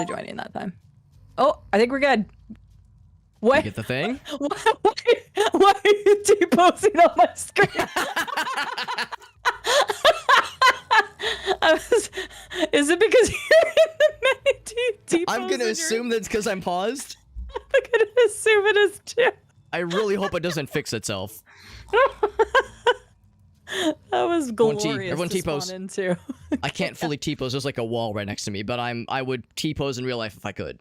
joining that time. Oh, I think we're good. What? You get the thing? Why are you T-posing on my screen? Is it because you're in the menu T-pose? I'm gonna assume that's because I'm paused. I'm gonna assume it is too. I really hope it doesn't fix itself. That was glorious. Everyone to T-pose. spawn into. I can't fully T-pose. There's like a wall right next to me, but I would T-pose in real life if I could.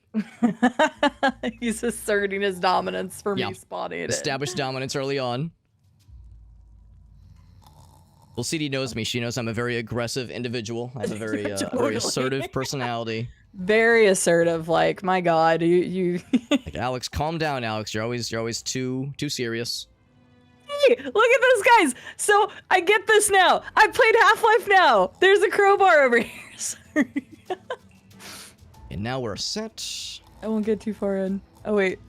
He's asserting his dominance for me spawning it. Establish dominance early on. Well, Cide knows me. She knows I'm a very aggressive individual. I have a very, very assertive personality. Very assertive. Like, my God, you. Like, Alex, calm down, Alex. You're always too serious. Hey, look at this, guys. So I get this now. I played Half-Life now. There's a crowbar over here. Sorry. And now we're set. I won't get too far in. Oh wait.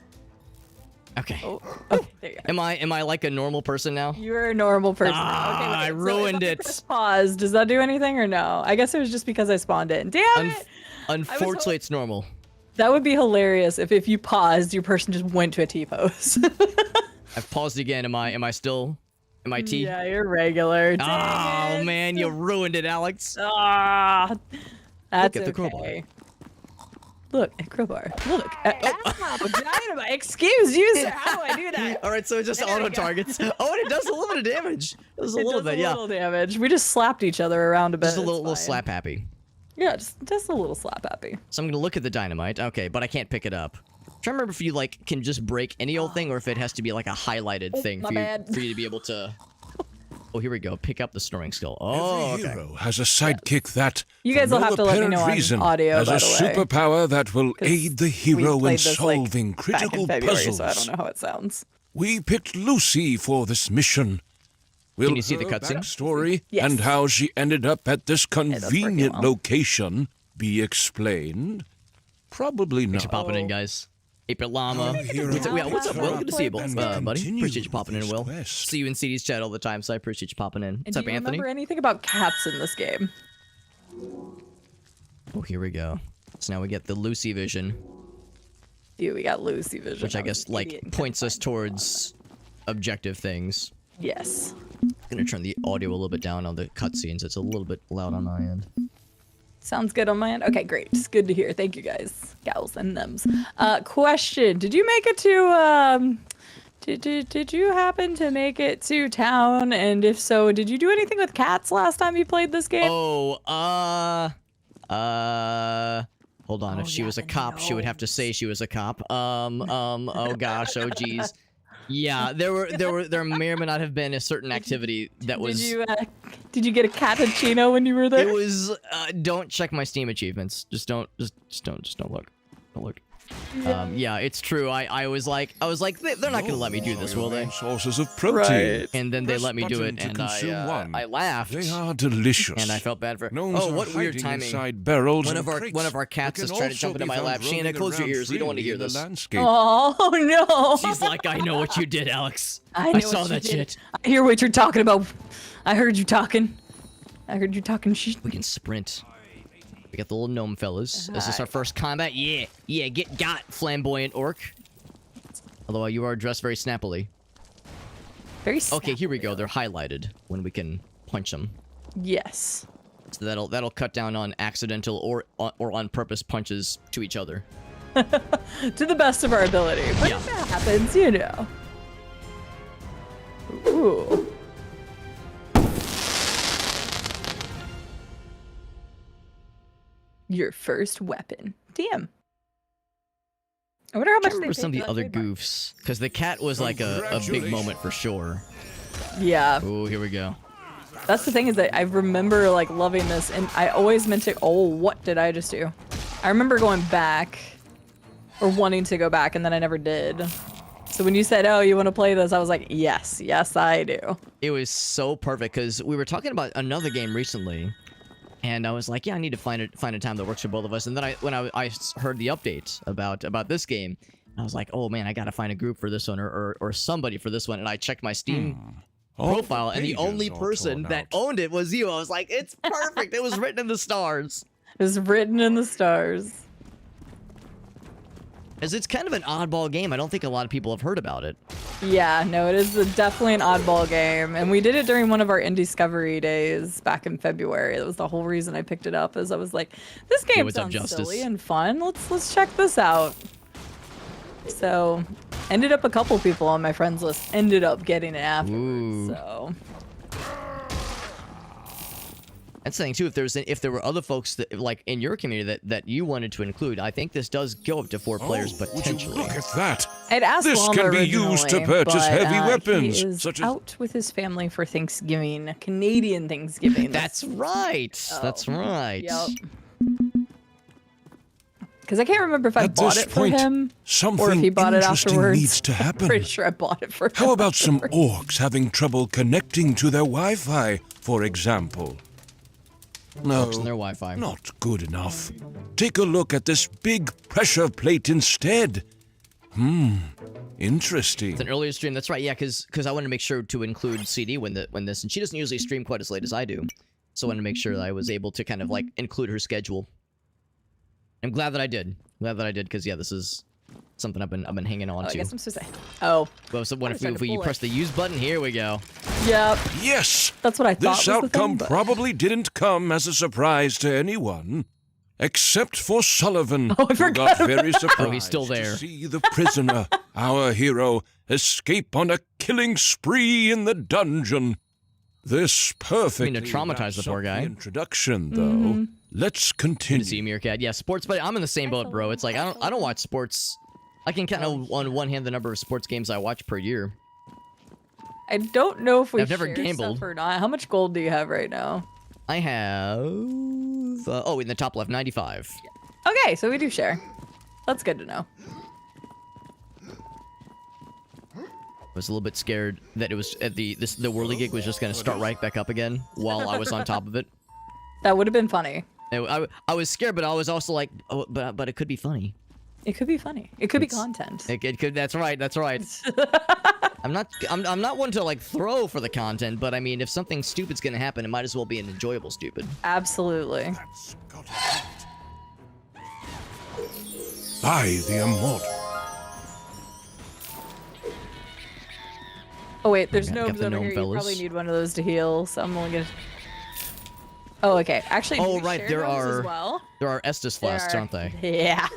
Okay. Oh, okay, there you go. Am I like a normal person now? You're a normal person. Ah, okay, wait, I ruined it. Pause. Does that do anything or no? I guess it was just because I spawned in. Damn it. Unfortunately, it's normal. That would be hilarious if you paused, your person just went to a T-pose. I've paused again. Am I still? Am I T? Yeah, you're regular. Oh man, you ruined it, Alex. Ah, that's Look at the okay. crowbar. Look at crowbar. Look at dynamite. Excuse you, sir. How do I do that? All right, so it just auto targets. Oh, and it does a little bit of damage. It does a little bit, yeah. Little damage. We just slapped each other around a bit. Just a little slap happy. Yeah, just a little slap happy. So I'm gonna look at the dynamite. Okay, but I can't pick it up. I'm trying to remember if you like can just break any old thing or if it has to be like a highlighted thing for you to be able to. Oh, here we go. Pick up the snoring skill. Oh, Every hero has a sidekick that, you guys for will no have to let me know on reason, audio, has by a the way, superpower that will aid the hero in played this, solving back critical in February, puzzles. so I don't know how it sounds. We picked Lucy for this mission. Will Can you see the her cutscene? backstory Yes. and how she ended up at this convenient well. location be explained? Probably Thanks not. for popping in, guys. April Llama. hero What's up, Will? Good to see you, and buddy. continue Appreciate you popping in, his Will. quest. See you in CD's chat all the time, so I appreciate you popping in. And What's do up, you Anthony? remember anything about cats in this game? Oh, here we go. So now we get the Lucy vision, Dude, we got Lucy vision. which I was guess an like idiot and points us couldn't find towards objective things. one. Yes. I'm gonna turn the audio a little bit down on the cutscenes. It's a little bit loud on my end. Sounds good on my end. Okay, great. It's good to hear. Thank you, guys, gals and thems. Question: did you make it to Did you happen to make it to town? And if so, did you do anything with cats last time you played this game? Oh, hold on. If she was a cop, she would have to say she was a cop. Oh gosh, oh geez. Yeah, there may or may not have been a certain activity that was. Did you get a cappuccino when you were there? It was. Don't check my Steam achievements. Just don't look. Don't look. Yeah, it's true. I was like, they're not gonna let me do this, will they? Sources of protein. Right. And then they Press let me do button it, to and consume one. I laughed. They are delicious. And I felt bad for. Gnomes Oh, are what weird hiding timing! inside barrels One and of our cats is trying to jump into my lap. Shanna, close your ears. You don't want to hear this. Oh no! She's like, I know what you did, Alex. I saw that shit. I hear what you're talking about. I heard you talking. I heard you talking shit. We can sprint. We got the little gnome fellas. Is this our first combat? Yeah, got flamboyant orc. Although you are dressed very snappily. Very snappily. Okay, here we go. They're highlighted when we can punch them. Yes. So that'll cut down on accidental or on purpose punches to each other. To the best of our ability. But if that happens, you know. Ooh. Your first weapon. Damn. I wonder how much they remember some of paid the for other that trademark. goofs, because the cat was like a big moment for sure. Yeah. Oh, here we go. That's the thing is that I remember like loving this, and I always meant to. Oh, what did I just do? I remember going back, or wanting to go back, and then I never did. So when you said, "Oh, you want to play this," I was like, "Yes, yes, I do." It was so perfect because we were talking about another game recently, and I was like, "Yeah, I need to find a time that works for both of us." And then when I heard the update about this game, I was like, "Oh man, I gotta find a group for this one or somebody for this one." And I checked my Steam profile, and the only person that owned it was you. I was like, "It's perfect. It was written in the stars." It was written in the stars. As it's kind of an oddball game. I don't think a lot of people have heard about it. Yeah, no, it is definitely an oddball game, and we did it during one of our Indiscovery days back in February. That was the whole reason I picked it up. Is I was like, this game what's up, sounds Justice? silly and fun. Let's check this out. So, ended up a couple people on my friends list ended up getting it afterwards. Ooh. So. That's the thing too. If there were other folks that like in your community that you wanted to include, I think this does go up to 4 players Would you potentially. look at that? I'd asked This Llama can be used to originally, purchase but, heavy weapons, He is such as- out with his family for Thanksgiving, Canadian Thanksgiving. That's right. Oh. That's right. Yep. Because I can't remember if I At bought this it for point, him or if something he bought it interesting afterwards. needs to happen. Pretty sure I bought it for him. How about some afterwards. orcs having trouble connecting to their Wi-Fi, for example? No, Orcs and their Wi-Fi. not good enough. Take a look at this big pressure plate instead. Interesting. It's an earlier stream. That's right. Yeah, because I wanted to make sure to include CD when this, and she doesn't usually stream quite as late as I do, so I wanted to make sure that I was able to kind of like include her schedule. I'm glad that I did. Glad that I did, because yeah, this is something I've been hanging on Oh, I to. guess I'm supposed to say. Oh. Well, so what I if tried to you pull press it. the use button? Here we go. Yep. Yes! That's what I thought This was the outcome thing, but... probably didn't come as a surprise to anyone, except for Sullivan, Oh, I who forgot got very surprised he's still there. to see the prisoner, our hero, escape on a killing spree in the dungeon. This perfectly traumatize wraps the poor up guy. the introduction, though. Let's Good to continue. see you, Meerkat. Yeah, sports, but I'm in the same boat, bro. It's like I don't watch sports. I can count on one hand the number of sports games I watch per year. I don't know if we I've never share gambled. stuff or not. How much gold do you have right now? I have oh, in the top left, 95. Okay, so we do share. That's good to know. I was a little bit scared that it was at the Whirly gig was just gonna start right back up again while I was on top of it. That would have been funny. I was scared, but I was also like, oh, but it could be funny. It could be funny. It could be content. It could. That's right. That's right. I'm not one to like throw for the content, but I mean, if something stupid's gonna happen, it might as well be an enjoyable stupid. Absolutely. That's got it. By the immortal. Oh wait, there's Got gnomes the over gnome here. You fellas. probably need one of those to heal, so I'm only gonna... Oh, okay. Actually, do Oh, we right, share there those are- as well? There are Estus flasks, There aren't they? Yeah.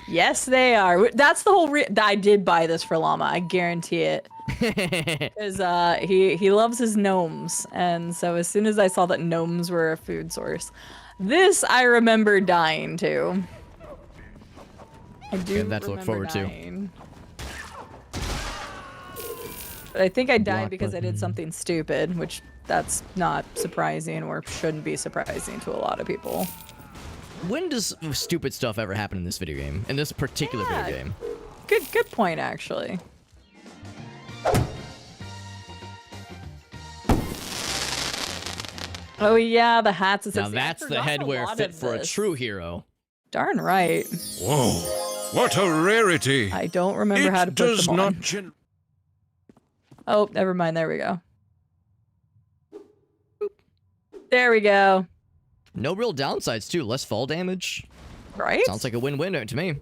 Yes, they are. That's the whole I did buy this for Llama. I guarantee it. Because he loves his gnomes, and so as soon as I saw that gnomes were a food source, this I remember dying to. I do that to look remember forward to. dying. But I think I died Block because I button. did something stupid, which that's not surprising or shouldn't be surprising to a lot of people. When does stupid stuff ever happen in this video game? In this particular Yeah. video game? Good point, actually. Oh yeah, the hats. Now that's the headwear fit for a true hero. Darn right. Whoa, what a rarity. I don't remember it how to put does them not on. Oh, never mind. There we go. There we go. No real downsides too. Less fall damage. Right? Sounds like a win-win to me.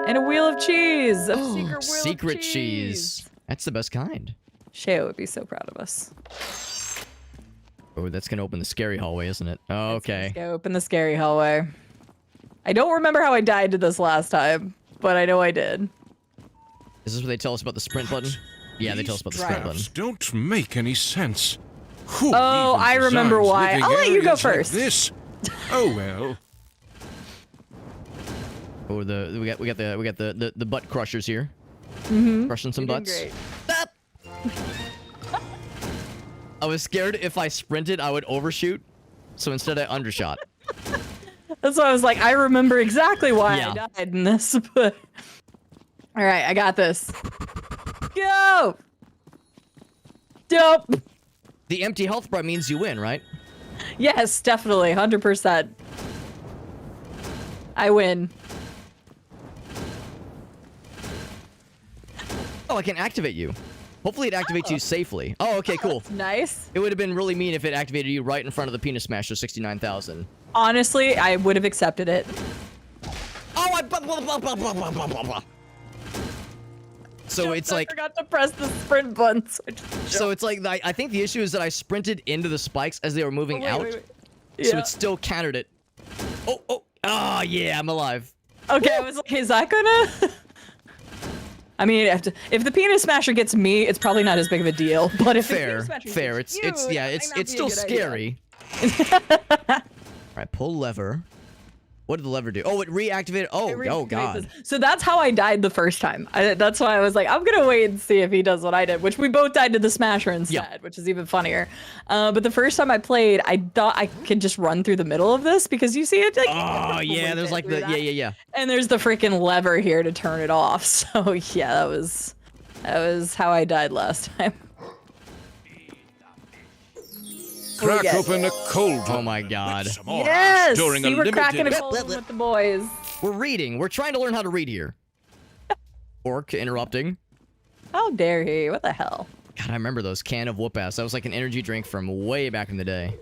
And a wheel of cheese. A secret wheel Secret of cheese. That's the best kind. Sheo would be so proud of us. Oh, that's gonna open the scary hallway, isn't it? Oh, okay. Let's go open the scary hallway. I don't remember how I died to this last time, but I know I did. Is this where they tell us about the sprint button? Yeah, they tell us about the sprint button. Traps don't make any sense. Who Oh, even I remember designs why. living I'll let you go areas like first. this? Oh well. Oh, we got the butt crushers here. Crushing some You're doing butts. great. Stop! I was scared if I sprinted, I would overshoot. So instead, I undershot. That's why I was like, I remember exactly why Yeah. I died in this, but... Alright, I got this. Go! Dope! The empty health bar means you win, right? Yes, definitely, 100%. I win. Oh, I can activate you. Hopefully it activates you safely. Oh, okay, cool. Nice. It would have been really mean if it activated you right in front of the penis smasher 69,000. Honestly, I would have accepted it. Oh, So it's like, I forgot to press the sprint button. so it's like, I think the issue is that I sprinted into the spikes as they were moving out, so Yeah. it still countered it. Oh, yeah, I'm alive. Okay, I was like, is that gonna? I mean, if the penis smasher gets me, it's probably not as big of a deal. But if the penis smasher Fair. gets It's you, yeah, that it's might not it's be a still good idea. scary. All right, pull lever. What did the lever do? Oh, it reactivated. Oh god. So that's how I died the first time. That's why I was like, I'm gonna wait and see if he does what I did, which we both died to the smasher instead, which is even funnier. But the first time I played, I thought I could just run through the middle of this because you see it. Like, Oh yeah, there's like the yeah. And there's the freaking lever here to turn it off. So yeah, that was how I died last time. Crack open a cold one. Oh my god. Some more Yes! during See, a we're cracking a limited... cold one with the boys. We're reading. We're trying to learn how to read here. Orc interrupting. How dare he? What the hell? God, I remember those can of Whoopass. That was like an energy drink from way back in the day.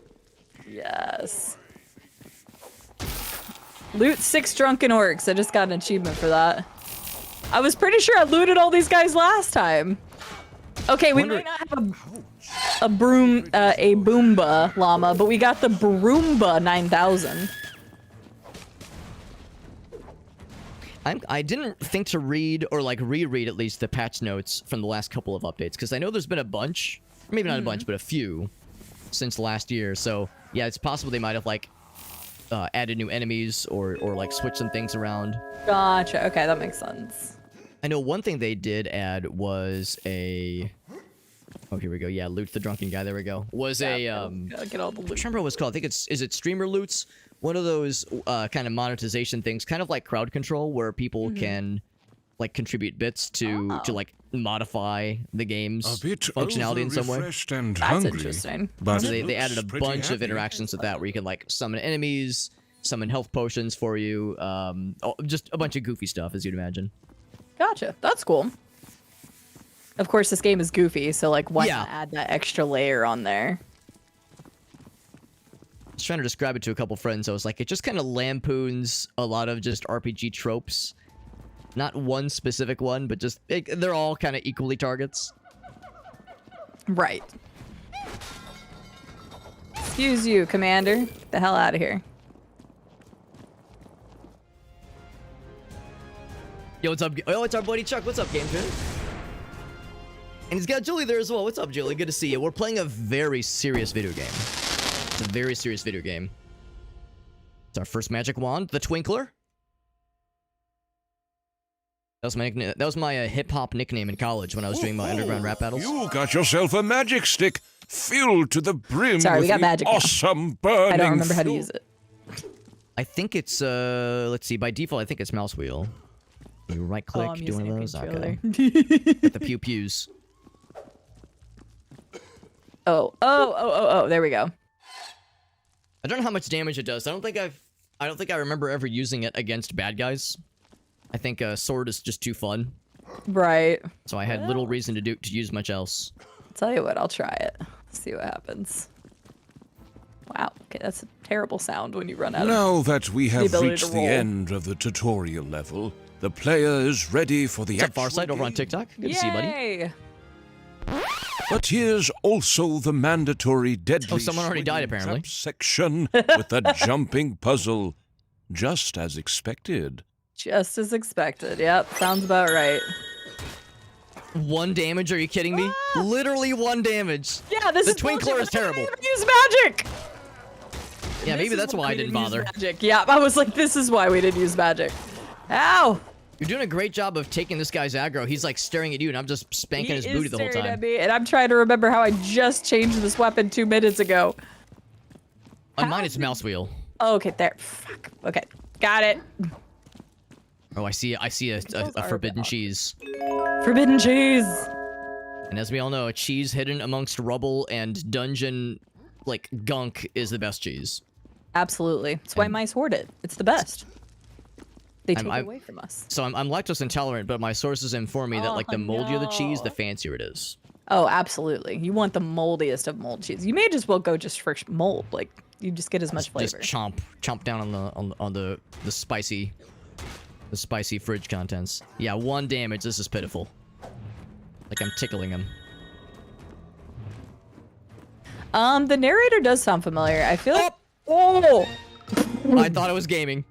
Yes. Loot 6 drunken orcs. I just got an achievement for that. I was pretty sure I looted all these guys last time. Okay, we might not have a Boomba llama, but we got the Broomba 9000. I didn't think to read or like reread at least the patch notes from the last couple of updates because I know there's been a bunch, maybe not a bunch, but a few since last year. So yeah, it's possible they might have like added new enemies or like switched some things around. Gotcha. Okay, that makes sense. I know one thing they did add was a. Oh, here we go. Yeah, loot the drunken guy. There we go. Was Gotta get all the I loot. can't remember what it's called. I think is it streamer loots? One of those kind of monetization things, kind of like crowd control, where people can like contribute bits to like modify the game's A bit functionality in some way. overrefreshed and That's hungry, interesting. But So they looks added a pretty bunch of happy. interactions with that, where you can like summon enemies, summon health potions for you, just a bunch of goofy stuff, as you'd imagine. Gotcha. That's cool. Of course, this game is goofy, so like, why Yeah. not add that extra layer on there? I was trying to describe it to a couple friends. I was like, it just kind of lampoons a lot of just RPG tropes. Not one specific one, but just they're all kind of equally targets. Right. Excuse you, Commander. Get the hell out of here. Yo, what's up? Oh, it's our buddy Chuck. What's up, Game Trader? And he's got Julie there as well. What's up, Julie? Good to see you. We're playing a very serious video game. It's a very serious video game. It's our first magic wand, the Twinkler. That was my nickname. That was my hip hop nickname in college when I was doing my underground rap battles. You got yourself a magic stick filled to the brim Sorry, we with got the magic now. awesome burning I don't remember how to fuel. use it. I think it's let's see. By default, I think it's mouse wheel. You right click, Oh, I'm do one using of a those. controller. Okay. Got the pew pews. Oh, there we go. I don't know how much damage it does. I don't think I remember ever using it against bad guys. I think sword is just too fun, Right. so I had little reason to use much else. Tell you what, I'll try it. See what happens. Wow. Okay, that's a terrible sound when you run out of... Now that we have ability reached to the roll. end of the tutorial level, the player is ready for the What's up, actual Farsight, over on game. TikTok? Good to see you, buddy. Yay! But here's also the mandatory deadly Oh, someone already died, swinging apparently. trap section with the jumping puzzle, just as expected. Just as expected. Yep, sounds about right. 1 damage? Are you kidding me? Ah! Literally 1 damage. Yeah, this The is Twinkler bullshit. is terrible. Why didn't I use magic? Yeah, maybe This is that's why I didn't use bother. Magic. Yeah, I was like, this is why we didn't use magic. Ow! You're doing a great job of taking this guy's aggro. He's like staring at you, and I'm just spanking his booty the whole staring time. at me, and I'm trying to remember how I just changed this weapon 2 minutes ago. On mine, it's mouse wheel. Oh, okay, there. Fuck. Okay, got it. Oh, I see a forbidden cheese. Forbidden cheese. And as we all know, a cheese hidden amongst rubble and dungeon, like, gunk is the best cheese. Absolutely. That's why mice hoard it. It's the best. They take it away from us. So I'm lactose intolerant, but my sources inform me that, like, the Oh, moldier the cheese, no. the fancier it is. Oh, absolutely. You want the moldiest of mold cheese. You may just well go just for mold. Like, you just get as much flavor. Just chomp down on the spicy. The spicy fridge contents. Yeah, 1 damage. This is pitiful. Like I'm tickling him. The narrator does sound familiar. I feel like... Oh! I thought it was gaming.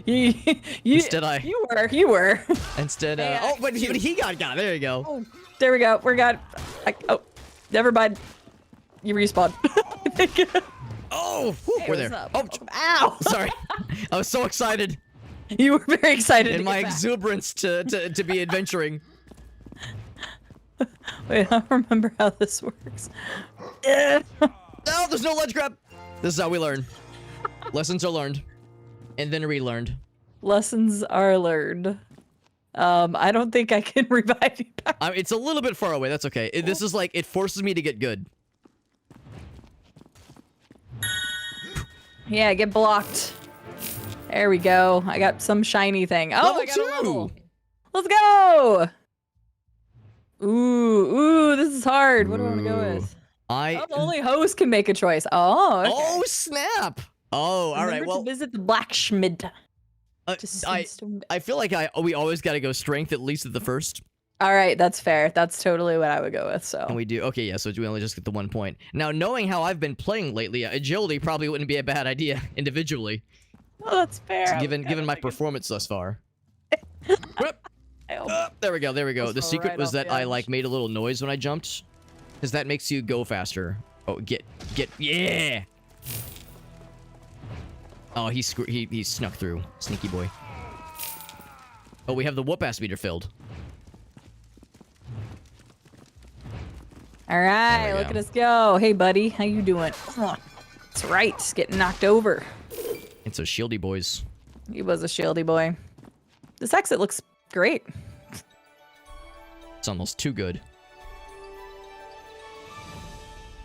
Instead You were. Instead, Hey, oh, but he got. There you go. Oh, there we go. We're got... oh, never mind. You respawn. Oh, whew, Hey, we're what's there. up? Oh, Ow! sorry. I was so excited You were very excited in to my get back. exuberance to be adventuring. Wait, I don't remember how this works. Eh. No, there's no ledge grab. This is how we learn. Lessons are learned, and then relearned. Lessons are learned. I don't think I can revive you back. It's a little bit far away. That's okay. This is like, it forces me to get good. Yeah, get blocked. There we go. I got some shiny thing. Oh, Level I got a 2. level. Let's go. Ooh, this is hard. What do I want to go with? Oh, the only host can make a choice. Oh, okay. Oh, snap. Oh, all right. Remember Well, to visit the blacksmith. I feel like we always got to go strength at least at the first. All right, that's fair. That's totally what I would go with. So. And we do. Okay, yeah, so we only just get the 1 point. Now, knowing how I've been playing lately, agility probably wouldn't be a bad idea individually. Oh, that's fair. Given my performance thus far. Oh. There we go. The secret right was off that the I edge. like made a little noise when I jumped, because that makes you go faster. Oh, yeah. Oh, he snuck through. Sneaky boy. Oh, we have the Whoopass meter filled. All right, There we look go. at us go. Hey, buddy, how you doing? Oh, that's right. Just getting knocked over. It's a shieldy boys. He was a shieldy boy. This exit looks great. It's almost too good.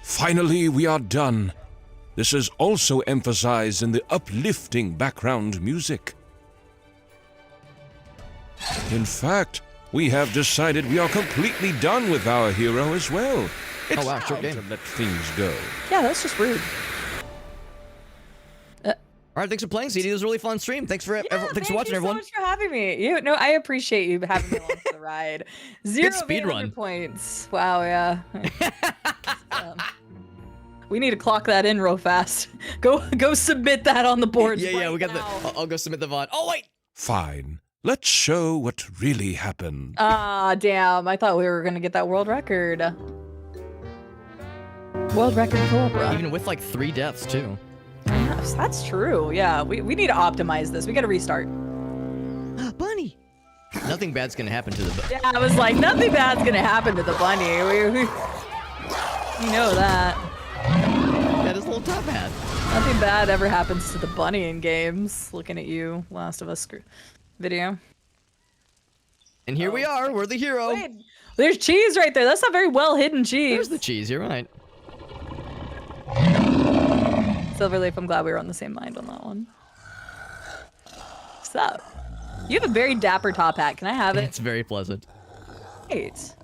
Finally, we are done. This is also emphasized in the uplifting background music. In fact, we have decided we are completely done with our hero as well. It's wow, short time game. to let things go. Yeah, that's just rude. All right, thanks for playing, CD. It was a really fun stream. Thanks for thanks for watching, everyone. Thank you so much for having me. I appreciate you having me along for the ride. Zero speed run. points. Wow, yeah. We need to clock that in real fast. Go submit that on the board. Yeah, we got the. I'll go submit the VOD. Oh wait. Fine. Let's show what really happened. Ah, damn. I thought we were going to get that world record. World record co-op run. Even with like 3 deaths too. Yes, that's true. Yeah, we need to optimize this. We got to restart. Bunny. Nothing bad's gonna happen to the. Yeah, I was like, nothing bad's going to happen to the bunny. We know that. That is a little top hat. Nothing bad ever happens to the bunny in games. Looking at you, Last of Us video. And here we are. We're the hero. Wait, there's cheese right there. That's not very well hidden cheese. There's the cheese. You're right. Silverleaf, I'm glad we were on the same mind on that one. What's up? You have a very dapper top hat. Can I have it? It's very pleasant. Great.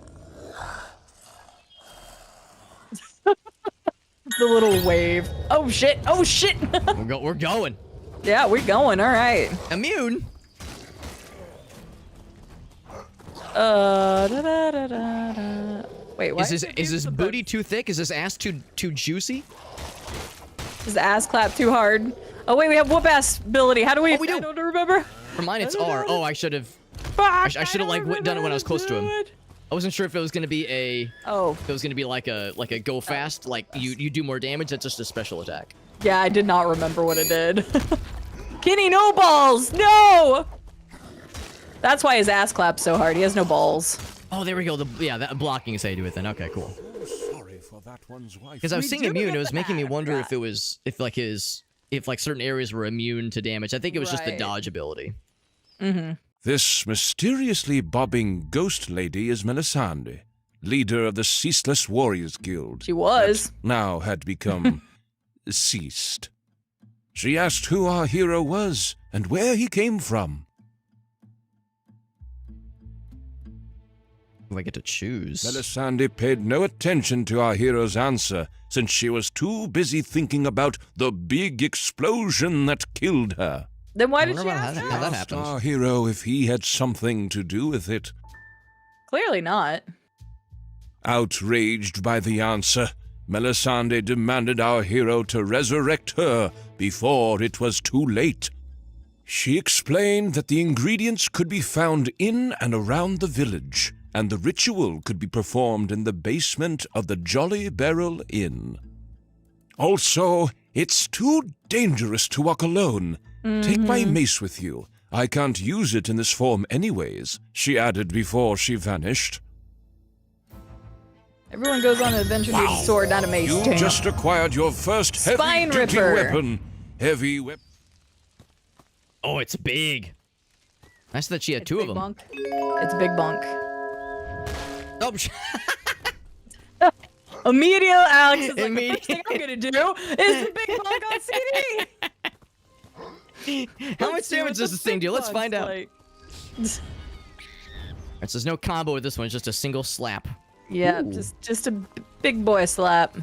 The little wave. Oh shit! Oh shit! We're going. Yeah, we're going. All right. Immune. Da, da, da, da, da. Wait, why Is this booty too thick? Is this ass too juicy? Is the ass clap too hard? Oh wait, we have whoop-ass ability. How do we? Oh, we do. I don't remember. For mine, it's R. Oh, I should have. Fuck, I should have like don't done it when I was close to him. remember how do it. I wasn't sure if it was gonna be a. Oh, If it was gonna be like a go fast, like you do more damage. That's just a special attack. yeah, I did not remember what it did. Kenny, no balls, no. That's why his ass claps so hard. He has no balls. Oh, there we go. That blocking is how you do it then. Okay, cool. Sorry for that one's wife. Because I was We seeing do immune, have it was the making me hat, I wonder forgot. if like certain areas were immune to damage. I think it was just the Right. dodge ability. Mm-hmm. This mysteriously bobbing ghost lady is Melisande, leader of the Ceaseless Warriors Guild. She was. that now had become ceased. She asked who our hero was and where he came from. Ooh, I get to choose. Melisande paid no attention to our hero's answer, since she was too busy thinking about the big explosion that killed her. Then why I did wonder she about ask how us? that happens. Our hero if he had something to do with it. Clearly not. Outraged by the answer, Melisande demanded our hero to resurrect her before it was too late. She explained that the ingredients could be found in and around the village, and the ritual could be performed in the basement of the Jolly Barrel Inn. Also, it's too dangerous to walk alone. Take my mace with you. I can't use it in this form anyways, she added before she vanished. Everyone goes on an adventure to use a sword, not a mace. You Damn. just acquired your first Spine heavy-duty ripper. weapon. Heavy weapon. Oh, it's big. Nice that she had two of them. Bunk. It's a big bunk. Oh, Immediately, Alex is like, the Immediate- first thing I'm gonna do is the big bunk on CD. how much damage does this thing do? Let's find out. Like... Alright, so there's no combo with this one. It's just a single slap. Yeah, Ooh. just a big boy slap.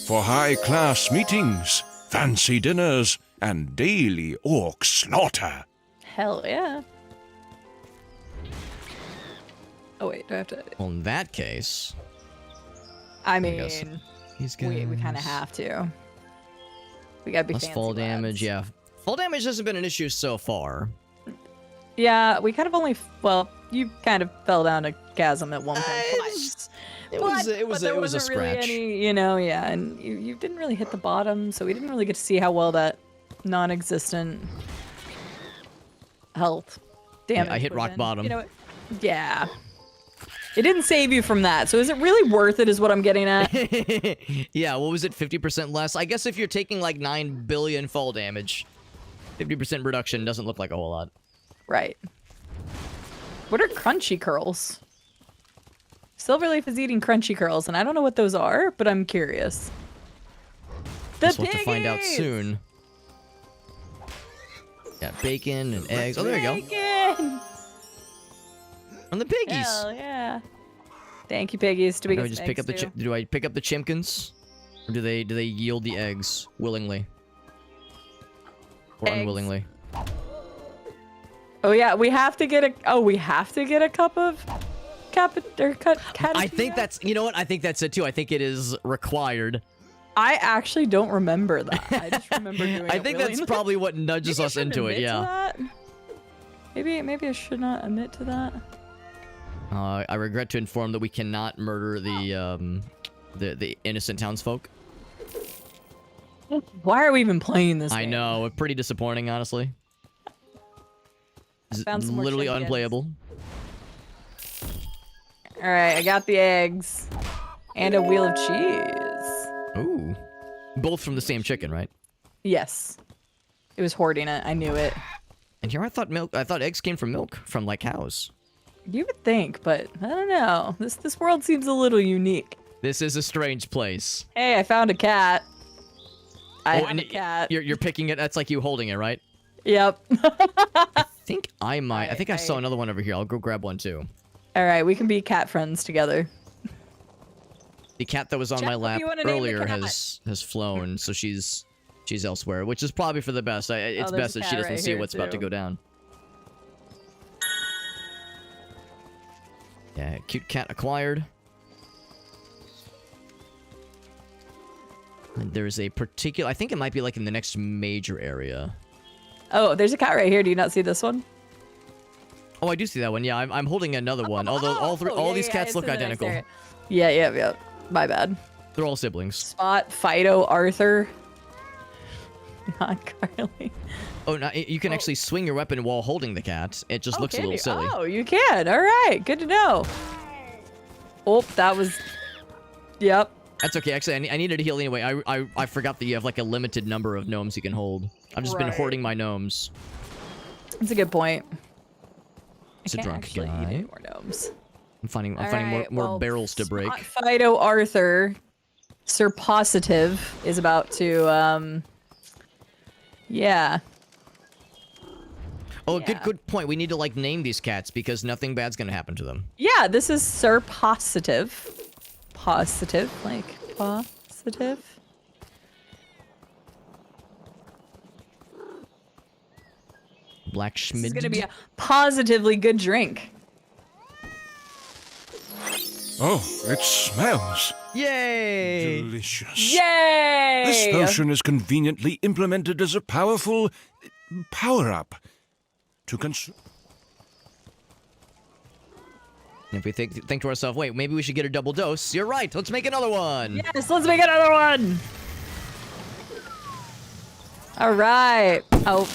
For high-class meetings, fancy dinners, and daily orc slaughter. Hell yeah. Oh wait, do I have to? Well, in that case, I guess mean, he's we gonna. kind of have to. We gotta be Plus fancy fall lads. damage, yeah. Fall damage hasn't been an issue so far. Yeah, we kind of only. Well, you kind of fell down a chasm at one point. It was a wasn't scratch. Really any, yeah, and you didn't really hit the bottom, so we didn't really get to see how well that non-existent health damage. I hit would've rock been. bottom. You know what? Yeah. It didn't save you from that, so is it really worth it? Is what I'm getting at. Yeah, what was it? 50% less. I guess if you're taking like 9 billion fall damage, 50% reduction doesn't look like a whole lot. Right. What are crunchy curls? Silverleaf is eating crunchy curls, and I don't know what those are, but I'm curious. Guess we'll have to find out soon. Got bacon and eggs. Oh, there you go. Bacon! On the piggies. Hell yeah. Thank you, piggies. Do we Do I get just some pick up eggs, the too? do I pick up the chimkins, or do they yield the eggs willingly or Eggs. unwillingly? Oh yeah, we have to get a. Oh, we have to get a cup of cat. I think that's, you know what? I think that's it too. I think it is required. I actually don't remember that. I just remember doing it I think that's willingly. probably what nudges Maybe I us shouldn't into it. admit to Yeah. that. Maybe I should not admit to that. I regret to inform that we cannot murder the innocent townsfolk. Why are we even playing this? I game? know, pretty disappointing, honestly. It's Found some more literally chickens. unplayable. All right, I got the eggs and a wheel of cheese. Ooh, both from the same chicken, right? Yes, it was hoarding it. I knew it. And here I thought eggs came from milk from like cows. You would think, but I don't know. This world seems a little unique. This is a strange place. Hey, I found a cat. I Oh, have and a cat. You're picking it. That's like you holding it, right? Yep. I think I might. I think I saw I- another one over here. I'll go grab one too. All right, we can be cat friends together. The cat that was on Jeff, my what do lap you wanna name the earlier cat? has flown, so she's elsewhere, which is probably for the best. It's there's best a that she cat doesn't right see here, what's about to too. go down. Yeah, cute cat acquired. And there's a particular, I think it might be like in the next major area. Oh, there's a cat right here. Do you not see this one? Oh, I do see that one. Yeah, I'm holding another one. Although all these cats look identical. Yeah. My bad. They're all siblings. Spot, Fido, Arthur. Not Carly. Oh, no, you can actually swing your weapon while holding the cat. It just looks a can little you? silly. Oh, you can. All right. Good to know. Oh, that was... Yep. That's okay. Actually, I needed to heal anyway. I forgot that you have like a limited number of gnomes you can hold. I've just been Right. hoarding my gnomes. That's a good point. It's a I can't drunk actually eat guy. any more gnomes. I'm finding All more right, well, barrels to break. Spot, Fido, Arthur, Sir Positive is about to, yeah. Oh, yeah. good point. We need to like name these cats because nothing bad's gonna happen to them. Yeah, this is Sir Positive. Positive, like positive. Black This Schmid. is gonna be a positively good drink. Oh, it smells Yay! delicious. Yay! This potion is conveniently implemented as a powerful power-up to If we think to ourselves, wait, maybe we should get a double dose. You're right. Let's make another one. Yes, let's make another one. All right. Oh,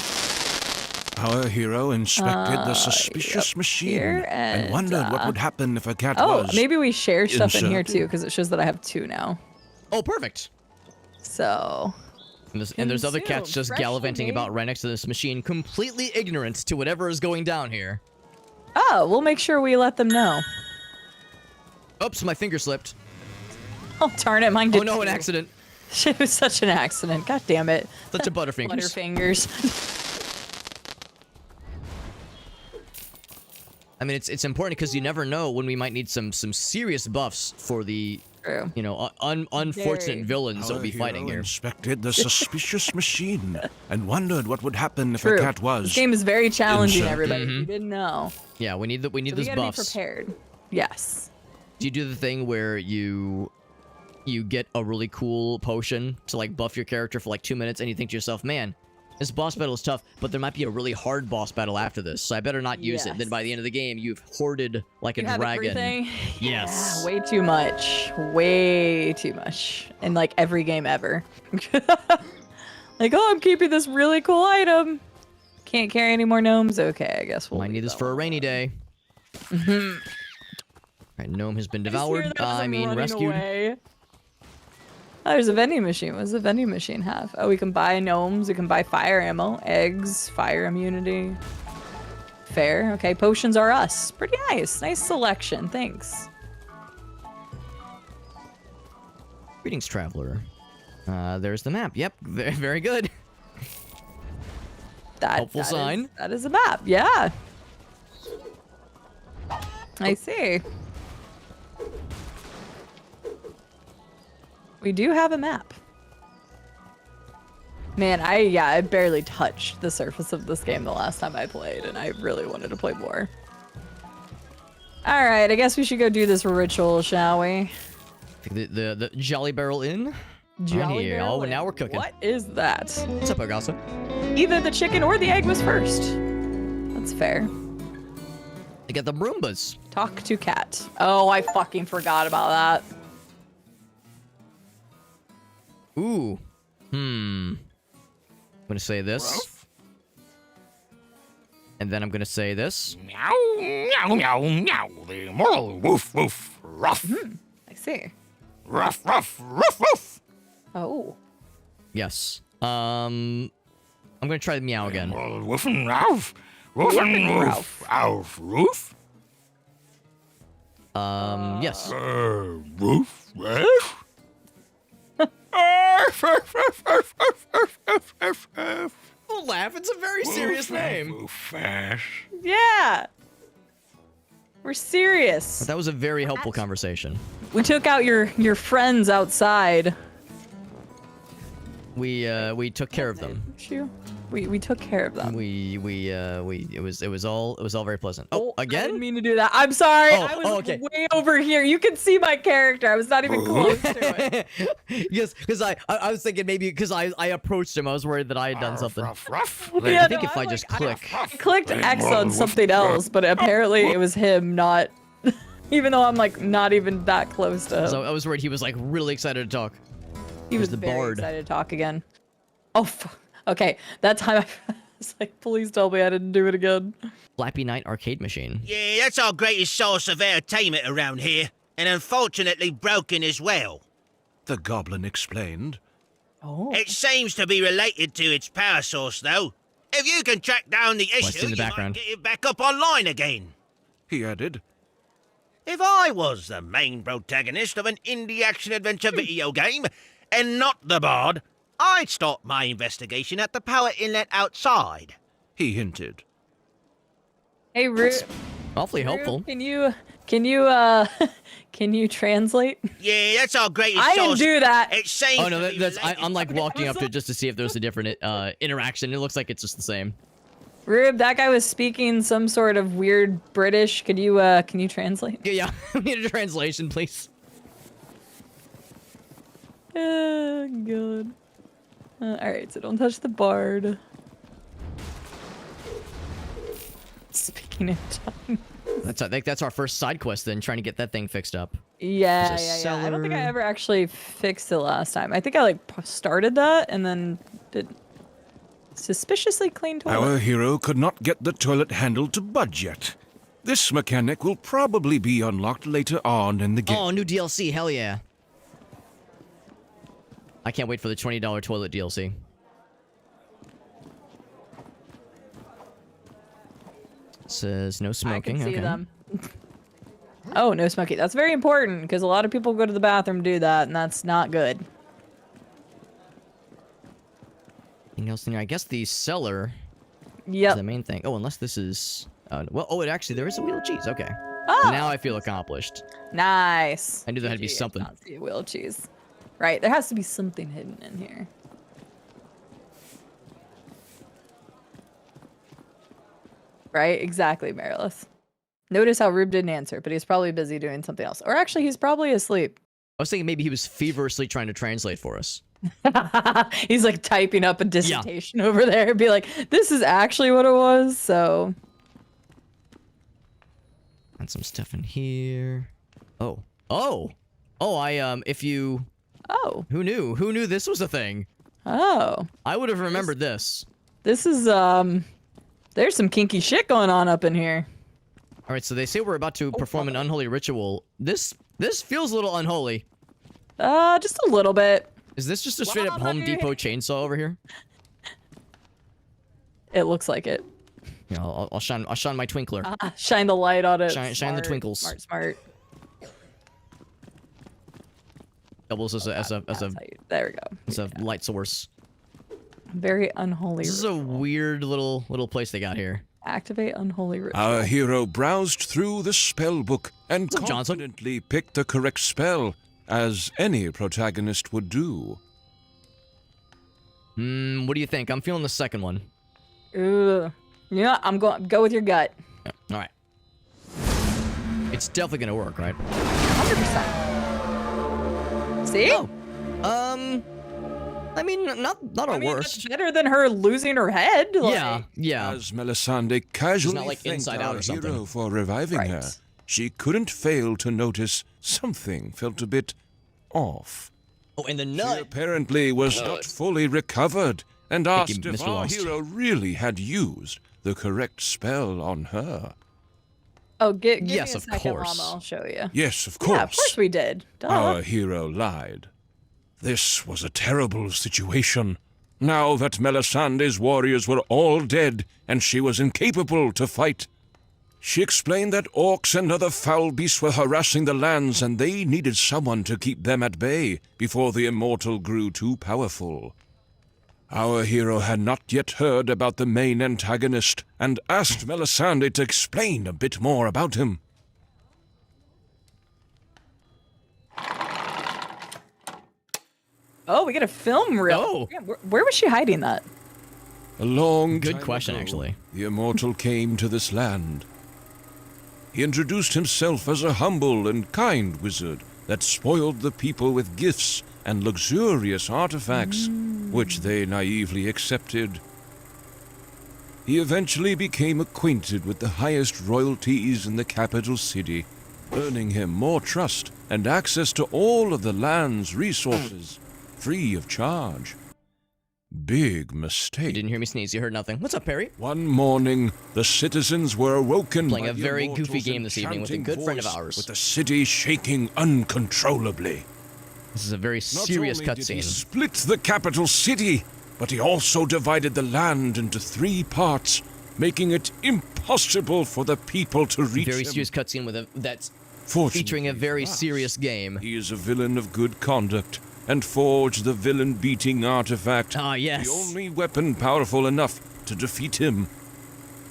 Our hero inspected the suspicious machine here and and, wondered what would happen if a cat was. maybe we share stuff in here inserted. too, because it shows that I have 2 now. Oh, perfect. So. And there's other Consume cats just freshly gallivanting made- about right next to this machine, completely ignorant to whatever is going down here. Oh, we'll make sure we let them know. Oops, my finger slipped. Oh, darn it, mine did Oh no, an too. accident. It was such an accident. God damn it. Such a butterfingers. Butterfingers. I mean, it's important because you never know when we might need some serious buffs for the, True. you know, unfortunate Very. villains that Our we'll be fighting hero here. inspected the suspicious machine and wondered what would happen if True. a cat was. This game is very challenging, inserted. everybody. If you didn't know. Yeah, we need So those we gotta buffs. be prepared. Yes. Do you do the thing where you get a really cool potion to like buff your character for like 2 minutes, and you think to yourself, man, this boss battle is tough, but there might be a really hard boss battle after this, so I better not use it. Then by the end of the game, you've hoarded like a You have dragon. everything? Yes. Yeah, way too much. Way too much. In like every game ever. Like, oh, I'm keeping this really cool item. Can't carry any more gnomes? Okay, I guess we'll Might leave need this that for a one rainy day. alone. Alright, gnome has been I just hear devoured. that as I I'm mean, running rescued. away. Oh, there's a vending machine. What does the vending machine have? Oh, we can buy gnomes. We can buy fire ammo, eggs, fire immunity. Fair. Okay, potions are us. Pretty nice. Nice selection. Thanks. Greetings, traveler. There's the map. Yep, very good. Helpful sign. That is a map. Yeah. I see. We do have a map. Man, I barely touched the surface of this game the last time I played, and I really wanted to play more. All right, I guess we should go do this ritual, shall we? The Jolly Barrel Inn. Jolly here. Barrel Oh, now Inn. we're cooking. What is that? What's up, Agasa? Either the chicken or the egg was first. That's fair. They got the Broombas. Talk to cat. Oh, I fucking forgot about that. Ooh. I'm gonna say this. And then I'm gonna say this. Meow, meow, meow, meow. The moral woof, woof, ruff. I see. Ruff, ruff, ruff, ruff. Oh. Yes. I'm gonna try the meow again. Moral woof and ralph. Woof and woof. Alf, roof. Yes. Woof, woof. Arf, arf, arf, arf, arf, arf, arf, arf, arf. Don't laugh. It's a very serious name. Woof, ash. Yeah. We're serious. But that was a very helpful conversation. We took out your friends outside. We took care of them. We took care of them. It was all very pleasant. Oh, I didn't again? mean to do that. I'm sorry. Oh, I was okay. way over here. You can see my character. I was not even close to it. Yes, because I was thinking maybe because I approached him, I was worried that I had done something. Ruff, ruff. Yeah, I think no, if I'm I just like, click. I clicked X on something else, but apparently it was him, not. Even though I'm like not even that close to him. So I was worried he was like really excited to talk. He was the very bard. excited to talk again. Oh, okay. That time I was like, please tell me I didn't do it again. Flappy Night arcade machine. Yeah, that's our greatest source of entertainment around here, and unfortunately broken as well. The goblin explained. Oh. It seems to be related to its power source, though. If you can track down the it's issue, in the you might background. get it back up online again. He added, If I was the main protagonist of an indie action-adventure video game, and not the bard, I'd start my investigation at the power inlet outside. he hinted. Hey, Root. Awfully helpful. Can you can you translate? Yeah, that's our greatest I didn't source. do that. It seems Oh no, to be that's related- I'm like walking up to it just to see if there's a different interaction. It looks like it's just the same. Rube, that guy was speaking some sort of weird British. Can you translate? Yeah. We need a translation, please. Oh, God. Alright, so don't touch the bard. Speaking in tongues. I think that's our first side quest then, trying to get that thing fixed up. Yeah. There's a I don't think I cellar. ever actually fixed it last time. I think I, like, started that and then did suspiciously clean toilet. Our hero could not get the toilet handle to budge yet. This mechanic will probably be unlocked later on in the game. Oh, new DLC, hell yeah. I can't wait for the $20 toilet DLC. Says no smoking. I can see okay. them. Oh, no smoking. That's very important because a lot of people go to the bathroom to do that, and that's not good. Anything else in here? I guess the cellar is Yep. the main thing. Oh, unless this is... well, oh, it actually, there is a wheel of cheese. Okay. Oh, Now I feel accomplished. nice. I knew there had to be GG, I something. cannot see a wheel of cheese. Right, there has to be something hidden in here. Right, exactly, Marilith. Notice how Rube didn't answer, but he's probably busy doing something else. Or actually, he's probably asleep. I was thinking maybe he was feverishly trying to translate for us. He's like typing up a dissertation over there. Be like, this is actually what it was, so. And some stuff in here. Oh. If you... Oh. Who knew? Who knew this was a thing? Oh. I would have remembered this. This is, there's some kinky shit going on up in here. All right, so they say we're about to perform an unholy ritual. This feels a little unholy. Just a little bit. Is this just a straight up Home Depot chainsaw over here? It looks like it. Yeah, I'll shine my twinkler. Shine the light on it. Shine the twinkles. Smart. Doubles as a There we go. light source. Very unholy. This is a weird little place they got here. Activate unholy ritual. Our hero browsed through the spell book and What's up, Johnson? confidently picked the correct spell, as any protagonist would do. What do you think? I'm feeling the second one. Ugh. Yeah, I'm going. Go with your gut. Yeah. All right. It's definitely gonna work, right? 100%. See? Oh. I mean, not our worst. That's better than her losing her head. Like, Yeah. As Melisande casually not like thanked Inside our Out or something. hero for reviving Right. her, she couldn't fail to notice something felt a bit off. Oh, and the She nut. apparently was not fully recovered and Thank you, asked if Mr. our Lost. hero really had used the correct spell on her. Oh, give Yes, me a of second, course. Llama. I'll show you. Yes, of Yeah, course. of course we did. Duh. Our hero lied. This was a terrible situation. Now that Melisande's warriors were all dead and she was incapable to fight, she explained that orcs and other foul beasts were harassing the lands and they needed someone to keep them at bay before the immortal grew too powerful. Our hero had not yet heard about the main antagonist and asked Melisande to explain a bit more about him. Oh, we got a film reel. Oh. Yeah, where was she hiding that? A long Good time question, ago, actually. The immortal came to this land. He introduced himself as a humble and kind wizard that spoiled the people with gifts and luxurious artifacts, which they naively accepted. He eventually became acquainted with the highest royalties in the capital city, earning him more trust and access to all of the land's resources, free of charge. Big You mistake. didn't hear me sneeze. You heard nothing. What's up, Perry? One morning, the citizens were awoken Playing by a the very immortal's goofy game this evening with a enchanting good friend of voice, ours. with the city shaking uncontrollably. This is a very Not serious only did he cutscene. split the capital city, but he also divided the land into 3 parts, making it impossible for the people to reach Very him. serious cutscene with that's Fortunately featuring a very for us, serious game. He is a villain of good conduct and forged the villain-beating artifact, Ah, yes. the only weapon powerful enough to defeat him.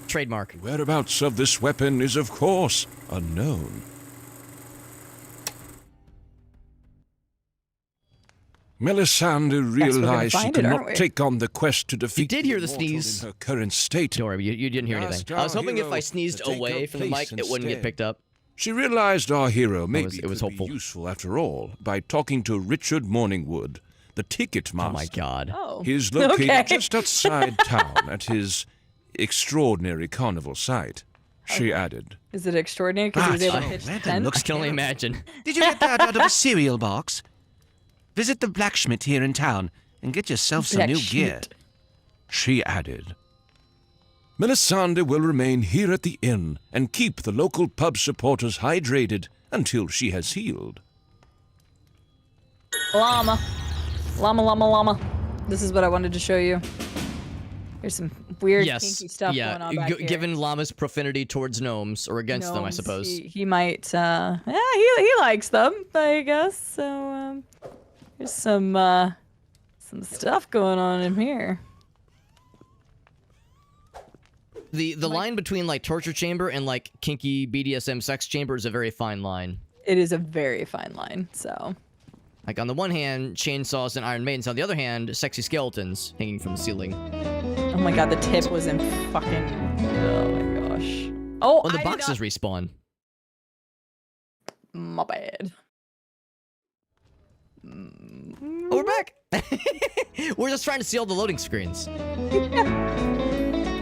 Trademark. Whereabouts of this weapon is, of course, unknown. Melisande Guess we're gonna realized she find could it, not aren't we? take on the quest to defeat did hear the immortal sneeze. in her current state. Don't worry, you didn't hear anything. Asked I was our hoping if hero I sneezed to take away her from the mic, place it wouldn't get instead. picked up. She realized our hero maybe it was could hopeful. be useful after all by talking to Richard Morningwood, the ticket master. Oh my god. Oh. He's located Okay. just outside town at his extraordinary carnival site. She added. Is it extraordinary because he was able to pitch the tent? I can only imagine. Did you get that out of a cereal box? Visit the blacksmith here in town and get yourself some new gear. Blacksmith. She added. Melisande will remain here at the inn and keep the local pub supporters hydrated until she has healed. Llama. Llama. This is what I wanted to show you. There's some weird kinky stuff going on back here. Given Llama's profanity towards gnomes, or against them, I Gnomes, suppose. He might, yeah, he likes them, I guess. So, there's some stuff going on in here. The line between like torture chamber and like kinky BDSM sex chamber is a very fine line. It is a very fine line, so. Like on the one hand, chainsaws and Iron Maidens. On the other hand, sexy skeletons hanging from the ceiling. Oh my god, the tip was in fucking. Oh my gosh. Oh, the I did boxes not- respawn. My bad. Oh, we're back. We're just trying to see all the loading screens.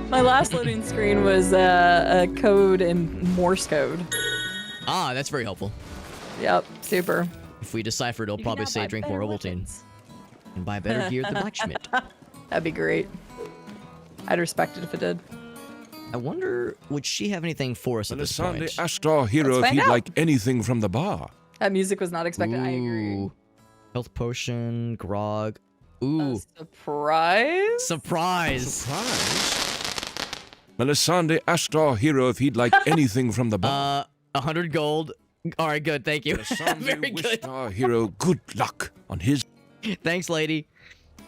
My last loading screen was a code in Morse code. Ah, that's very helpful. Yep, super. If we decipher, it'll You can probably now say buy drink better more Ovaltine. weapons. And buy better gear at the blacksmith. That'd be great. I'd respect it if it did. I wonder, would she have anything for us at this Melisande point? asked our hero Let's if find he'd out. like anything from the bar. That music was not expected. I agree. Ooh. Health potion, grog. Ooh. A surprise? Surprise! Surprise! Melisande asked our hero if he'd like anything from the bar. 100 gold. Alright, good, thank you. Melisande Very wished good. our hero good luck on his... Thanks, lady.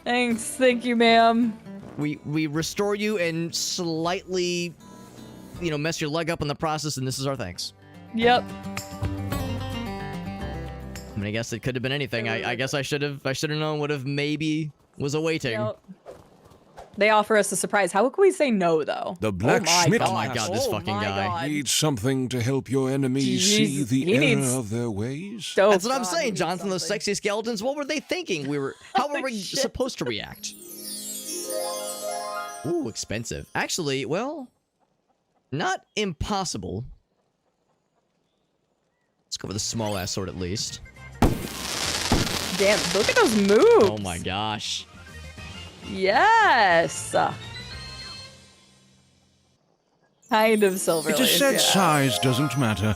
Thanks. Thank you, ma'am. We restore you and slightly, mess your leg up in the process, and this is our thanks. Yep. I mean, I guess it could have been anything. I guess I should have known what if maybe was awaiting. Yep. They offer us a surprise. How can we say no, though? The blacksmith Oh my god, this Oh fucking my guy. God. needs something to help your enemies see Jesus, the he error needs- of their ways. Oh, That's what I'm God, saying, we Jonathan. need Those something. sexy skeletons. What were they thinking? How were Oh, we shit. supposed to react? Ooh, expensive. Actually, well, not impossible. Let's go with a small ass sword at least. Damn, look at those moves. Oh my gosh. Yes. Kind of silver. It is said size doesn't matter,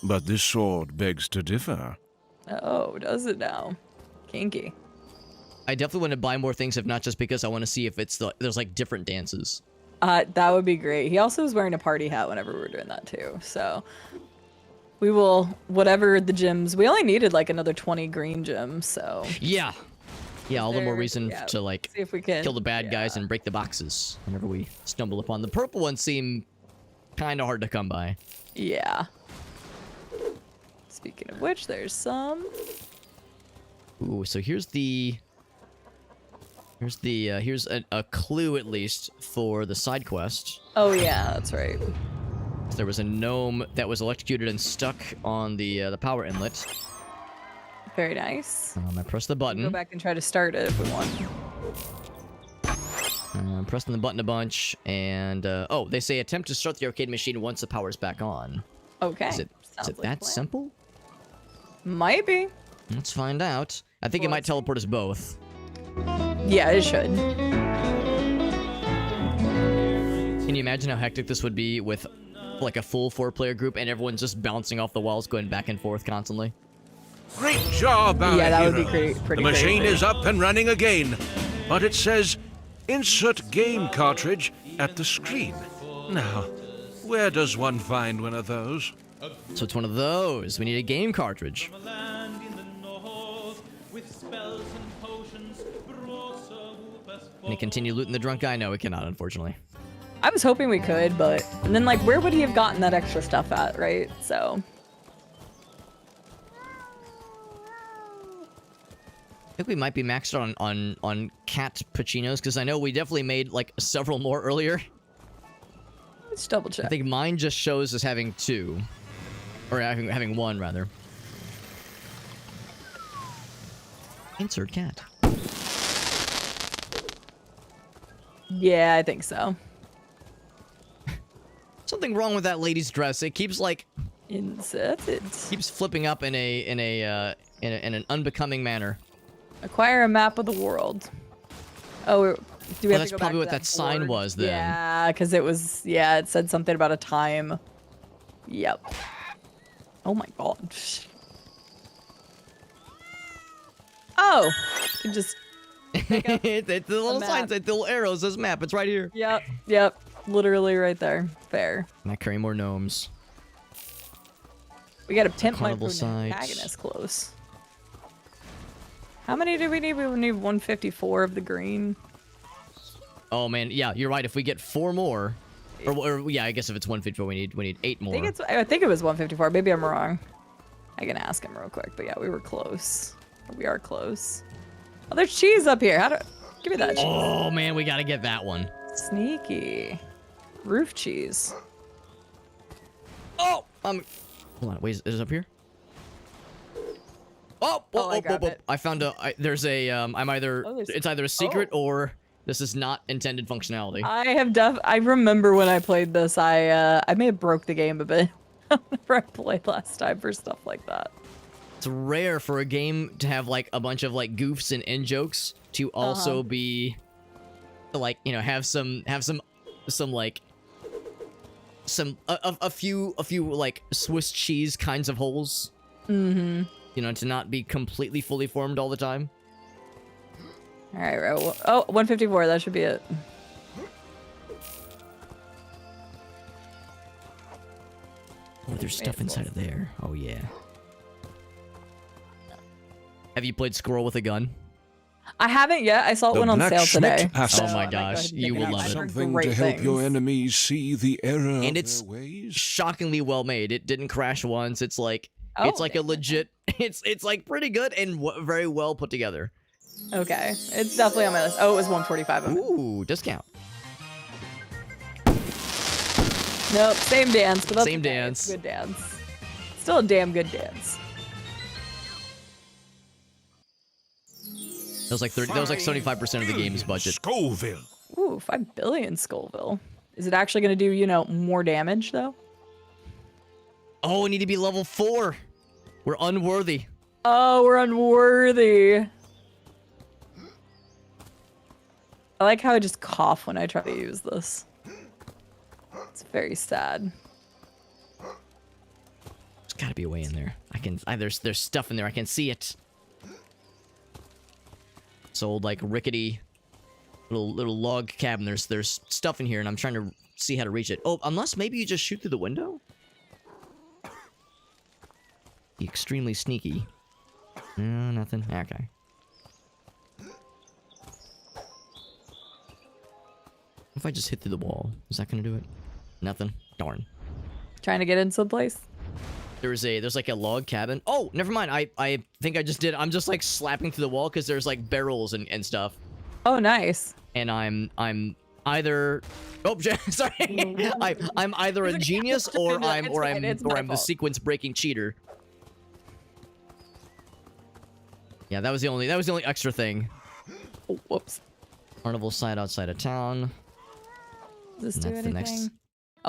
but this sword begs to differ. Oh, does it now? Kinky. I definitely want to buy more things, if not just because I want to see if there's like different dances. That would be great. He also was wearing a party hat whenever we were doing that too. So we will, whatever the gems. We only needed like another 20 green gems. So Yeah. Yeah, all the more There- reason yeah, to like see if we can kill the bad guys and break the boxes whenever we stumble upon the purple ones. Seem kind of hard to come by. Yeah. Speaking of which, there's some. Ooh, so here's a clue at least for the side quest. Oh yeah, that's right. There was a gnome that was electrocuted and stuck on the power inlet. Very nice. I press the button. Go back and try to start it if we want. I'm pressing the button a bunch, and oh, they say attempt to start the arcade machine once the power's back on. Okay. Is it Sounds like a that plan. simple? Might be. Let's find out. I think it might teleport us both. Yeah, it should. Can you imagine how hectic this would be with like a full 4-player group and everyone's just bouncing off the walls, going back and forth constantly? Great job, our Yeah, that would be hero. pretty The machine crazy. is up and running again, but it says insert game cartridge at the screen. Now, where does one find one of those? So it's one of those. We need a game cartridge. Can he continue looting the drunk guy? No, we cannot, unfortunately. I was hoping we could, but and then like where would he have gotten that extra stuff at, right? So think we might be maxed out on cat Puccinos, because I know we definitely made, like, several more earlier. Let's double I check. think mine just shows as having 2. Or having 1, rather. Insert cat. Yeah, I think so. Something wrong with that lady's dress. It keeps, like... Inserted. Keeps flipping up in an unbecoming manner. Acquire a map of the world. Oh, do we have That's to go probably back what to that sign board? was then. Yeah, because it was. Yeah, it said something about a time. Yep. Oh my god. Oh, you just. The little map. sign, the little arrow says map. It's right here. Yep. Yep. Literally right there. Fair. Can I carry more gnomes? We got a pimp Carnival antagonist sites. close. How many do we need? We would need 154 of the green. Oh man, yeah, you're right. If we get 4 more, or yeah, I guess if it's 154, we need 8 more. I think it was 154. Maybe I'm wrong. I can ask him real quick. But yeah, we were close. We are close. Oh, there's cheese up here. Give me that cheese. Oh man, we gotta get that one. Sneaky. Roof cheese. Oh, hold on. Wait, is it up here? I grabbed it. I found there's a it's either a secret or this is not intended functionality. I remember when I played this, I may have broke the game a bit whenever I played last time for stuff like that. It's rare for a game to have like a bunch of like goofs and in jokes to also be like, you know, have some like a few like Swiss cheese kinds of holes. Mm-hmm. You know, to not be completely fully formed all the time. All right. Oh, 154. That should be it. Oh, there's stuff inside of there. Oh yeah. Have you played Squirrel with a Gun? I haven't yet. I saw it The went on sale blacksmith today. has- Oh so my I might go ahead gosh, and you pick will up. love I've it. heard Something great to help your things. enemies see the error And of it's their ways. shockingly well made. It didn't crash once. It's like Oh, it's like a damn. legit. It's like pretty good and very well put together. Okay, it's definitely on my list. Oh, it was 145. Ooh, discount. Nope, same dance, but that's Same okay. dance. It's a good dance. Still a damn good dance. That was like 75% of the game's budget. Scoville. Ooh, 5 billion Scoville. Is it actually going to do, you know, more damage though? Oh, we need to be level 4. We're unworthy. Oh, we're unworthy. I like how I just cough when I try to use this. It's very sad. There's got to be a way in there. There's stuff in there. I can see it. This old like rickety little log cabin. There's stuff in here, and I'm trying to see how to reach it. Oh, unless maybe you just shoot through the window. Be extremely sneaky. No, nothing. Okay. If I just hit through the wall, is that gonna do it? Nothing. Darn. Trying to get in someplace? There's like a log cabin. Oh, never mind. I think I just did. I'm just like slapping through the wall because there's like barrels and stuff. Oh, nice. And I'm either sorry. I'm either a genius or I'm the sequence breaking cheater. Yeah, that was the only extra thing. Oh, whoops. Carnival site outside of town. Does this And do that's the anything? next-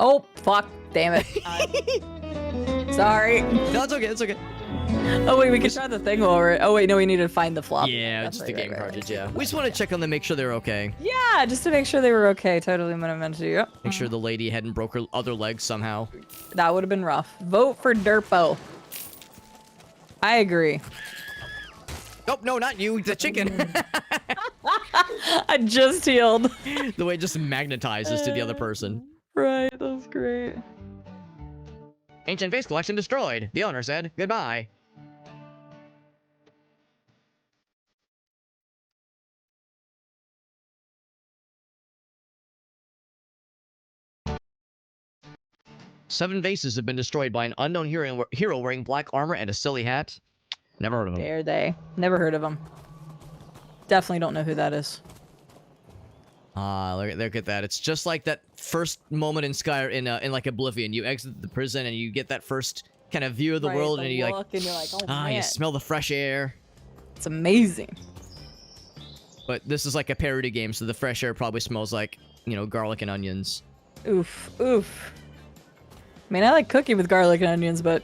Oh, fuck. Damn it. Sorry. No, it's okay. It's okay. Oh, wait, we can try the thing over it. Oh, wait, no, we need to find the flop. Yeah, That's just right, the game right, right. cartridge. Yeah, we just want to check on them, make sure they're okay. Yeah, just to make sure they were okay. Totally what I meant to do. Make sure the lady hadn't broke her other leg somehow. That would have been rough. Vote for Derpo. I agree. Nope, no, not you. The chicken. I just healed. The way it just magnetizes to the other person. Right, that's great. Ancient face collection destroyed. The owner said goodbye. Seven vases have been destroyed by an unknown hero wearing black armor and a silly hat. Never heard of him. Dare they? Never heard of them. Definitely don't know who that is. Look at that. It's just like that first moment in in like Oblivion. You exit the prison and you get that first kind of view of the world, and you're like, oh man, you smell the fresh air. it's amazing. But this is like a parody game, so the fresh air probably smells like, you know, garlic and onions. Oof, oof. I mean, I like cooking with garlic and onions, but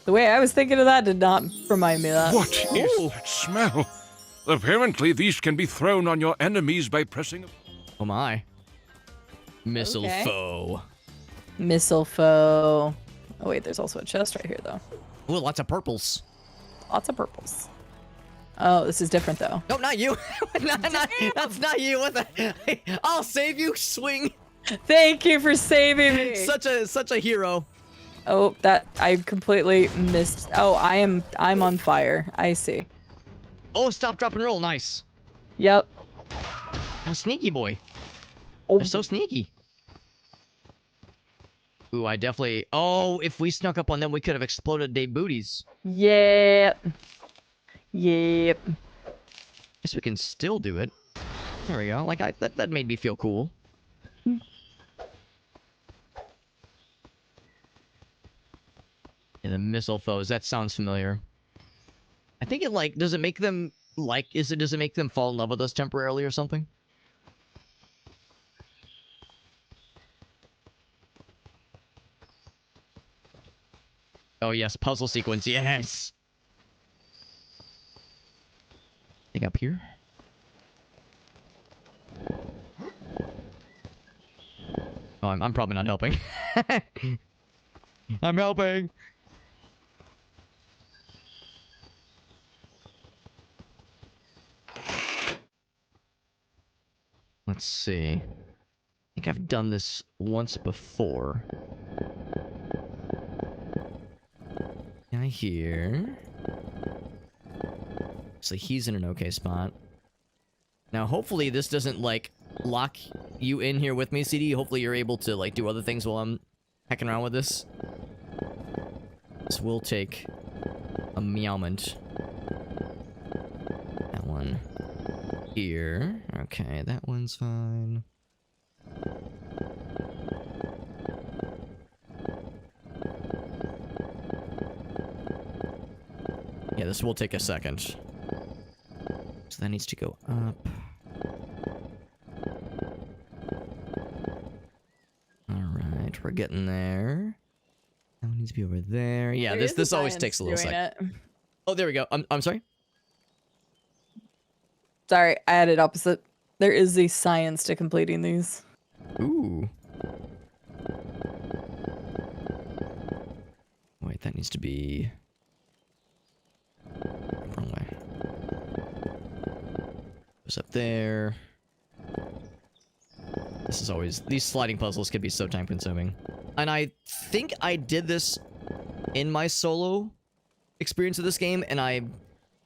the way I was thinking of that did not remind me of that. What is that smell? Apparently, these can be thrown on your enemies by pressing. Oh my. Missile Okay. foe. Missile foe. Oh wait, there's also a chest right here though. Ooh, lots of purples. Lots of purples. Oh, this is different though. No, not you. That's not you. What the? I'll save you. Swing. Thank you for saving me. Such a hero. Oh, that I completely missed. Oh, I'm on fire. I see. Oh, stop, drop, and roll. Nice. Yep. Oh, sneaky boy. Oh, They're so sneaky. Ooh, I definitely... Oh, if we snuck up on them, we could have exploded their booties. yep. Yep. Guess we can still do it. There we go. Like, that made me feel cool. Yeah, the missile foes. That sounds familiar. I think it, like... Does it make them... Like, does it make them fall in love with us temporarily or something? Oh, yes. Puzzle sequence. Yes! Think up here? Oh, I'm probably not helping. I'm helping! Let's see. I think I've done this once before. Guy here. So he's in an okay spot. Now, hopefully this doesn't, like, lock you in here with me, CD. Hopefully you're able to, like, do other things while I'm hacking around with this. This will take a meowment. That one here. Okay, that one's fine. Yeah, this will take a second. So that needs to go up. Alright, we're getting there. That one needs to be over there. Yeah, There is this a always science takes a little doing second. it. Oh, there we go. I'm sorry? Sorry, I had it opposite. There is a science to completing these. Ooh. Wait, that needs to be... Wrong way. Goes up there. This is always... These sliding puzzles can be so time-consuming. And I think I did this in my solo experience of this game, and I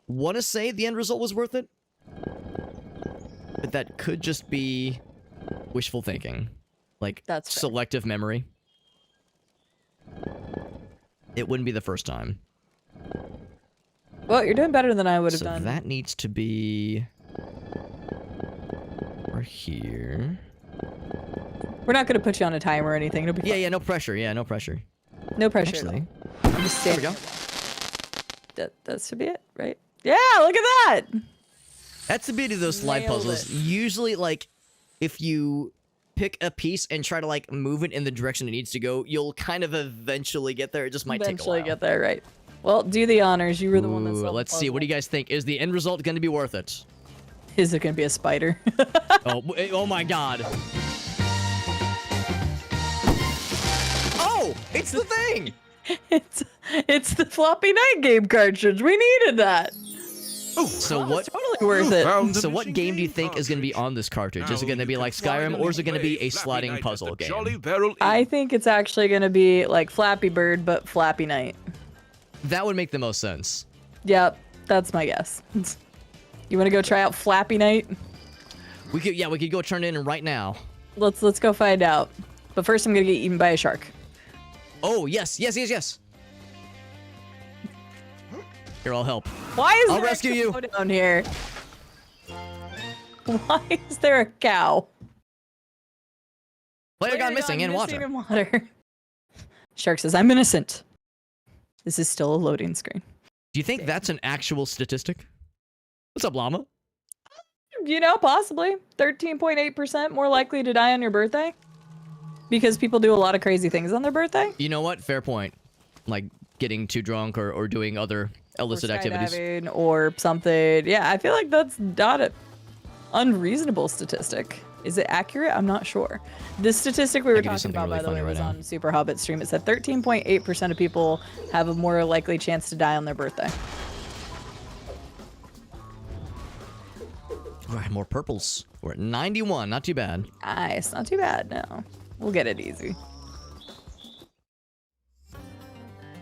want to say the end result was worth it. But that could just be wishful thinking. Like, That's fair. selective memory. It wouldn't be the first time. Well, you're doing better than I would have So done. that needs to be... Over here. We're not going to put you on a timer or anything. It'll be Yeah, fine. yeah, no pressure. Yeah, no pressure. No pressure. at all. Actually, I'm just there we saying. go. That should be it, right? Yeah, look at that. That's the beauty of those slide Nailed puzzles. it. Usually, like, if you pick a piece and try to, like, move it in the direction it needs to go, you'll kind of eventually get there. It just might take a Eventually while. get there, right? Well, do the honors. You were the one that Ooh, solved the let's see. What do you guys think? Is the end result going to be worth it? Is it going to be a spider? Oh my god. Oh, it's the thing. it's the floppy night game cartridge. We needed that. So what? Totally worth it. Found the So what missing game do you think is going to be on this cartridge? Is it going to be like Skyrim, or is it going to be a sliding puzzle game? I think it's actually going to be like Flappy Bird, but Flappy Night. That would make the most sense. Yep, that's my guess. You want to go try out Flappy Night? We could go turn it in right now. Let's go find out. But first, I'm gonna get eaten by a shark. Oh yes. Here, I'll help. Why is I'll there rescue a you. cow down here? Why is there a cow? Player gone missing in water. in water. Shark says, I'm innocent. This is still a loading screen. Do you think that's an actual statistic? What's up, llama? You know, possibly. 13.8% more likely to die on your birthday. Because people do a lot of crazy things on their birthday. You know what? Fair point. Like getting too drunk or doing other illicit activities. Or something. Yeah, I feel like that's not an unreasonable statistic. Is it accurate? I'm not sure. This statistic we were talking about, by the way, was on Super Hobbit stream. It said 13.8% of people have a more likely chance to die on their birthday. All right, more purples. We're at 91. Not too bad. Nice. Not too bad, no. We'll get it easy.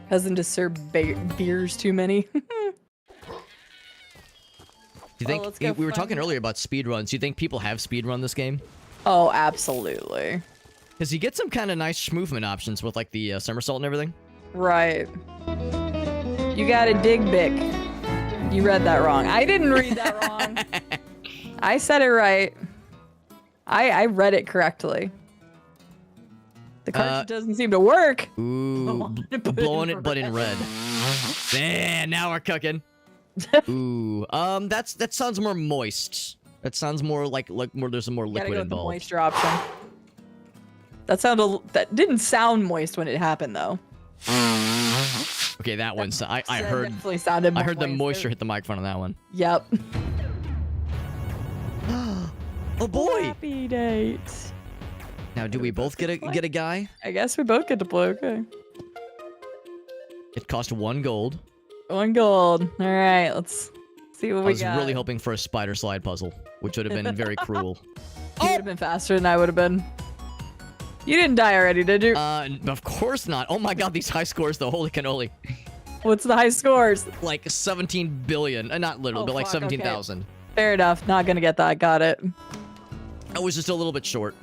Doesn't just serve beers too many. Do you think we were talking earlier about speedruns? Do you think people have speedrun this game? Oh, absolutely. Because you get some kind of nice movement options with like the somersault and everything. Right. You gotta dig big. You read that wrong. I didn't read that wrong. I said it right. I read it correctly. The cartridge doesn't seem to work. Ooh, blowing it, but in red. Man, now we're cooking. Ooh, that sounds more moist. That sounds more like more. There's some more liquid involved. involved. The moisture option. That didn't sound moist when it happened though. Okay, that one. So I heard. Definitely sounded. I heard the moisture hit the microphone on that one. Yep. Oh boy! Happy date. Now, do we both get a guy? I guess we both get to play. Okay. It cost 1 gold. 1 gold. All right, let's see what we got. I was really hoping for a spider slide puzzle, which would have been very cruel. You would have been faster than I would have been. You didn't die already, did you? Of course not. Oh my god, these high scores though. Holy cannoli. What's the high scores? Like 17 billion. Not literally, but like 17,000. Okay. Fair enough. Not gonna get that. Got it. I was just a little bit short.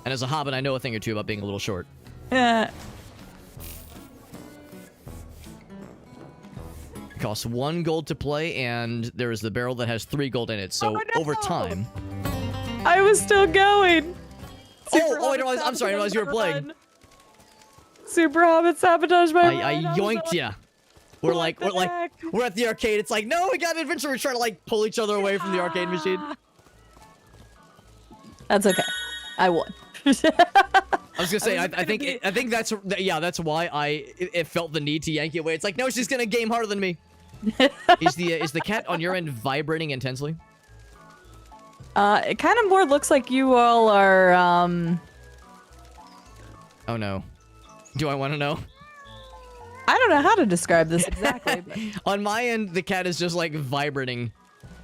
And as a hobbit, I know a thing or two about being a little short. Yeah. It costs 1 gold to play, and there is the barrel that has 3 gold in it. So over time. I was still going. I'm sorry, I realized you were playing. Super Hobbit sabotage my run. I yoinked ya. We're at the arcade. It's like, no, we got an adventure. We're trying to like pull each other away from the arcade machine. That's okay. I won. I was gonna say, I think that's why it felt the need to yank you away. It's like, no, she's gonna game harder than me. Is the cat on your end vibrating intensely? It kind of more looks like you all are. Oh no. Do I want to know? I don't know how to describe this exactly. But... On my end, the cat is just like vibrating,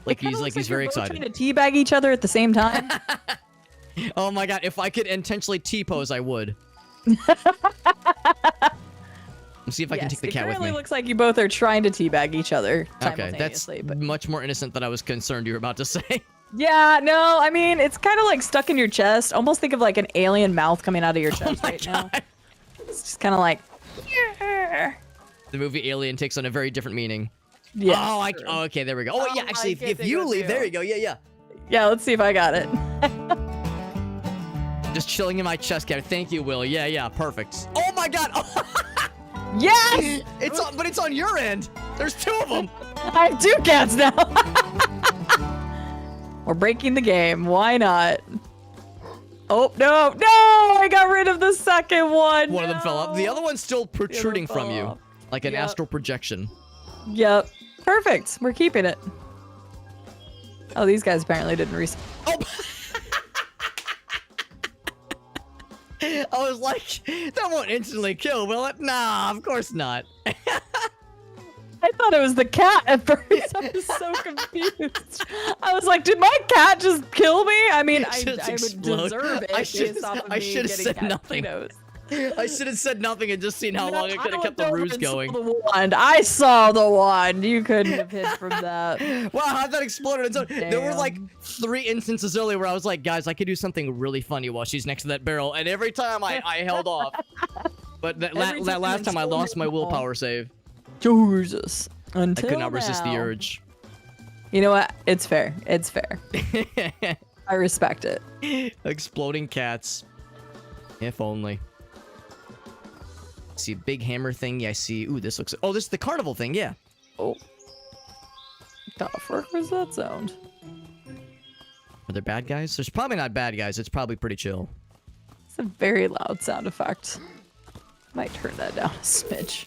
like he's very excited. Trying to teabag each other at the same time. Oh my god! If I could intentionally T-pose, I would. Let's see if I can take the cat with me. It really looks like you both are trying to teabag each other Okay, that's much more innocent than I was concerned you were about to say. Yeah, no, I mean, it's kind of like stuck in your chest. Almost think of like an alien mouth coming out of your chest right now. It's just kind of like... Yeah. The movie Alien takes on a very different meaning. Yeah. Oh, okay, there we go. Oh, yeah, actually, if you leave, there you go. Yeah. Yeah, let's see if I got it. Just chilling in my chest cavity. Thank you, Will. Yeah, perfect. Oh my god! Yes! But it's on your end. There's 2 of them. I have 2 cats now. We're breaking the game. Why not? Oh, no! I got rid of the second one. One of them fell off. The other one's still protruding from you. Like an astral projection. Yep. Perfect. We're keeping it. Oh, these guys apparently didn't respawn. Oh! I was like, that won't instantly kill, will it? Nah, of course not. I thought it was the cat at first. I was so confused. I was like, did my cat just kill me? I mean, I would deserve it. I should have said nothing. I should have said nothing and just seen how long it could have kept the ruse going. I saw the wand. You couldn't have hid from that. Wow, how'd that explode? There were like 3 instances earlier where I was like, guys, I could do something really funny while she's next to that barrel, and every time I held off. But that last time I lost my willpower save. Jesus. I could not resist the urge. You know what? It's fair. It's fair. I respect it. Exploding cats. If only. See a big hammer thing. Yeah, I see. Ooh, this looks. Oh, this is the carnival thing. Yeah. Oh. The fuck was that sound? Are there bad guys? There's probably not bad guys. It's probably pretty chill. It's a very loud sound effect. Might turn that down a smidge.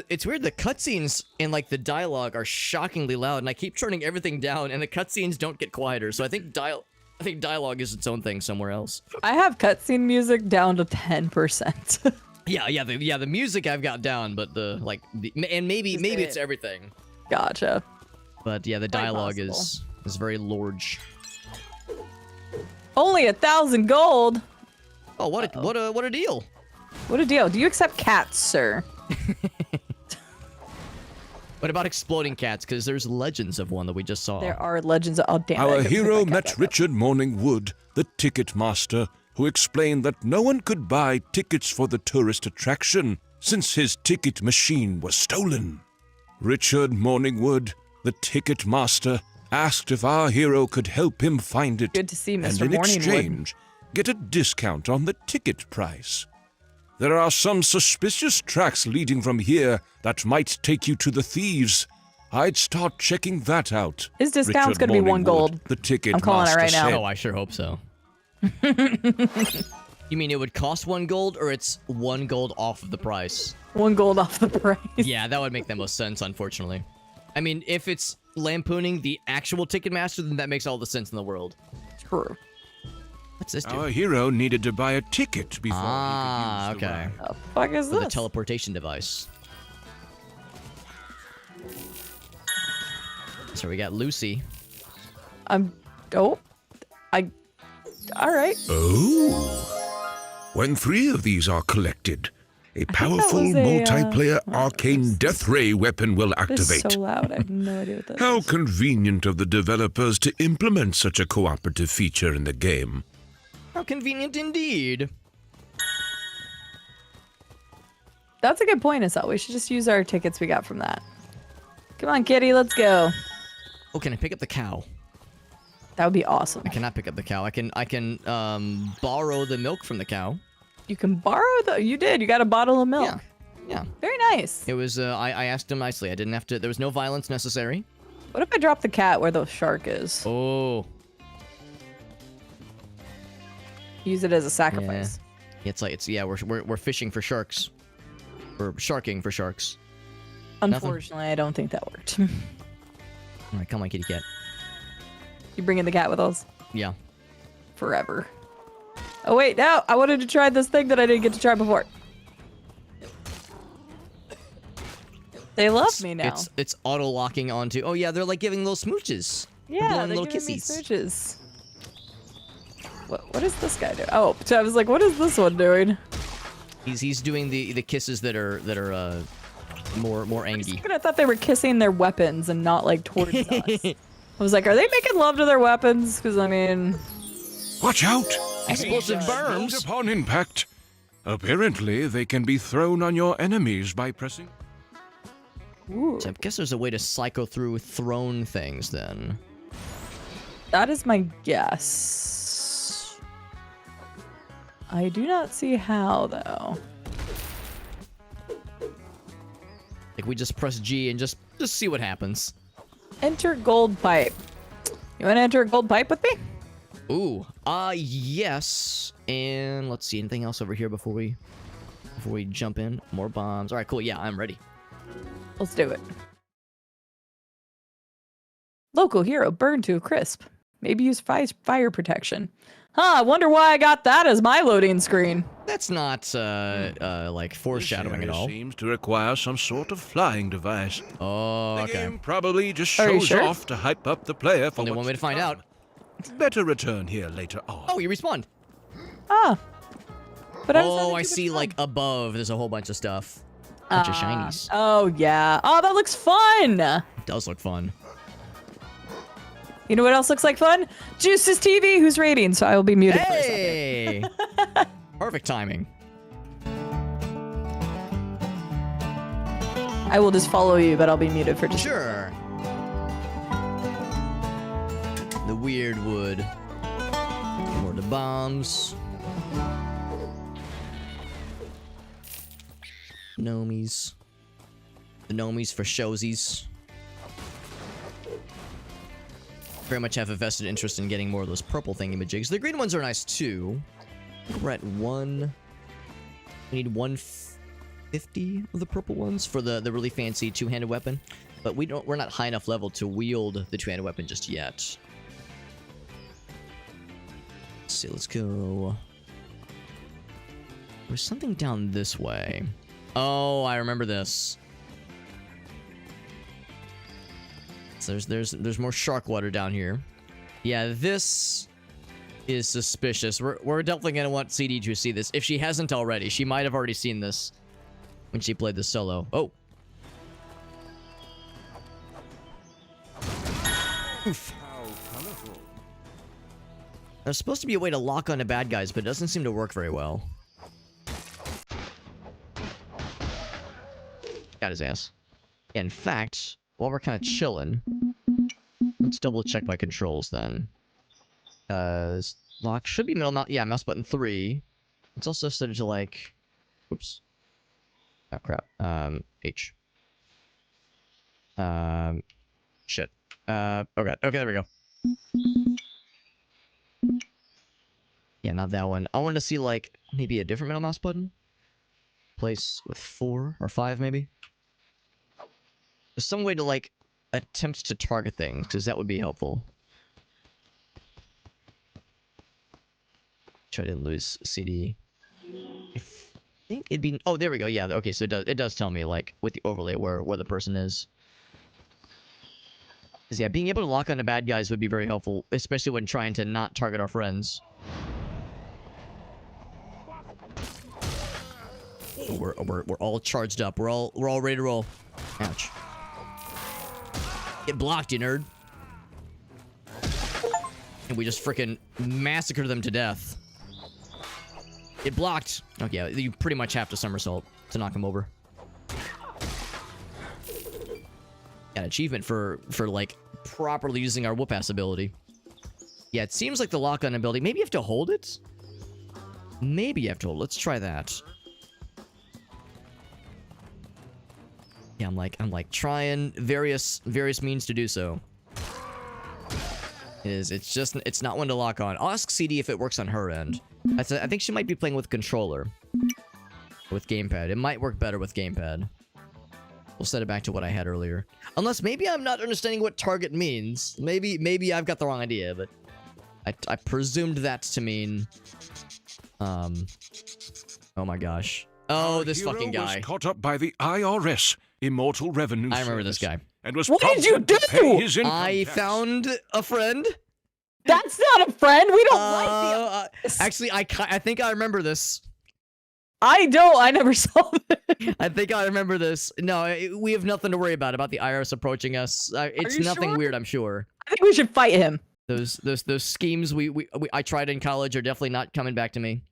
It's weird. The cutscenes and like the dialogue are shockingly loud, and I keep turning everything down, and the cutscenes don't get quieter. So I think dialogue is its own thing somewhere else. I have cutscene music down to 10%. Yeah. The music I've got down, but maybe it's everything. Gotcha. But yeah, the Quite dialogue possible. is very large. Only 1,000 gold. Oh, what a deal! What a deal. Do you accept cats, sir? What about exploding cats? Because there's legends of one that we just saw. There are legends of... Oh, damn it, I Our couldn't pick hero my cat met back up. Richard Morningwood, the ticket master, who explained that no one could buy tickets for the tourist attraction since his ticket machine was stolen. Richard Morningwood, the ticket master, asked if our hero could help him find it. Good to see, and Mr. in Morningwood. exchange, get a discount on the ticket price. There are some suspicious tracks leading from here that might take you to the thieves. I'd start checking that out. His discount's Richard gonna be 1 Morningwood, gold. The ticket I'm calling it master right now. said. Oh, I sure hope so. You mean it would cost 1 gold, or it's 1 gold off of the price? 1 gold off the price. Yeah, that would make the most sense, unfortunately. I mean, if it's lampooning the actual Ticketmaster, then that makes all the sense in the world. True. What's this do? Our hero needed to buy a ticket before Ah, he could use okay. the ride. The fuck is For the this? teleportation device. So we got Lucy. Oh. Alright. Oh. When 3 of these are collected, a that powerful was a, multiplayer arcane death ray weapon will This is activate. so loud. I have no idea what that How is. convenient of the developers to implement such a cooperative feature in the game. How convenient indeed. That's a good point, Isel. We should just use our tickets we got from that. Come on, kitty, let's go. Oh, can I pick up the cow? That would be awesome. I cannot pick up the cow. I can borrow the milk from the cow. You can borrow the... You did. You got a bottle of milk. Yeah. Very nice. It was, I asked him nicely. I didn't have to, there was no violence necessary. What if I drop the cat where the shark is? Oh. Use it as a sacrifice. Yeah, we're fishing for sharks. We're sharking for sharks. Unfortunately, I don't think that worked. All right, come on, kitty cat. You bringing the cat with us? Yeah. Forever. Oh, wait, no. I wanted to try this thing that I didn't get to try before. They love me now. It's auto locking onto. Oh yeah, they're like giving little smooches. Yeah, blowing they're little giving me kissies. smooches. What is this guy doing? Oh, so I was like, what is this one doing? He's doing the kisses that are more angy. I thought they were kissing their weapons and not like towards us. I was like, are they making love to their weapons? Because I mean, Watch out! Explosive Explode berms. upon impact. Apparently, they can be thrown on your enemies by pressing... ooh, So I guess there's a way to cycle through thrown things then. that is my guess. I do not see how though. Like we just press G and just see what happens. Enter gold pipe. You want to enter a gold pipe with me? Ooh, yes. And let's see, anything else over here before we jump in? More bombs. All right, cool. Yeah, I'm ready. Let's do it. Local hero burned to a crisp. Maybe use fire protection. Huh, I wonder why I got that as my loading screen. That's not like foreshadowing at This area all. seems to require some sort of flying device. Oh, The okay. game probably just Are you shows sure? off to hype up the player for Only one what's way to find come. out. Better return here later on. Oh, you respawned. Ah. But Oh, I see. Like above, there's a whole bunch of stuff. Bunch of shinies. Oh, yeah. Oh, that looks fun. It does look fun. You know what else looks like fun? Juice's TV, who's rating, so I will be muted for a second. Hey! Perfect timing. I will just follow you, but I'll be muted for just... Sure. weird wood. More the bombs. Gnomies. The gnomies for showsies. Very much have a vested interest in getting more of those purple thingamajigs. The green ones are nice too. We're at 1. We need 150 of the purple ones for the really fancy two-handed weapon. But we're not high enough level to wield the two-handed weapon just yet. Let's see, let's go. There's something down this way. Oh, I remember this. So there's more shark water down here. Yeah, this is suspicious. We're definitely gonna want CD to see this. If she hasn't already, she might have already seen this when she played this solo. Oh. Oof. There's supposed to be a way to lock on to bad guys, but it doesn't seem to work very well. Got his ass. In fact, while we're kind of chilling, let's double check my controls then. Lock should be middle mouse. Yeah, mouse button 3. It's also set to like, oops. Oh crap. H. Shit. Oh god. Okay, there we go. Yeah, not that one. I want to see like maybe a different middle mouse button. Place with 4 or 5 maybe. There's some way to like attempt to target things, because that would be helpful. Try to lose CD. I think it'd be. Oh, there we go. Yeah. Okay. So it does tell me like with the overlay where the person is. Because yeah, being able to lock on to bad guys would be very helpful, especially when trying to not target our friends. We're all charged up. We're all ready to roll. Ouch. Get blocked, you nerd. And we just freaking massacre them to death. Get blocked. Oh yeah, you pretty much have to somersault to knock him over. Got an achievement for like properly using our Whoopass ability. Yeah, it seems like the lock-on ability. Maybe you have to hold it. Maybe you have to hold it. Let's try that. Yeah, I'm like trying various means to do so. It's not one to lock on. I'll ask CD if it works on her end. I think she might be playing with controller. With gamepad. It might work better with gamepad. We'll set it back to what I had earlier. Unless maybe I'm not understanding what target means. Maybe I've got the wrong idea, but I presumed that to mean oh my gosh. Oh, this fucking guy. Was caught up by the IRS, Immortal Revenue I remember this Service, guy. And was What did you prompted to pay do? his income I tax. found a friend. That's not a friend. We don't like the. Actually, I think I remember this. I don't. I never saw it. I think I remember this. No, we have nothing to worry about the IRS approaching us. It's you nothing sure? weird, I'm sure. I think we should fight him. Those schemes I tried in college are definitely not coming back to me.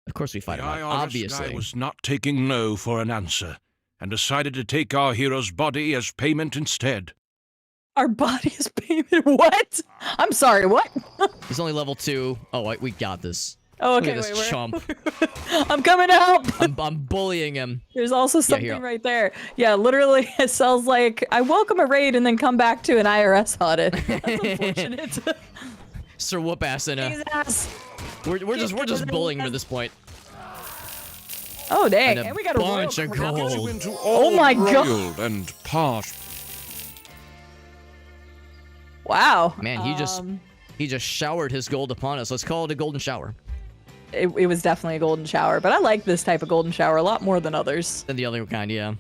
Of course we fight The him, IRS obviously. guy was not taking no for an answer, and decided to take our hero's body as payment instead. Our body is payment. What? I'm sorry. What? He's only level 2. Oh, we got this. Oh, Look okay. at this chump. I'm coming out. I'm bullying him. There's also something here. right there. Yeah, literally, it sounds like I welcome a raid and then come back to an IRS audit. That's unfortunate. Sir Whoopass in His ass. we're just bullying him at this point. Oh dang! And a And we got a bunch royal of crown. gold. You into Oh all my God. royal and part. Wow. Man, he just showered his gold upon us. Let's call it a golden shower. It was definitely a golden shower, but I like this type of golden shower a lot more than others. Than the other kind, yeah.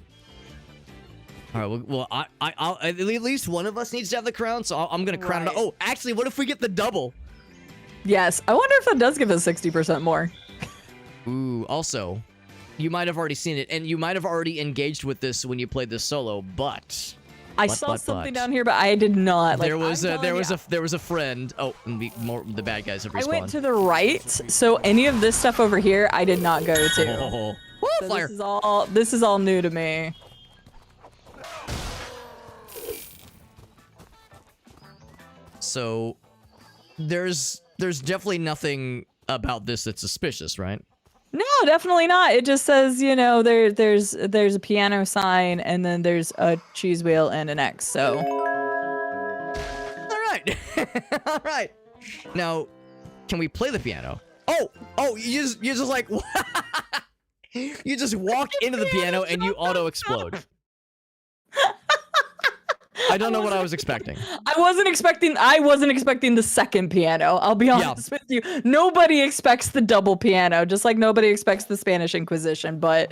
All right, well, I'll at least one of us needs to have the crown, so I'm gonna crown it. Right. Oh, actually, what if we get the double? Yes, I wonder if that does give us 60% more. Ooh, also, you might have already seen it, and you might have already engaged with this when you played this solo, but I saw something down here, but I did not. Like, there was I'm telling you, there was a friend. Oh, and the bad guys have I respawned. went to the right, so any of this stuff over here, I did not go to. Oh, woo, So fire! this is all new to me. So, there's definitely nothing about this that's suspicious, right? No, definitely not. It just says, you know, there's a piano sign and then there's a cheese wheel and an X. So. All right. All right. Now, can we play the piano? Oh, you just like you just walk into the piano and you auto explode. I don't know what I was expecting. I wasn't expecting the second piano. I'll be honest with you. Nobody expects the double piano, just like nobody expects the Spanish Inquisition, but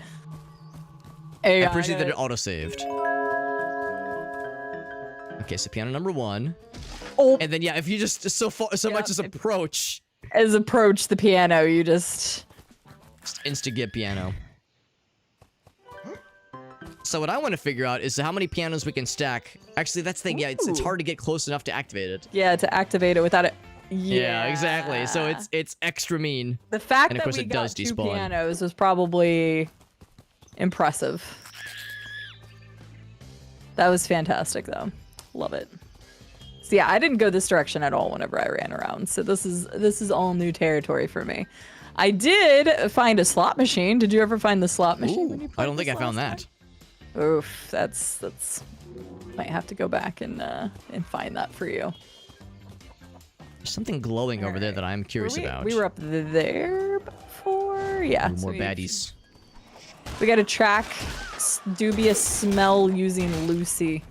I appreciate that it auto-saved. Okay, so piano number 1. Oh. And then if you just much as approach the piano, you just insta-get piano. So what I want to figure out is how many pianos we can stack. Actually, that's the thing. Yeah, it's hard to get close enough to activate it. Yeah, to activate it without it. Yeah, exactly. So it's extra mean. The fact and of that course we it got does 2 despawn. pianos was probably impressive. That was fantastic, though. Love it. So yeah, I didn't go this direction at all whenever I ran around. So this is all new territory for me. I did find a slot machine. Did you ever find the slot machine? When you I don't think I found that. Oof, that's might have to go back and find that for you. There's something glowing over there that I'm curious about. We were up there before. Yeah. More baddies. We got to track dubious smell using Lucy.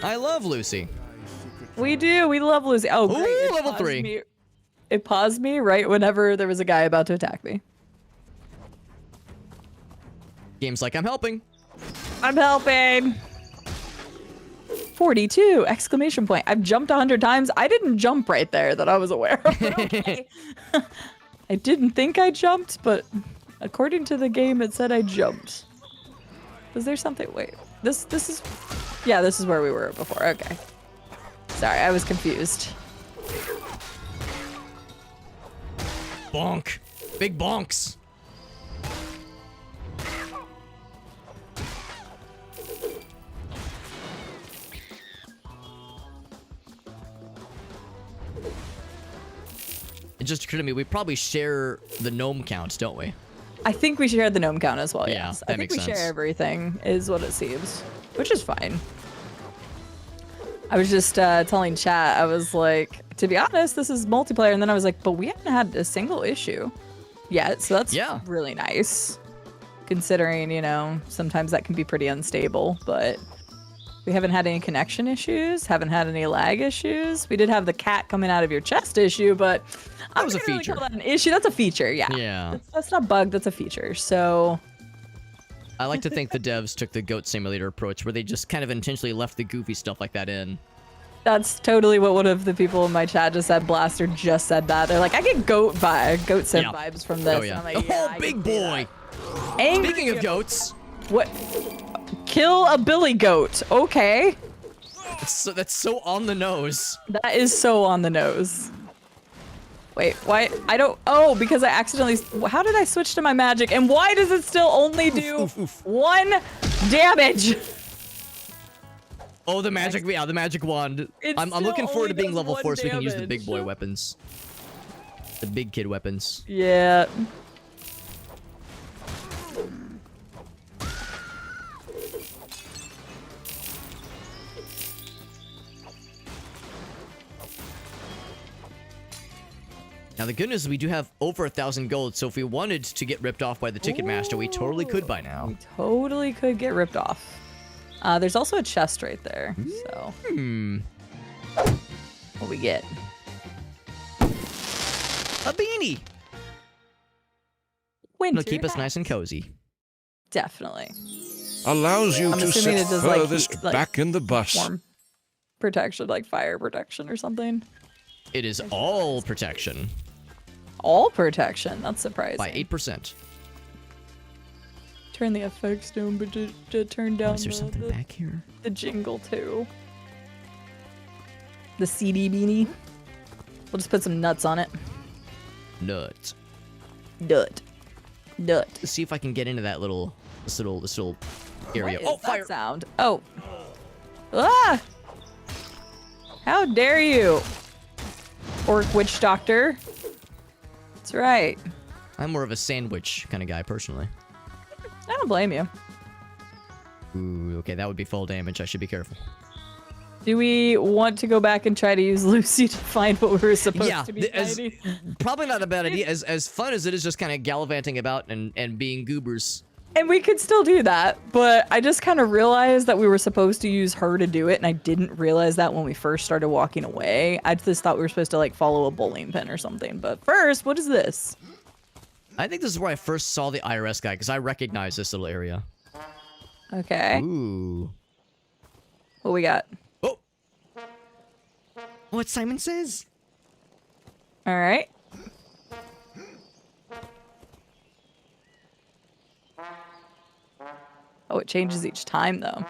I love Lucy. We do. We love Lucy. Oh, great. Ooh, level 3. It paused me right whenever there was a guy about to attack me. Game's like, I'm helping. I'm helping. 42! Exclamation point. I've jumped 100 times. I didn't jump right there that I was aware of. But okay. I didn't think I jumped, but according to the game, it said I jumped. Was there something? Wait. This is... Yeah, this is where we were before. Okay. Sorry, I was confused. Bonk. Big bonks. It just occurred to me, we probably share the gnome count, don't we? I think we share the gnome count as well, Yeah, yes. that I think makes we sense. share everything, is what it seems. Which is fine. I was just telling chat, I was like, to be honest, this is multiplayer, and then I was like, but we haven't had a single issue yet, so that's really nice. Considering, you know, sometimes that can be pretty unstable, but we haven't had any connection issues, haven't had any lag issues. We did have the cat coming out of your chest issue, but That was a really feature. call that an issue. That's a feature, yeah. Yeah. That's not bug, that's a feature, so... I like to think the devs took the goat simulator approach where they just kind of intentionally left the goofy stuff like that in. That's totally what one of the people in my chat just said. Blaster just said that. They're like, I get goat sim vibes from this. Oh, yeah. And I'm like, yeah, I big can see boy. that. Angry Speaking of goat. goats. What? Kill a billy goat. Okay. That's so on the nose. That is so on the nose. Wait, why? I don't... Oh, because I accidentally... How did I switch to my magic? And why does it still only do 1 damage? Oh, the magic... Yeah, the magic wand. I'm looking forward to being level 4 so we can use the big boy weapons. The big kid weapons. Yeah. Now, the good news is we do have over 1,000 gold, so if we wanted to get ripped off by the Ticketmaster, we totally could by now. We totally could get ripped off. There's also a chest right there, so... What we get? A beanie! Winter It'll keep us hat. nice and cozy. Definitely. Allows you I'm to assuming sit it does, like, furthest heat, like, back in the bus. Warm protection, like fire protection or something. It is all protection All protection? That's surprising. by 8%. Turn the effects down, but to turn down Is there something back here? the jingle too. The CD beanie. We'll just put some nuts on it. Nuts. Nut. Nut. Let's see if I can get into that this little area. What is Oh, that fire! sound? Oh. Ah! How dare you? Orc witch doctor. That's right. I'm more of a sandwich kind of guy, personally. I don't blame you. Ooh, okay, that would be full damage. I should be careful. Do we want to go back and try to use Lucy to find what we were supposed to be finding? Probably not a bad idea. As fun as it is just kind of gallivanting about and being goobers. And we could still do that, but I just kind of realized that we were supposed to use her to do it, and I didn't realize that when we first started walking away. I just thought we were supposed to, like, follow a bowling pin or something. But first, what is this? I think this is where I first saw the IRS guy, because I recognize this little area. Okay. Ooh. What we got? Oh! What Simon says? All right. Oh, it changes each time, though.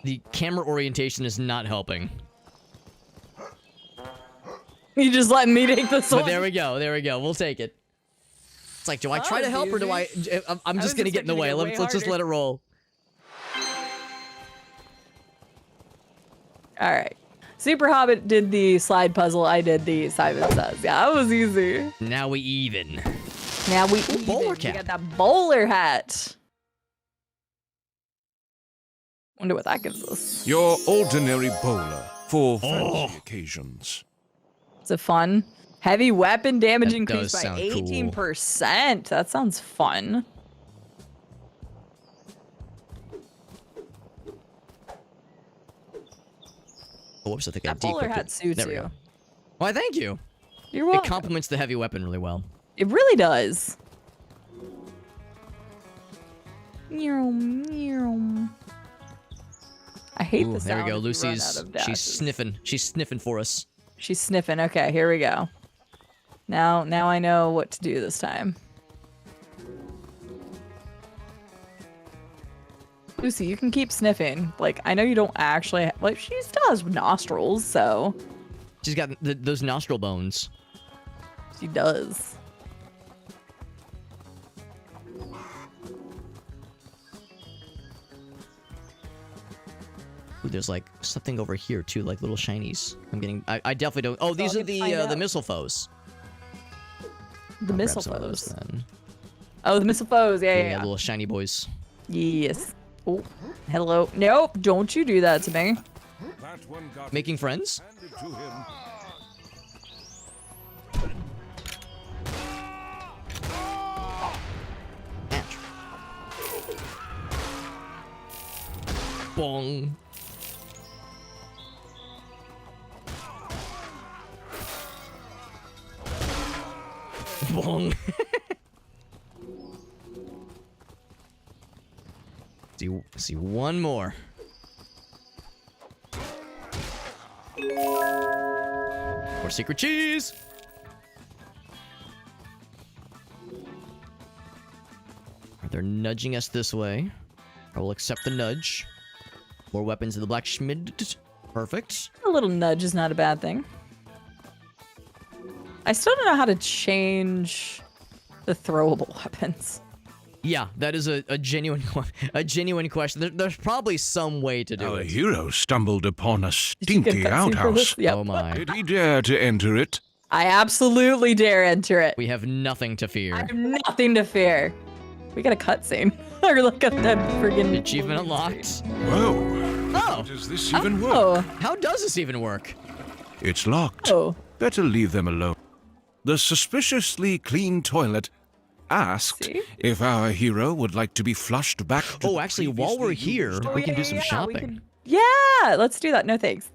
The camera orientation is not helping. You just letting me take this But one. there we go. There we go. We'll take it. It's like, do I try to help or do I? I'm just gonna get in the way. Let's just let it roll. All right. Super Hobbit did the slide puzzle. I did the Simon Says. Yeah, that was easy. Now we even. Now we bowler even. cap. We got that bowler hat. Wonder what that gives us. Your ordinary bowler for fancy occasions. Is it fun? Heavy weapon damage That increased does by sound cool. 18%. That sounds fun. Oh, whoops! I think I That bowler de-equipped hat it. suits There we you. go. Why, thank you. You're It welcome. complements the heavy weapon really well. It really does. I hate Ooh, the there we sound go. if you run Lucy's. out of She's dashes. sniffing. She's sniffing for us. She's sniffing. Okay, here we go. Now I know what to do this time. Lucy, you can keep sniffing. Like, I know you don't actually... Like, she still has nostrils, so... She's got those nostril bones. She does. Ooh, there's like something over here too, like little shinies. I'm getting. I definitely don't. Oh, these I'll are find the out. missile foes. The I'll grab missile some of those foes. then. Oh, the missile foes. Yeah, Yeah, yeah, yeah. little shiny boys. Yes. Oh, hello. Nope, don't you do that to me. That one got Making friends? handed to him. Ouch. Bong. Bong. see one more. More secret cheese. They're nudging us this way. I will accept the nudge. More weapons in the blacksmith. Perfect. A little nudge is not a bad thing. I still don't know how to change the throwable weapons. Yeah, that is a genuine question. There's probably some way to do Our it. hero stumbled upon a Did you get stinky a cutscene for outhouse. this? Yep. Oh my. Did he dare to enter it? I absolutely dare enter it. We have nothing to I fear. have nothing to fear. We got a cutscene. Or look at that friggin' Achievement unlocked. Whoa. Oh. How does this even work? Oh, How does this even work? It's locked. oh. Better leave them alone. The suspiciously clean toilet asked See? if our hero would like to be flushed back to Oh, the actually, while we're previously here, used- we can do some we shopping. can- Yeah, let's do that. No thanks.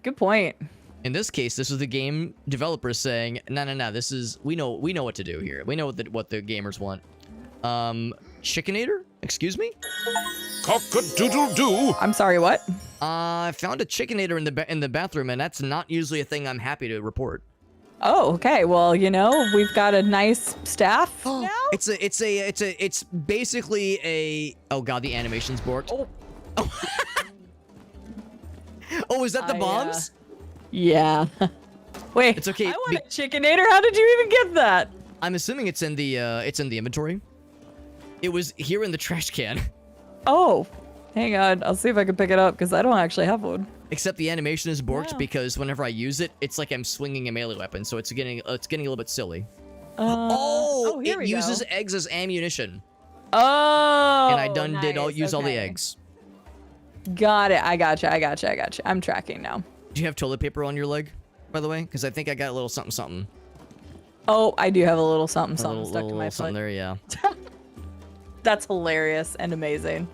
Good point. In this case, this is the game developers saying, no, this is, we know what to do here. We know what the gamers want. Chickenator? Excuse me? Cock-a-doodle-doo! I'm sorry, what? I found a chickenator in the bathroom, and that's not usually a thing I'm happy to report. Oh, okay. Well, you know, we've got a nice staff now. It's basically a, oh god, the animation's borked. Oh. Oh, is that the I, bombs? Yeah. Wait. It's okay, I want a Chickenator. How did you even get that? I'm assuming it's in the inventory. It was here in the trash can. Oh, hang on. I'll see if I can pick it up because I don't actually have one. Except the animation is borked Wow. because whenever I use it, it's like I'm swinging a melee weapon, so it's getting a little bit silly. Here it we uses go. eggs as ammunition, Oh. and I did nice. use all the Okay. eggs. Got it. I gotcha. I'm tracking now. Do you have toilet paper on your leg, by the way? Because I think I got a little something something. Oh, I do have a little something A something little, stuck to my little something foot. there, yeah. That's hilarious and amazing.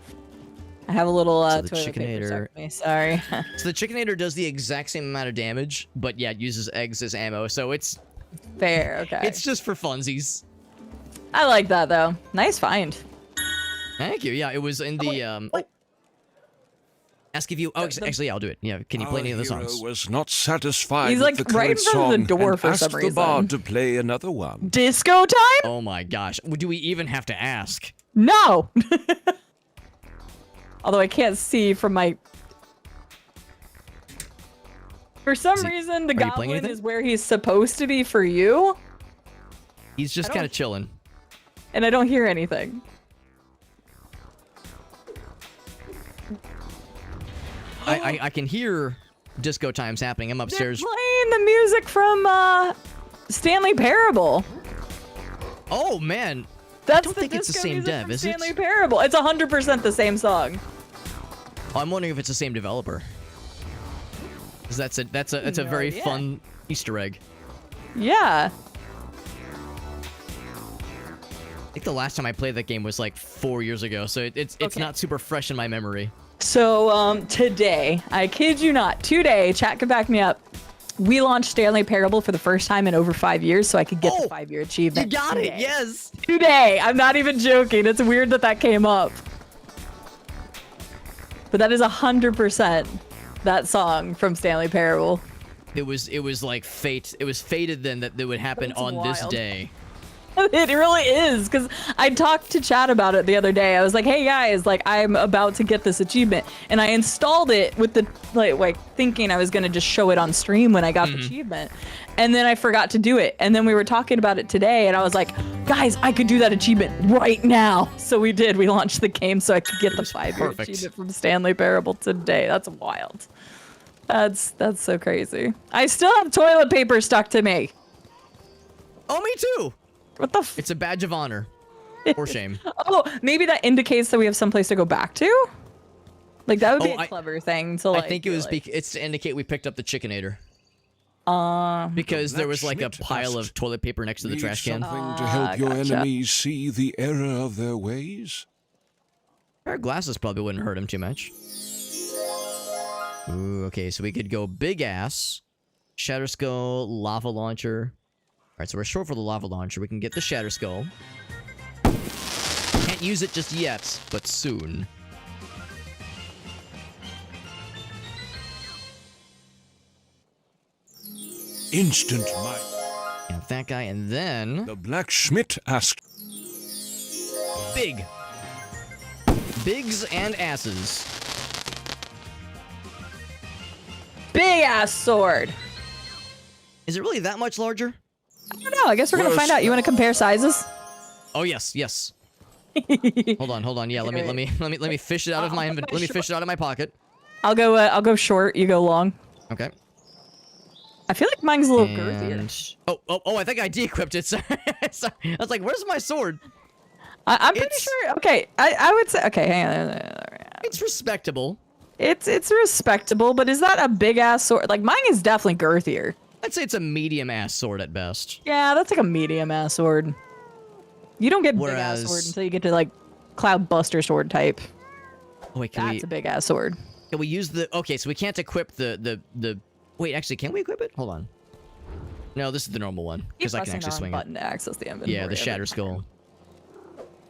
I have a little So the toilet paper Chickenator- stuck to me. Sorry. So the Chickenator does the exact same amount of damage, but yeah, it uses eggs as ammo, so it's Fair. Okay. it's just for funsies. I like that though. Nice find. Thank you. Yeah, it was in the Ask if you. Oh, actually, yeah, I'll do it. Yeah, can you play any of the Our hero songs? was not satisfied He's, with like, the right in current front of the song door and for asked some the reason. bard to play another one. Disco time? Oh my gosh, do we even have to ask? No. Although I can't see from my. For some reason, the are you playing goblin anything? is where he's supposed to be for you, He's just I kind of don't- chilling. and I don't hear anything. I can hear disco times happening. I'm They're upstairs. playing the music from Stanley Parable. Oh man, That's don't the think it's the disco same music dev, from is it? Stanley Parable. It's 100% the same song. I'm wondering if it's the same developer. 'Cause that's a No very idea. fun Easter egg. Yeah. I think the last time I played that game was like 4 years ago, so it's Okay. not super fresh in my memory. So, today, I kid you not, today, chat could back me up. We launched Stanley Parable for the first time in over 5 years, so I could get Oh, the 5-year You achievement. got it, today. yes. Today! I'm not even joking. It's weird that that came up. But that is 100% that song from Stanley Parable. It was like fate. It was fated then that it would happen That's on this wild. day. It really is, because I talked to Chad about it the other day. I was like, hey guys, like I'm about to get this achievement. And I installed it with the, like thinking I was going to just show it on stream when I got the achievement. And then I forgot to do it. And then we were talking about it today and I was like, guys, I could do that achievement right now. So we did. We launched the game so I could get the 5-year perfect. achievement from Stanley Parable today. That's wild. That's so crazy. I still have toilet paper stuck to me. Oh, me too. What the f- It's a badge of honor. Or shame. Oh, maybe that indicates that we have someplace to go back to? Like, that would be Oh, a clever thing to, like... I think it was be it's to indicate we picked up the Chickenator. like, Because there was like a Schmidt pile asked, of toilet paper next to the Need trash can. something to help your gotcha. enemies see the error of their ways? A pair of glasses probably wouldn't hurt him too much. Ooh, okay, so we could go big ass, Shatter Skull, lava launcher. Alright, so we're short for the lava launcher. We can get the Shatter Skull. Can't use it just yet, but soon. Instant might. And that guy, and then The Black Schmidt asked, big. Bigs and asses. big ass sword. Is it really that much larger? I don't know. I guess we're gonna Well, find out. You want to compare sizes? Oh yes, yes. Hold on. Yeah, let me fish it out of my let me fish it out of my pocket. I'll go short. You go long. Okay. I feel like mine's a little girthier. And oh! I think I de-equipped it. Sorry. I was like, "Where's my sword?" I'm pretty It's- sure. Okay, I would say. Okay, hang on. It's respectable. It's respectable, but is that a big ass sword? Like mine is definitely girthier. I'd say it's a medium-ass sword at best. Yeah, that's like a medium ass sword. You don't get big ass sword Whereas- until you get to like Cloud Buster sword type. Oh, wait, That's a big ass sword. can we use the? Okay, so we can't equip the. Wait, actually, can we equip it? Hold on. No, this is the normal one Keep because I can pressing actually the swing wrong it. button to access the inventory. Yeah, the every Shatter time. Skull.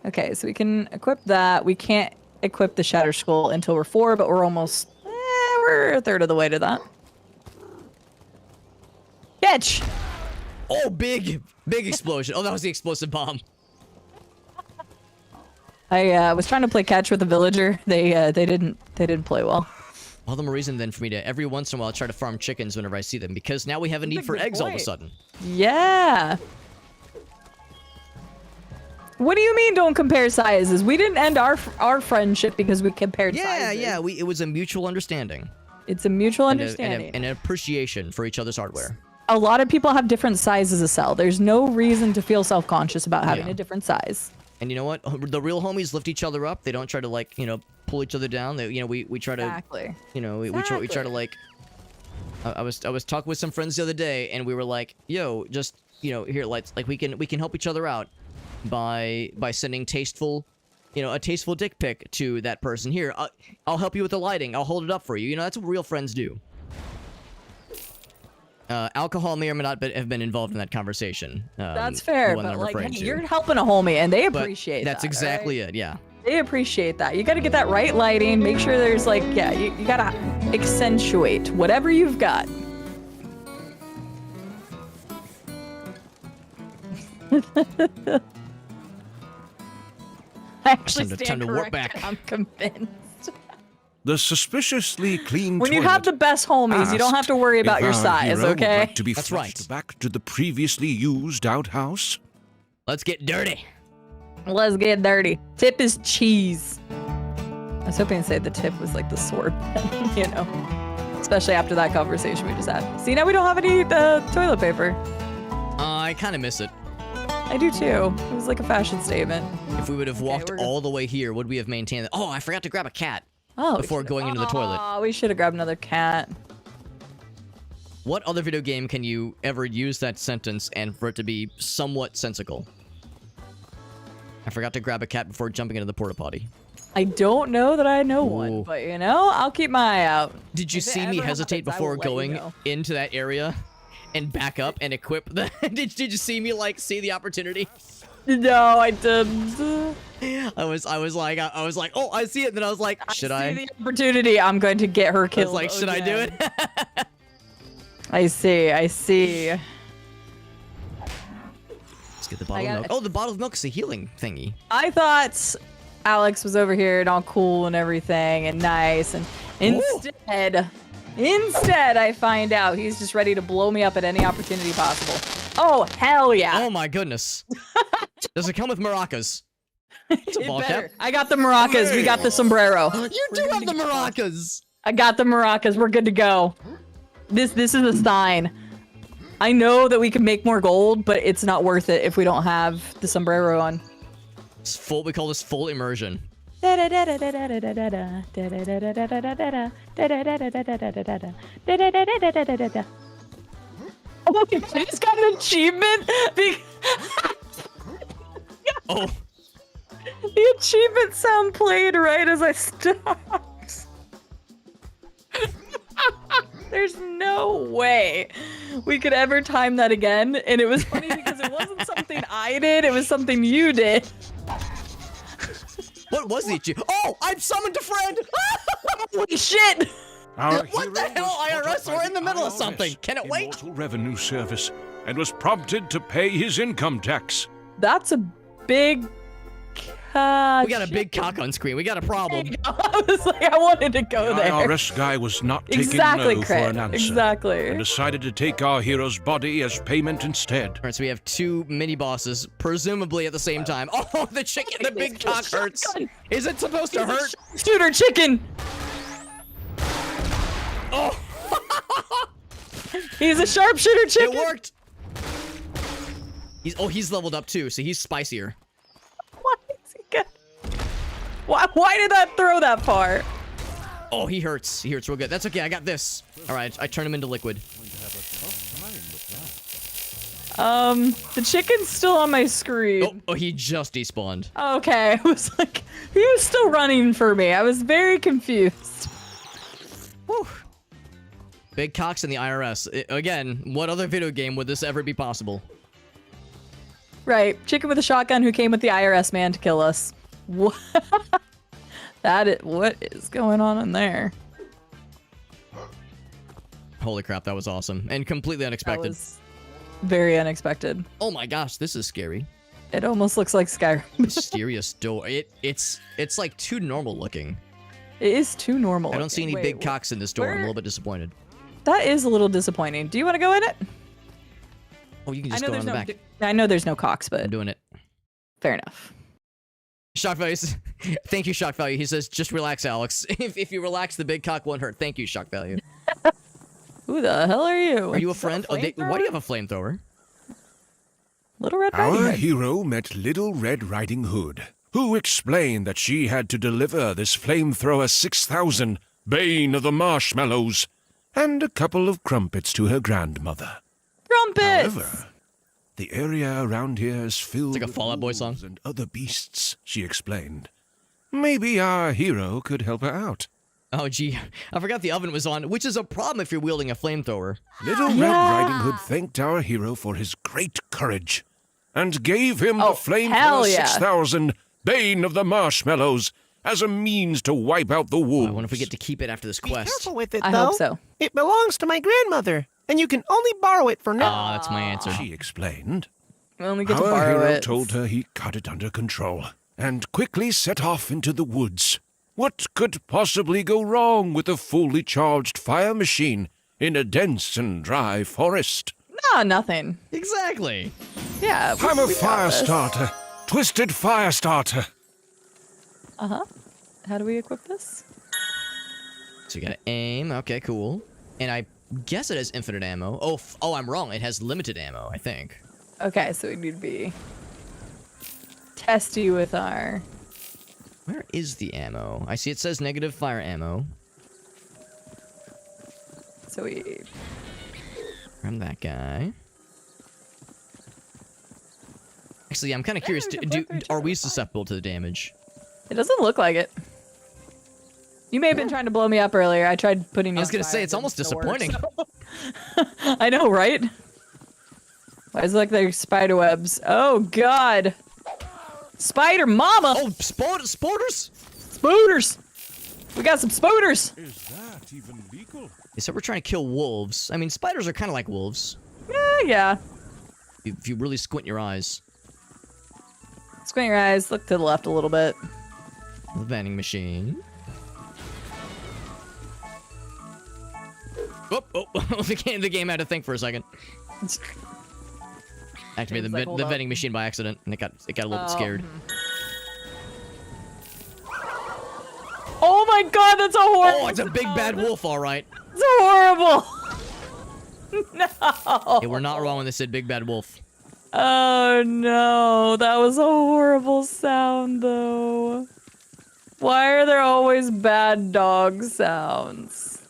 Okay, so we can equip that. We can't equip the Shatter Skull until we're 4, but we're almost. We're a third of the way to that. Catch! Oh, big explosion! Oh, that was the explosive bomb. I was trying to play catch with the villager. They didn't play well. all the more reason then for me to every once in a while try to farm chickens whenever I see them, because now we have a need for eggs all of a sudden. Yeah. What do you mean don't compare sizes? We didn't end our friendship because we compared sizes. Yeah, it was a mutual understanding. It's a mutual understanding. And an appreciation for each other's hardware. A lot of people have different sizes of cell. There's no reason to feel self-conscious about having a different size. And you know what? The real homies lift each other up. They don't try to, like, pull each other down. They, we try to... Exactly. We try to, like... I was talking with some friends the other day, and we were like, yo, just, here, let's, like, we can help each other out by sending tasteful, a tasteful dick pic to that person. Here, I'll help you with the lighting. I'll hold it up for you. That's what real friends do. Alcohol may or may not have been involved in that conversation. That's fair, but like, hey, you're helping a homie, and they appreciate that. That's exactly right? it, yeah. They appreciate that. You got to get that right lighting. Make sure there's like, you got to accentuate whatever you've got. I actually stand corrected. I'm convinced. The suspiciously clean When you have the best homies, you don't have to worry about your size, okay? Like to be That's flushed right. back to the previously used outhouse. Let's get dirty. Let's get dirty. Tip is cheese. I was hoping to say the tip was like the sword, especially after that conversation we just had. See, now we don't have any toilet paper. I kind of miss it. I do too. It was like a fashion statement. If we would have walked all the way here, would we have maintained that? Oh, I forgot to grab a cat before going into the toilet. Oh, we should have grabbed another cat. What other video game can you ever use that sentence and for it to be somewhat sensical? I forgot to grab a cat before jumping into the porta potty. I don't know that I know one, but I'll keep my eye out. Did you see me hesitate before going into that area and back up and equip the... did you see me, like, see the opportunity? No, I didn't. I was like, oh, I see it. And then I was like, should I? See the opportunity. I'm going to get her killed. I was like, should I do it? I see. Let's get the bottle of milk. Oh, the bottle of milk is a healing thingy. I thought Alex was over here and all cool and everything and nice, and instead I find out he's just ready to blow me up at any opportunity possible. Oh, hell yeah. Oh my goodness. Does it come with maracas? It's a ball cap. I got the maracas. We got the sombrero. You do have the maracas. I got the maracas. We're good to go. This is a sign. I know that we can make more gold, but it's not worth it if we don't have the sombrero on. It's full. We call this full immersion. Oh, I just got an achievement. Oh. The achievement sound played right as I stopped. There's no way we could ever time that again. And it was funny because it wasn't something I did, it was something you did. What was the achievement? Oh, I've summoned a friend! Holy shit! What the hell, IRS? We're in the middle of something. Can it wait? Immortal Revenue Service, and was prompted to pay his income tax. That's a big we got a big cock on screen. We got a problem. I was like, I wanted to go there. The IRS guy was not taking no for an answer. Exactly. And decided to take our hero's body as payment instead. All right, so we have two mini bosses, presumably at the same time. Oh, the chicken, the big cock hurts. Is it supposed to hurt? Shooter chicken. Oh. He's a sharpshooter chicken. It worked. He's leveled up too, so he's spicier. Why is he good? Why did that throw that far? Oh, he hurts. He hurts real good. That's okay. I got this. All right, I turn him into liquid. The chicken's still on my screen. Oh, he just despawned. Okay, I was like, he was still running for me. I was very confused. Whew. Big cocks in the IRS. Again, what other video game would this ever be possible? Right, chicken with a shotgun who came with the IRS man to kill us. What? What is going on in there? Holy crap, that was awesome. And completely unexpected. That was very unexpected. Oh my gosh, this is scary. It almost looks like Skyrim. Mysterious door. It's like too normal looking. It is too normal. I don't see any looking. big Wait, cocks in this door. I'm a where- little bit disappointed. That is a little disappointing. Do you want to go in it? Oh, you can I just know go there's on the no. back. I know there's no cocks, but I'm doing it. fair enough. Shock value. Thank you, shock value. He says, just relax, Alex. If you relax, the big cock won't hurt. Thank you, shock value. Who the hell are you? Are you a Is that friend? Why do you have a flamethrower? Little Red Riding Our Hood? hero met Little Red Riding Hood, who explained that she had to deliver this flamethrower 6000, Bane of the Marshmallows, and a couple of crumpets to her grandmother. Crumpets! However, the area around here is filled It's like a with Fall Out Boy song. wolves and other beasts, she explained. Maybe our hero could help her out. Oh, gee. I forgot the oven was on, which is a problem if you're wielding a flamethrower. Little Red Riding Hood thanked our hero for his great courage and gave him the hell flamethrower yeah. 6000, Bane of the Marshmallows, as a means to wipe out the wolves. I wonder if we get to keep it after this Be quest. careful with it, I though. hope so. It belongs to my grandmother, and you can only borrow it for now. Ah, that's my answer. She explained. We only get to Our borrow hero it. told her he got it under control and quickly set off into the woods. What could possibly go wrong with a fully charged fire machine in a dense and dry forest? No, nothing. Exactly. Yeah. I'm a we got fire this. starter. Twisted fire starter. Uh-huh. How do we equip this? So you gotta aim. Okay, cool. And I guess it has infinite ammo. Oh, I'm wrong. It has limited ammo, I think. Okay, so we need to be testy with our... Where is the ammo? I see it says negative fire ammo. So we... From that guy. Actually, I'm kind of curious. we can play through Are we each other, fine. susceptible to the damage? It doesn't look like it. You may have been trying to blow me up earlier. I tried putting you I was on gonna fire, say it it's almost didn't still work, disappointing. I know, right? Why is it like they're spider webs? Oh, God. Spider mama! Oh, sporters! Spooters! We got some spooters! Is that even legal? They said we're trying to kill wolves. I mean, spiders are kind of like wolves. Yeah. If you really squint your eyes. Squint your eyes, look to the left a little bit. The vending machine. Oh, the game had to think for a second. Activated It's like, hold the up. vending machine by accident, and it got a little bit scared. Oh my God, that's a horrible Oh, it's a big bad wolf, all right. It's horrible! No! Hey, we're not wrong when they said big bad wolf. Oh no, that was a horrible sound though. Why are there always bad dog sounds?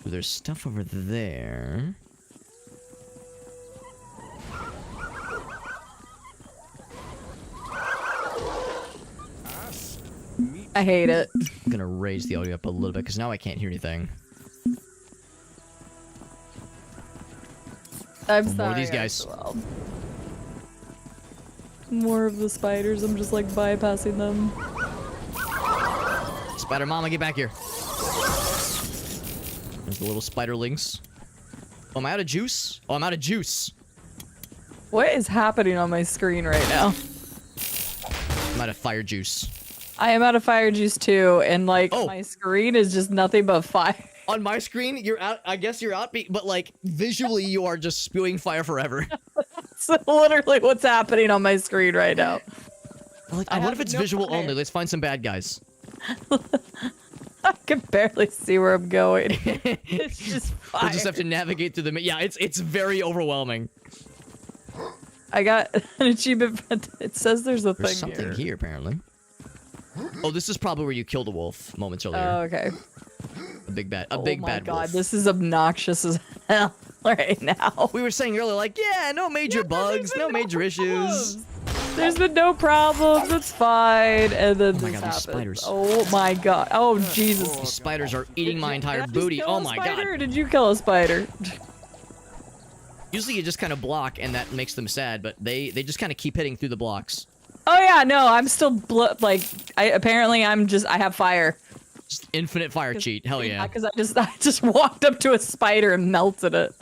Ooh, there's stuff over there. I hate it. I'm gonna raise the audio up a little bit because now I can't hear anything. I'm More sorry. of these guys. Well. More of the spiders. I'm just like bypassing them. Spider Mama, get back here. There's the little spiderlings. Oh, am I out of juice? Oh, I'm out of juice. What is happening on my screen right now? I'm out of fire juice. I am out of fire juice too, and like Oh. my screen is just nothing but fire. On my screen, you're out. I guess you're out, but like visually, you are just spewing fire forever. That's literally what's happening on my screen right now. Like, I I wonder have if it's no visual fire. only. Let's find some bad guys. I can barely see where I'm going. It's just fire. We'll just have to navigate through the. Yeah, it's very overwhelming. I got an achievement. It says there's a There's thing something here. here apparently. Oh, this is probably where you killed a wolf moments earlier. Oh, okay. A big bad Oh my bad God, wolf. this is obnoxious as hell right now. We were saying earlier, like, yeah, no major bugs, no major issues. There's been no problems. It's fine. And then Oh my this God, these happens. spiders. Oh my God. Oh Jesus. These spiders are eating my Did entire I just booty. kill Oh a my spider, God. Or did you kill a spider? Usually you just kind of block and that makes them sad, but they just kind of keep hitting through the blocks. Oh yeah, no, I'm still apparently I have fire. Just infinite fire cheat. Hell yeah. Because I just walked up to a spider and melted it.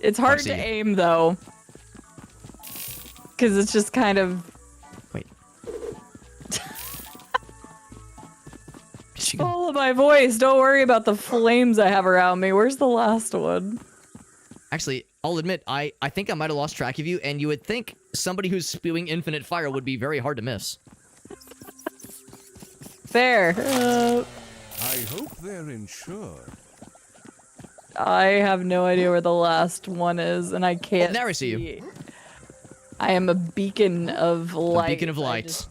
It's hard see to you. aim though. because it's just kind of. Wait. Follow my voice. Don't worry about the flames I have around me. Where's the last one? Actually, I'll admit, I think I might have lost track of you, and you would think somebody who's spewing infinite fire would be very hard to miss. There. I hope they're insured. I have no idea where the last one is, and I can't. Now I see you. I am a beacon of light. A beacon of light.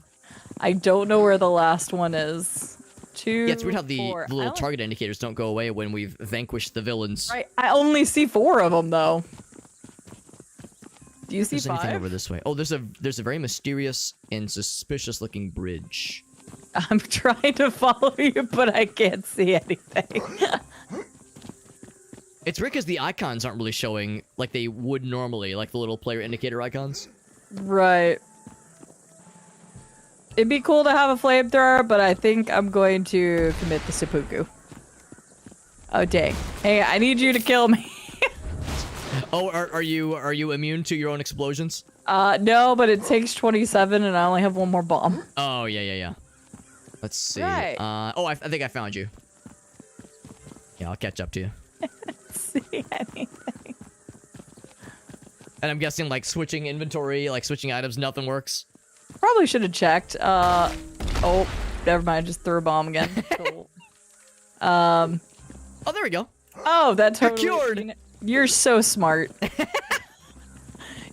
I don't know where the last one is. 2, Yeah, it's weird how the 4. little target indicators don't go away when we've vanquished the villains. Right. I only see 4 of them though. Do you see There's anything 5? over this way? Oh, there's a very mysterious and suspicious looking bridge. I'm trying to follow you, but I can't see anything. It's weird because the icons aren't really showing like they would normally, like the little player indicator icons. Right. It'd be cool to have a flamethrower, but I think I'm going to commit the seppuku. Oh dang! Hey, I need you to kill me. Oh, are you immune to your own explosions? No, but it takes 27, and I only have 1 more bomb. Oh yeah. Let's see. Right. Oh, I think I found you. Yeah, I'll catch up to you. See anything? And I'm guessing like switching inventory, like switching items, nothing works. Probably should have checked. Oh, never mind. Just threw a bomb again. Cool. Oh, there we go. Oh, that You're totally. cured. You're so smart.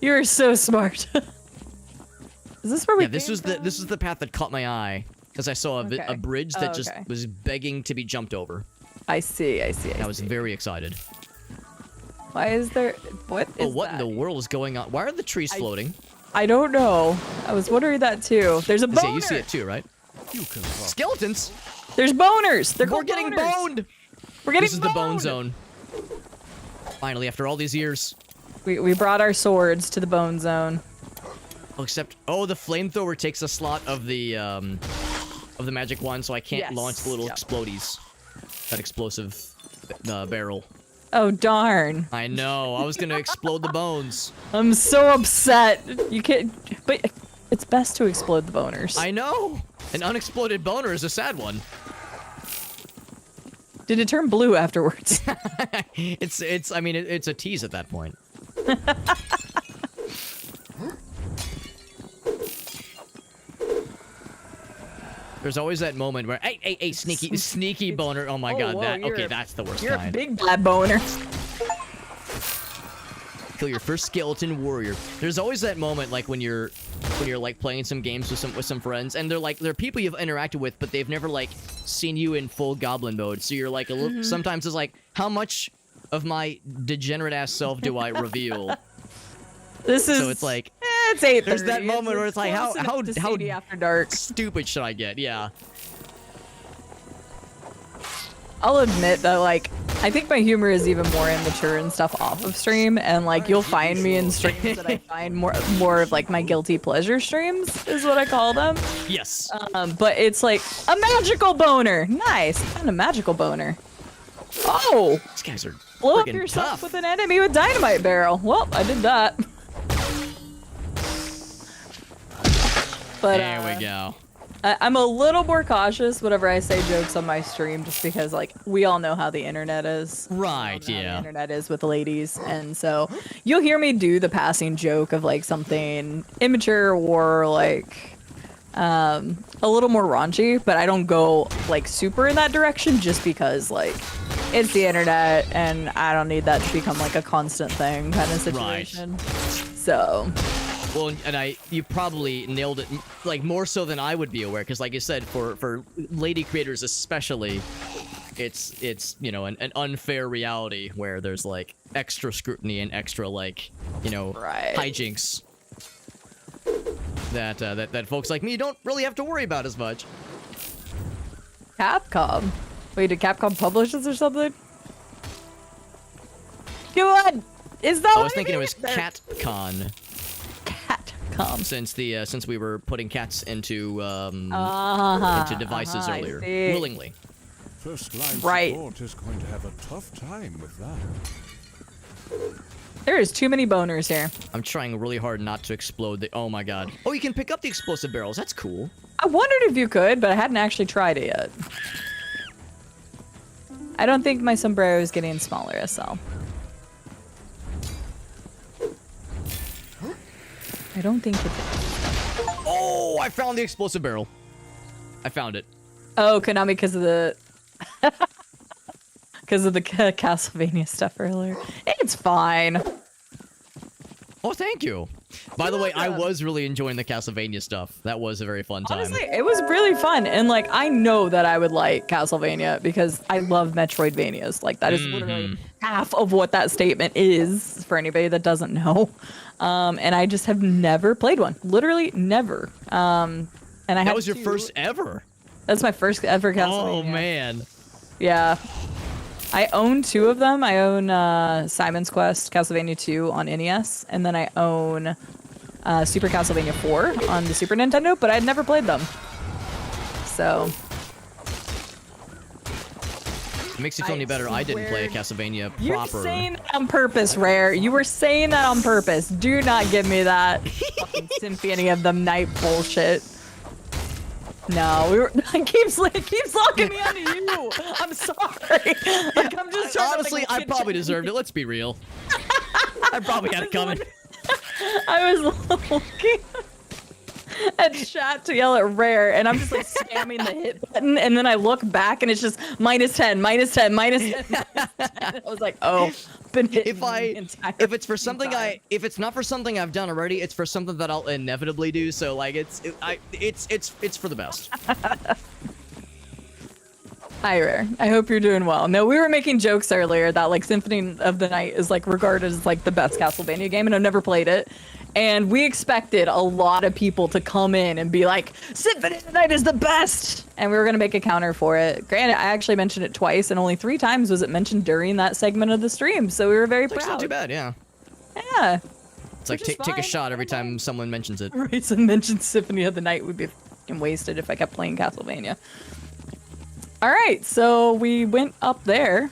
You're so smart. Is this where we? Yeah, this was the path that caught my eye because I saw a bridge that just was begging to be jumped over. I see. I was very excited. Why is there? What is Oh, what that? in the world is going on? Why are the trees floating? I don't know. I was wondering that too. There's a boner. Yeah, you see it too, right? You can Skeletons. There's boners. They're We're called getting boners. boned. We're getting This is the bone boned. zone. Finally, after all these years. We brought our swords to the bone zone. Oh, except the flamethrower takes a slot of the magic wand, so I can't launch the little explodies. That explosive barrel. Oh darn! I know. I was gonna explode the bones. I'm so upset. You can't. But it's best to explode the boners. I know. An unexploded boner is a sad one. Did it turn blue afterwards? It's. I mean, it's a tease at that point. There's always that moment where, hey, sneaky boner. Oh my god, whoa, that's the worst You're kind. a big bad boner. Kill your first skeleton warrior. There's always that moment, like when you're like playing some games with some friends, and they're people you've interacted with, but they've never like seen you in full goblin mode. So you're like a little. Sometimes it's like, how much of my degenerate ass self do I reveal? This is. So it's like. It's 8:30. There's that moment where it's like, how CD after dark. stupid should I get? Yeah. I'll admit that, like, I think my humor is even more immature and stuff off of stream, and like you'll find me in streams that I find more of like my guilty pleasure streams is what I call them. Yes. But it's like a magical boner. Nice, I found a magical boner. Oh, These guys are blow up friggin' yourself tough. with an enemy with dynamite barrel. Well, I did that. But There we go. I'm a little more cautious whenever I say jokes on my stream, just because like we all know how the internet is. Right, The yeah. internet is with ladies, and so you'll hear me do the passing joke of like something immature or like a little more raunchy, but I don't go like super in that direction just because like it's the internet and I don't need that to become like a constant thing kind of situation. So Well, and you probably nailed it, like more so than I would be aware, because like you said, for lady creators especially, it's you know an unfair reality where there's like extra scrutiny and extra like hijinks that folks like me don't really have to worry about as much. Capcom. Wait, did Capcom publish this or something? Come on! Is that I was thinking it was CatCon. Catcom. Since we were putting cats into devices earlier, see. willingly. First line Right. support is going to have a tough time with that. There is too many boners here. I'm trying really hard not to explode the. Oh my god. Oh, you can pick up the explosive barrels. That's cool. I wondered if you could, but I hadn't actually tried it yet. I don't think my sombrero is getting smaller, SL. I don't think it's. Oh, I found the explosive barrel. I found it. Oh, Konami, because of the. Because of the Castlevania stuff earlier. It's fine. Oh, thank you. By the way, I was really enjoying the Castlevania stuff. That was a very fun time. Honestly, it was really fun. And, like, I know that I would like Castlevania because I love Metroidvanias. Like, that is literally half of what that statement is for anybody that doesn't know. And I just have never played one. Literally never. And that was your first ever? That's my first ever Castlevania. Oh, man. Yeah. I own 2 of them. I own Simon's Quest, Castlevania 2 on NES, and then I own Super Castlevania 4 on the Super Nintendo, but I'd never played them. So. It makes you feel any better. I didn't play a Castlevania proper. You're saying that on purpose, Rare. You were saying that on purpose. Do not give me that fucking Symphony of the Night bullshit. No, it keeps locking me onto you. I'm sorry. Like, I'm just trying honestly, to, like, I probably deserved it. Let's be real. I probably had it coming. I was looking at chat to yell at Rare, and I'm just like spamming the hit button, and then I look back, and it's just -10, -10, -10, -10. I was like, oh, been hitting if it's for something if it's not for something I've done already, it's for something that I'll inevitably do. So like, it's for the best. Hi, Rare. I hope you're doing well. No, we were making jokes earlier that like Symphony of the Night is like regarded as like the best Castlevania game, and I've never played it. And we expected a lot of people to come in and be like, Symphony of the Night is the best! And we were going to make a counter for it. Granted, I actually mentioned it twice, and only 3 times was it mentioned during that segment of the stream, so we were very proud. It's not too bad, yeah. Yeah. It's like, take a shot every time someone mentions it. Right, so mentioned Symphony of the Night would be fucking wasted if I kept playing Castlevania. Alright, so we went up there.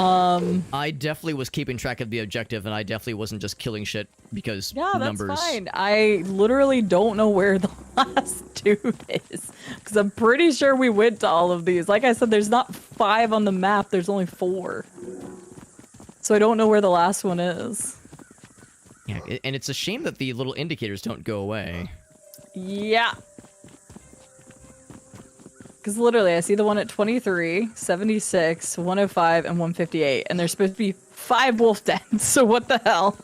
I definitely was keeping track of the objective, and I definitely wasn't just killing shit because numbers. That's fine. I literally don't know where the last dude is, because I'm pretty sure we went to all of these. Like I said, there's not 5 on the map. There's only 4. So I don't know where the last one is. Yeah, and it's a shame that the little indicators don't go away. Yeah. Because literally, I see the one at 23, 76, 105, and 158, and there's supposed to be 5 wolf dens, so what the hell?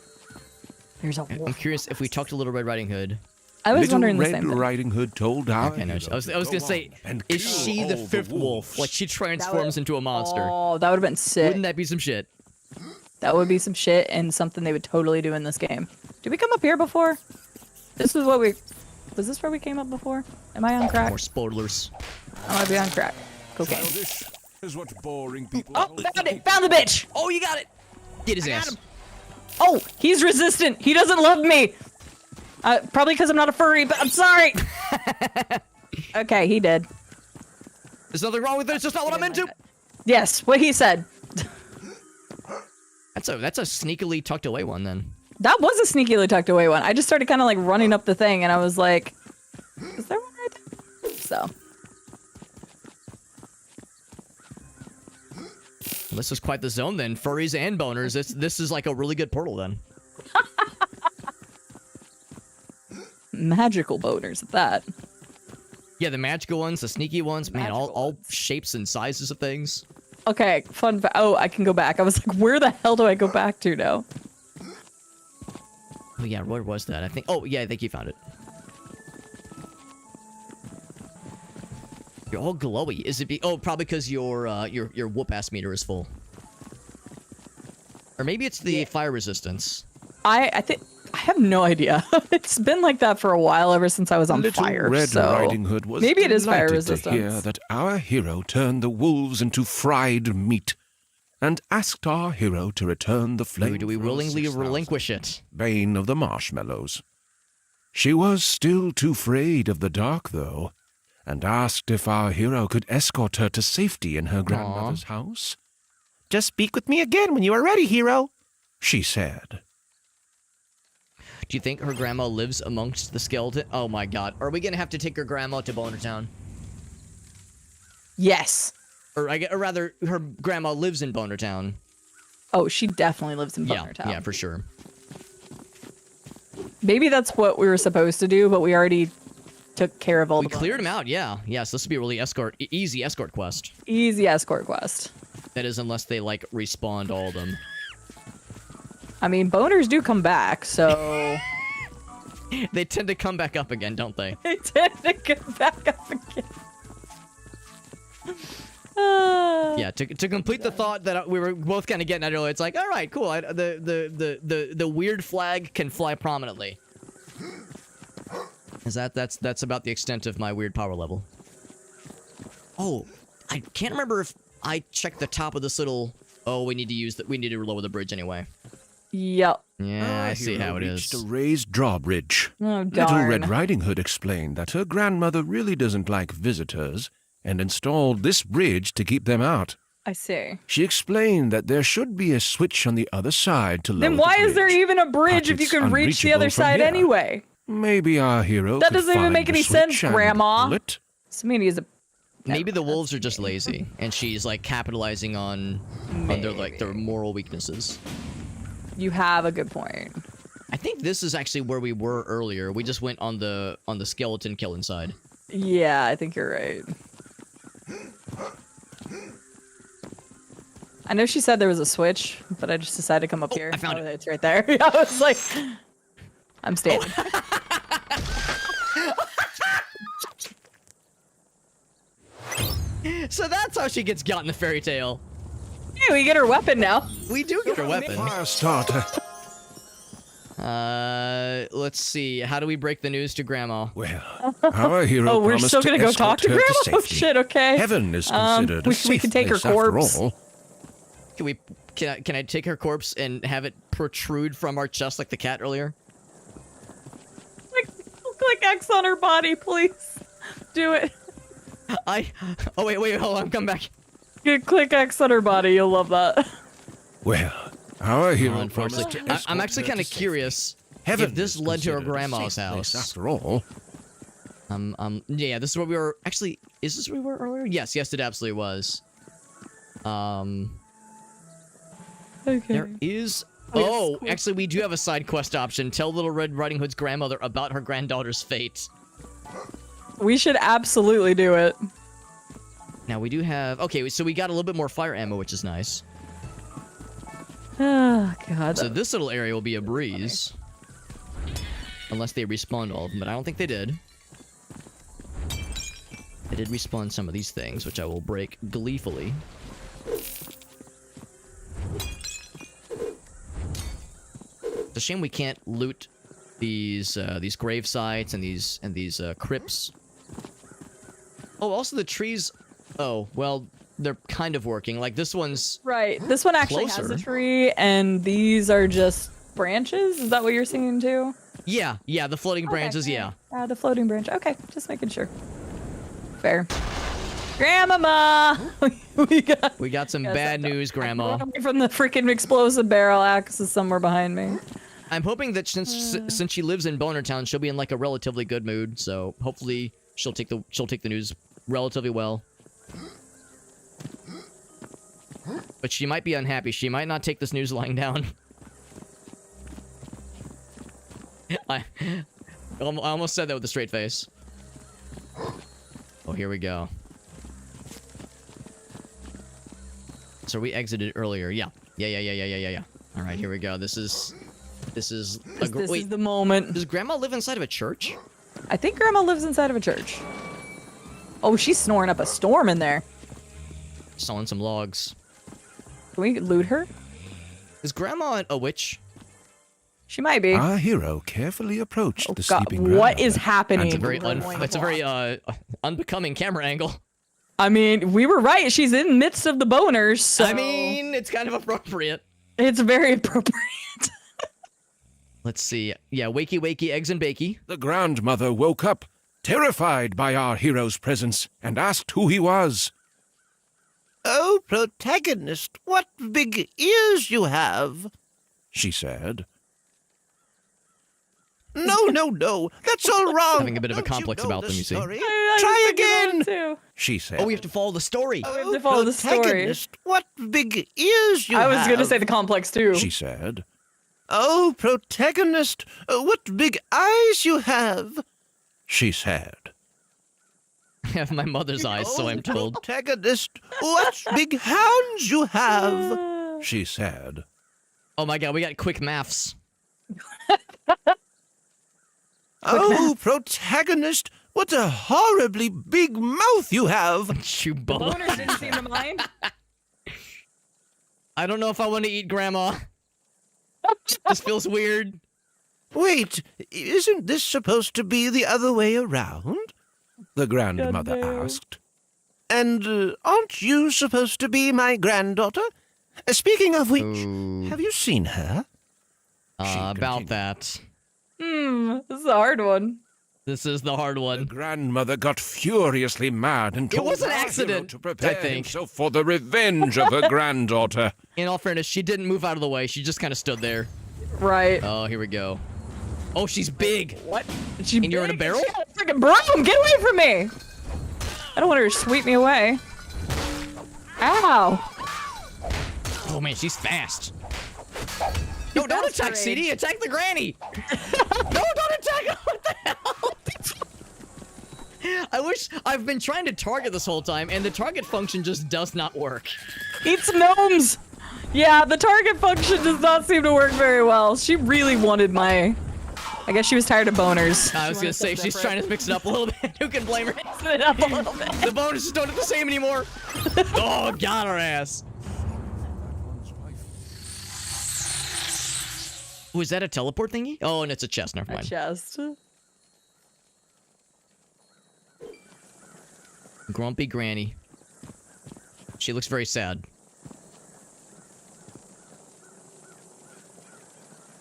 There's a wolf. I'm curious if we talked to Little Red Riding Hood. I was wondering the Red same thing. Riding Hood told our Okay, no, I was hero gonna say, is she the 5th wolf? Like, she transforms into a monster. Oh, that would have been sick. Wouldn't that be some shit? That would be some shit and something they would totally do in this game. Did we come up here before? This is what we... Was this where we came up before? Am I on crack? More spoilers. I might be on crack. Cocaine. This is what boring people. Oh, found it! Found the bitch! Oh, you got it! Get his ass. Oh, he's resistant. He doesn't love me. Probably because I'm not a furry, but I'm sorry. Okay, he did. There's nothing wrong with it. It's just not what I'm into. Yes, what he said. That's a sneakily tucked away one then. That was a sneakily tucked away one. I just started kind of like running up the thing, and I was like, "Is there one right there?" So. This is quite the zone then. Furries and boners. This is like a really good portal then. Magical boners at that. Yeah, the magical ones, the sneaky ones, man, all shapes and sizes of things. Okay, fun fact. Oh, I can go back. I was like, where the hell do I go back to now? Oh yeah, where was that? I think. Oh yeah, I think you found it. You're all glowy. Is it? Oh, probably because your Whoopass meter is full. Or maybe it's the fire resistance. I think I have no idea. It's been like that for a while, ever since I was on Little fire. Red So Riding Hood was maybe it is fire delighted to resistance. hear that our hero turned the wolves into fried meat, and asked our hero to return the flame. Do we willingly relinquish it? Bane of the marshmallows. She was still too afraid of the dark, though, and asked if our hero could escort her to safety in her grandmother's house. Just speak with me again when you are ready, hero. she said. Do you think her grandma lives amongst the skeleton? Oh my god. Are we gonna have to take her grandma to Boner Town? Yes. Or rather, her grandma lives in Boner Town. Oh, she definitely lives in Boner Town. Yeah, for sure. Maybe that's what we were supposed to do, but we already took care of all We the cleared him boners. out, yeah. Yes, this would be a really easy escort quest. Easy escort quest. That is, unless they, like, respawned all of them. I mean, boners do come back, so... They tend to come back up again, don't they? they tend to come back up again. Yeah, to complete the thought that we were both kind of getting at earlier, it's like, all right, cool. The weird flag can fly prominently. Is that's about the extent of my weird power level. Oh, I can't remember if I checked the top of this little. Oh, we need to lower the bridge anyway. Yep. Yeah, Our I see hero how it reached is. a raised drawbridge. Oh, Little darn. Red Riding Hood explained that her grandmother really doesn't like visitors and installed this bridge to keep them out. I see. She explained that there should be a switch on the other side to lower Then why the is there bridge. even a bridge But if you it's can reach the other unreachable from side here. anyway? Maybe our hero That could doesn't even find make the any switch sense, and Grandma. pull it. Samini is a... Maybe the wolves are just lazy, and she's like capitalizing on their moral weaknesses. You have a good point. I think this is actually where we were earlier. We just went on the skeleton killing side. Yeah, I think you're right. I know she said there was a switch, but I just decided to come up here. I found it. It's right there. I was like, I'm standing. So that's how she gets got in the fairy tale. Hey, we get her weapon now. We do get her weapon. Fire starter. Let's see. How do we break the news to Grandma? Well, our hero Oh, we're promised still gonna to go talk to escort her Grandma? Oh safety. shit, okay. Heaven is considered a we safe can take her place after corpse. all. Can I take her corpse and have it protrude from our chest like the cat earlier? Click X on her body, please. Do it. Oh wait, hold on, come back. Click X on her body, you'll love that. Well, our hero Unfortunately, promised to escort I'm actually her kind to of safety. curious Heaven if this is led to her considered a grandma's safe place house. after all. Yeah, this is where we were. Actually, is this where we were earlier? Yes, it absolutely was. Okay. There is. Oh, yes, Oh, cool. actually, we do have a side quest option. Tell Little Red Riding Hood's grandmother about her granddaughter's fate. We should absolutely do it. Now we do have. Okay, so we got a little bit more fire ammo, which is nice. Oh, God. So this little area will be a breeze. Unless they respawned all of them, but I don't think they did. They did respawn some of these things, which I will break gleefully. It's a shame we can't loot these grave sites and these crypts. Oh, also the trees. Oh, well, they're kind of working. Like this one's. Right. This one actually has Closer. a tree, and these are just branches? Is that what you're seeing, too? Yeah, the floating branches. Okay. Yeah. The floating branch. Okay, just making sure. Fair. Grandmama! We got some Yes, bad I- news, Grandma. Run away from the freaking explosive barrel. Axe is somewhere behind me. I'm hoping that since she lives in Boner Town, she'll be in like a relatively good mood. So hopefully she'll take the news relatively well. But she might be unhappy. She might not take this news lying down. I almost said that with a straight face. Oh, here we go. So we exited earlier. Yeah. All right, here we go. This is This is wait. the moment. Does Grandma live inside of a church? I think Grandma lives inside of a church. Oh, she's snoring up a storm in there. Sawing some logs. Can we loot her? Is Grandma a witch? She might be. Our hero carefully approached Oh the God, sleeping what is grandmother. happening? It's a very unbecoming camera angle. I mean, we were right. She's in the midst of the boners, so I mean, it's kind of appropriate. it's very appropriate. Let's see. Yeah, wakey, eggs and bakey. The grandmother woke up, terrified by our hero's presence, and asked who he was. Oh, protagonist, what big ears you have. she said. No. That's all wrong. Having a bit of a Don't you complex know about the them, you see. story? I was Try thinking about it again. too. She said. Oh, we have to follow the story. We have to follow the story. Protagonist, what big ears you I have. was gonna say the complex too. She said. Oh, protagonist, what big eyes you have. She said. I have my mother's eyes, so I'm told. Protagonist, what big hands you have. She said. Oh my god, we got quick maths. Oh, protagonist, what a horribly big mouth you have. Chewbacca. Boners didn't seem to mind. I don't know if I want to eat Grandma. This feels weird. Wait, isn't this supposed to be the other way around? The grandmother Goddamn. asked. And aren't you supposed to be my granddaughter? Speaking of which, Ooh. have you seen her? About that. This is a hard one. This is the hard The one. grandmother got furiously mad and told was an our hero accident, to prepare I think. himself for the revenge of her granddaughter. In all fairness, she didn't move out of the way. She just kind of stood there. Right. Oh, here we go. Oh, she's big. What? She And you're in a big? barrel? She got a freaking broom! Get away from me! I don't want her to sweep me away. Ow! Oh man, she's fast. No, don't That's attack great. CD. Attack the granny. No, don't attack her. What the hell? I wish I've been trying to target this whole time, and the target function just does not work. Eats gnomes! Yeah, the target function does not seem to work very well. She really wanted my... I guess she was tired of boners. I was gonna say she's trying to mix it up a little bit. Who can blame her? Mixing it up a little bit. The bonuses don't look the same anymore. Oh, got her ass. Oh, is that a teleport thingy? Oh, and it's a chest. Never A mind. chest. Grumpy Granny. She looks very sad.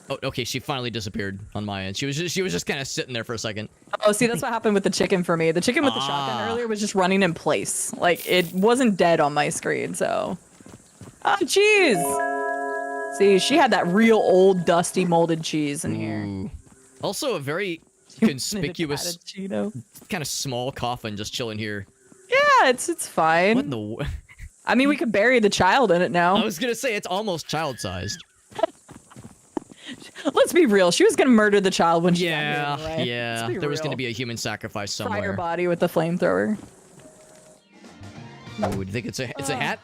Oh, okay. She finally disappeared on my end. She was just kind of sitting there for a second. Oh, see, that's what happened with the chicken for me. The chicken with the shotgun earlier was just running in place. Like, it wasn't dead on my screen, so... Oh, cheese! See, she had that real old, dusty, molded cheese in here. Ooh. Also, a very Patted conspicuous, Cheeto. kind of small coffin just chilling here. Yeah, it's fine. What in the? I mean, we could bury the child in it now. I was gonna say it's almost child-sized. Let's be real. She was gonna murder the child when she Yeah, got here anyway. yeah. Let's be There was real. gonna be a human sacrifice Fry her somewhere. body with the flamethrower. Ooh, do you think it's a hat?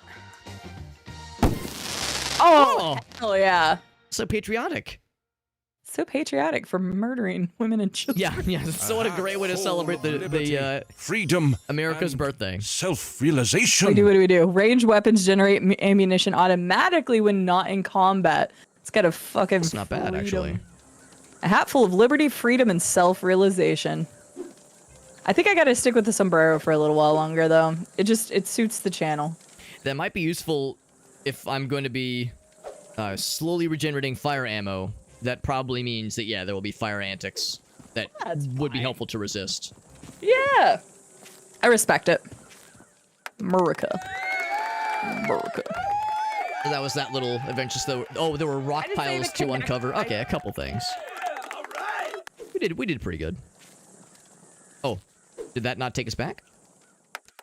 Oh, hell yeah. So patriotic. So patriotic for murdering women and children. Yeah, yeah. So what a great way to celebrate the freedom, America's and birthday. self-realization. What do we do? Ranged weapons generate ammunition automatically when not in combat. It's got a fucking It's not bad, freedom. actually. A hat full of liberty, freedom, and self-realization. I think I gotta stick with the sombrero for a little while longer, though. It suits the channel. That might be useful if I'm going to be slowly regenerating fire ammo. That probably means that, yeah, there will be fire antics that That's would be fine. helpful to resist. Yeah, I respect it. America. So that was that little adventure. So, oh, there were rock I didn't say piles the to kinetic, uncover. right? Okay, a couple things. We did pretty good. Oh, did that not take us back?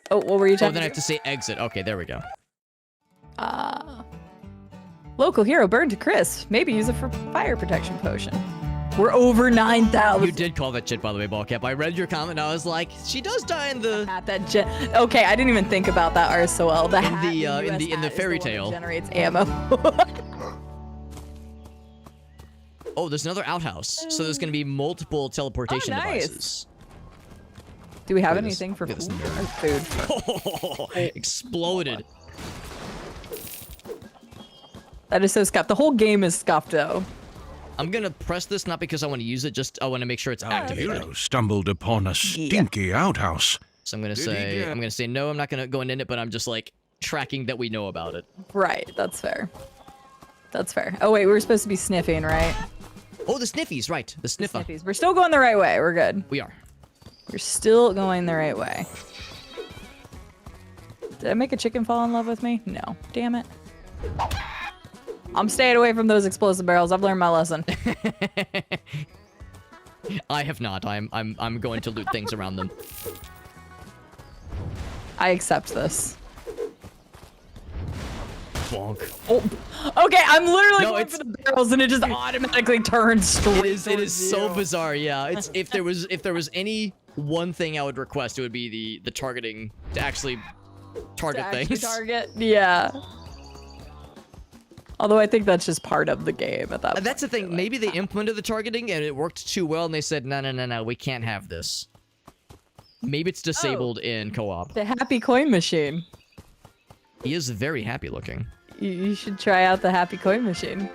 Oh, what were you Oh, talking then I have to say exit. Okay, there we go. Local hero burned to crisp. Maybe use it for fire protection potion. We're over 9,000. You did call that shit, by the way, Ballcap. I read your comment. I was like, she does die in the. Hat that okay, I didn't even think about that RSOL. The In hat the, US in the hat is fairy one that tale. generates ammo. Oh, there's another outhouse. So there's going to be multiple teleportation Oh, nice. devices. Do we have Look at this- anything for look at food? this Or food? Exploded. That is so scuffed. The whole game is scuffed, though. I'm going to press this not because I want to use it, just I want to make sure it's Our activated. hero stumbled upon a stinky outhouse. So I'm going to Did he say, get- I'm going to say no, I'm not going to go in it, but I'm just like tracking that we know about it. Right, that's fair. That's fair. Oh, wait, we were supposed to be sniffing, right? Oh, the sniffies, right. The sniffer. Sniffies. We're still going the right way. We're good. We are. We're still going the right way. Did I make a chicken fall in love with me? No. Damn it. I'm staying away from those explosive barrels. I've learned my lesson. I have not. I'm going to loot things around them. I accept this. Bonk. Oh, okay, I'm literally No, going it's- for the barrels and it just automatically turns straight. It is so towards you. bizarre. Yeah. It's if there was any one thing I would request, it would be the targeting to actually target To actually things. target. Yeah. Although I think that's just part of the game at that point. That's the thing. They're like, Maybe they implemented the targeting and it worked too well, and they said, no, we can't have this. Maybe it's disabled in co-op. The happy coin machine. He is very happy looking. You should try out the happy coin machine.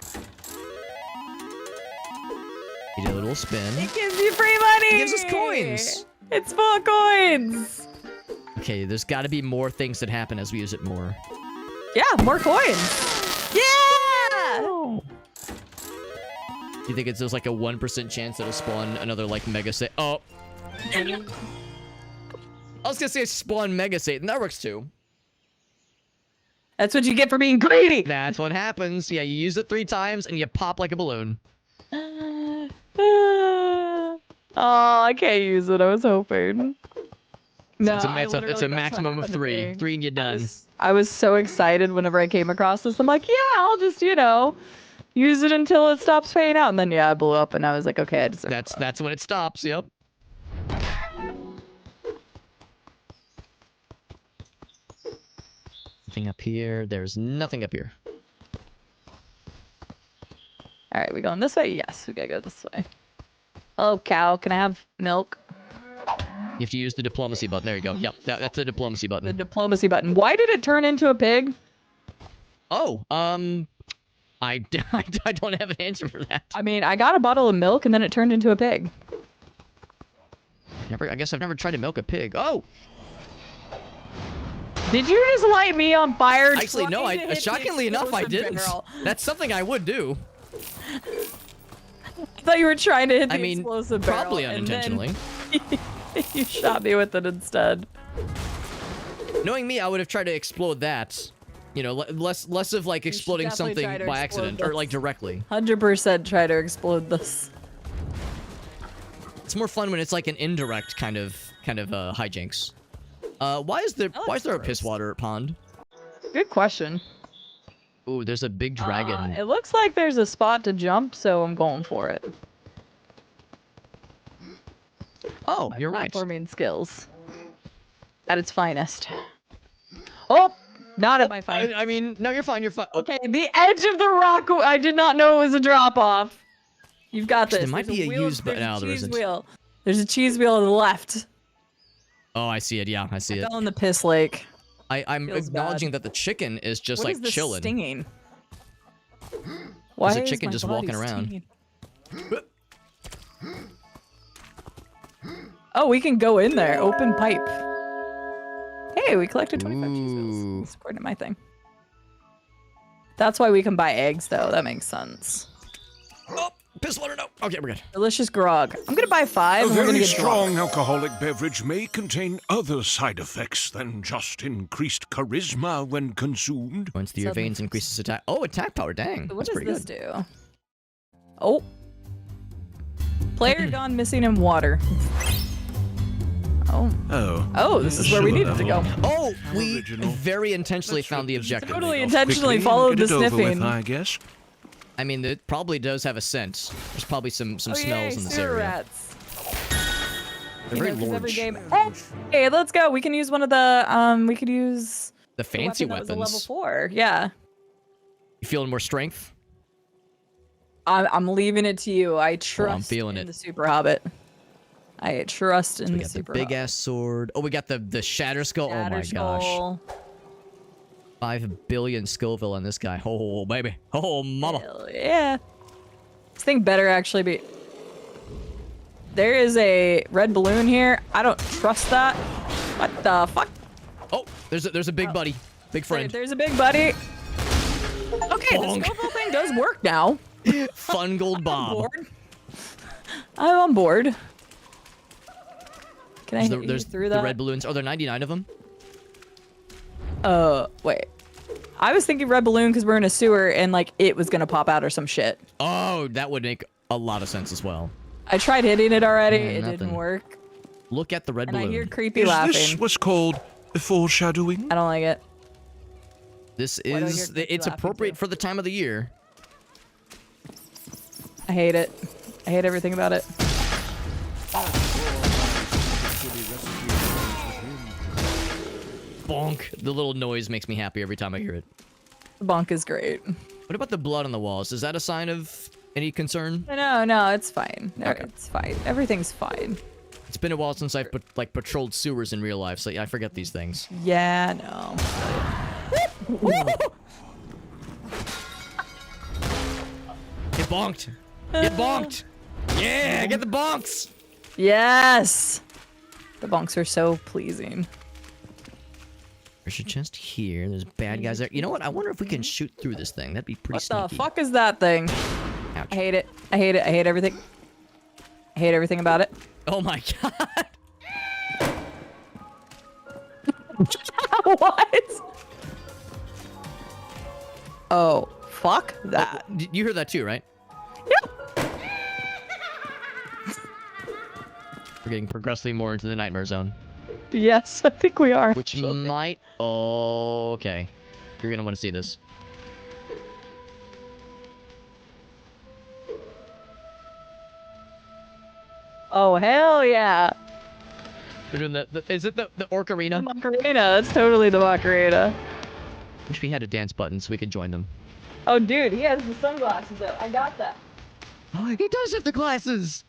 He did a little spin. It gives you free money. It gives us coins. It's full of coins. Okay, there's got to be more things that happen as we use it more. Yeah, more coins. Yeah. Do you think there's like a 1% chance that'll spawn another like Mega Satan? Oh. I was gonna say spawn Mega Satan. That works too. That's what you get for being greedy. That's what happens. Yeah, you use it 3 times and you pop like a balloon. Oh, I can't use it. I was hoping. No, it's a, I it's a literally- maximum of that's what 3. happened to me. 3 and you're done. I was so excited whenever I came across this. I'm like, yeah, I'll just, use it until it stops paying out. And then, yeah, I blew up and I was like, okay, I deserve That's when it stops. Yep. Nothing up here. There's nothing up here. All right, we going this way? Yes, we gotta go this way. Hello, cow. Can I have milk? You have to use the diplomacy button. There you go. Yep, that's the diplomacy The button. diplomacy button. Why did it turn into a pig? Oh, I don't have an answer for that. I mean, I got a bottle of milk and then it turned into a pig. I guess I've never tried to milk a pig. Oh, Did you just light me on fire? actually, no. trying to hit the Shockingly enough, I explosive didn't. barrel? That's something I would do. I thought you were trying to hit the I mean, explosive barrel. probably and then unintentionally. You shot me with it instead. Knowing me, I would have tried to explode that. You know, less of like exploding definitely something try to by explode accident or this. like directly. 100% try to explode this. It's more fun when it's like an indirect kind of hijinks. Why is there a piss water pond? Good question. Ooh, there's a big dragon. It looks like there's a spot to jump, so I'm going for it. Oh, you're right. Platforming skills. At its finest. Oh! Not at my finest. I mean, no, you're fine. You're fine. Oh, Okay, the edge of the rock. I did not know it was a drop off. You've got this. There might There's be a wheel- use button. there's a No, there cheese isn't. wheel. There's a cheese wheel to the left. oh, I see it. Yeah, I see it. Fell in the piss lake. I'm Feels acknowledging bad. that the chicken is just What like is this chilling. stinging? Why There's a is chicken my just body walking around. stinging? Oh, we can go in there. Open pipe. Hey, we collected 25 cheese Ooh. wheels. According to my thing. That's why we can buy eggs, though. That makes sense. Oh, piss water, no. Okay, we're good. Delicious grog. I'm gonna buy 5. A and we're gonna very get drunk. strong alcoholic beverage may contain other side effects than just increased charisma when consumed. Runs through your Southern veins, increases attack. Oh, attack power. Dang, So what that's does pretty this good. do? Oh. Player gone missing in water. Oh. Oh. This is where we Sewer needed to go. level. Oh, we Original. very intentionally Let's found the rip this objective. Totally off intentionally quickly and followed get the it over with, sniffing. I guess. I mean, it probably does have a scent. There's probably some Oh, smells yay, in this sewer area. rats. They're You very know, 'cause every large. game. Hey, let's go. We can use one of the we could use The the fancy weapon that was a weapons. level 4. Yeah. You feeling more strength? I'm leaving it to you. I trust feeling in it. the Super Hobbit. I trust in We the got the Super big Hobbit. ass sword. Oh, we got the shatter skull. Oh my gosh. Shatterskull. 5 billion Scoville on this guy. Oh baby. Oh mama. Hell yeah. This thing better actually be. There is a red balloon here. I don't trust that. What the fuck? Oh, there's a big buddy. Big friend. There's a big buddy. Okay, Bonk. the Scoville thing does work now. Fun gold Bob. Board. I'm on board. Can I hit you There's through the that? red balloons. Are there 99 of them? Wait. I was thinking red balloon because we're in a sewer and like it was gonna pop out or some shit. Oh, that would make a lot of sense as well. I tried hitting it already. Yeah, it nothing. didn't work. Look at the red And balloon. I hear creepy Is laughing. this what's called foreshadowing? I don't like it. This Why do I hear is creepy it's laughing appropriate too? for the time of the year. I hate it. I hate everything about it. Bonk. The little noise makes me happy every time I hear it. The bonk is great. What about the blood on the walls? Is that a sign of any concern? No, it's fine. No, Okay. it's fine. Everything's fine. It's been a while since I've like patrolled sewers in real life, so yeah, I forget these things. Yeah, no. Get bonked. Get bonked. Yeah, get the bonks. Yes. The bonks are so pleasing. Treasure chest here. There's bad guys there. You know what? I wonder if we can shoot through this thing. That'd be pretty What sneaky. the fuck is that thing? Ouch. I hate it. I hate it. I hate everything. I hate everything about it. Oh my god. What? Oh, fuck that. You heard that too, right? Yep. We're getting progressively more into the nightmare zone. Yes, I think we are. Which might... Oh, okay. You're gonna want to see this. Oh, hell yeah. We're doing is it the orc arena? Macarena. That's totally the Macarena. Wish we had a dance button so we could join them. Oh, dude, he has the sunglasses up. I got that. Oh, he does have the glasses!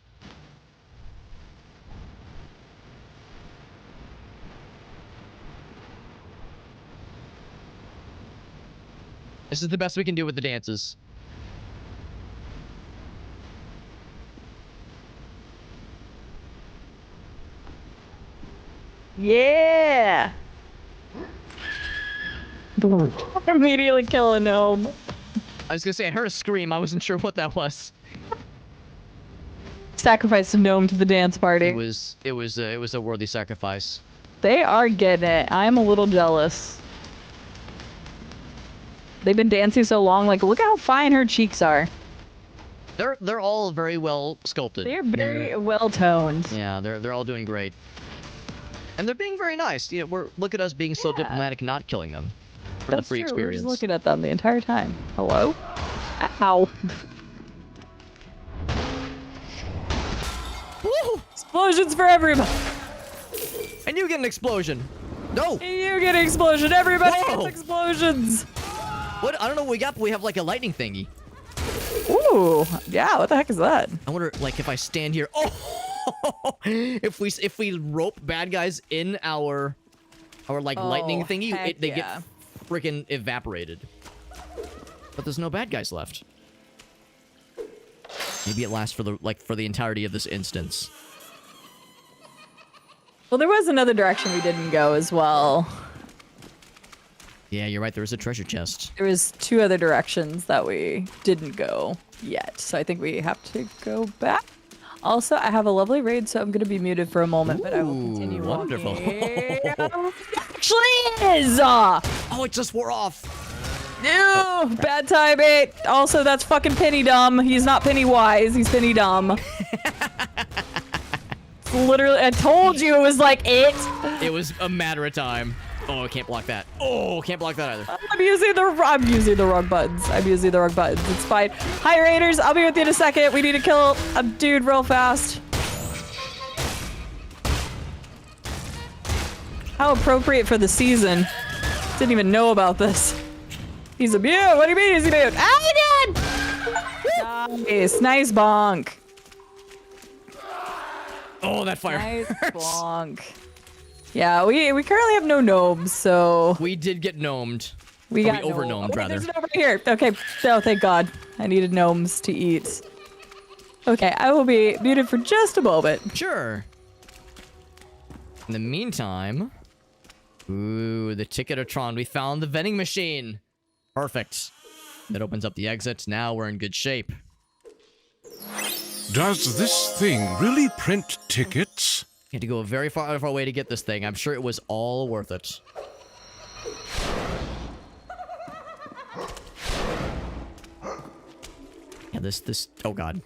This is the best we can do with the dances. Yeah. Immediately kill a gnome. I was gonna say, I heard a scream. I wasn't sure what that was. Sacrifice a gnome to the dance party. It was a worthy sacrifice. They are getting it. I'm a little jealous. They've been dancing so long. Like, look how fine her cheeks are. They're all very well sculpted. They're very well toned. Yeah, they're all doing great. And they're being very nice. You know, look at us being so Yeah. diplomatic, not killing them for That's the free true. experience. We're just looking at them the entire time. Hello? Ow. Woo! Explosions for everybody. And you get an explosion. No. You get an explosion. Everybody Whoa. gets explosions. What? I don't know what we got, but we have like a lightning thingy. Ooh. Yeah, what the heck is that? I wonder, like, if I stand here. Oh. if we rope bad guys in our like lightning Oh, thingy, heck they yeah. get freaking evaporated. But there's no bad guys left. Maybe it lasts for the entirety of this instance. Well, there was another direction we didn't go as well. Yeah, you're right. There is a treasure chest. There was 2 other directions that we didn't go yet, so I think we have to go back. Also, I have a lovely raid, so I'm going to be muted for a moment, but I will Ooh, continue wonderful. walking. It actually is! Oh, it just wore off. No! Bad time, 8. Also, that's fucking Penny Dumb. He's not Penny Wise, he's Penny Dumb. It's literally, I told you it was like it. It was a matter of time. Oh, I can't block that. Oh, can't block that either. I'm using the wrong buttons. I'm using the wrong buttons. It's fine. Hi, Raiders. I'll be with you in a second. We need to kill a dude real fast. How appropriate for the season. Didn't even know about this. He's a mute. What do you mean he's a mute? Ah, he did! Nice. Nice bonk. Oh, that fire Nice hurts. bonk. Yeah, we currently have no gnomes, so We did get gnomed. we Or got we over gnome. gnomed, Okay, rather. there's an over here. Okay. Oh, thank God. I needed gnomes to eat. Okay, I will be muted for just a moment. Sure. In the meantime, ooh, the Ticketatron. We found the vending machine. Perfect. That opens up the exit. Now we're in good shape. Does this thing really print tickets? We had to go very far out of our way to get this thing. I'm sure it was all worth it. this. Oh god.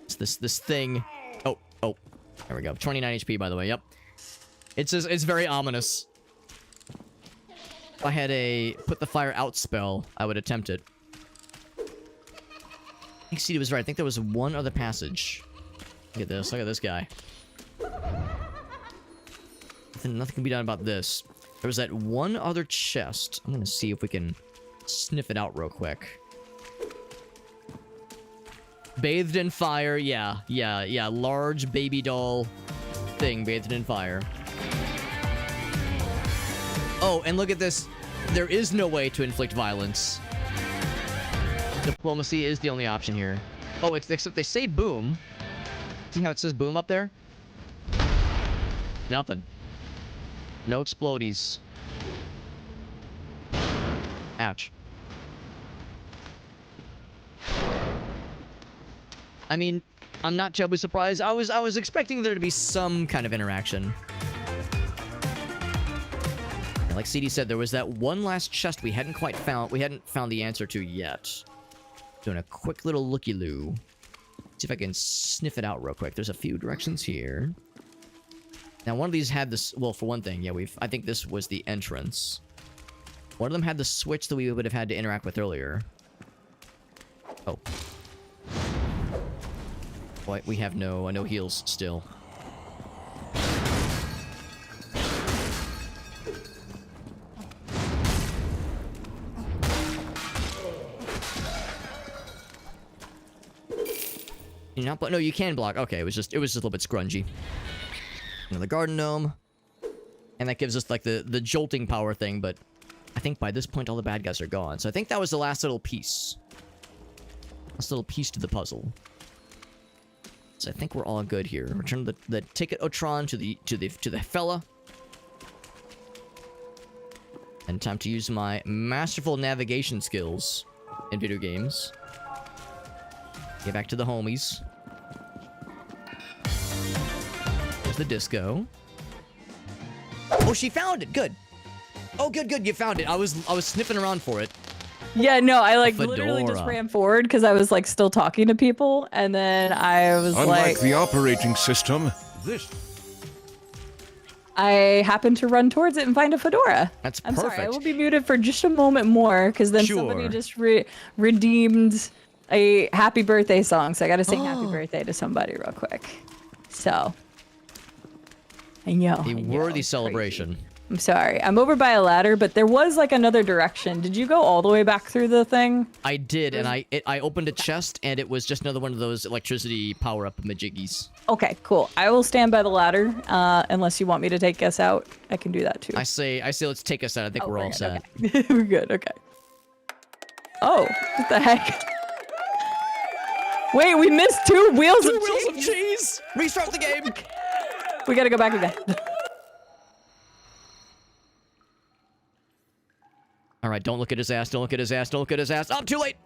It's this thing. Oh. There we go. 29 HP, by the way. Yep. It's very ominous. If I had a put the fire out spell, I would attempt it. I think Cide was right. I think there was one other passage. Look at this. Look at this guy. Nothing can be done about this. There was that one other chest. I'm gonna see if we can sniff it out real quick. Bathed in fire. Yeah. Large baby doll thing bathed in fire. Oh, and look at this. There is no way to inflict violence. Diplomacy is the only option here. Oh, except they say boom. See how it says boom up there? Nothing. No explodies. Ouch. I mean, I'm not terribly surprised. I was expecting there to be some kind of interaction. And like Cide said, there was that one last chest we hadn't quite found. We hadn't found the answer to yet. Doing a quick little looky-loo. See if I can sniff it out real quick. There's a few directions here. Now, one of these had this... Well, for one thing, yeah, I think this was the entrance. One of them had the switch that we would have had to interact with earlier. Oh. Boy, we have no heals still. Can you not block? No, you can block. Okay, it was just a little bit scrungy. Another garden gnome. And that gives us like the jolting power thing, but I think by this point all the bad guys are gone. So I think that was the last little piece. Last little piece to the puzzle. So I think we're all good here. Return the ticket Otron to the fella. And time to use my masterful navigation skills in video games. Get back to the homies. There's the disco. Oh, she found it. Good. Oh, good. You found it. I was sniffing around for it. Yeah, no, I like literally just ran forward because I was like still talking to people, and then I was Unlike the operating system, this... I happened to run towards it and find a fedora. That's I'm perfect. sorry, I will be muted for just a moment more because then somebody just redeemed a happy birthday song, so I got to sing happy birthday to somebody real quick. So, I know. A worthy celebration. Crazy. I'm sorry. I'm over by a ladder, but there was like another direction. Did you go all the way back through the thing? I did, and I opened a chest, and it was just another one of those electricity power-up majiggies. Okay, cool. I will stand by the ladder, unless you want me to take us out. I can do that too. I say let's take us out. I think we're all set. Okay. We're good. Okay. Oh, what the heck? Wait, we missed two wheels of cheese. Restart the game. We gotta go back again. All right, don't look at his ass. Don't look at his ass. Don't look at his ass. Oh, too late.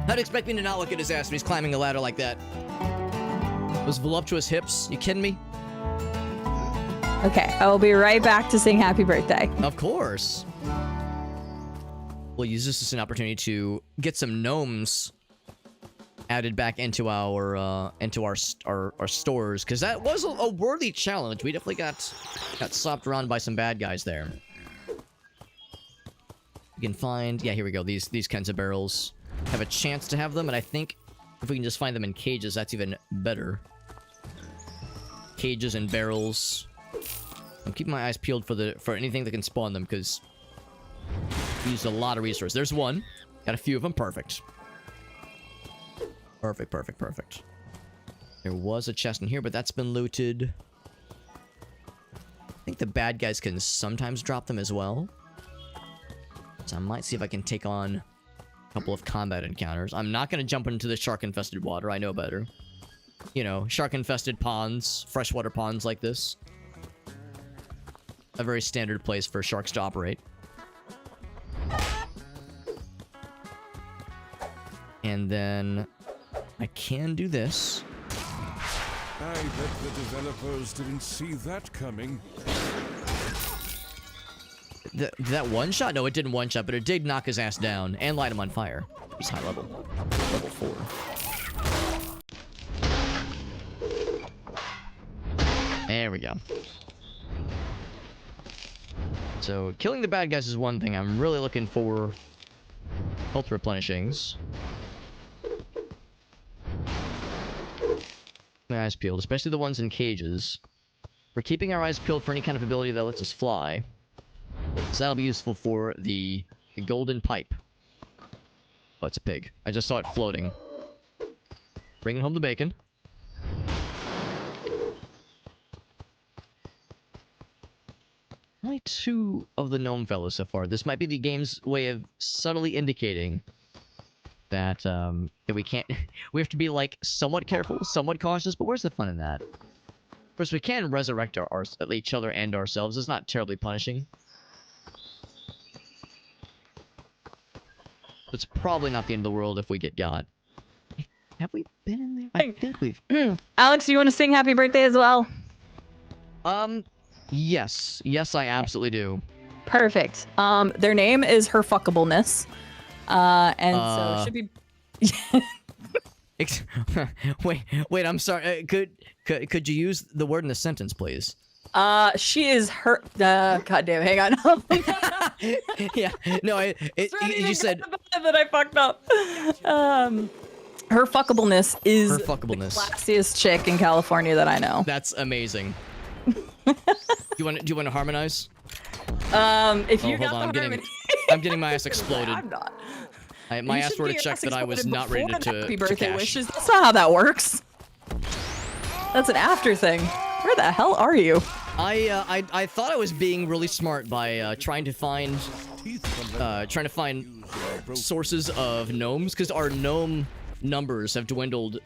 How'd you expect me to not look at his ass when he's climbing a ladder like that? Those voluptuous hips. You kidding me? Okay, I will be right back to sing happy birthday. Of course. We'll use this as an opportunity to get some gnomes added back into our stores, because that was a worthy challenge. We definitely got slapped around by some bad guys there. We can find, yeah, here we go. These kinds of barrels have a chance to have them, and I think if we can just find them in cages, that's even better. Cages and barrels. I'm keeping my eyes peeled for anything that can spawn them, because we used a lot of resources. There's one. Got a few of them. Perfect. Perfect. There was a chest in here, but that's been looted. I think the bad guys can sometimes drop them as well. So I might see if I can take on a couple of combat encounters. I'm not going to jump into the shark-infested water. I know better. You know, shark-infested ponds, freshwater ponds like this. A very standard place for sharks to operate. And then I can do this. I bet the developers didn't see that coming. did that one shot? No, it didn't one shot, but it did knock his ass down and light him on fire. He's high level. Level 4. There we go. So, killing the bad guys is one thing. I'm really looking for health replenishings. My eyes peeled, especially the ones in cages. We're keeping our eyes peeled for any kind of ability that lets us fly. So that'll be useful for the golden pipe. Oh, it's a pig. I just saw it floating. Bringing home the bacon. Only 2 of the gnome fellows so far. This might be the game's way of subtly indicating that we can't... we have to be, like, somewhat careful, somewhat cautious, but where's the fun in that? Of course, we can resurrect each other and ourselves. It's not terribly punishing. It's probably not the end of the world if we get got. Have we been in there? I think we've... Alex, do you want to sing happy birthday as well? Yes. Yes, I absolutely do. Perfect. Their name is Her Fuckableness. And so it should be... wait, I'm sorry. Could you use the word in a sentence, please? She is her... God damn, hang on. Yeah, no, you said... that I fucked up. Her Fuckableness is Her Fuckableness. the classiest chick in California that I know. That's amazing. Do you want to harmonize? If you hold on, I'm getting my ass exploded. I'm not. My You ass should wrote a be check that I was not ready before to happy birthday cash. wishes. That's not how that works. That's an after thing. Where the hell are you? I thought I was being really smart by trying to find sources of gnomes, because our gnome numbers have dwindled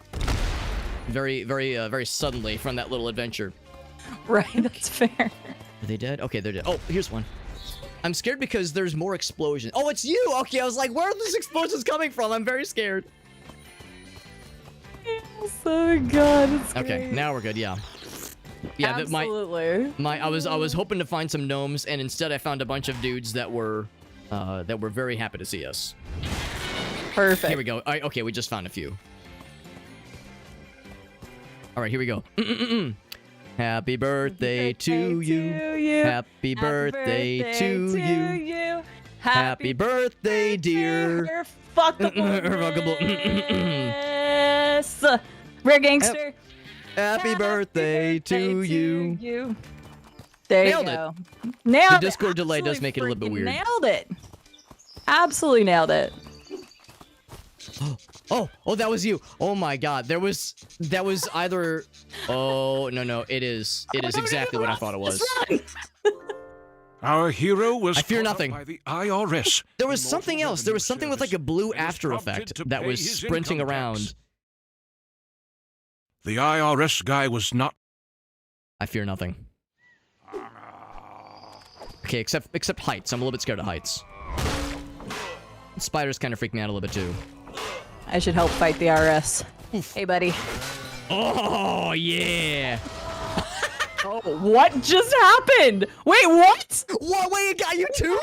very suddenly from that little adventure. Right, that's fair. Are they dead? Okay, they're dead. Oh, here's one. I'm scared because there's more explosions. Oh, it's you! Okay, I was like, where are these explosions coming from? I'm very scared. Oh god, it's Okay, great. now we're good, yeah. Yeah, absolutely. I was hoping to find some gnomes, and instead I found a bunch of dudes that were very happy to see us. Perfect. Here we go. All right, okay, we just found a few. All right, here we go. Happy birthday to you. Happy birthday to you. Happy birthday, dear. Fuckable. Rare gangster. Happy birthday to you. There Nailed you go. it. Nailed The it. Discord delay does make it a little bit Absolutely weird. Nailed it. Absolutely nailed it. Oh, that was you. Oh my god. That was either... Oh, no. It is exactly what I thought it was. Our hero was I fear caught up nothing. by the IRS. There was something else. There was something with like a blue and was after prompted effect to that pay was his sprinting income around. tax. The IRS guy was not... I fear nothing. Okay, except heights. I'm a little bit scared of heights. Spiders kind of freak me out a little bit too. I should help fight the RS. Hey, buddy. Oh yeah! Oh, what just happened? Wait, what? What? Wait, it got you too?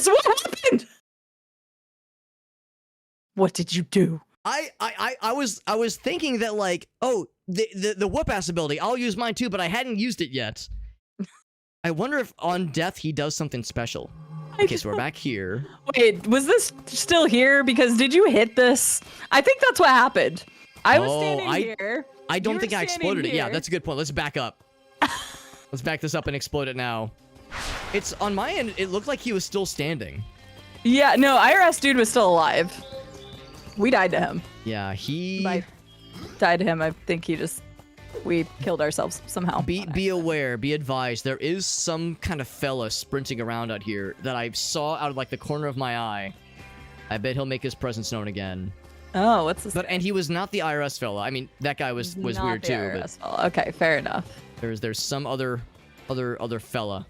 What happened? What did you do? I was thinking that like, oh, the Whoopass ability, I'll use mine too, but I hadn't used it yet. I wonder if on death he does something special. Okay, so we're back here. Wait, was this still here? Because did you hit this? I think that's what happened. I was standing here. I don't You think were I standing exploded it. Yeah, here. that's a good point. Let's back up. Let's back this up and explode it now. It's on my end. It looked like he was still standing. Yeah, no, IRS dude was still alive. We died to him. Yeah, he. Died to him. I think we killed ourselves somehow. Be aware, be advised. There is some kind of fella sprinting around out here that I saw out of like the corner of my eye. I bet he'll make his presence known again. Oh, what's this? And he was not the IRS fella. I mean, that guy was Not weird the too. IRS fella. Okay, fair enough. But there's some other fella.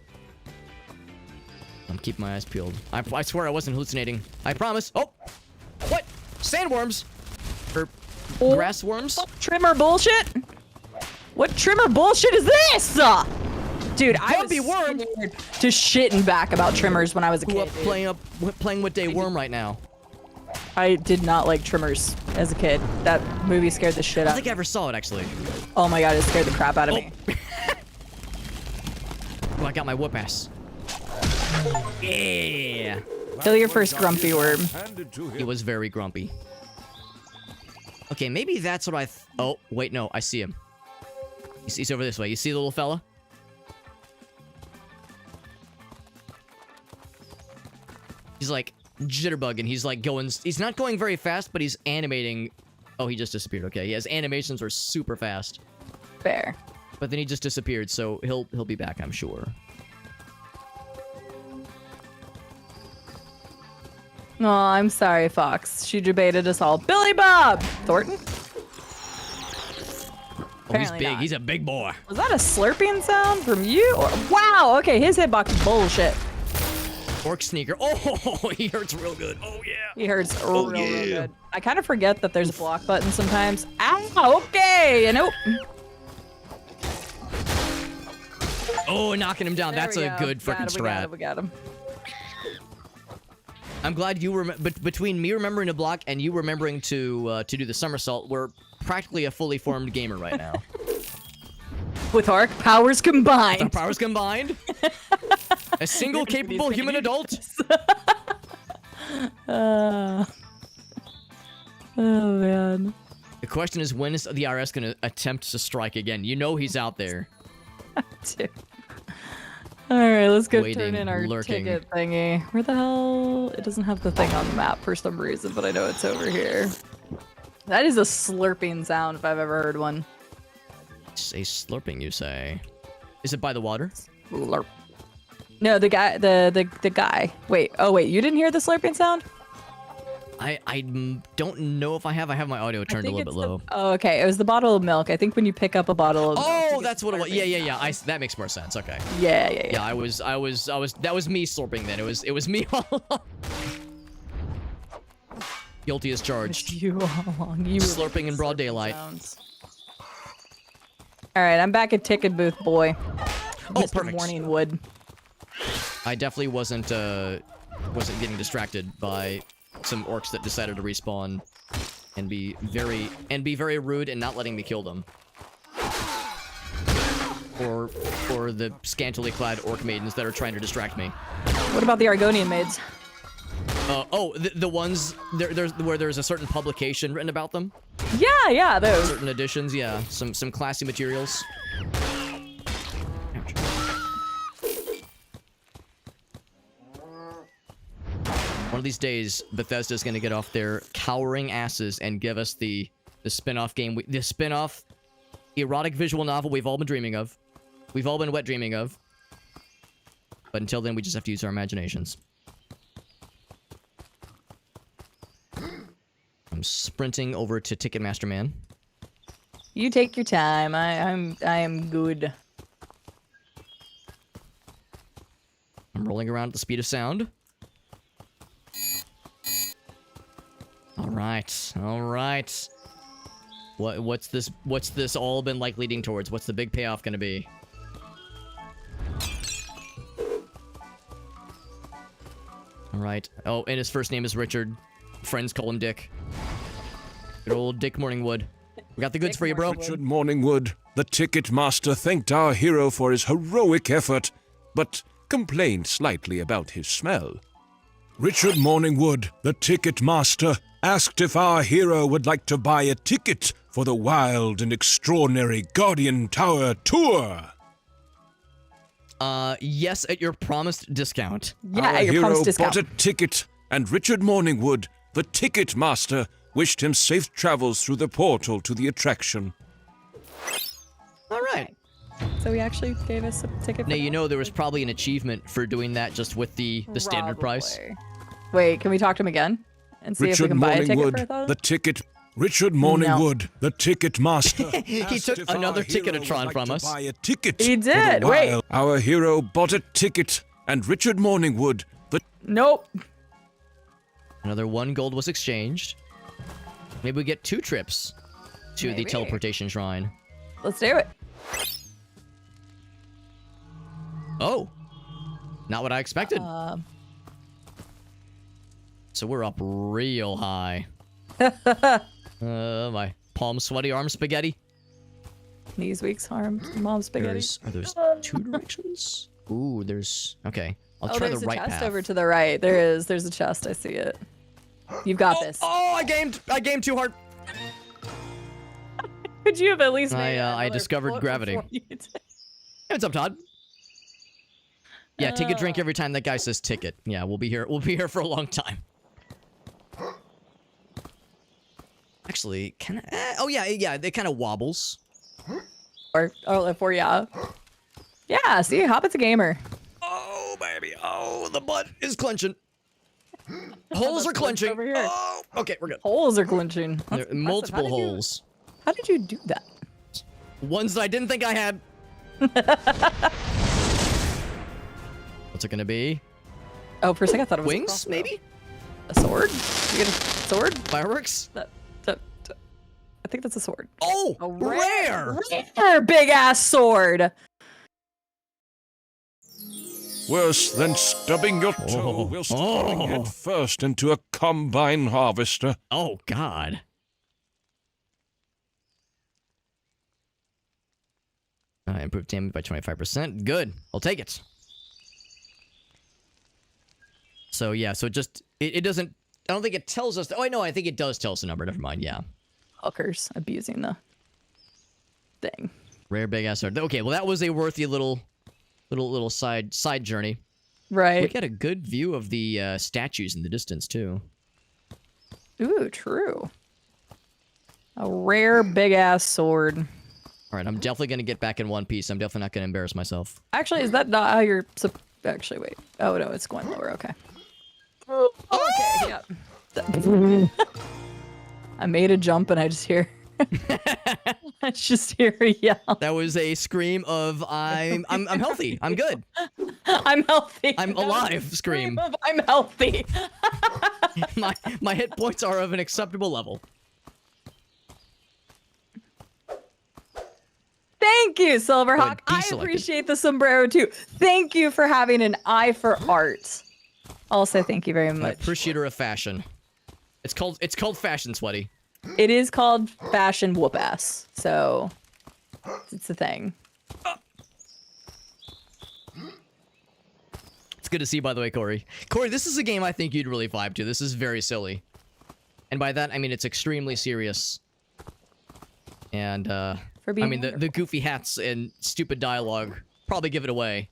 I'm keeping my eyes peeled. I swear I wasn't hallucinating. I promise. Oh, what? Sandworms, or grass worms? Trimmer bullshit? What trimmer bullshit is this? Dude, I was Grumpy worm. scared to shitting back about trimmers when I was a Who kid. playing with Day Worm right now? I did not like trimmers as a kid. That movie scared the shit I out don't of think I ever saw it actually. me. Oh my god, it scared the crap out of me. Oh, I got my Whoopass. Yeah. Kill your first grumpy worm. Handed to He him. was very grumpy. Okay, maybe that's what I... Oh, wait, no. I see him. He's over this way. You see the little fella? He's like jitterbugging. He's like going... He's not going very fast, but he's animating... Oh, he just disappeared. Okay, yeah, his animations are super fast. Fair. But then he just disappeared, so he'll be back, I'm sure. Oh, I'm sorry, Fox. She debated us all. Billy Bob! Thornton? Oh, he's Apparently big. not. He's a big boy. Was that a slurping sound from you? Or, wow, okay, his hitbox is bullshit. Orc sneaker. Oh, he hurts real good. Oh, yeah. He hurts real good. I kind of forget that there's a block button sometimes. Ow, okay, and nope. Oh, knocking him down. There That's we a go. good Got freaking him, we got strat. him, we got him. I'm glad you were between me remembering to block and you remembering to do the somersault. We're practically a fully formed gamer right now. With Arc powers combined. Our powers combined. A single capable human adult. Oh man. The question is, when is the RS going to attempt to strike again? You know he's out there. Dude. All right, let's go Waiting, turn in our lurking. ticket thingy. Where the hell? It doesn't have the thing on the map for some reason, but I know it's over here. That is a slurping sound if I've ever heard one. It's a slurping, you say? Is it by the water? Slurp. No, the guy, the guy. Wait, oh wait, you didn't hear the slurping sound? I don't know if I have. I have my audio turned a little bit low. Oh, okay. It was the bottle of milk. I think when you pick up a bottle of milk, Oh, you that's get what it was. slurping Yeah, yeah, yeah. sound. That makes more sense. Okay. Yeah. Yeah, I was. That was me slurping then. It was me all along. Guilty as charged. You all along. You were Slurping in broad slurping daylight. sounds. All right, I'm back at ticket booth, boy. Oh, Mr. perfect. Morningwood. I definitely wasn't getting distracted by some orcs that decided to respawn and be very rude and not letting me kill them. Or the scantily clad orc maidens that are trying to distract me. What about the Argonian maids? The ones there's where there's a certain publication written about them. Yeah, those. Certain editions, yeah. Some classy materials. One of these days, Bethesda's gonna get off their cowering asses and give us the spin-off game, the spin-off erotic visual novel we've all been dreaming of. We've all been wet dreaming of. But until then, we just have to use our imaginations. I'm sprinting over to Ticketmaster Man. You take your time. I am good. I'm rolling around at the speed of sound. All right. What's this all been like leading towards? What's the big payoff gonna be? All right. Oh, and his first name is Richard. Friends call him Dick. Good old Dick Morningwood. We got the goods Dick for you, bro. Morningwood. Richard Morningwood, the ticket master, thanked our hero for his heroic effort, but complained slightly about his smell. Richard Morningwood, the ticket master, asked if our hero would like to buy a ticket for the wild and extraordinary Guardian Tower tour. Yes, at your promised discount. Yeah, Our at your hero promised discount. bought a ticket, and Richard Morningwood, the ticket master, wished him safe travels through the portal to the attraction. All right. So he actually gave us a ticket. Now, for you that? know there was probably an achievement for doing that just with the standard price. Probably. Wait, can we talk to him again and see if we Richard can buy a ticket for Morningwood, the $1,000? ticket. Richard Morningwood, the ticket master. He asked took if our another hero would ticket-a-tron like from to us. Buy a ticket He for the did, wait. wild. Our hero bought a ticket, and Richard Morningwood, the Nope. Another 1 gold was exchanged. Maybe we get 2 trips to the Maybe. teleportation shrine. Let's do it. Oh. Not what I expected. So we're up real high. My palm sweaty, arm spaghetti. Knees weak, arm, mom spaghetti. Are those 2 directions? Ooh, there's... Okay. I'll Oh, try there's the a right chest path. over to the right. There is. There's a chest. I see it. You've got this. Oh, I gamed too hard. Could you have at least made I another discovered foot gravity. before you did? Hey, what's up, Todd? Yeah, take a drink every time that guy says ticket. Yeah, we'll be here. We'll be here for a long time. Actually, can I... oh, yeah, it kind of wobbles. Or yeah. Yeah, see, Hobbit's a gamer. Oh, baby. Oh, the butt is clenching. Holes are clenching. Over here. Oh, okay, we're good. Holes are clenching. That's There are impressive. multiple holes. How did you do that? Ones that I didn't think I had. What's it gonna be? Oh, for a second I thought it was a Wings, crossbow. maybe? A sword? You get a sword? Fireworks? I think that's a sword. Oh, A rare! Rare big ass sword. Worse than stubbing your toe whilst falling head first into a combine harvester. Oh, God. Improved damage by 25%. Good. I'll take it. So, yeah, so it doesn't... I don't think it tells us... oh, no, I think it does tell us the number. Never mind, yeah. Hookers abusing the thing. Rare big ass sword. Okay, well, that was a worthy little side journey. Right. We got a good view of the statues in the distance, too. Ooh, true. A rare big ass sword. All right, I'm definitely going to get back in one piece. I'm definitely not going to embarrass myself. Actually, is that not how you're... actually, wait. Oh, no, it's going lower. Okay. Okay, yeah. I made a jump and I just hear... I just hear a yell. That was a scream of I'm healthy. I'm good. I'm healthy. I'm That was alive. a Scream. of I'm healthy. my hit points are of an acceptable level. Thank you, Silverhawk. I deselected. appreciate the sombrero too. Thank you for having an eye for art. Also, thank you very An much. appreciator of fashion. It's called fashion, sweaty. It is called fashion Whoopass, so it's a thing. It's good to see you, by the way, Corey. Corey, this is a game I think you'd really vibe to. This is very silly. And by that, I mean it's extremely serious. And, For being I mean, the goofy hats and stupid dialogue probably give it away.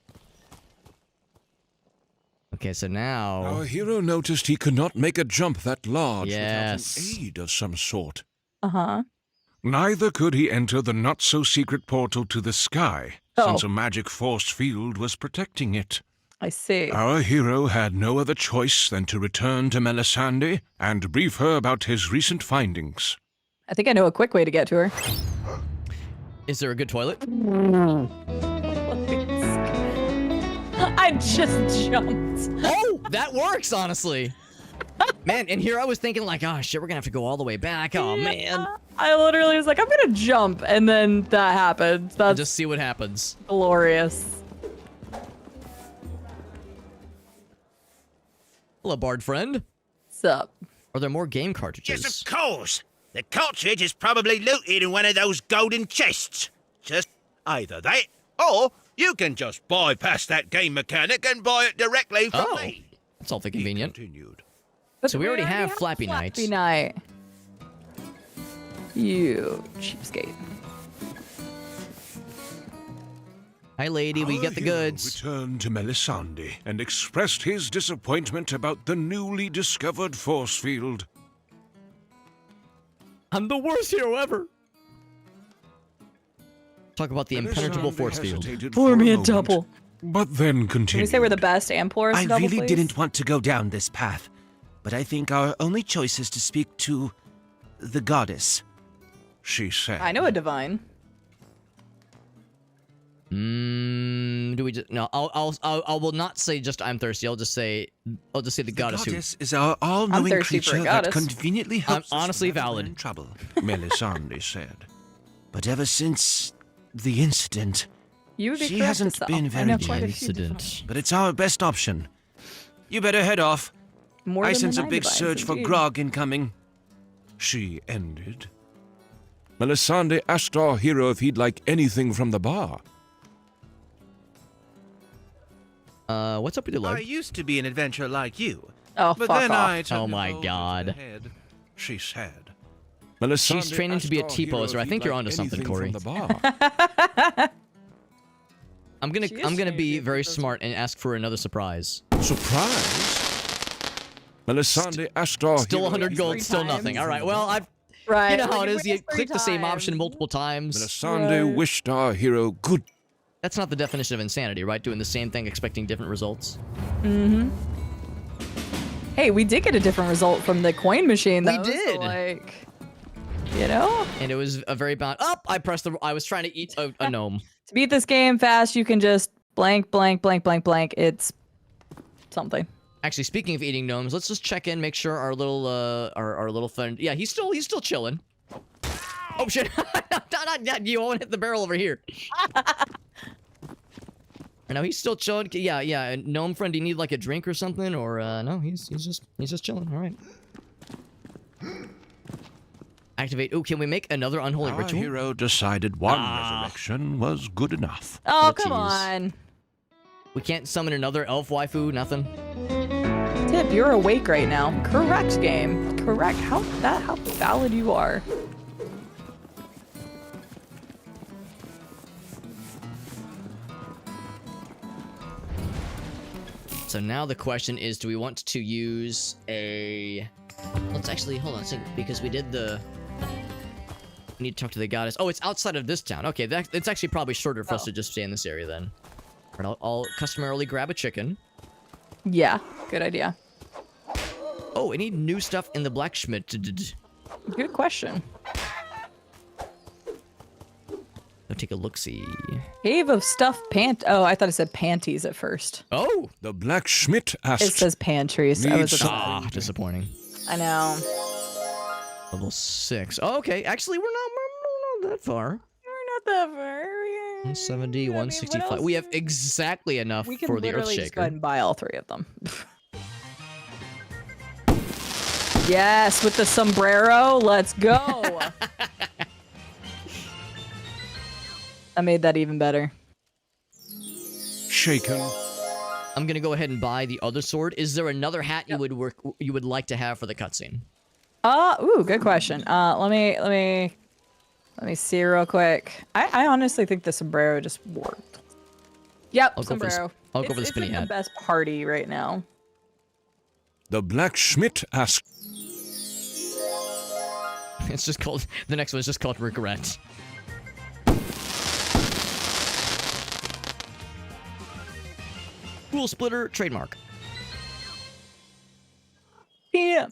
Okay, so now... Our hero noticed he could not make a jump that large Yes. without an aid of some sort. Uh-huh. Neither could he enter the not-so-secret portal to the sky, since a magic force field was protecting it. I see. Our hero had no other choice than to return to Melisande and brief her about his recent findings. I think I know a quick way to get to her. Is there a good toilet? I just jumped. Oh, that works, honestly. Man, and here I was thinking like, oh shit, we're gonna have to go all the way back. Oh man. I literally was like, I'm gonna jump, and then that happened. That's Just see what happens. glorious. Hello, Bard friend. What's up? Are there more game cartridges? Yes, of course. The cartridge is probably looted in one of those golden chests. Just either that, or you can just bypass that game mechanic and buy it directly from me. That's awfully He convenient. continued. But So we already have Flappy Night. Flappy Night. You cheapskate. Hi, lady. We Our get the hero goods. returned to Melisande and expressed his disappointment about the newly discovered force field. I'm the worst hero ever. Talk about the impenetrable Melisande force field. hesitated Pour for me a moment, double. But then Can continued. we say we're the best and pour us a I double, really please? didn't want to go down this path, but I think our only choice is to speak to the goddess. She said. I know a divine. Do we just no? I will not say just I'm thirsty. I'll just say the goddess who. goddess is our all-knowing thirsty for a creature that goddess. conveniently helps us honestly whenever we're valid. in trouble. Melisande said. But ever since the incident, You would be She correct hasn't as well. been I very know quite a few different- Incident. but it's our best option. You better head off. More I than sense the a big Nine surge Divines, for indeed. grog incoming. She ended. Melisande asked our hero if he'd like anything from the bar. What's up with your I leg? used to be an adventurer like you, Oh, but fuck then off. I took Oh my a bolt God. to the head, she said. Melisande She's training to be a asked our T-poser. hero I if think he'd you're like onto something, anything Corey. from the bar. I'm gonna She is I'm gonna training to be be a very T-poser. smart and ask for another surprise. Surprise! Melisande asked our Still hero 100 if he'd gold, like still anything nothing. from All right. the Well, bar. I've Right. you know how when it is. You waste click the same time. option multiple times. Melisande Right. wished our hero good. That's not the definition of insanity, right? Doing the same thing, expecting different results. Hey, we did get a different result from the coin machine, We though. so, did. like, you know, And it was a very bound. Up! I was trying to eat a gnome. to beat this game fast, you can just blank, blank, blank, blank, blank. It's something. Actually, speaking of eating gnomes, let's just check in, make sure our little our little friend. Yeah, he's still chilling. Oh shit! Not you won't hit the barrel over here. No, he's still chilling. Yeah. Gnome friend, do you need like a drink or something? Or no, he's just chilling. All right. Activate. Oh, can we make another unholy Our ritual? hero decided one resurrection was good enough. Oh, What a come tease. on. We can't summon another elf waifu. Nothing. Tip, you're awake right now. Correct, game. Correct. How valid you are. So now the question is, do we want to use a... Let's actually, hold on a second, because we did the... We need to talk to the goddess. Oh, it's outside of this town. Okay, it's actually probably shorter for us to just stay in this area then. All right, I'll customarily grab a chicken. Yeah, good idea. Oh, I need new stuff in the blacksmith. Good question. I'll take a look-see. Cave of stuffed Oh, I thought it said panties at first. Oh! The blacksmith asked. It says pantries. I was Needs about- Ah, disappointing. I know. Level 6. Oh, okay, actually, we're not that far. We're not that far. 170, what 165. else? We have exactly enough We can for the literally just go Earthshaker. ahead and buy all three of them. Yes, with the sombrero. Let's go. I made that even better. Shaken. I'm gonna go ahead and buy the other sword. Is there another hat you would like to have for the cutscene? Ooh, good question. Let me see real quick. I honestly think the sombrero just worked. Yep, I'll go for the sombrero. I'll go for the It's spinny like hat. the best party right now. The blacksmith asked. It's just called, the next one is just called Regret. Rule splitter, trademark. Yeah.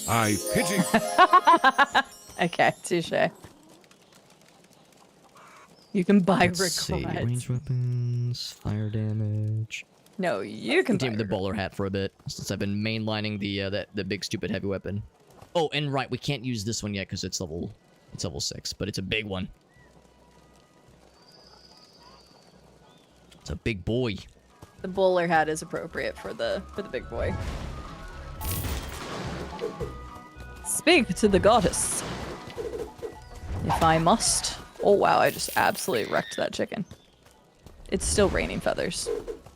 I pity. Okay, touche. You can buy Let's see, regret. range weapons, fire damage. No, you can buy Continue the regret. bowler hat for a bit, since I've been mainlining the big stupid heavy weapon. Oh, and right, we can't use this one yet because it's level 6, but it's a big one. It's a big boy. The bowler hat is appropriate for the big boy. Speak to the goddess. If I must. Oh wow, I just absolutely wrecked that chicken. It's still raining feathers.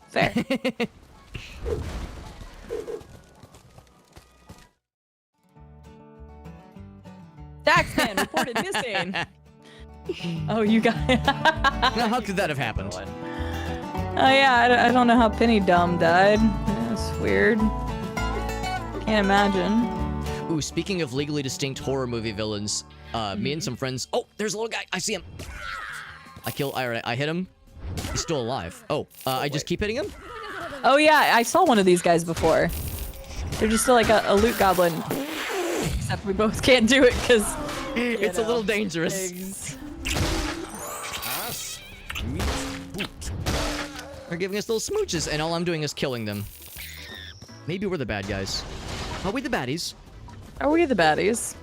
Fair. Taxman reported missing. Oh, you got Now, how could that have happened? Oh yeah, I don't know how Penny Dumb died. That's weird. Can't imagine. Ooh, speaking of legally distinct horror movie villains, me and some friends. Oh, there's a little guy. I see him. I hit him. He's still alive. Oh, I just keep hitting him? Oh yeah, I saw one of these guys before. They're just like a loot goblin. Except we both can't do it because It's a little dangerous. Ass, meat, boot. They're giving us little smooches, and all I'm doing is killing them. Maybe we're the bad guys. Are we the baddies? Are we the baddies?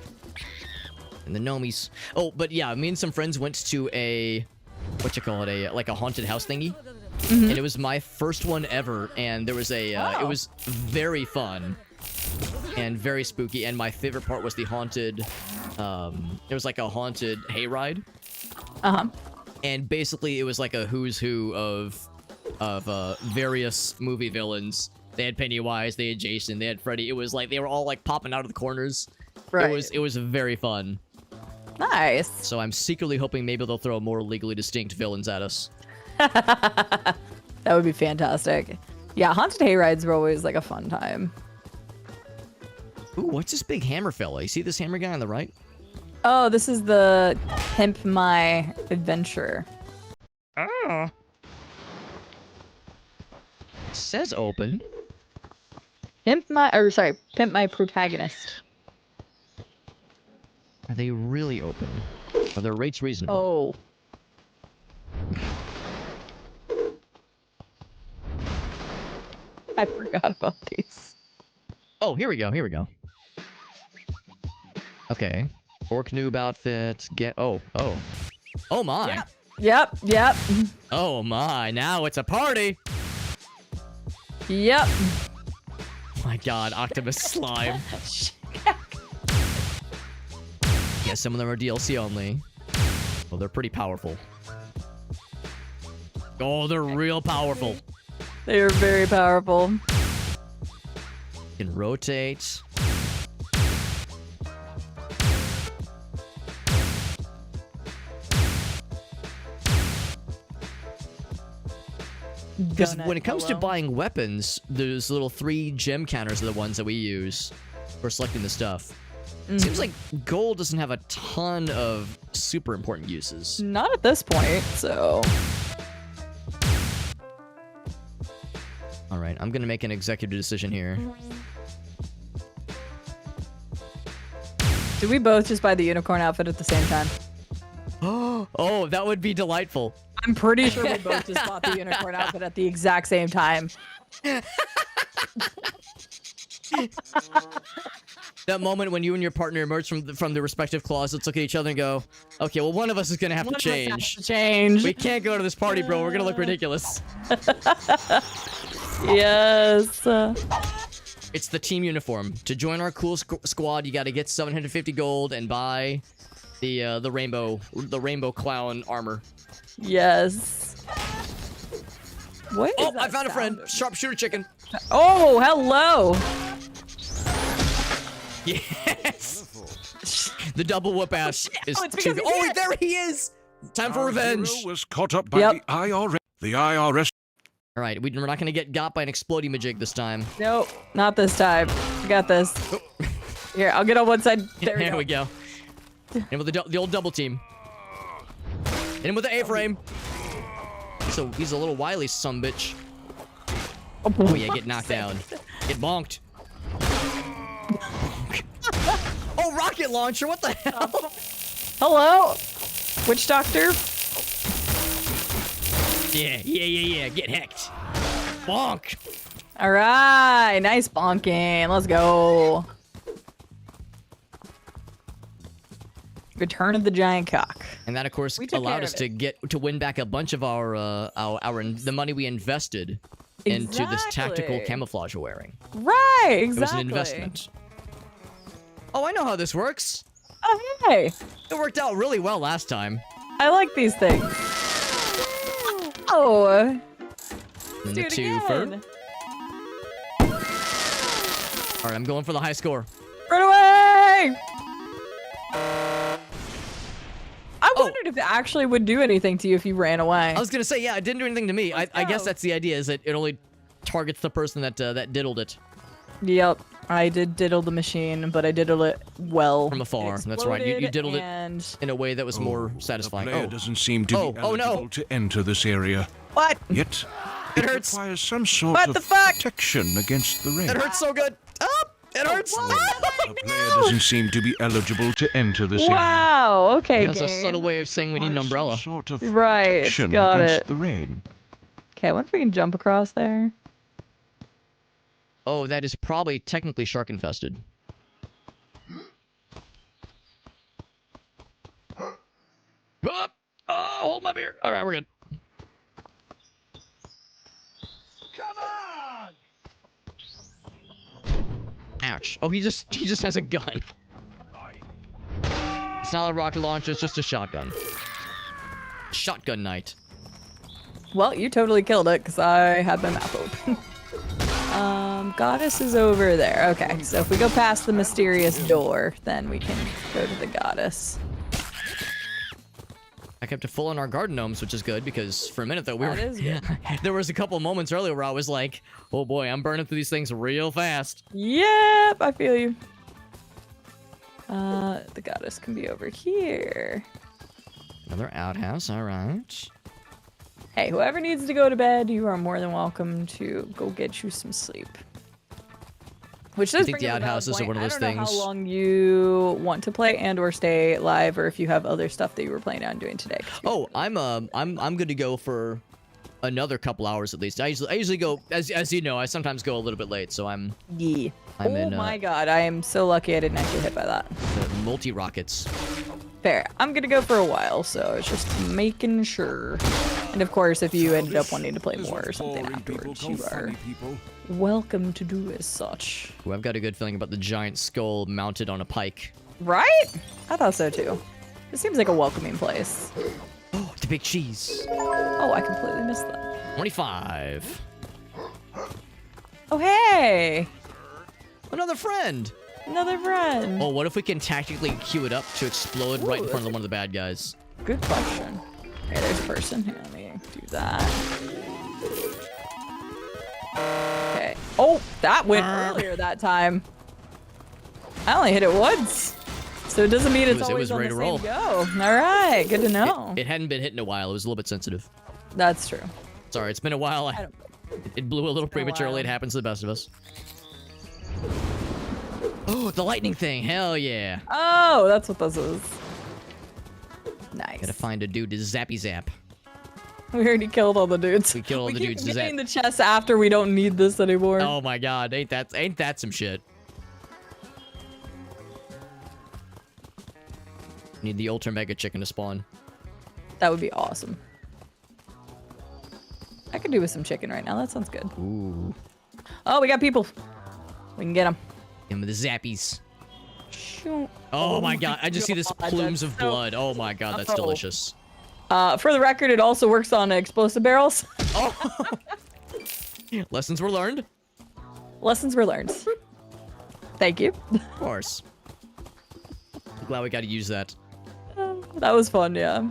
And the gnomies. Oh, but yeah, me and some friends went to a what you call it, like a haunted house thingy. And it was my first one ever, and there was it was very fun and very spooky, and my favorite part was the haunted, it was like a haunted hayride. And basically it was like a who's who of various movie villains. They had Pennywise, they had Jason, they had Freddy. It was like they were all like popping out of the corners. Right. It was very fun. Nice. So I'm secretly hoping maybe they'll throw more legally distinct villains at us. That would be fantastic. Yeah, haunted hayrides were always like a fun time. Ooh, what's this big hammer fella? You see this hammer guy on the right? Oh, this is the Pimp My Adventure. Oh. It says open. Pimp My Protagonist. Are they really open? Are their rates reasonable? Oh. I forgot about these. Oh, here we go. Here we go. Okay. Orc noob outfit. Oh my. Yep. Oh my. Now it's a party. Yep. My God, Octopus slime. Yeah, some of them are DLC only. Well, they're pretty powerful. Oh, they're real powerful. They are very powerful. Can rotate. Because when it comes to buying weapons, those little 3 gem counters are the ones that we use for selecting the stuff. Seems like gold doesn't have a ton of super important uses. Not at this point, so... Alright, I'm gonna make an executive decision here. Did we both just buy the unicorn outfit at the same time? Oh, that would be delightful. I'm pretty sure we both just bought the unicorn outfit at the exact same time. That moment when you and your partner emerge from the respective closets, look at each other and go, okay, well, one of us is gonna have to change. We can't go to this party, bro. We're gonna look ridiculous. Yes. It's the team uniform. To join our cool squad, you gotta get 750 gold and buy the rainbow clown armor. Yes. What is Oh, that I found a friend. sound? Sharpshooter chicken. Oh, hello. Yes. The double whoop ass is it's because too. he's Oh, here. there he is. Time for Our revenge. hero was caught up by Yep. the IRS. The IRS. All right, we're not gonna get got by an exploding majig this time. Nope, not this time. I got this. Here, I'll get on one side. There We go. And with the old double team. Hit him with the A-frame. So he's a little wily sumbitch. Oh yeah, get knocked down. Get bonked. Oh, rocket launcher! What the hell? Hello, witch doctor. Yeah. Get hecked. Bonk. All right, nice bonking. Let's go. Return of the giant cock. And that, of course, We took allowed care us of to win back a bunch of the money we invested into this tactical Exactly. camouflage we're wearing. Right, It exactly. was an investment. Oh, I know how this works. Oh, hey, It worked out really well last time. I like these things. Oh, And let's do the it twofer. again. All right, I'm going for the high score. Run away! I Oh. wondered if it actually would do anything to you if you ran away. I was gonna say, yeah, it didn't do anything to me. I guess go. that's the idea, is that it only targets the person that diddled it Yep, I did diddle the machine, but I diddled it well. from It afar. That's right. You exploded diddled it and... in a way that was more The satisfying. player Oh, doesn't seem to be Oh, no. eligible to enter this area. what? Yet, It it hurts. requires some sort What of the fuck? protection against the rain. That hurts so good. Oh, it hurts. The player doesn't seem to be eligible to enter this area. Wow, okay, That's a game. subtle way of saying we need an Requires some umbrella. Sort of Right, protection got against it. the rain. Okay, I wonder if we can jump across there. Oh, that is probably technically shark infested. Hold my up here. All right, we're good. Ouch. Oh, he just has a gun. It's not a rocket launcher, it's just a shotgun. Shotgun night. Well, you totally killed it because I had my map open. Goddess is over there. Okay, so if we go past the mysterious door, then we can go to the goddess. I kept it full on our garden gnomes, which is good because for a minute though That is good. there was a couple moments earlier where I was like, oh boy, I'm burning through these things real fast. Yep, I feel you. The goddess can be over here. Another outhouse, all right. Hey, whoever needs to go to bed, you are more than welcome to go get you some sleep. Which does think bring the up a valid outhouses are point. one of those I don't know things. how long you want to play and or stay live, or if you have other stuff that you were planning on doing today. Oh, I'm good to go for another couple hours at least. I usually go as you know, I sometimes go a little bit late, so I'm Yeah. I'm Oh in, my god, I am so lucky I didn't actually hit by that. multi rockets. Fair. I'm gonna go for a while, so it's just making sure. And of course, if you ended up wanting to play more or something afterwards, you are welcome to do as such. Ooh, I've got a good feeling about the giant skull mounted on a pike. Right? I thought so too. It seems like a welcoming place. Oh, the big cheese. Oh, I completely missed that. 25. Oh, hey! Another friend. Another friend. Oh, what if we can tactically queue it up to explode right in front of one of the bad guys? Good question. Okay, there's a person. Here, let me do that. Okay. Oh, that went earlier that time. I only hit it once. So it doesn't mean it's It always was on ready the to same roll. go. All right, good to know. It hadn't been hit in a while. It was a little bit sensitive. That's true. Sorry, it's been a while. I don't- It blew a little been a prematurely. while. It happens to the best of us. Oh, the lightning thing. Hell yeah. Oh, that's what this is. Nice. Gotta find a dude to zappy zap. We already killed all the dudes. We killed all the keep dudes. getting the chests after we don't need this anymore. Oh my god, ain't that some shit? Need the ultra mega chicken to spawn. That would be awesome. I could do with some chicken right now. That sounds good. Ooh. Oh, we got people. We can get them. Give me the zappies. Shoot. Oh my god, I just see this God, plumes that's of so- blood. Oh my god, that's Oh. delicious. For the record, it also works on explosive barrels. Oh. Lessons were learned. Lessons were learned. Thank you. Of course. I'm glad we got to use that. That was fun, yeah.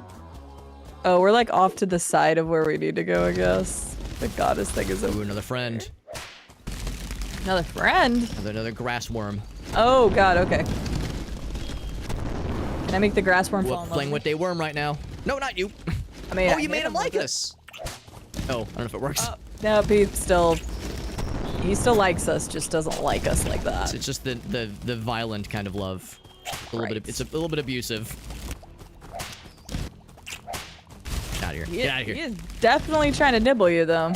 Oh, we're like off to the side of where we need to go, I guess. The goddess thing is over. Ooh, another friend. Another friend? Another grass worm. Oh, God, okay. Can I make the grass worm fall in love Playing with with me? day worm right now. No, not you. I mean, Oh, I you made him like with it. us. Oh, I don't know if it works. Nope, he still likes us, just doesn't like us like that. It's just the violent kind of love. A little bit. It's a little bit abusive. Get out of here. Get out of He here. is definitely trying to nibble you, though.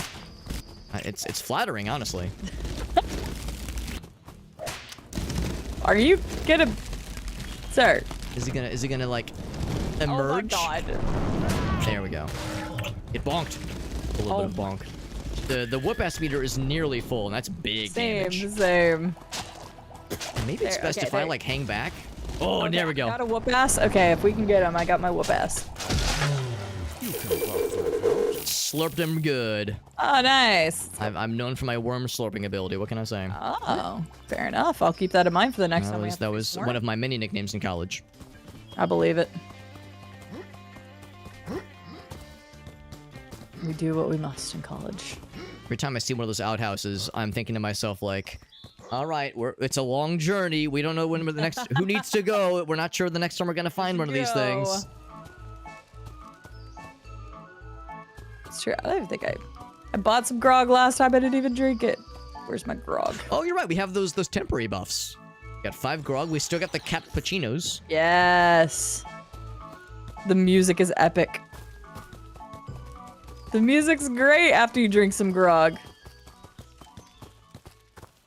It's flattering, honestly. Are you gonna... Sir. Is he gonna like emerge? Oh my God. There we go. It bonked. A little bit of bonk. The Whoopass meter is nearly full, and that's big damage. Same. Maybe it's There, best okay, if I there. like hang back. Oh, Okay, there we go. Got a whoop ass? Okay, if we can get him, I got my whoop ass. Slurped him good. Oh, nice. I'm known for my worm slurping ability. What can I say? Oh, fair enough. I'll keep that in mind for the next time. That was one of my many nicknames in college. I believe it. We do what we must in college. Every time I see one of those outhouses, I'm thinking to myself like, all right, it's a long journey. We don't know when the next who needs to go. We're not sure the next time we're gonna find one of these things. It's true. I don't even think I bought some grog last time. I didn't even drink it. Where's my grog? Oh, you're right. We have those temporary buffs. Got 5 grog. We still got the cappuccinos. Yes. The music is epic. The music's great after you drink some grog.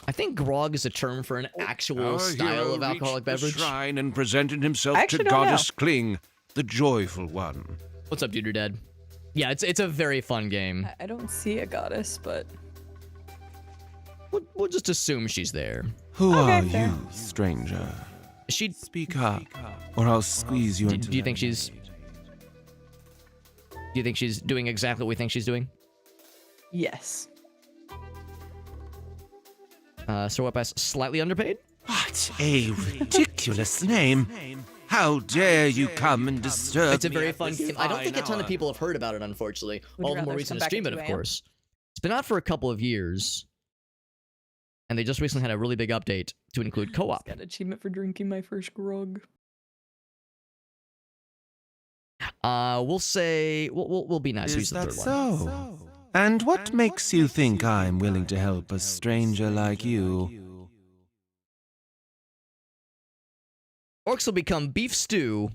I think grog is a term for an actual Our style hero of alcoholic reached beverage. the shrine and presented himself I to actually don't know. Goddess Kling, the joyful one. What's up, dude? You're dead. Yeah, it's a very fun game. I don't see a goddess, but We'll just assume she's there. Who Okay, are fair. you, stranger? She. Speak up, or I'll squeeze you into Do you think she's? lemonade. Do you think she's doing exactly what we think she's doing? yes. So Whoopass slightly underpaid? What a ridiculous name! How dare you come and disturb It's a me very at fun this game. I don't think a fine ton of hour? people have heard about it, unfortunately. Would you All the more rather reason come to back stream at it, of 2 a.m.? course. It's been out for a couple of years. And they just recently had a really big update to include co-op. Got achievement for drinking my first grog. We'll say we'll be nice. Who's Is the that third one? so? And what makes you think I'm willing to help a stranger like you? Orcs will become beef stew.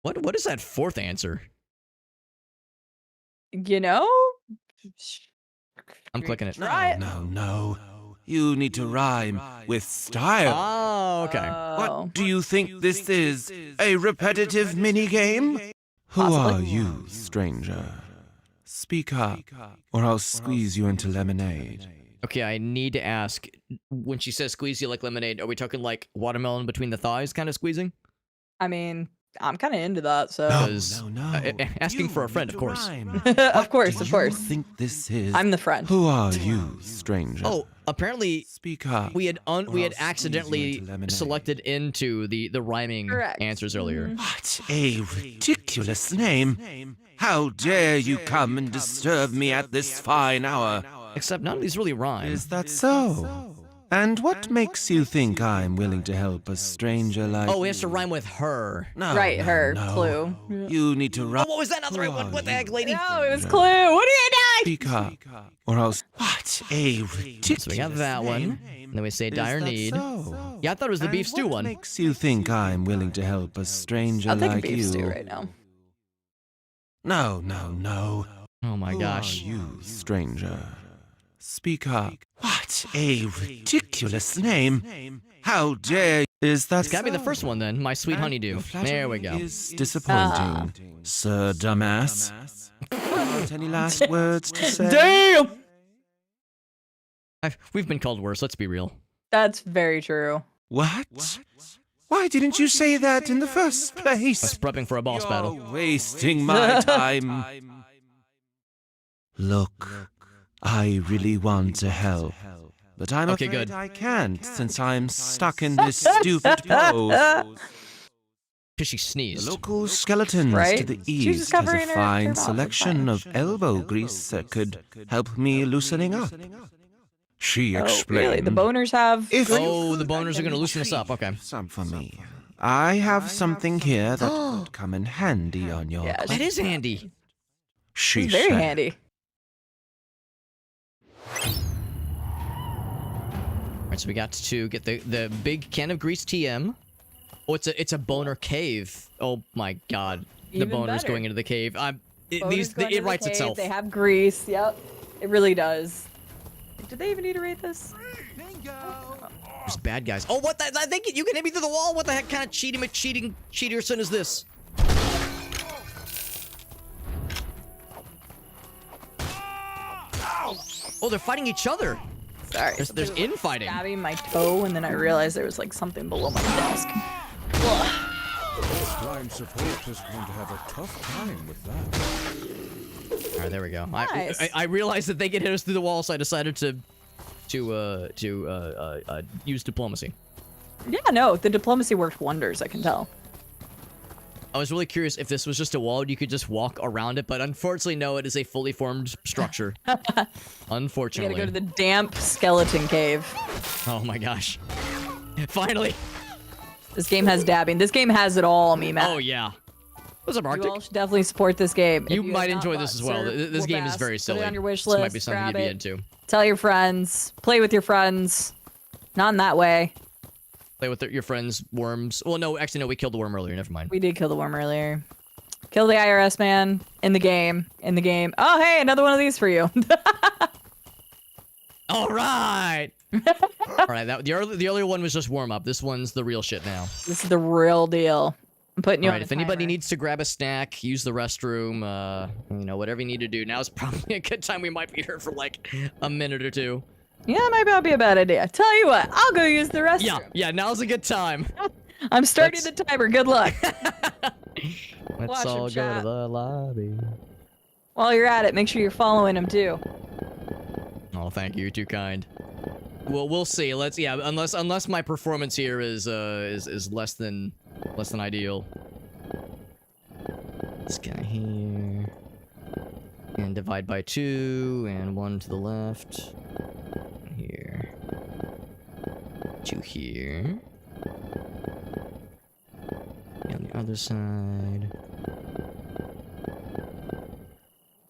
What is that fourth answer? You know? I'm clicking it. Try it. No. You need to rhyme with style. Oh, okay. Oh. What do you think this is? A repetitive minigame? Who Possibly. are you, stranger? Speak up, or I'll squeeze you into lemonade. Okay, I need to ask. When she says squeeze you like lemonade, are we talking like watermelon between the thighs kind of squeezing? I mean, I'm kind of into that, so. No. Asking You for a friend, need of to course. rhyme. Of course, Do of you course. think this is? I'm the friend. Who are you, stranger? Oh, apparently Speak up. we had or I'll squeeze you accidentally into lemonade. selected into the rhyming Correct. answers earlier. What a ridiculous name! How dare you come and disturb me at this fine hour? Except none of these really rhyme. Is that so? And what makes you think I'm willing to help a stranger like Oh, it has to you? rhyme with her. No, Right, no, her no. clue. You need to Oh, rhyme. what was that? Not the right one. What the heck, lady? No, it was Clue. What are you doing? Speak up, or else. What a ridiculous So we got that one. And then we say Is dire that need. so? Yeah, I thought it was the And beef stew what one. makes you think I'm willing to help a stranger I'll take a like beef you? stew right now. No. Oh my Who gosh. are you, stranger? Speak up. What a ridiculous name! How dare Is that It's gotta be the so? first one then. My sweet And honeydew. your flattery There we go. Is disappointing, Sir Dumbass. Got any last words to say? Damn! We've been called worse, let's be real. That's very true. What? Why didn't you say that in the first I was place? prepping for a boss battle. You're wasting my time. Look, I really want to help, but I'm Okay, afraid good. I can't since I'm stuck in this stupid pose. Because she The sneezed. local skeletons Right? to the She's east just has covering a her fine mouth, it's selection fine. of elbow grease that could help me loosening up. She Oh, explained. really? The boners have. If Oh, the boners are gonna loosen us up. Okay. some for me, I have something here that could come in handy on your Yeah, That is handy. She It's very said. handy. Alright, so we got to get the big can of grease TM. Oh, it's a boner cave. Oh my god. The Even boner's better. going into the cave. Boners It go into the writes cave, itself. They have grease. Yep. It really does. Did they even need to rate this? There's bad guys. Oh, what the? I think you can hit me through the wall. What the heck kind of cheaterson is this? Oh, they're fighting each other. Sorry. There's infighting. Stabbing my toe, and then I realized there was like something below my desk. Ugh. Blind support is going to have a tough time with that. All right, there we go. Nice. I realized that they could hit us through the wall, so I decided to use diplomacy. Yeah, no, the diplomacy worked wonders. I can tell. I was really curious if this was just a wall you could just walk around it, but unfortunately, no, it is a fully formed structure. You Unfortunately. gotta go to the damp skeleton cave. Oh my gosh. Finally. This game has dabbing. This game has it all, me man. Oh yeah. What's up, You Arctic? all should definitely support this game. You If might have not enjoy this bought as well. Sir This game is Whoopass, very silly. Put it on your wish This list. might be something grab to be it, into. Tell your friends. Play with your friends. Not in that way. Play with your friends' worms. Well, no, actually, no, we killed the worm earlier. Never mind. We did kill the worm earlier. Kill the IRS man in the game. In the game. Oh, hey, another one of these for you. All right. All right. The earlier one was just warm up. This one's the real shit now. This is the real deal. I'm putting you All on right, a if anybody timer. needs to grab a snack, use the restroom, whatever you need to do, now's probably a good time. We might be here for like a minute or two. Yeah, might not be a bad idea. Tell you what, I'll go use the restroom. Yeah, now's a good time. I'm starting Let's- the timer. Good luck. Let's Watch 'em, all go to chat. the lobby. While you're at it, make sure you're following him too. Oh, thank you. You're too kind. Well, we'll see. Unless my performance here is less than ideal. This guy here. And divide by 2, and 1 to the left. Here. 2 here. And on the other side.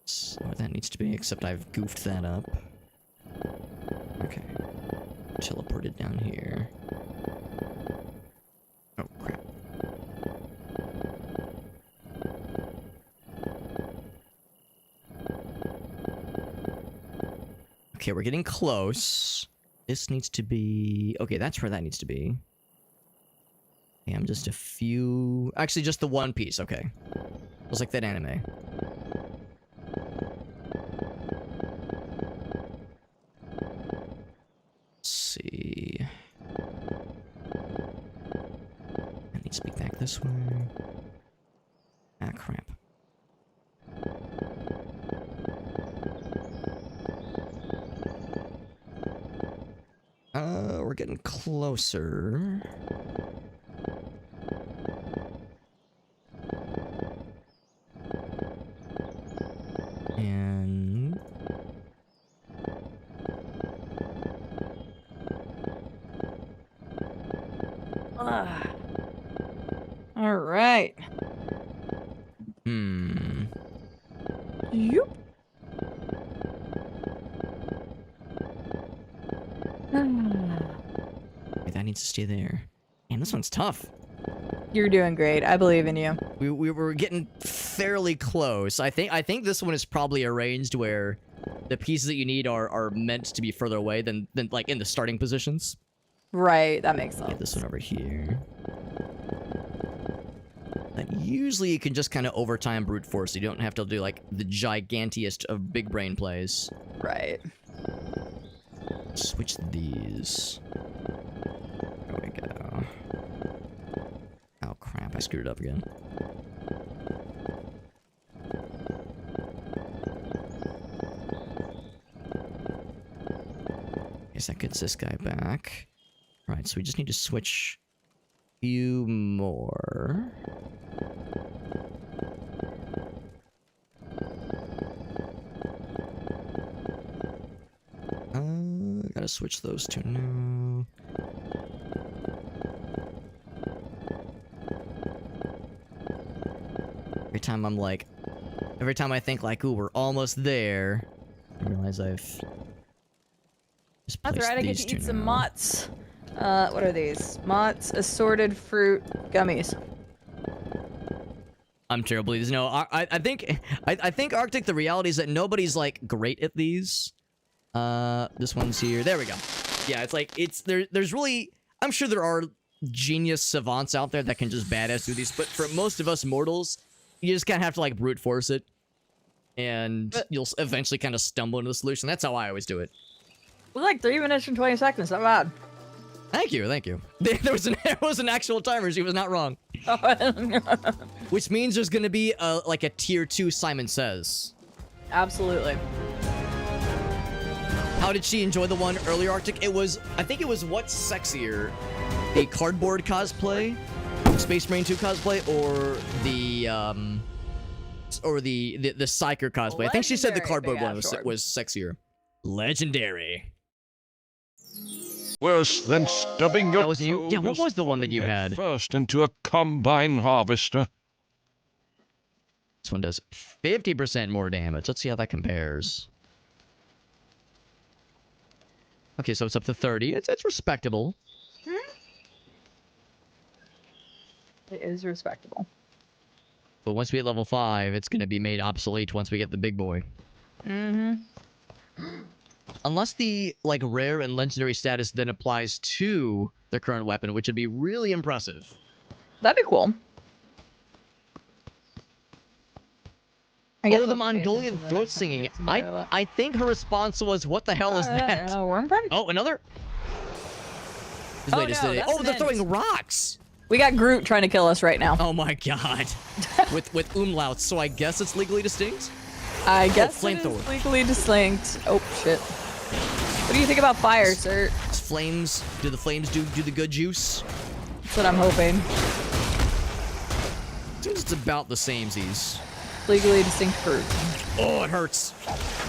That's where that needs to be, except I've goofed that up. Okay. Teleported down here. Oh, crap. Okay, we're getting close. This needs to be... Okay, that's where that needs to be. Yeah, I'm just a few... Actually, just the one piece, okay. Just like that anime. Let's see... I need to be back this way. Ah, crap. We're getting closer. And... All right. Yep. Okay, that needs to stay there. Man, this one's tough. You're doing great. I believe in you. We were getting fairly close. I think this one is probably arranged where the pieces that you need are meant to be further away than like in the starting positions. Right. That makes Get sense. this one over here. And usually you can just kind of overtime brute force. You don't have to do like the gigantiest of big brain plays. Right. Switch these. There we go. Oh crap, I screwed it up again. Guess that gets this guy back. Right, so we just need to switch a few more. Gotta switch those two now. Every time I think like, ooh, we're almost there, I realize I've just That's placed right. I get these to two eat some now. Mott's. What are these? Mott's assorted fruit gummies. I'm terrible at these. No, I think Arctic. The reality is that nobody's like great at these. This one's here. There we go. Yeah, it's like there's really. I'm sure there are genius savants out there that can just badass do these, but for most of us mortals, you just kind of have to like brute force it, and you'll eventually kind of stumble into the solution. That's how I always do it. It was like 3 minutes and 20 seconds. Not bad. Thank you. There was an actual timer. She was not wrong. Which means there's gonna be like a tier 2 Simon Says. Absolutely. How did she enjoy the one earlier, Arctic? I think it was what's sexier, the cardboard cosplay, Space Marine 2 cosplay, or the Psyker cosplay. I think she said the Legendary, cardboard Big one Ass Sword. was sexier. Legendary. Worse than stubbing your That was you? Yeah, what was the one that you had? first into a combine harvester? This one does 50% more damage. Let's see how that compares. Okay, so it's up to 30. It's respectable. It is respectable. But once we hit level 5, it's going to be made obsolete once we get the big boy. Mm-hmm. Unless the like rare and legendary status then applies to the current weapon, which would be really impressive. That'd be cool. guess Oh, the Mongolian throat singing. I think her response was, "What the hell is that?" Worm friend? Oh, another. Oh, Wait, no, oh, that's they're an throwing ant. rocks. We got Groot trying to kill us right now. Oh my god. with umlauts, so I guess it's legally distinct. I guess it flamethrower. is legally distinct. Oh shit. What do you think about fire, sir? It's flames. Do the flames do the good juice? That's what I'm hoping. It's about the samesies. Legally distinct fruit. Oh, it hurts.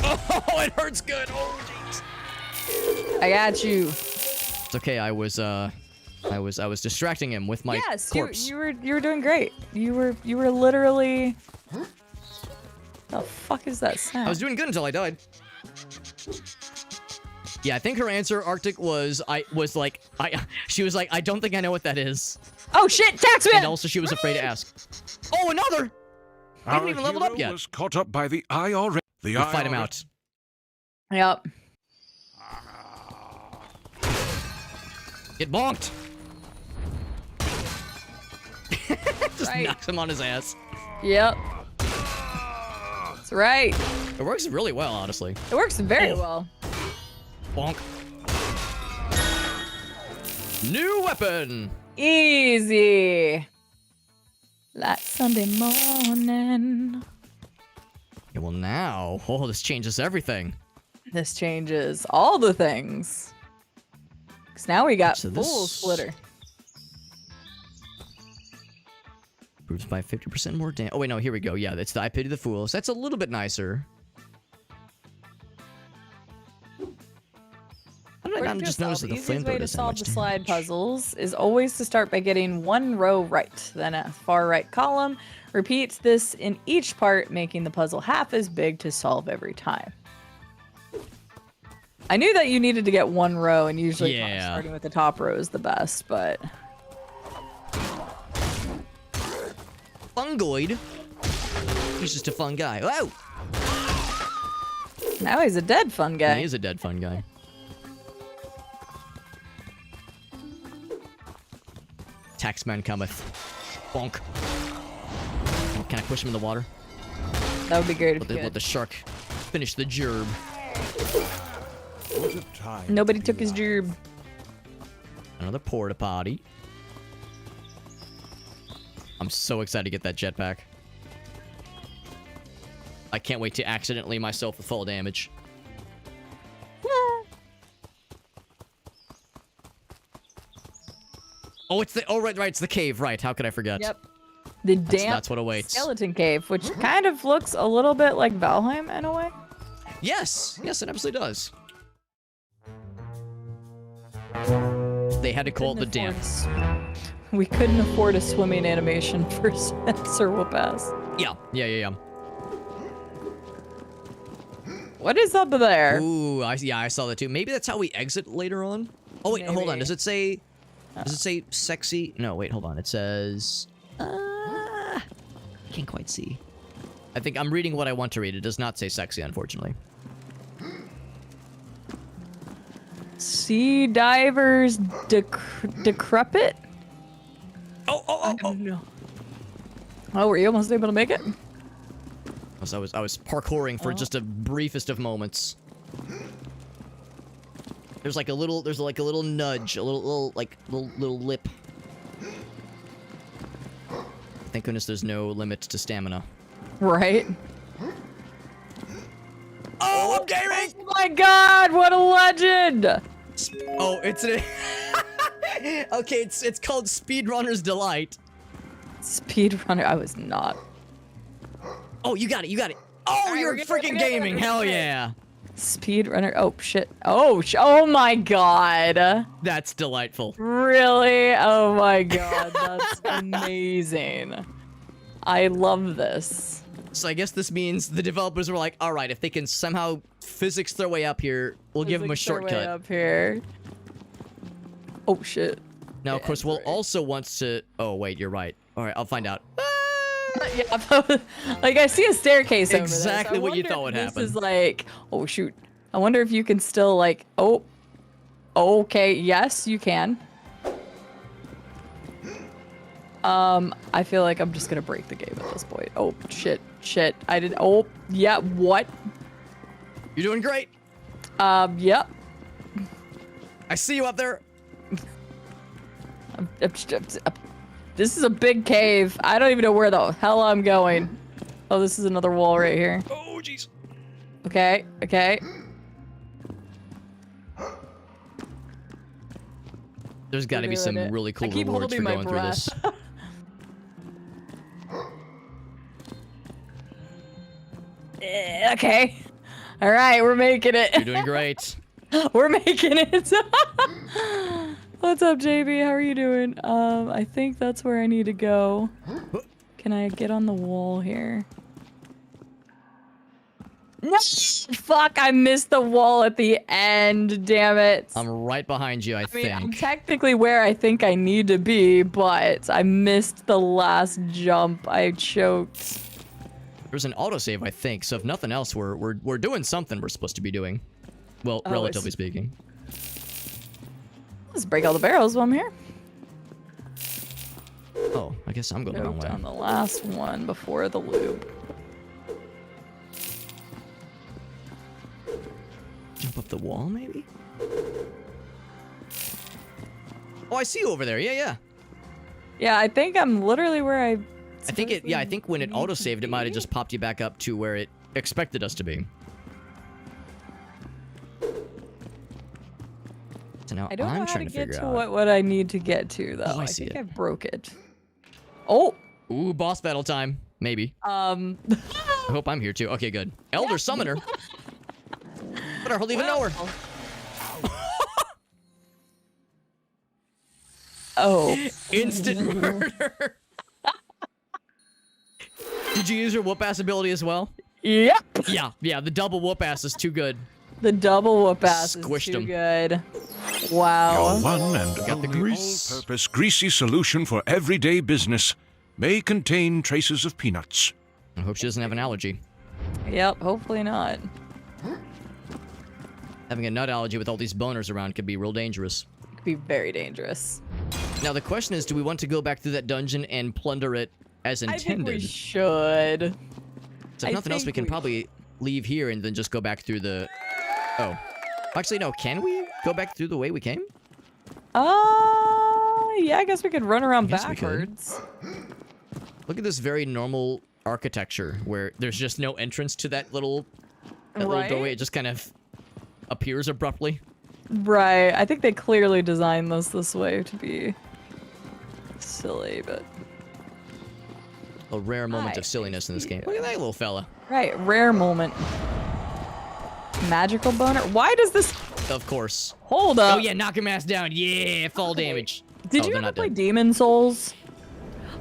Oh, it hurts good. Oh, jeez. I got you. It's okay. I was distracting him with my corpse. you were doing great. You were literally. The fuck is that sound? I was doing good until I died. Yeah, I think her answer, Arctic, was she was like, I don't think I know what that is. Oh shit, taxman! And also she was afraid to ask. Oh, another! I haven't even leveled up yet. Was caught up by the IRA. We'll fight him out. Yep. Get bonked! Just Right. knocks him on his ass. Yep. That's right. It works really well, honestly. It works very well. Bonk. New weapon! Easy. Like Sunday morning. Yeah, well now, oh, this changes everything. This changes all the things. Because now we got So full this- splitter. Improves by 50% more damage. Oh wait, no, here we go. Yeah, that's the I Pity the Fools. That's a little bit nicer. I don't know, I'm just noticing The the easiest way flamethrower to doesn't solve much the slide damage. puzzles is always to start by getting one row right, then a far right column. Repeat this in each part, making the puzzle half as big to solve every time. I knew that you needed to get one row, and usually starting with the top row is the best, but... Fungoid? He's just a fun guy. Whoa! Now he's a dead fun guy. He is a dead fun guy. Taxman cometh. Bonk. Can I push him in the water? That would be great if Let you the, let could. the shark finish the gerb. Nobody took his gerb. Another porta potty. I'm so excited to get that jetpack. I can't wait to accidentally myself with fall damage. Oh, it's the right, it's the cave, right? How could I forget? Yep. The damp that's what awaits. skeleton cave, which kind of looks a little bit like Valheim in a way. Yes, yes, it absolutely does. They had to call it the damp. We couldn't afford a swimming animation for Sir Whoopass. Yeah. What is up there? Ooh, I saw that too. Maybe that's how we exit later on. Oh wait, hold on. Maybe. Does it say sexy? No, wait, hold on. It says I can't quite see. I think I'm reading what I want to read. It does not say sexy, unfortunately. Sea divers decrepit? Oh. No. Oh, were you almost able to make it? I was parkouring for just a briefest of moments. There's like a little nudge, a little lip. Thank goodness there's no limit to stamina. Right. Oh, I'm gaming! Oh my god, what a legend! Oh, it's a okay. It's called Speedrunner's Delight. Speedrunner, I was not. Oh, you got it. Oh, you're freaking gaming! Hell yeah! Speedrunner. Oh shit. Oh my god. That's delightful. Really? Oh my god, that's amazing. I love this. So I guess this means the developers were like, all right, if they can somehow physics their way up here, we'll give them a Physics their way shortcut. up here. Oh shit. Now, of course, we'll also want to... Oh, wait, you're right. All right, I'll find out. Yeah, like I see a staircase over there. Exactly what you thought would happen. This is like, oh shoot. I wonder if you can still like, oh, okay, yes, you can. I feel like I'm just gonna break the game at this point. Oh shit. shit. I did. Oh, yeah. What? You're doing great. Yep. I see you up there. This is a big cave. I don't even know where the hell I'm going. Oh, this is another wall right here. Oh, jeez. Okay. Okay. There's got to be some really cool rewards for going through this. Okay. All right, we're making it. You're doing great. We're making it. What's up, JB? How are you doing? I think that's where I need to go. Can I get on the wall here? No! Fuck, I missed the wall at the end, damn it. I'm right behind you, I I mean, think. I'm technically where I think I need to be, but I missed the last jump. I choked. There's an autosave, I think, so if nothing else, we're doing something we're supposed to be doing. Well, relatively speaking. Let's break all the barrels while I'm here. Oh, I guess I'm going the wrong way. On the last one before the loop. Jump up the wall, maybe? Oh, I see you over there. Yeah, yeah. Yeah, I think I'm literally where I think it. Yeah, I think when it autosaved, it might have just popped you back up to where it expected us to be. So now I don't know I'm how trying to to get figure to out. what I need to get to though. Oh, I I see think it. I broke it. Oh. Ooh, boss battle time. Maybe. I hope I'm here too. Okay, good. Elder Summoner. But I hardly even know her. Oh. Instant murder. Did you use your Whoopass ability as well? Yep. Yeah, the double Whoopass is too good. The double Whoopass is Squished too him. good. Wow. Your one and only all-purpose greasy solution for everyday business may contain traces of peanuts. I hope she doesn't have an allergy. Yep, hopefully not. Having a nut allergy with all these boners around could be real dangerous. Could be very dangerous. Now the question is, do we want to go back through that dungeon and plunder it as I think intended? we should. So if nothing else, we can probably leave here and then just go back through the... Oh. Actually, no. Can we go back through the way we came? Yeah, I guess we could run around Yes, we could. backwards. Look at this very normal architecture where there's just no entrance to that little Right? doorway. It just kind of appears abruptly. Right. I think they clearly designed this way to be silly, but... A rare moment Hi. of silliness in this game. Look at that little fella. Right, rare moment. Magical boner? Why does this... Of course. Hold up. Oh yeah, knock him ass down. Yeah, fall damage. Did Oh, you they're ever not play dead. Demon Souls?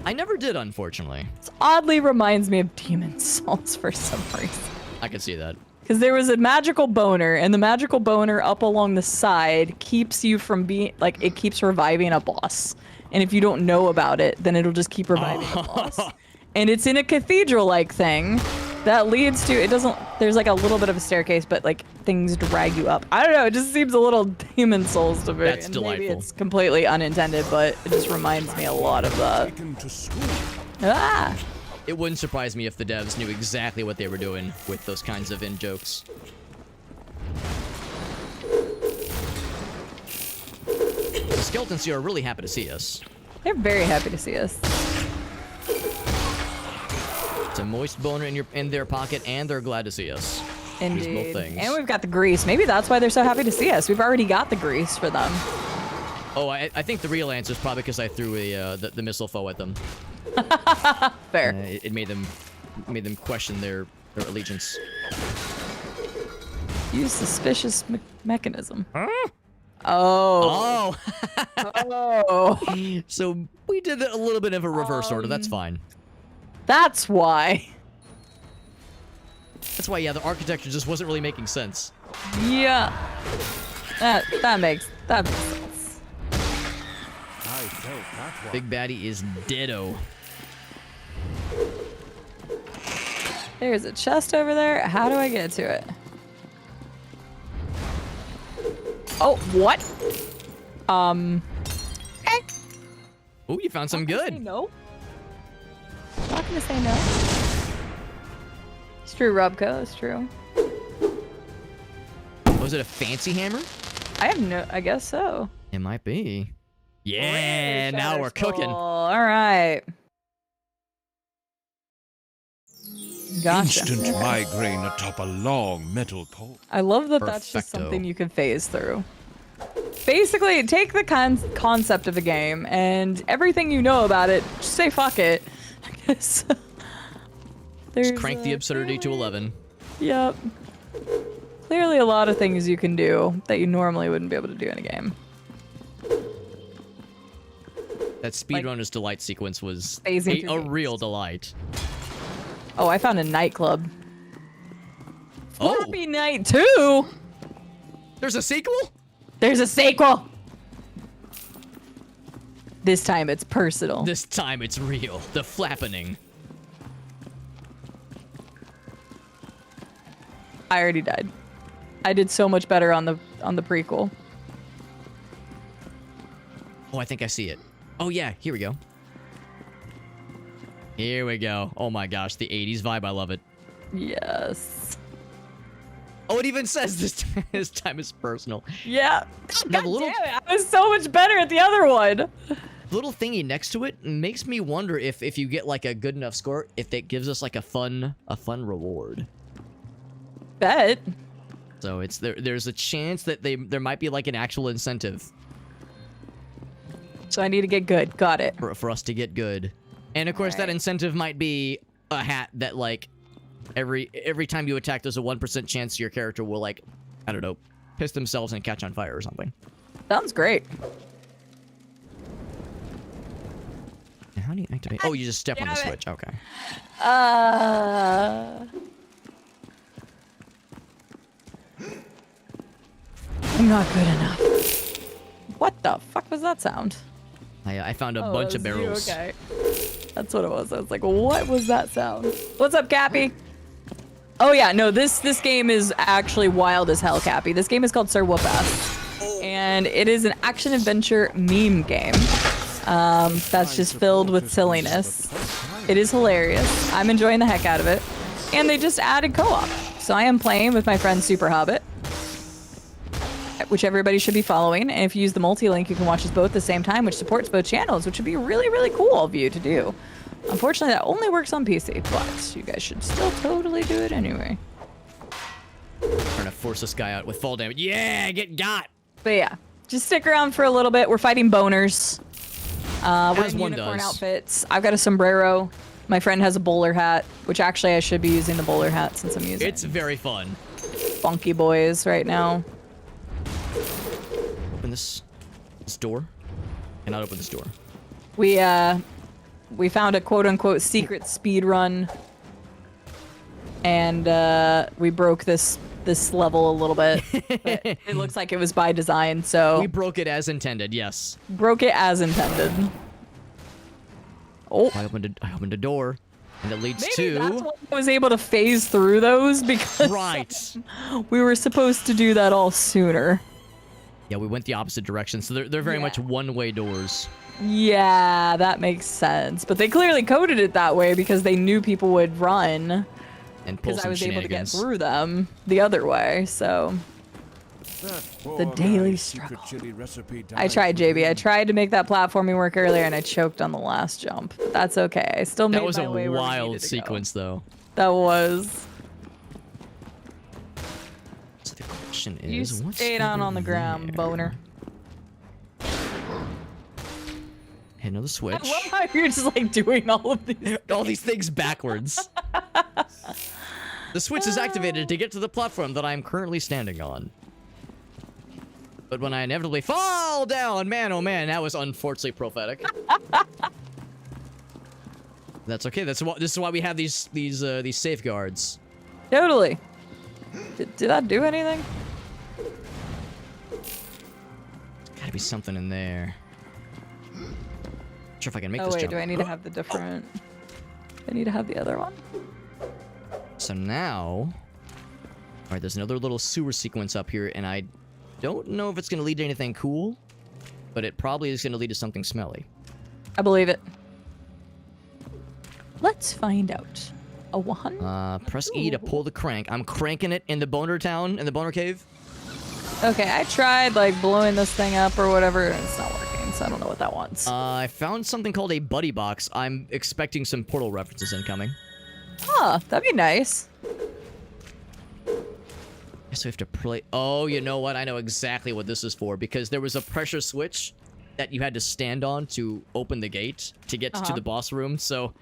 I never did, unfortunately. This oddly reminds me of Demon Souls for some reason. I could see that. Because there was a magical boner, and the magical boner up along the side keeps you from being... Like, it keeps reviving a boss. And if you don't know about it, then it'll just keep reviving a boss. And it's in a cathedral-like thing that leads to... It doesn't... There's like a little bit of a staircase, but like things drag you up. I don't know. It just seems a little Demon Souls to me. That's and delightful. Maybe it's completely unintended, but it just reminds me a lot of that. Taken to school. Ah! It wouldn't surprise me if the devs knew exactly what they were doing with those kinds of in-jokes. The skeletons here are really happy to see us. They're very happy to see us. It's a moist boner in their pocket, and they're glad to see us. There's both Indeed. things. And we've got the grease. Maybe that's why they're so happy to see us. We've already got the grease for them. Oh, I think the real answer is probably because I threw the missile foe at them. Fair. It made them question their allegiance. Use suspicious mechanism. Huh? Oh. Oh, Oh. so we did a little bit of a reverse order. That's fine. That's why. That's why, yeah, the architecture just wasn't really making sense. Yeah. That makes sense. Big Baddie is deado. There's a chest over there. How do I get to it? Oh, what? Okay. Oh, you found some Not gonna say good. no. Not gonna say no. It's true, Rubco. It's true. Was it a fancy hammer? I have no. I guess so. It might be. Yeah, now we're cooking. All right. Gotcha. Instant migraine atop a long metal pole. I love that that's just Perfecto. something you can phase through. Basically, take the concept of the game and everything you know about it, just say fuck it. I guess. Just crank the absurdity to 11. Yep. Clearly a lot of things you can do that you normally wouldn't be able to do in a game. That speedrunner's delight sequence was Phasing a through games. real delight. Oh, I found a nightclub. Oh, Floppy Night 2? there's a sequel? There's a sequel! This time it's personal. This time it's real. The flappening. I already died. I did so much better on the prequel. Oh, I think I see it. Oh yeah, here we go. Here we go. Oh my gosh, the 80s vibe, I love it. Yes. Oh, it even says this time is personal. Yeah. Now, God the little- damn it, I was so much better at the other one. Little thingy next to it makes me wonder if you get like a good enough score, if that gives us like a fun reward. Bet. So it's there's a chance that there might be like an actual incentive So I need to get good. Got it. for us to get good. And of course that incentive might be a hat that like every time you attack there's a 1% chance your character will like, I don't know, piss themselves and catch on fire or something. Sounds great. Now, how do you activate? Oh, you just step on the Damn it. switch. Okay. I'm not good enough. What the fuck was that sound? I found a Oh, bunch of that was you, barrels. Okay. That's what it was. I was like, what was that sound? What's up, Cappy? Oh yeah, no, this game is actually wild as hell, Cappy. This game is called Sir Whoopass. And it is an action-adventure meme game. That's just filled with silliness. It is hilarious. I'm enjoying the heck out of it. And they just added co-op. So I am playing with my friend Super Hobbit, which everybody should be following. And if you use the multi-link, you can watch us both at the same time, which supports both channels, which would be really, really cool of you to do. Unfortunately, that only works on PC, but you guys should still totally do it anyway. Trying to force this guy out with fall damage. Yeah, get got. But yeah, just stick around for a little bit. We're fighting boners. We're As in one unicorn does. outfits. I've got a sombrero. My friend has a bowler hat, which actually I should be using the bowler hat since I'm using It's very fun. Funky Boys right now. Open this door. Cannot open this door. We found a quote-unquote secret speed run, and we broke this level a little bit. But it looks like it was by design, so We broke it as intended. Yes. broke it as intended. Oh, I opened a door, and it leads maybe to that's why I was able to phase through those because right. we were supposed to do that all sooner. Yeah, we went the opposite direction, so they're very much one-way doors. Yeah, that makes sense. But they clearly coded it that way because they knew people would run. And pull Because I some was able to get shenanigans. through them the other way, so. The daily struggle. I tried, JB. I tried to make that platforming work earlier, and I choked on the last jump. But that's okay. I still made That was my a way where we wild needed to go. sequence, though. That was. So the question is, You what's stay down on the ground, there? boner. Hit another switch. I love how you're just like doing all of these. All these things backwards. The switch is activated to get to the platform that I am currently standing on. But when I inevitably fall down, man, oh man, that was unfortunately prophetic. That's okay. This is why we have these safeguards. Totally. Did that do anything? Gotta be something in there. Not sure if I can make Oh this wait, jump. do I need to have the different? I need to have the other one. So now, all right, there's another little sewer sequence up here, and I don't know if it's gonna lead to anything cool, but it probably is gonna lead to something smelly. I believe it. Let's find out. A 1? Press E to pull the crank. I'm cranking it in the boner town, in the boner cave. Okay, I tried like blowing this thing up or whatever, and it's not working, so I don't know what that wants. I found something called a buddy box. I'm expecting some Portal references incoming. Huh, that'd be nice. So we have to play. Oh, you know what? I know exactly what this is for, because there was a pressure switch that you had to stand on to open the gate to get to the boss room. So,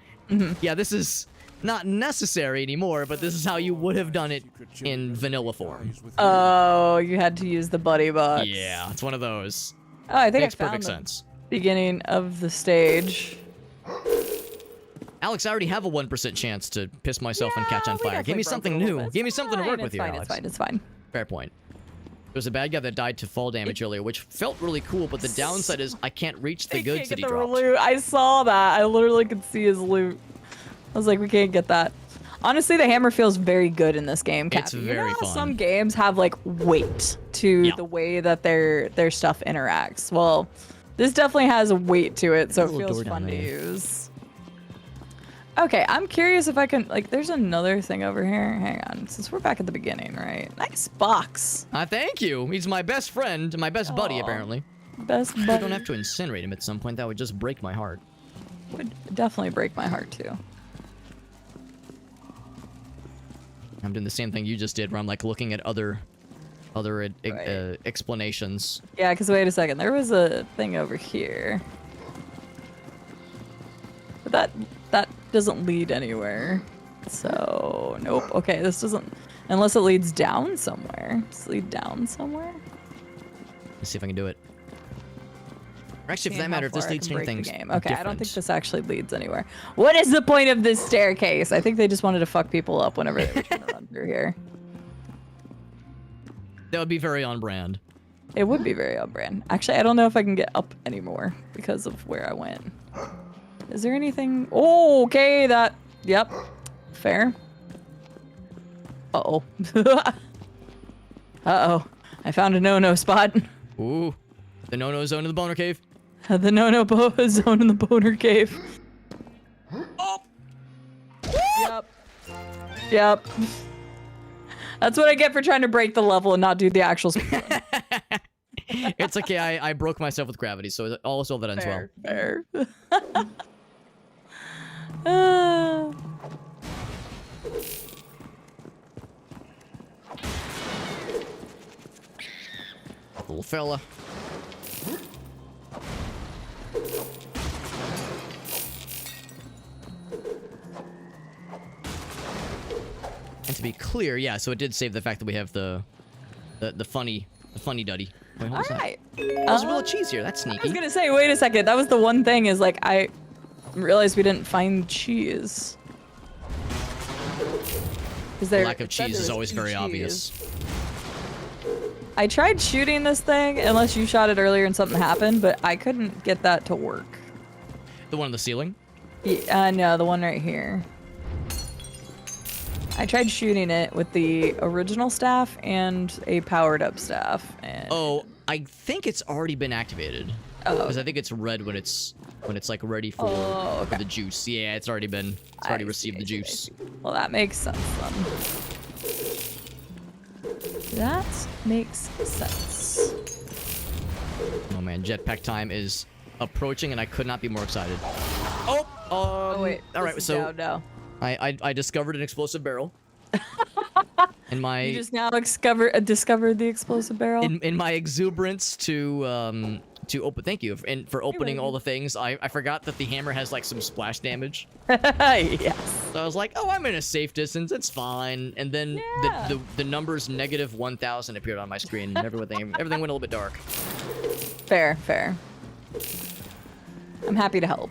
yeah, this is not necessary anymore, but this is how you would have done it in vanilla form. Oh, you had to use the buddy box. Yeah, it's one of those. Oh, I think Makes I found perfect the sense. beginning of the stage. Alex, I already have a 1% chance to piss myself and catch on we fire. Give me definitely broke something it a little new. bit. Give me something to work with It's here, fine, Alex. It's fine, it's fine. Fair point. There was a bad guy that died to fall damage earlier, which felt really cool, but the downside is I can't reach the goods that he dropped. Loot. I saw that. I literally could see his loot. I was like, we can't get that. Honestly, the hammer feels very good in this game, Cappy. It's You know very how fun. some games have like weight to the way that their stuff interacts. Well, this definitely has a weight to it, so it Little feels door down fun to there. use. Okay, I'm curious if I can, like, there's another thing over here. Hang on, since we're back at the beginning, right? Nice box. Thank you. He's my best friend, my best buddy, Aw. apparently. Best I buddy. don't have to incinerate him at some point. That would just break my heart. Would definitely break my heart, too. I'm doing the same thing you just did, where I'm like looking at other explanations. Yeah, because wait a second. There was a thing over here. But that doesn't lead anywhere. So, nope. Okay, this doesn't... Unless it leads down somewhere. Does it lead down somewhere? Let's see if I can do it. Or actually, for Seeing that how matter, if this far I leads can to break the anything game. Okay, I don't think different. this actually leads anywhere. What is the point of this staircase? I think they just wanted to fuck people up whenever they were trying to run through here. That would be very on brand. It would be very on brand. Actually, I don't know if I can get up anymore because of where I went. Is there anything? Oh, okay, that... Yep. Fair. Uh-oh. Uh-oh. I found a no-no spot. Ooh, the no-no zone in the boner cave. The no-no zone in the boner cave. Oh! Yep. Yep. That's what I get for trying to break the level and not do the actual speedrun. It's okay, I broke myself with gravity, so all that ends well. Fair. Ah. Little fella. And to be clear, yeah, so it did save the fact that we have the funny duddy. Wait, what was that? Alright. There's a real cheese here. That's I was sneaky. gonna say, wait a second. That was the one thing is like, I realized we didn't find cheese. Is there, Lack of it said cheese there is was always 2 very cheese. obvious. I tried shooting this thing, unless you shot it earlier and something happened, but I couldn't get that to work. The one on the ceiling? No, the one right here. I tried shooting it with the original staff and a powered up staff. And Oh, I think it's already been activated. Oh. Because I think it's red when it's like ready for, Oh, for okay. the juice. Yeah, it's already received the juice. Well, that makes sense then. That makes sense. Oh man, jetpack time is approaching, and I could not be more excited. Oh, Oh wait. All right, this is so no. I discovered an explosive barrel. In my You just now discovered the explosive barrel. in my exuberance to open. Thank you for opening all the things. I forgot that the hammer has like some splash damage. Yes. So I was like, oh, I'm in a safe distance. It's fine. And then Yeah. the numbers -1000 appeared on my screen. And everything went a little bit dark. Fair. I'm happy to help.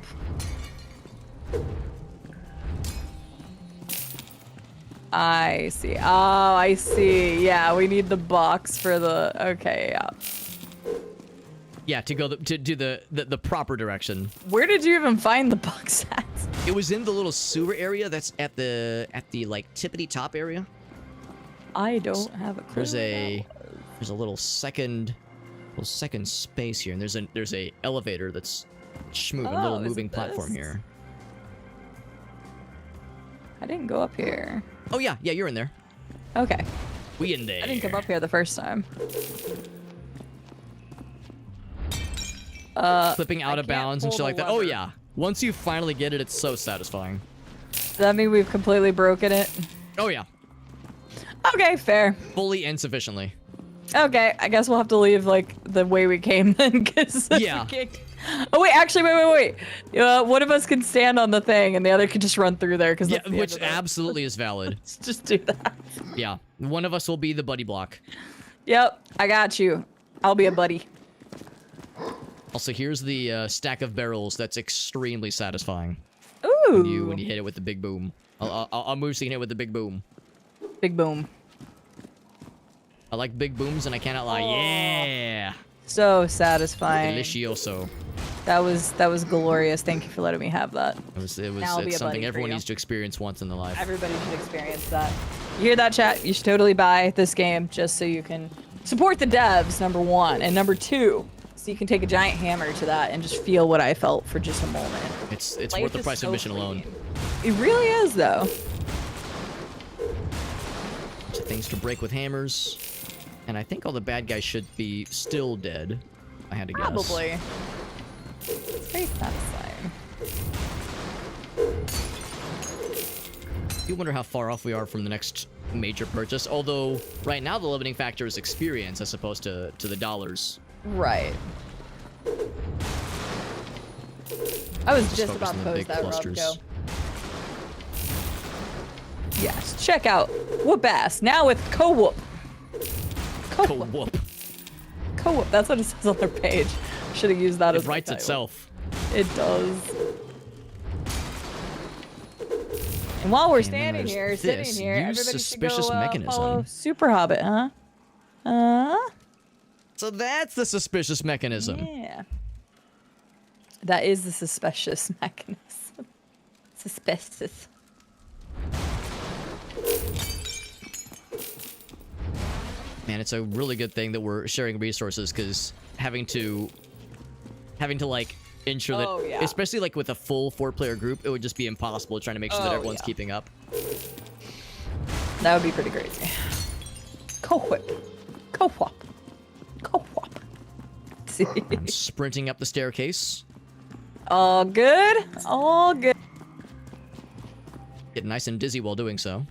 I see. Oh, I see. Yeah, we need the box for the... Okay, yeah. Yeah, to go to do the proper direction. Where did you even find the box at? It was in the little sewer area that's at the like tippity top area. I don't have a clue. There's a little second space here, and there's a elevator that's a little Oh, is moving it platform this? here. I didn't go up here. Oh yeah, you're in there. Okay. We in there. I didn't come up here the first time. Flipping out of can't bounds and pull shit like the that. Oh lever. yeah. Once you finally get it, it's so satisfying. Does that mean we've completely broken it? Oh yeah. Okay, fair. Fully and sufficiently. Okay, I guess we'll have to leave like the way we came then, because Yeah. Oh wait, actually, wait. One of us can stand on the thing, and the other can just run through there. Because Yeah, which absolutely is valid. Let's just do that. Yeah, one of us will be the buddy block. Yep, I got you. I'll be a buddy. Also, here's the stack of barrels. That's extremely satisfying. Ooh. When you hit it with the big boom. I'll move so you can hit it with the big boom. Big boom. I like big booms, and I cannot lie. Yeah. So satisfying. Delicioso. That was glorious. Thank you for letting me have that. It's Now I'll be a something buddy for everyone you. needs to experience once in their life. Everybody should experience that. You hear that, chat? You should totally buy this game just so you can support the devs, number one. And number two, so you can take a giant hammer to that and just feel what I felt for just a moment. It's Life worth the is price so of admission alone. freeing. It really is, though. Things to break with hammers. And I think all the bad guys should be still dead. I had to guess. Probably. It's very satisfying. You wonder how far off we are from the next major purchase. Although, right now the limiting factor is experience as opposed to the dollars. Right. I was just focus about on to the post big that, clusters. Rob. Go. Yes, check out Whoopass now with co-whoop. Co-whoop. Whoop. Co-whoop. That's what it says on their page. Should have used that It as my writes title. itself. It does. And while we're And then standing there's here, this. sitting here, Use everybody suspicious should go mechanism. follow Super Hobbit, huh? So that's the suspicious mechanism. Yeah. That is the suspicious mechanism. Suspicious. Man, it's a really good thing that we're sharing resources, because having to like ensure that, Oh, yeah. especially like with a full 4-player group, it would just be impossible trying to make sure that Oh, everyone's yeah. keeping up. That would be pretty crazy. Co-whip. Co-whop. Co-whop. See? I'm sprinting up the staircase. All good. All good. Get nice and dizzy while doing so.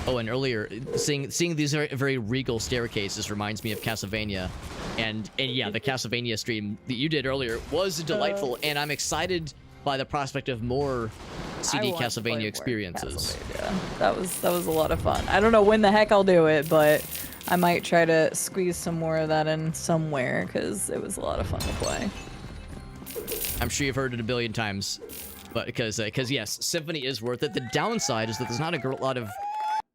Oh, and earlier, seeing these very regal staircases reminds me of Castlevania, and yeah, the Castlevania stream that you did earlier was delightful, and I'm excited by the prospect of more CD I want to play Castlevania more experiences. Castlevania. That was a lot of fun. I don't know when the heck I'll do it, but I might try to squeeze some more of that in somewhere, because it was a lot of fun to play. I'm sure you've heard it a billion times, but because yes, Symphony is worth it. The downside is that there's not a lot of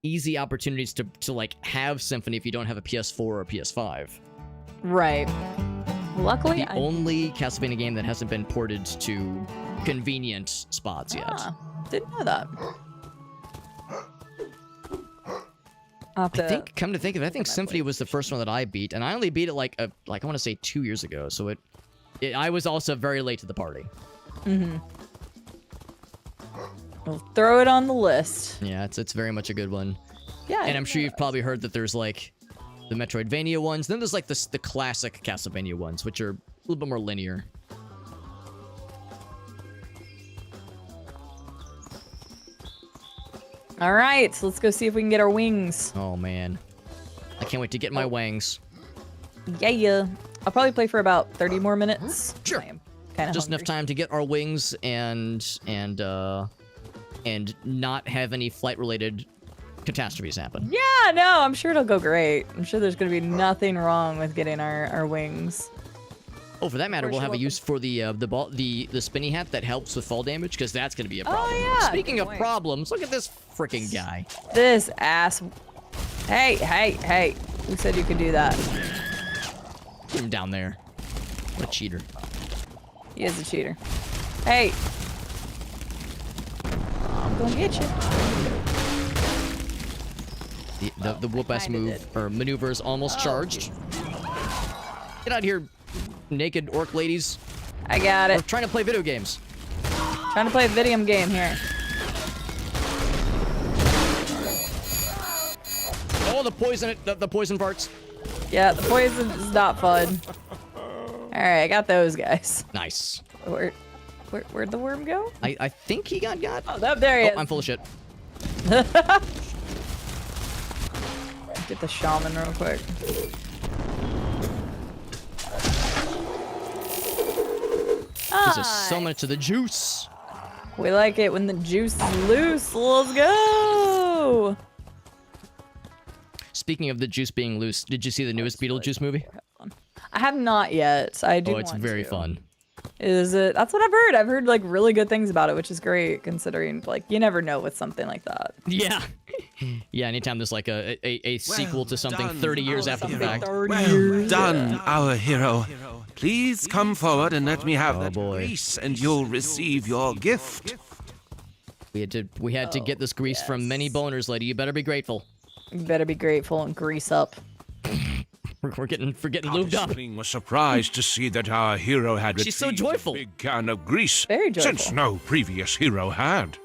easy opportunities to like have Symphony if you don't have a PS4 or a PS5. Right. Luckily, The only Castlevania game that hasn't been ported to convenient spots yet. Didn't know that. I think, come to think of it, I think Symphony was the first one that I beat, and I only beat it like I want to say 2 years ago. So I was also very late to the party. Mm-hmm. We'll throw it on the list. Yeah, it's very much a good one. Yeah. And I'm sure you've probably heard that there's like the Metroidvania ones. Then there's like the classic Castlevania ones, which are a little bit more linear. All right, so let's go see if we can get our wings. Oh man, I can't wait to get my wangs. Yeah. I'll probably play for about 30 more minutes. Sure. I am kind of Just enough time to get our wings and not have any flight-related catastrophes happen. Yeah, no, I'm sure it'll go great. I'm sure there's gonna be nothing wrong with getting our wings. Oh, for that matter, Of we'll course have a you're use for the spinny hat that helps with fall damage, because that's going to be a problem. yeah, Speaking good of point. problems, look at this freaking guy. This ass. Hey. Who said you could do that? Put him down there. What a cheater. He is a cheater. Hey. I'm gonna get you. The Whoopass kinda move, or maneuver is almost charged. Get out of here, naked orc ladies. I got We're it. trying to play video games. Trying to play a video game here. Oh, the poison, the poison parts. Yeah, the poison is not fun. Alright, I got those guys. Nice. Where'd the worm go? I think he got. Oh, there he is. I'm full of shit. Get the shaman real quick. This is so much of the juice. We like it when the juice is loose. Let's go! Speaking of the juice being loose, did you see the newest Beetlejuice movie? I have not yet. I do. Oh, it's very fun. Is it? That's what I've heard. I've heard like really good things about it, which is great considering like you never know with something like that. Yeah. Yeah, anytime there's like a sequel to something done. 30 years after the fact. Well done, our hero. Please come forward and let me have that boy. grease, and you'll receive your gift. We had to get this grease from many boners, lady. You better be grateful. You better be grateful and grease up. We're getting lubed up. Kling was surprised to see that our hero had She's so retrieved joyful. a big can of grease, Very joyful. since no previous hero had.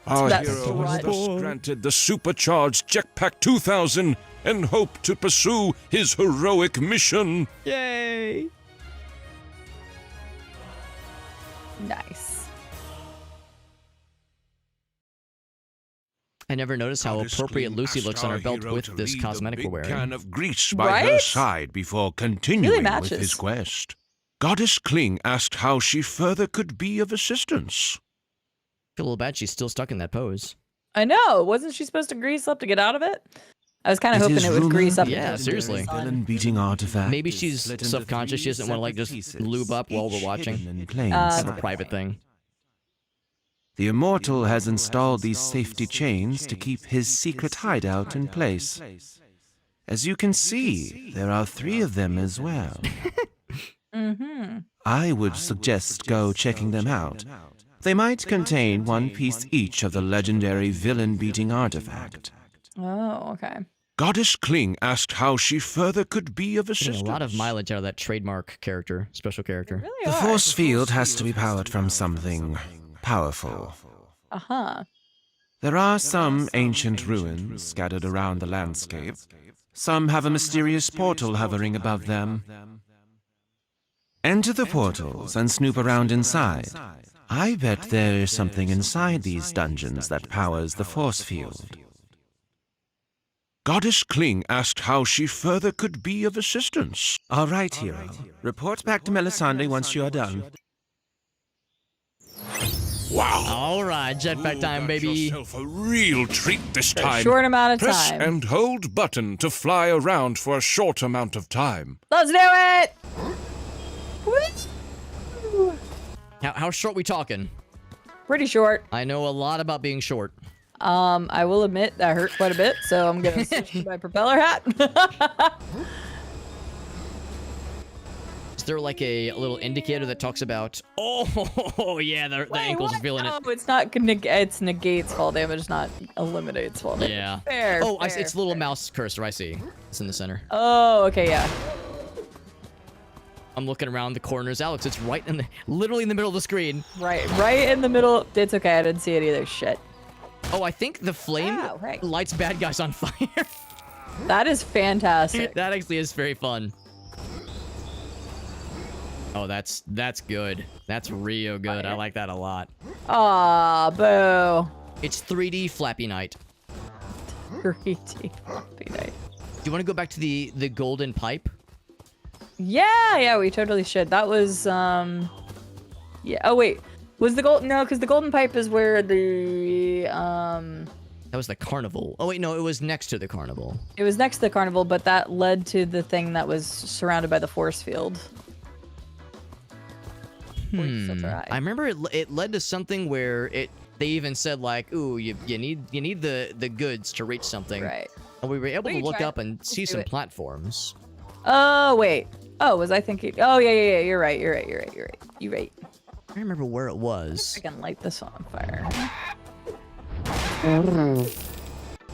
Our That's hero was right. thus granted the supercharged Jetpack 2000 and hoped to pursue his heroic mission. Yay! Nice. I never noticed how Goddess appropriate Kling Lucy asked looks on her our belt hero with to this leave cosmetic a we're big wearing. can of grease by her Right? side before continuing with matches. his quest. Goddess Kling asked how she further could be of assistance. I feel a little bad she's still stuck in that pose. I know. Wasn't she supposed to grease up to get out of it? I was kind of It hoping is it would grease up. rumored Yeah, and go seriously. to the sun. Villain-beating artifact. Maybe is she's split into subconscious. She 3 doesn't want to like separate just pieces, lube up while we're each watching. hidden in plain Uh, Kind of a sight. private thing. The Immortal has installed these safety chains to keep his secret hideout in place. As you can see, there are 3 of them as well. Mm-hmm. I would suggest go checking them out. They might contain 1 piece each of the legendary villain-beating artifact. Oh, okay. Goddess Kling asked how she further could be of Getting assistance. a lot of mileage out of that trademark character, special character. Really The are. force field has to be powered from something powerful. Uh-huh. There are some ancient ruins scattered around the landscape. Some have a mysterious portal hovering above them. Enter the portals and snoop around inside. I bet there is something inside these dungeons that powers the force field. Goddess Kling asked how she further could be of assistance. All right, hero. Report back to Melisande once you are done. Wow. All right, jetpack time, Got baby. yourself a real treat this For a time. short amount of Press time. and hold button to fly around for a short amount of time. Let's do it! Woo! How short we talking? Pretty short. I know a lot about being short. I will admit that hurt quite a bit, so I'm gonna switch to my propeller hat. Is there like a little indicator that talks about, oh, yeah, the ankles are feeling it. No, it's not. It's negates fall damage, not eliminates fall damage. Yeah. Fair. Oh, fair, it's the little fair. mouse cursor. I see. It's in the center. Oh, okay, yeah. I'm looking around the corners. Alex, it's right in the, literally in the middle of the screen. Right in the middle. It's okay. I didn't see it either. Shit. Oh, I think the flame Ow, right. lights bad guys on fire. That is fantastic. That actually is very fun. Oh, that's good. That's real good. I like that a lot. Aw, boo. It's 3D Flappy Night. 3D floppy night. Do you want to go back to the golden pipe? Yeah, we totally should. That was, yeah. Oh, wait. Was the gold? No, because the golden pipe is where the, That was the carnival. Oh, wait, no, it was next to the carnival. it was next to the carnival, but that led to the thing that was surrounded by the force field. I remember it led to something where they even said like, ooh, you need the goods to reach something. Right. And we were able to Wait, look try up it. and Let's see do some it. platforms. Oh, wait. Oh, was I thinking? Oh, yeah. You're right. You're right. I don't remember where it was. I can light this on fire.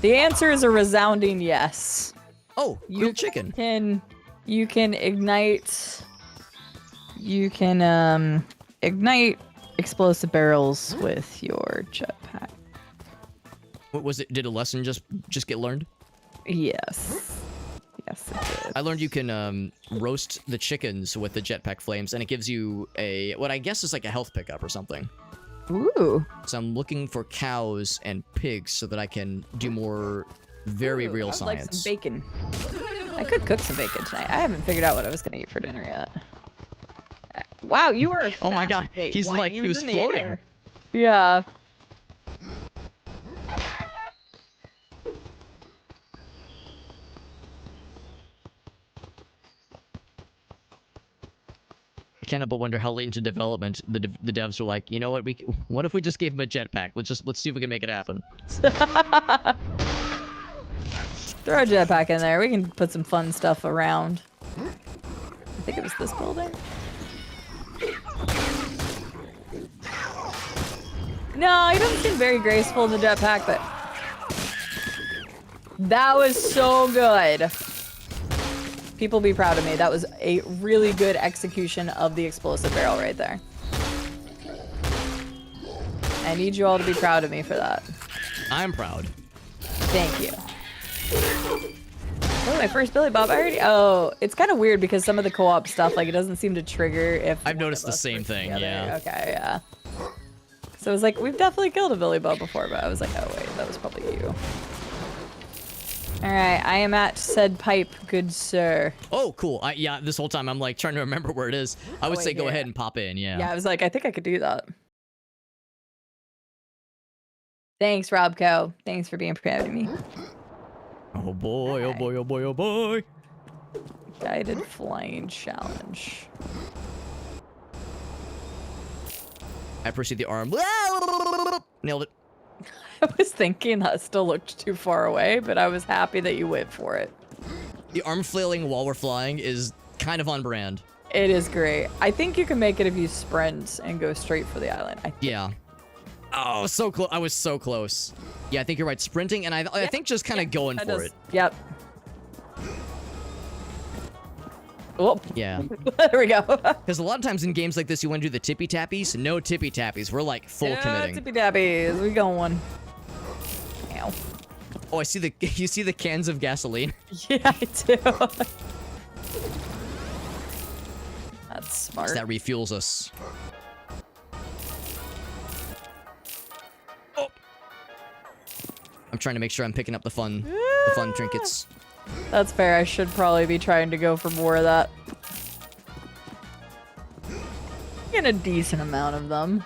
The answer is a resounding yes. Oh, You grilled chicken. can You can ignite. You can ignite explosive barrels with your jetpack. What was it? Did a lesson just get learned? Yes. Yes, it did. I learned you can roast the chickens with the jetpack flames, and it gives you a what I guess is like a health pickup or something. Ooh. So I'm looking for cows and pigs so that I can do more very real I'd science. like some bacon. I could cook some bacon tonight. I haven't figured out what I was gonna eat for dinner yet. Wow, you were. Oh my god, he's like he was floating. Yeah. I can't help but wonder how late into development the devs were like, you know what, what if we just gave him a jetpack? Let's see if we can make it happen. Throw a jetpack in there. We can put some fun stuff around. I think it was this building. No, he doesn't seem very graceful in the jetpack, but that was so good. People be proud of me. That was a really good execution of the explosive barrel right there. I need you all to be proud of me for that. I'm proud. Thank you. Oh, my first Billy Bob. Oh, it's kind of weird because some of the co-op stuff, like, it doesn't seem to trigger if I've noticed the same thing, together. yeah. Okay, yeah. So it was like, we've definitely killed a Billy Bob before, but I was like, oh wait, that was probably you. Alright, I am at said pipe, good sir. Oh, cool. Yeah, this whole time I'm like trying to remember where it is. I would say go ahead and pop in, yeah. Yeah, I was like, I think I could do that. Thanks, Robco. Thanks for being proud of me. Oh boy, oh boy, oh boy, oh boy. Guided flying challenge. I appreciate the arm. Nailed it. I was thinking that still looked too far away, but I was happy that you went for it. The arm flailing while we're flying is kind of on brand. It is great. I think you can make it if you sprint and go straight for the island. Yeah. Oh, so close. I was so close. Yeah, I think you're right. Sprinting, and I think just kind of going for it. Yep. Oh. Yeah. There we go. Because a lot of times in games like this, you want to do the tippy tappies. No tippy tappies. We're like full committing. Tippy tappies. We going. Ow. Oh, I see the. You see the cans of gasoline. Yeah, I do. That's smart. That refuels us. Oh. I'm trying to make sure I'm picking up the fun trinkets. That's fair. I should probably be trying to go for more of that. Get a decent amount of them.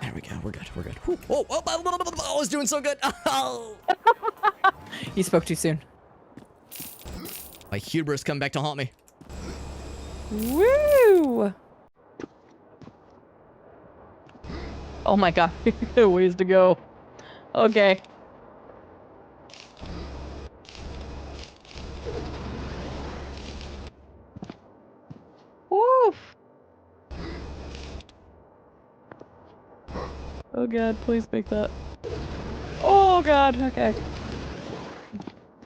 There we go. We're good. We're good. I was doing so good. Oh. You spoke too soon. My hubris come back to haunt me. Woo! Oh my god. Ways to go. Okay. Woof. Oh god, please make that. Oh god, okay.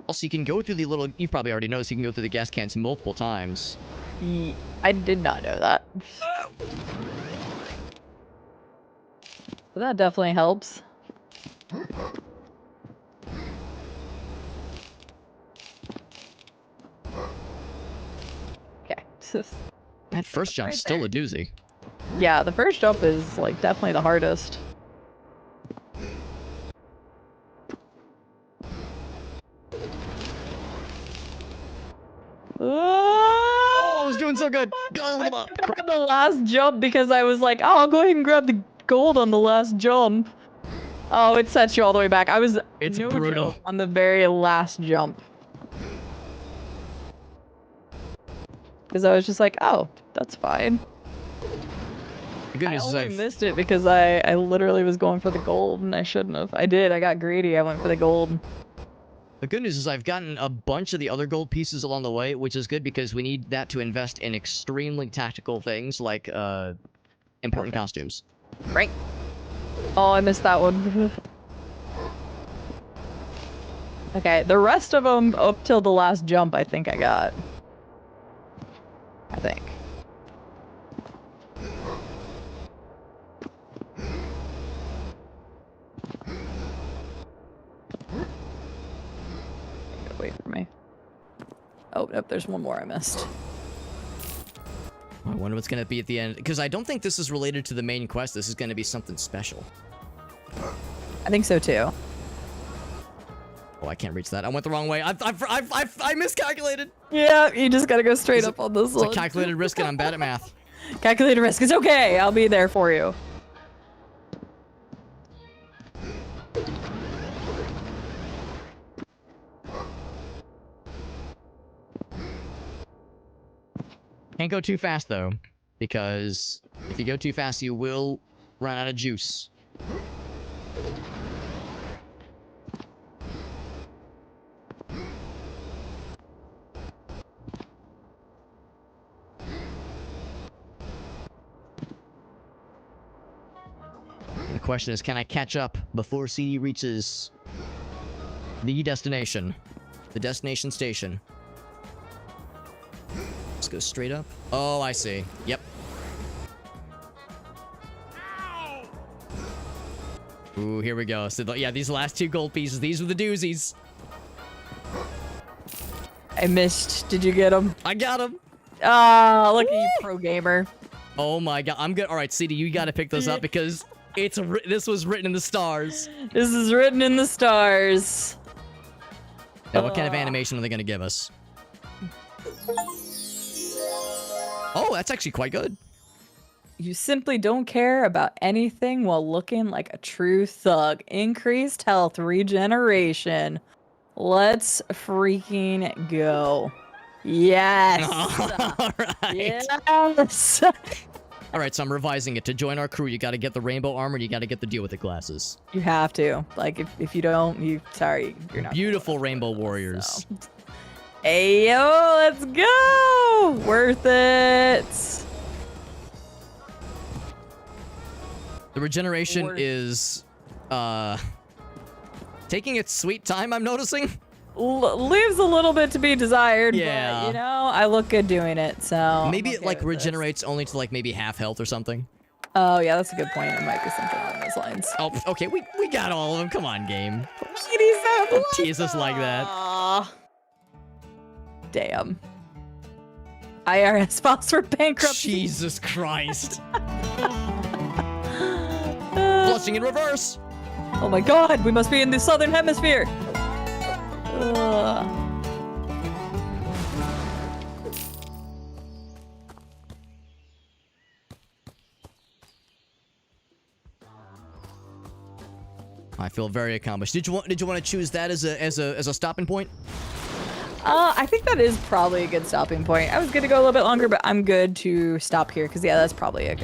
Also, you can go through the little. You've probably already noticed you can go through the gas cans multiple times. I did not know that. But that definitely helps. Okay. That first jump's still a doozy. Yeah, the first jump is like definitely the hardest. Oh, I was doing so good. I got the last jump because I was like, oh, I'll go ahead and grab the gold on the last jump. Oh, it sets you all the way back. It's no brutal. joke on the very last jump. Because I was just like, oh, that's fine. The good I news is only missed it because I literally was going for the gold and I shouldn't have. I did. I got greedy. I went for the gold. The good news is I've gotten a bunch of the other gold pieces along the way, which is good because we need that to invest in extremely tactical things like important costumes. Right. Oh, I missed that one. Okay, the rest of them up till the last jump, I think I got. I think. Wait for me. Oh, nope, there's one more I missed. I wonder what's gonna be at the end, because I don't think this is related to the main quest. This is gonna be something special. I think so too. Oh, I can't reach that. I went the wrong way. I miscalculated. Yeah, you just gotta go straight up on this one. It's a calculated risk, and I'm bad at math. Calculated risk. It's okay. I'll be there for you. Can't go too fast though, because if you go too fast, you will run out of juice. The question is, can I catch up before Cide reaches the destination station? Let's go straight up. Oh, I see. Yep. Ooh, here we go. So, yeah, these last two gold pieces, these were the doozies. I missed. Did you get them? I got them. Ah, look at you, pro gamer. Oh my god. I'm good. All right, Cide, you got to pick those up because this was written in the stars. This is written in the stars. Now, what kind of animation are they going to give us? Oh, that's actually quite good. You simply don't care about anything while looking like a true thug. Increased health regeneration. Let's freaking go. Yes. All right. Yes. All right, so I'm revising it. To join our crew, you got to get the rainbow armor, and you got to get the deal with the glasses. You have to. Like, if you don't, sorry, you're not. Beautiful rainbow warriors. So. Hey, yo, let's go. Worth it. The regeneration is, taking its sweet time, I'm noticing. Leaves a little bit to be desired, Yeah. but, you know, I look good doing it, so... Maybe I'm it, okay like, with regenerates this. only to, like, maybe half health or something. Oh, yeah, that's a good point. It might be something along those lines. Oh, okay, we got all of them. Come on, game. Don't tease us like that. Damn. IRS files for bankruptcy. Jesus Christ. Flushing in reverse. Oh my god, we must be in the southern hemisphere. I feel very accomplished. Did you want to choose that as a stopping point? I think that is probably a good stopping point. I was gonna go a little bit longer, but I'm good to stop here because yeah, that's probably a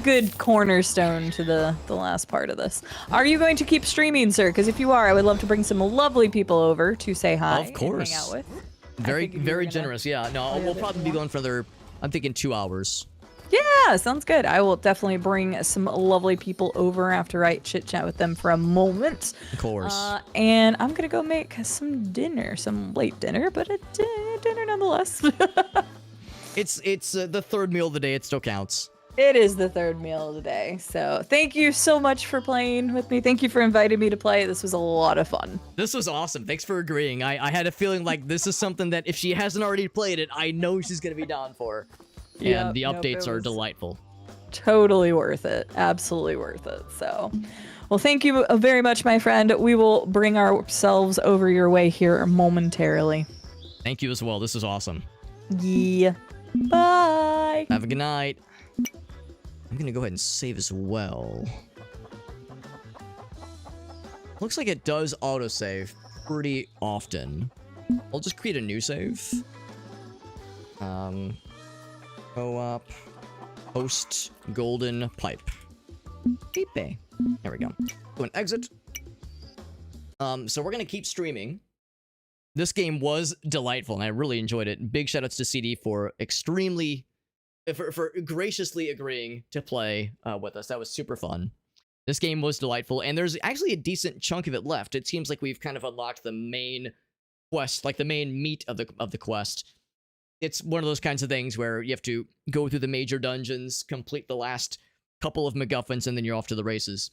good cornerstone to the last part of this. Are you going to keep streaming, sir? Because if you are, I would love to bring some lovely people over to say hi. Of course. And hang out with. Very generous. Yeah. No, we'll probably be going for another. I'm thinking 2 hours. Yeah, sounds good. I will definitely bring some lovely people over after I chit chat with them for a moment. Of course. And I'm gonna go make some dinner, some late dinner, but a dinner nonetheless. It's the third meal of the day. It still counts. It is the third meal of the day. So thank you so much for playing with me. Thank you for inviting me to play. This was a lot of fun. This was awesome. Thanks for agreeing. I had a feeling like this is something that if she hasn't already played it, I know she's gonna be down for. And the updates are delightful. Totally worth it. Absolutely worth it. So, well, thank you very much, my friend. We will bring ourselves over your way here momentarily. Thank you as well. This is awesome. Yeah. Bye. Have a good night. I'm gonna go ahead and save as well. Looks like it does autosave pretty often. I'll just create a new save. Go up. Post golden pipe. Beep. There we go. Go and exit. So we're gonna keep streaming. This game was delightful, and I really enjoyed it. Big shoutouts to Cide for for graciously agreeing to play with us. That was super fun. This game was delightful, and there's actually a decent chunk of it left. It seems like we've kind of unlocked the main quest, like the main meat of the quest. It's one of those kinds of things where you have to go through the major dungeons, complete the last couple of MacGuffins, and then you're off to the races.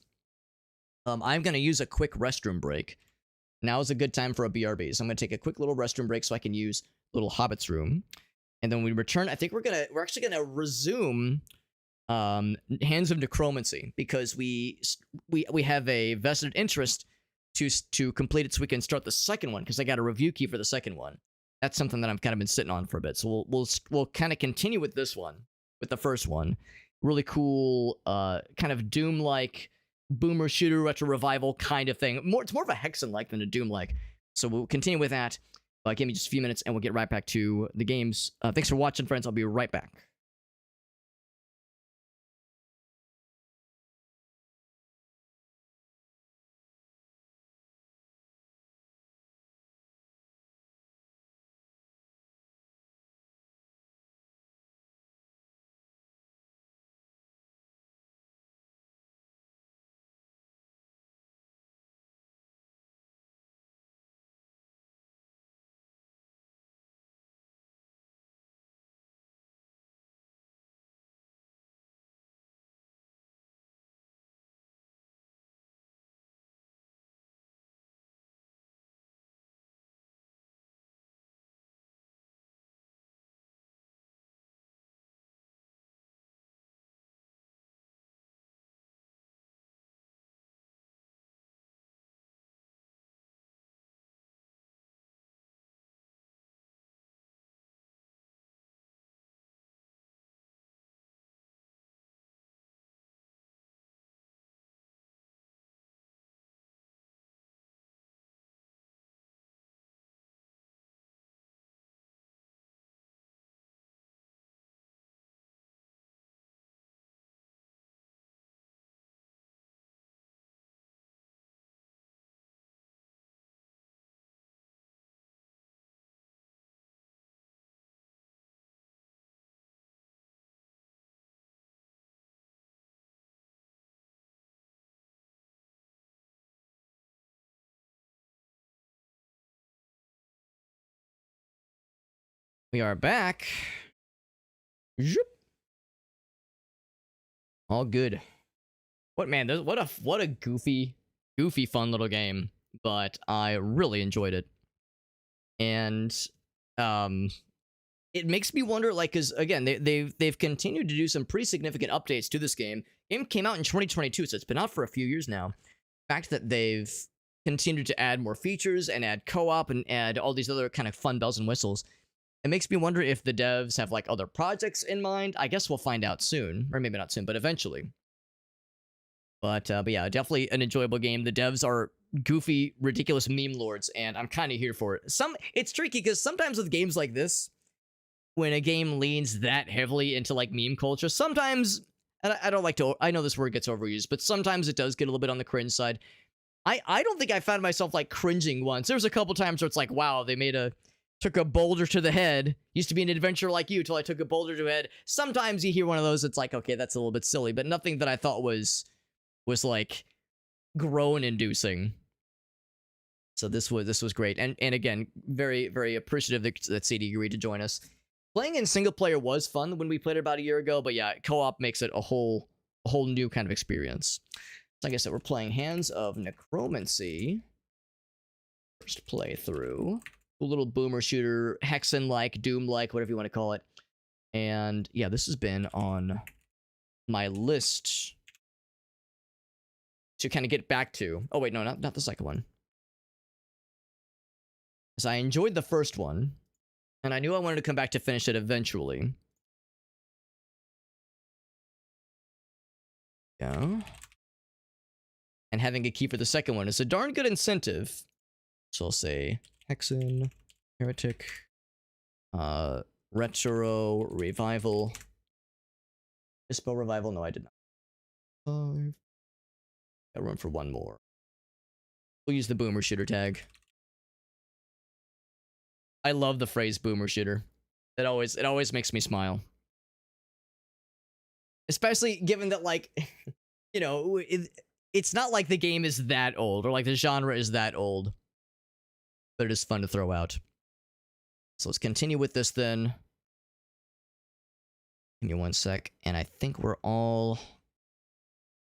I'm going to use a quick restroom break. Now is a good time for a BRB, so I'm going to take a quick little restroom break so I can use little Hobbit's room. And then when we return, I think we're actually going to resume Hands of Necromancy, because we have a vested interest to complete it so we can start the second one, because I got a review key for the second one. That's something that I've kind of been sitting on for a bit. So we'll kind of continue with this one, with the first one. Really cool, kind of Doom-like boomer shooter retro revival kind of thing. It's more of a Hexen-like than a Doom-like. So we'll continue with that. Give me just a few minutes and we'll get right back to the games. Thanks for watching, friends. I'll be right back. We are back. Zoop. All good. What a goofy fun little game, but I really enjoyed it. And it makes me wonder, like, cuz again, they've continued to do some pretty significant updates to this game. Game came out in 2022, so it's been out for a few years now. The fact that they've continued to add more features and add co-op and add all these other kind of fun bells and whistles, it makes me wonder if the devs have like other projects in mind. I guess we'll find out soon, or maybe not soon, but eventually. But yeah, definitely an enjoyable game. The devs are goofy, ridiculous meme lords, and I'm kind of here for it. It's tricky because sometimes with games like this, when a game leans that heavily into like meme culture, sometimes, and I don't like to, I know this word gets overused, but sometimes it does get a little bit on the cringe side. I don't think I found myself like cringing once. There was a couple times where it's like, wow, they took a boulder to the head. Used to be an adventure like you till I took a boulder to the head. Sometimes you hear one of those, it's like, okay, that's a little bit silly, but nothing that I thought was like groan inducing. So this was great. And again, very, very appreciative that Cide agreed to join us. Playing in single player was fun when we played it about a year ago, but yeah, co-op makes it a whole new kind of experience. So like I said, we're playing Hands of Necromancy. First playthrough. Cool little boomer shooter, Hexen-like, Doom-like, whatever you want to call it. And yeah, this has been on my list to kind of get back to. Oh wait, no, not the second one. Because I enjoyed the first one, and I knew I wanted to come back to finish it eventually. Yeah. And having a key for the second one is a darn good incentive. So I'll say Hexen, Heretic, Retro, Revival. Spell Revival? No, I did not. 5. Got room for one more. We'll use the Boomer Shooter tag. I love the phrase Boomer Shooter. It always makes me smile. Especially given that, like, you know, it's not like the game is that old or like the genre is that old, but it is fun to throw out. So let's continue with this then. Give me one sec, and I think we're all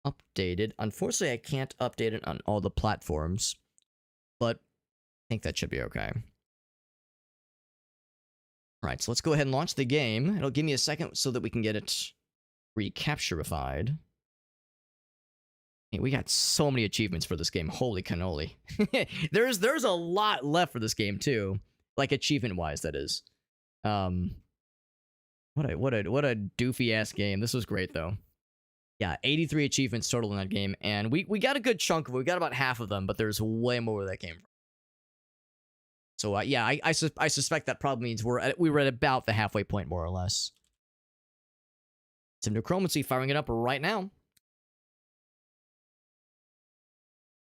updated. Unfortunately, I can't update it on all the platforms, but I think that should be okay. Alright, so let's go ahead and launch the game. It'll give me a second so that we can get it recapturified. Hey, we got so many achievements for this game. Holy cannoli. there's a lot left for this game too. Like achievement-wise, that is. What a doofy ass game. This was great though. Yeah, 83 achievements total in that game, and we got a good chunk of it. We got about half of them, but there's way more where that came from. So yeah, I suspect that probably means we were at about the halfway point, more or less. Some necromancy, firing it up right now.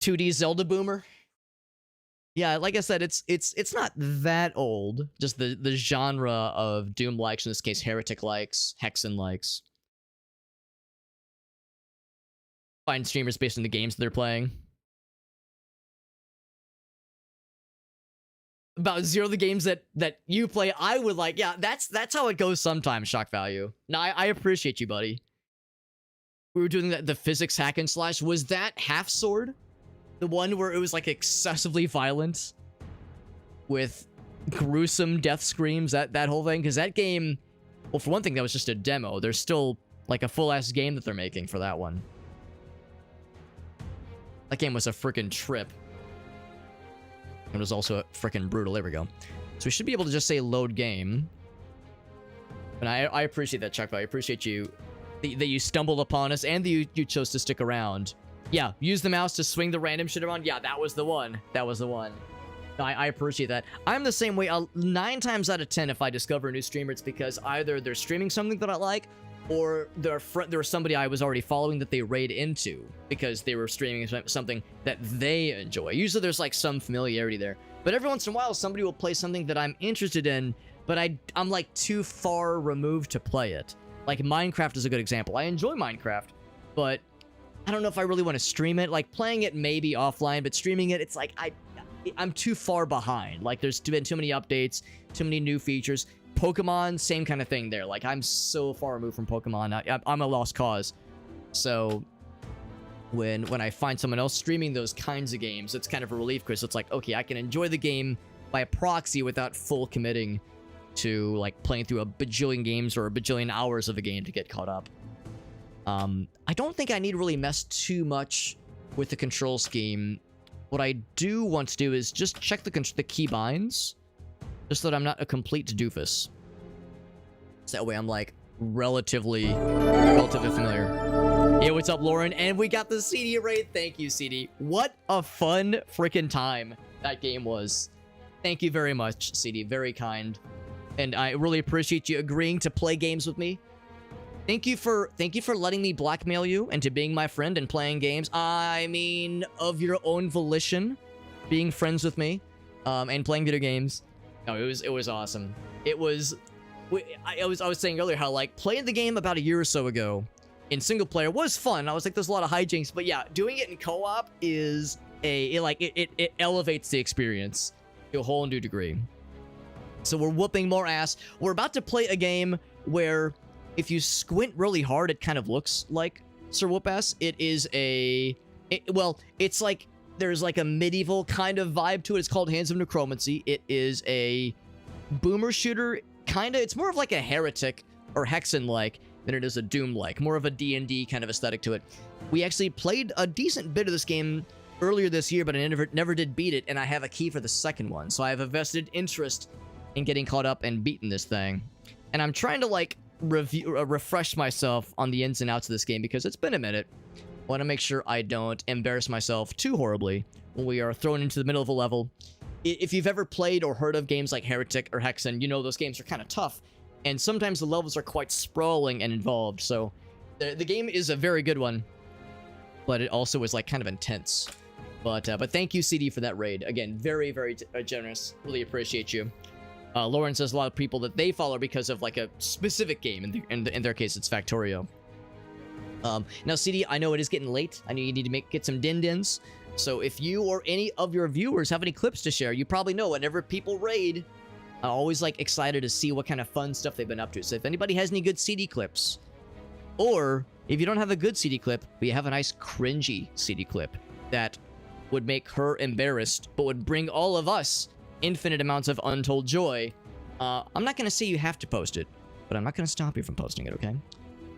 2D Zelda boomer. Yeah, like I said, it's not that old. Just the genre of Doom likes, in this case, Heretic likes, Hexen likes. Find streamers based on the games they're playing. About zero of the games that you play, I would like. Yeah, that's how it goes sometimes, shock value. No, I appreciate you, buddy. We were doing the physics hack and slash. Was that Half Sword? The one where it was like excessively violent with gruesome death screams, that whole thing? Because that game, well, for one thing, that was just a demo. There's still like a full-ass game that they're making for that one. That game was a freaking trip. It was also freaking brutal. There we go. So we should be able to just say load game. And I appreciate that, Chuck. I appreciate you that you stumbled upon us and that you chose to stick around. Yeah, use the mouse to swing the random shit around. Yeah, that was the one. That was the one. No, I appreciate that. I'm the same way. 9 times out of 10, if I discover a new streamer, it's because either they're streaming something that I like, or there was somebody I was already following that they raid into because they were streaming something that they enjoy. Usually there's like some familiarity there. But every once in a while, somebody will play something that I'm interested in, but I'm like too far removed to play it. Like Minecraft is a good example. I enjoy Minecraft, but I don't know if I really want to stream it. Like playing it maybe offline, but streaming it, it's like I'm too far behind. Like there's been too many updates, too many new features. Pokemon, same kind of thing there. Like I'm so far removed from Pokemon. I'm a lost cause. So when I find someone else streaming those kinds of games, it's kind of a relief because it's like, okay, I can enjoy the game by proxy without full committing to like playing through a bajillion games or a bajillion hours of a game to get caught up. I don't think I need to really mess too much with the control scheme. What I do want to do is just check the keybinds, just so that I'm not a complete doofus. So that way I'm like relatively familiar. Hey, what's up, Lauren? And we got the CD raid. Thank you, CD. What a fun freaking time that game was. Thank you very much, CD. Very kind. And I really appreciate you agreeing to play games with me. Thank you for letting me blackmail you into being my friend and playing games. I mean, of your own volition, being friends with me, and playing video games. No, it was awesome. I was saying earlier how like playing the game about a year or so ago in single player was fun. I was like, there's a lot of hijinks, but yeah, doing it in co-op is it elevates the experience to a whole new degree. So we're whooping more ass. We're about to play a game where if you squint really hard, it kind of looks like Sir Whoopass. It's like there's like a medieval kind of vibe to it. It's called Hands of Necromancy. It is a boomer shooter, kind of. It's more of like a Heretic or Hexen-like than it is a Doom-like. More of a D&D kind of aesthetic to it. We actually played a decent bit of this game earlier this year, but I never did beat it, and I have a key for the second one. So I have a vested interest in getting caught up and beating this thing. And I'm trying to like refresh myself on the ins and outs of this game because it's been a minute. I want to make sure I don't embarrass myself too horribly when we are thrown into the middle of a level. If you've ever played or heard of games like Heretic or Hexen, you know those games are kind of tough, and sometimes the levels are quite sprawling and involved. So the game is a very good one, but it also is like kind of intense. But thank you, CD, for that raid. Again, very, very generous. Really appreciate you. Lauren says a lot of people that they follow because of like a specific game. In their case, it's Factorio. Now, CD, I know it is getting late. I know you need to get some din-dins. So if you or any of your viewers have any clips to share, you probably know whenever people raid, I'm always like excited to see what kind of fun stuff they've been up to. So if anybody has any good CD clips, or if you don't have a good CD clip, but you have a nice cringy CD clip that would make her embarrassed, but would bring all of us infinite amounts of untold joy, I'm not going to say you have to post it, but I'm not going to stop you from posting it, okay?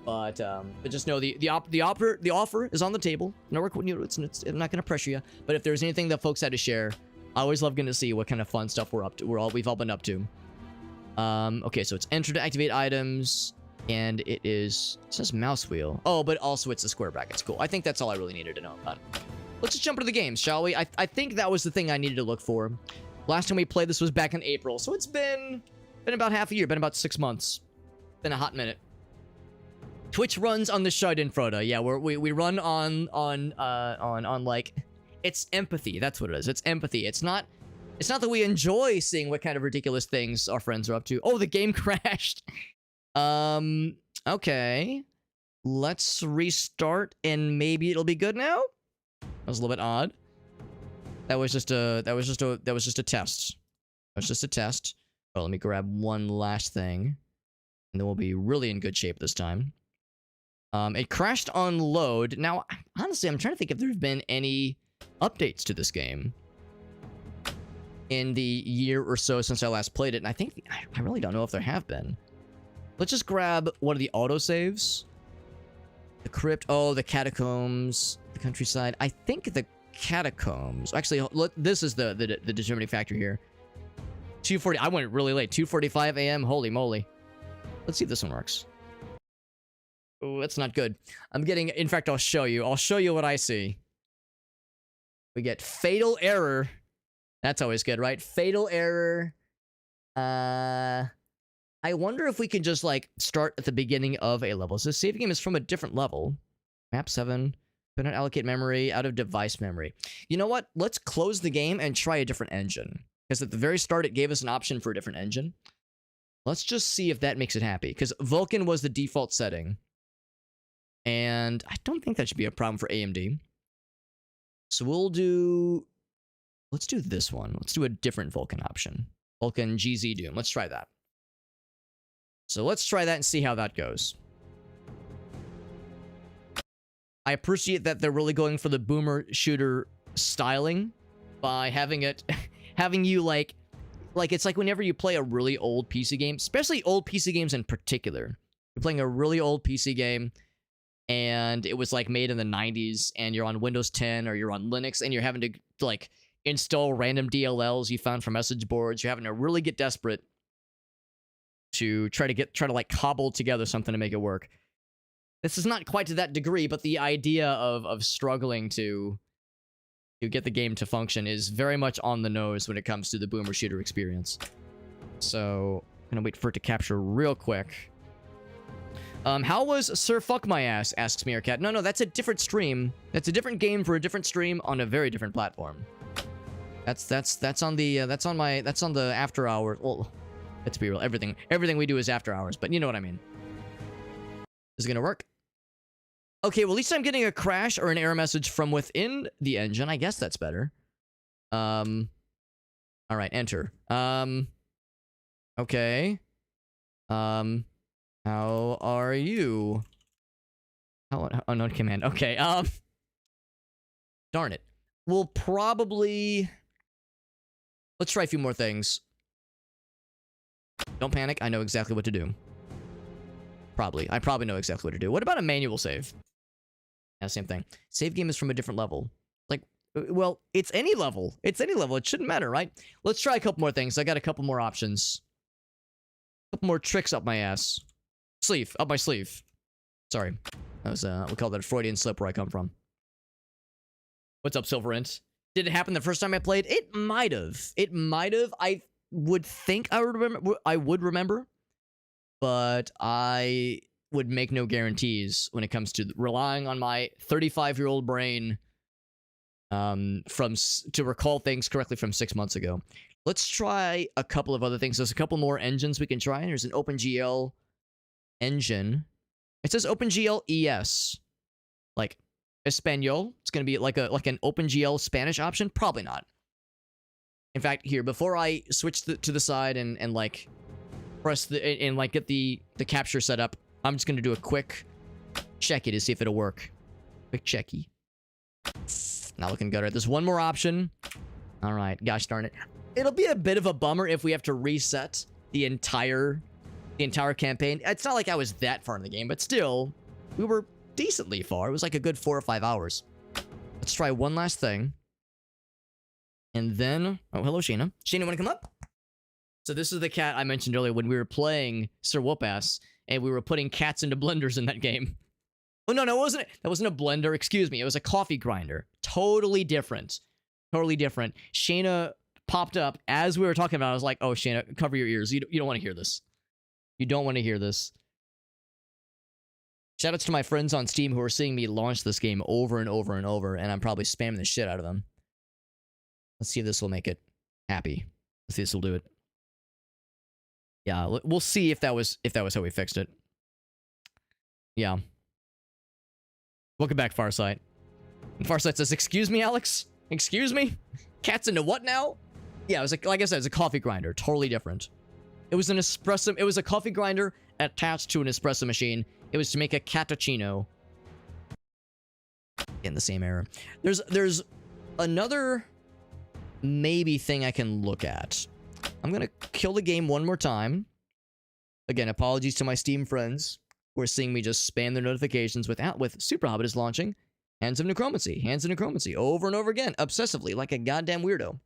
But just know the offer is on the table. No, I'm not going to pressure you. But if there's anything that folks had to share, I always love getting to see what kind of fun stuff we're up to. We've all been up to. Okay, so it's enter to activate items, and it says mouse wheel. Oh, but also it's the square brackets. Cool. I think that's all I really needed to know about. Let's just jump into the games, shall we? I think that was the thing I needed to look for. Last time we played this was back in April, so it's been about half a year, been about 6 months. Been a hot minute. Twitch runs on the Schadenfreude. Yeah, we run on like, it's empathy. That's what it is. It's empathy. It's not that we enjoy seeing what kind of ridiculous things our friends are up to. Oh, the game crashed. Okay. Let's restart and maybe it'll be good now. That was a little bit odd. That was just a test. That was just a test. Oh, let me grab one last thing, and then we'll be really in good shape this time. It crashed on load. Now, honestly, I'm trying to think if there's been any updates to this game in the year or so since I last played it, and I really don't know if there have been. Let's just grab one of the autosaves. The crypt. Oh, the catacombs. The countryside. I think the catacombs. Actually, this is the determining factor here. 2:40. I went really late. 2:45 a.m. Holy moly. Let's see if this one works. Oh, that's not good. I'm getting... In fact, I'll show you. I'll show you what I see. We get fatal error. That's always good, right? Fatal error. I wonder if we can just, like, start at the beginning of a level. So the save game is from a different level. Map 7. Could not allocate memory out of device memory. You know what? Let's close the game and try a different engine. Because at the very start, it gave us an option for a different engine. Let's just see if that makes it happy. Because Vulkan was the default setting. And I don't think that should be a problem for AMD. So let's do this one. Let's do a different Vulkan option. Vulkan GZ Doom. Let's try that. So let's try that and see how that goes. I appreciate that they're really going for the boomer shooter styling by having you like it's like whenever you play a really old PC game, especially old PC games in particular. You're playing a really old PC game and it was like made in the 90s and you're on Windows 10 or you're on Linux and you're having to like install random DLLs you found from message boards. You're having to really get desperate to try to like cobble together something to make it work. This is not quite to that degree, but the idea of struggling to get the game to function is very much on the nose when it comes to the boomer shooter experience. So, I'm gonna wait for it to capture real quick. How was Sir Fuck My Ass? Asks Meerkat. No, that's a different stream. That's a different game for a different stream on a very different platform. That's on the after hours. Well, let's be real. Everything we do is after hours, but you know what I mean. Is it gonna work? Okay, well, at least I'm getting a crash or an error message from within the engine. I guess that's better. All right, enter. Okay. How are you? Unknown command. Okay, darn it. We'll probably... Let's try a few more things. Don't panic. I know exactly what to do. I probably know exactly what to do. What about a manual save? Yeah, same thing. Save game is from a different level. Like, well, it's any level. It's any level. It shouldn't matter, right? Let's try a couple more things. I got a couple more options. A couple more tricks up my ass. Sleeve. Up my sleeve. Sorry. That was, we call that a Freudian slip where I come from. What's up, Silverint? Did it happen the first time I played? It might have. It might have. I would think I would remember. But I would make no guarantees when it comes to relying on my 35-year-old brain to recall things correctly from 6 months ago. Let's try a couple of other things. There's a couple more engines we can try. There's an OpenGL engine. It says OpenGL ES. like Espanol. It's gonna be like an OpenGL Spanish option. Probably not. In fact, here before I switch to the side and like press and like get the capture set up, I'm just gonna do a quick checky to see if it'll work. Quick checky. Not looking good. Right, there's one more option. All right, gosh darn it. It'll be a bit of a bummer if we have to reset the entire campaign. It's not like I was that far in the game, but still, we were decently far. It was like a good 4 or 5 hours. Let's try one last thing. And then, oh, hello, Sheena. Sheena, want to come up? So this is the cat I mentioned earlier when we were playing Sir Whoopass, and we were putting cats into blenders in that game. Oh, no, it wasn't. That wasn't a blender. Excuse me. It was a coffee grinder. Totally different. Totally different. Shayna popped up as we were talking about it. I was like, oh, Shayna, cover your ears. You don't want to hear this. You don't want to hear this. Shoutouts to my friends on Steam who are seeing me launch this game over and over and over, and I'm probably spamming the shit out of them. Let's see if this will make it happy. Let's see if this will do it. Yeah, we'll see if that was how we fixed it. Yeah. Welcome back, Farsight. And Farsight says, excuse me, Alex? Excuse me? Cats into what now? Yeah, it was like I said, it's a coffee grinder. Totally different. It was an espresso. It was a coffee grinder attached to an espresso machine. It was to make a cappuccino. In the same error. There's another maybe thing I can look at. I'm gonna kill the game one more time. Again, apologies to my Steam friends who are seeing me just spam their notifications with Super Hobbit is launching. Hands of Necromancy, over and over again, obsessively, like a goddamn weirdo.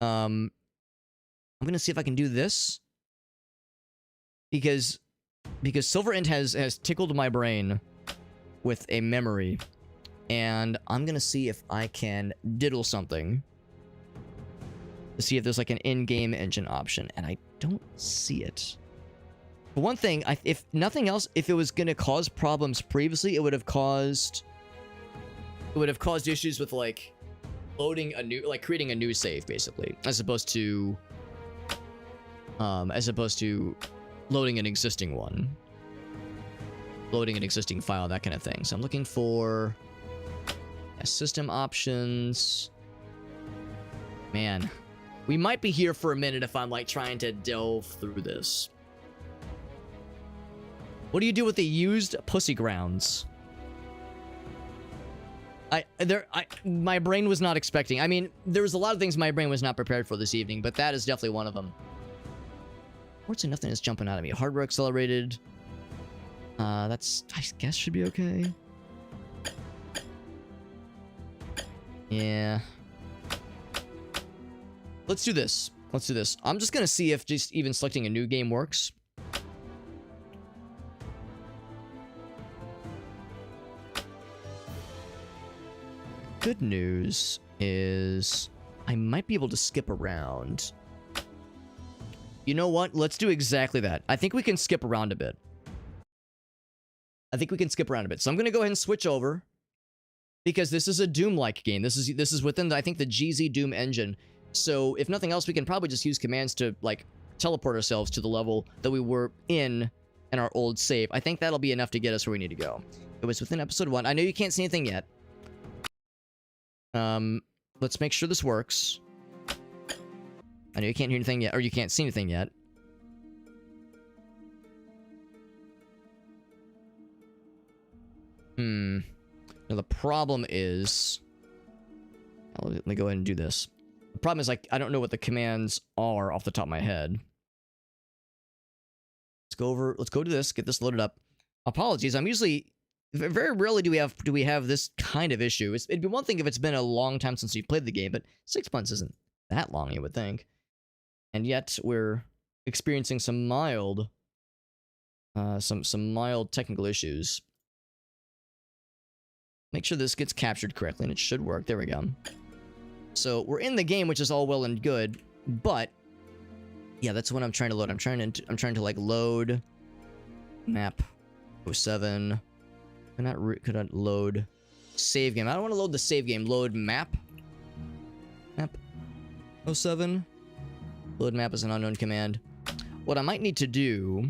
I'm gonna see if I can do this. Because Silver Int has tickled my brain with a memory. And I'm gonna see if I can diddle something to see if there's like an in-game engine option, and I don't see it. For one thing, if nothing else, if it was gonna cause problems previously, it would have caused issues with like loading a new, like creating a new save, basically, as opposed to loading an existing one, loading an existing file, that kind of thing. So I'm looking for system options. Man, we might be here for a minute if I'm like trying to delve through this. What do you do with the used pussy grounds? My brain was not expecting. I mean, there was a lot of things my brain was not prepared for this evening, but that is definitely one of them. Fortunately, nothing is jumping out at me. Hardware accelerated. That's, I guess, should be okay. Yeah. Let's do this. I'm just gonna see if just even selecting a new game works. Good news is I might be able to skip around. You know what? Let's do exactly that. I think we can skip around a bit. So I'm gonna go ahead and switch over. Because this is a Doom-like game. This is within, I think, the GZ Doom engine. So, if nothing else, we can probably just use commands to, like, teleport ourselves to the level that we were in our old save. I think that'll be enough to get us where we need to go. It was within episode 1. I know you can't see anything yet. Let's make sure this works. I know you can't hear anything yet, or you can't see anything yet. Now, the problem is... Let me go ahead and do this. The problem is, like, I don't know what the commands are off the top of my head. Let's go to this, get this loaded up. Apologies, I'm usually... Very rarely do we have this kind of issue. It'd be one thing if it's been a long time since you played the game, but 6 months isn't that long, you would think. And yet, we're experiencing some mild... some mild technical issues. Make sure this gets captured correctly, and it should work. There we go. So, we're in the game, which is all well and good, but... Yeah, that's what I'm trying to load. I'm trying to like, load... Map 07... Could not load... Save game. I don't want to load the save game. Load map. Map 07. Load map is an unknown command. What I might need to do...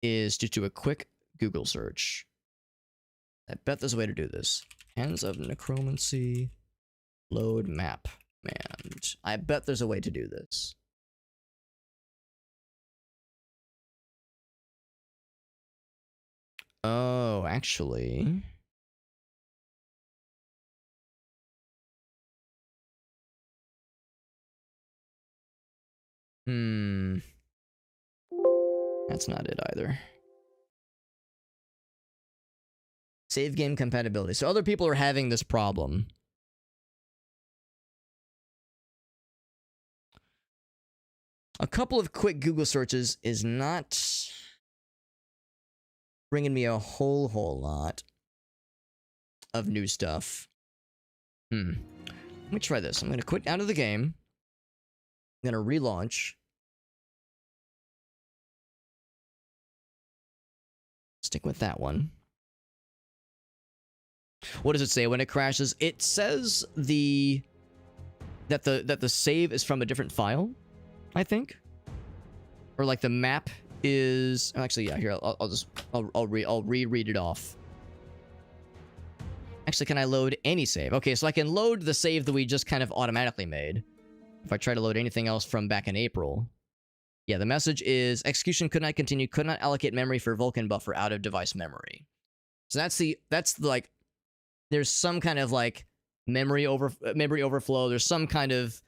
is just do a quick Google search. I bet there's a way to do this. Hands of Necromancy, load map. Man, I bet there's a way to do this. Oh, actually. That's not it either. Save game compatibility. So other people are having this problem. A couple of quick Google searches is not bringing me a whole lot of new stuff. Let me try this. I'm going to quit out of the game. I'm going to relaunch. Stick with that one. What does it say when it crashes? It says that the save is from a different file, I think, or like the map is actually, yeah, here I'll reread it off. Actually, can I load any save? Okay, so I can load the save that we just kind of automatically made. If I try to load anything else from back in April. Yeah, the message is execution could not continue, could not allocate memory for Vulkan buffer out of device memory. So that's like, there's some kind of like memory overflow. There's some kind of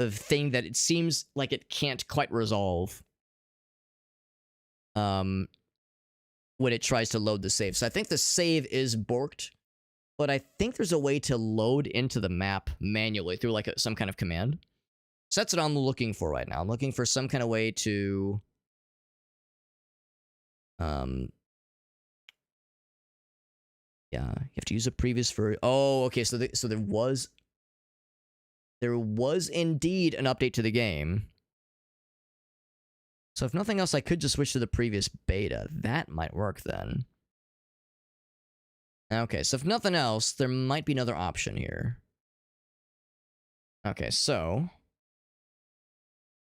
thing that it seems like it can't quite resolve when it tries to load the save. So I think the save is borked, but I think there's a way to load into the map manually through like some kind of command. So that's what I'm looking for right now. I'm looking for some kind of way to yeah, you have to use a previous for. Oh, okay. So there was indeed an update to the game. So if nothing else, I could just switch to the previous beta. That might work then. Okay, so if nothing else, there might be another option here. Okay, so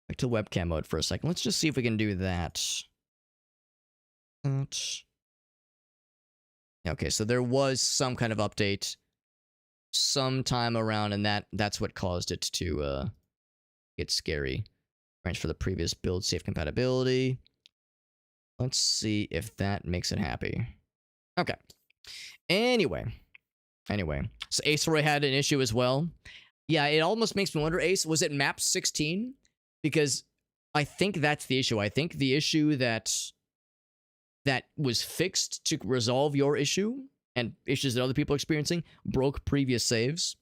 back to webcam mode for a second. Let's just see if we can do that. Okay, so there was some kind of update sometime around, and that's what caused it to get scary. Branch for the previous build, save compatibility. Let's see if that makes it happy. Okay. Anyway. So Ace Roy had an issue as well. Yeah, it almost makes me wonder, Ace, was it map 16? Because I think that's the issue. I think the issue that was fixed to resolve your issue and issues that other people are experiencing broke previous saves.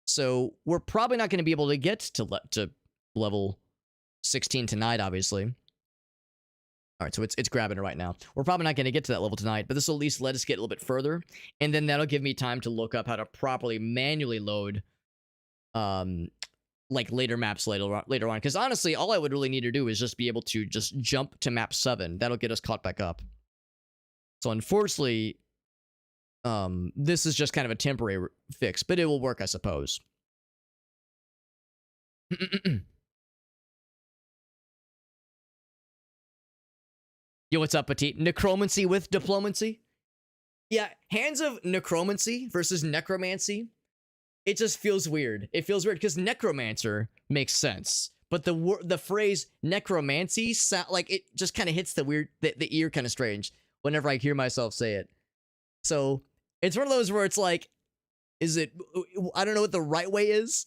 So we're probably not going to be able to get to level 16 tonight, obviously. All right, so it's grabbing it right now. We're probably not going to get to that level tonight, but this will at least let us get a little bit further, and then that'll give me time to look up how to properly manually load like later maps later on. Because honestly, all I would really need to do is just be able to just jump to map 7. That'll get us caught back up. So unfortunately, this is just kind of a temporary fix, but it will work, I suppose. Yo, what's up, Petite? Necromancy with diplomacy? Yeah, Hands of Necromancy versus Necromancy. It just feels weird. It feels weird because Necromancer makes sense, but the phrase Necromancy like it just kind of hits the ear kind of strange whenever I hear myself say it. So it's one of those where it's like, is it? I don't know what the right way is.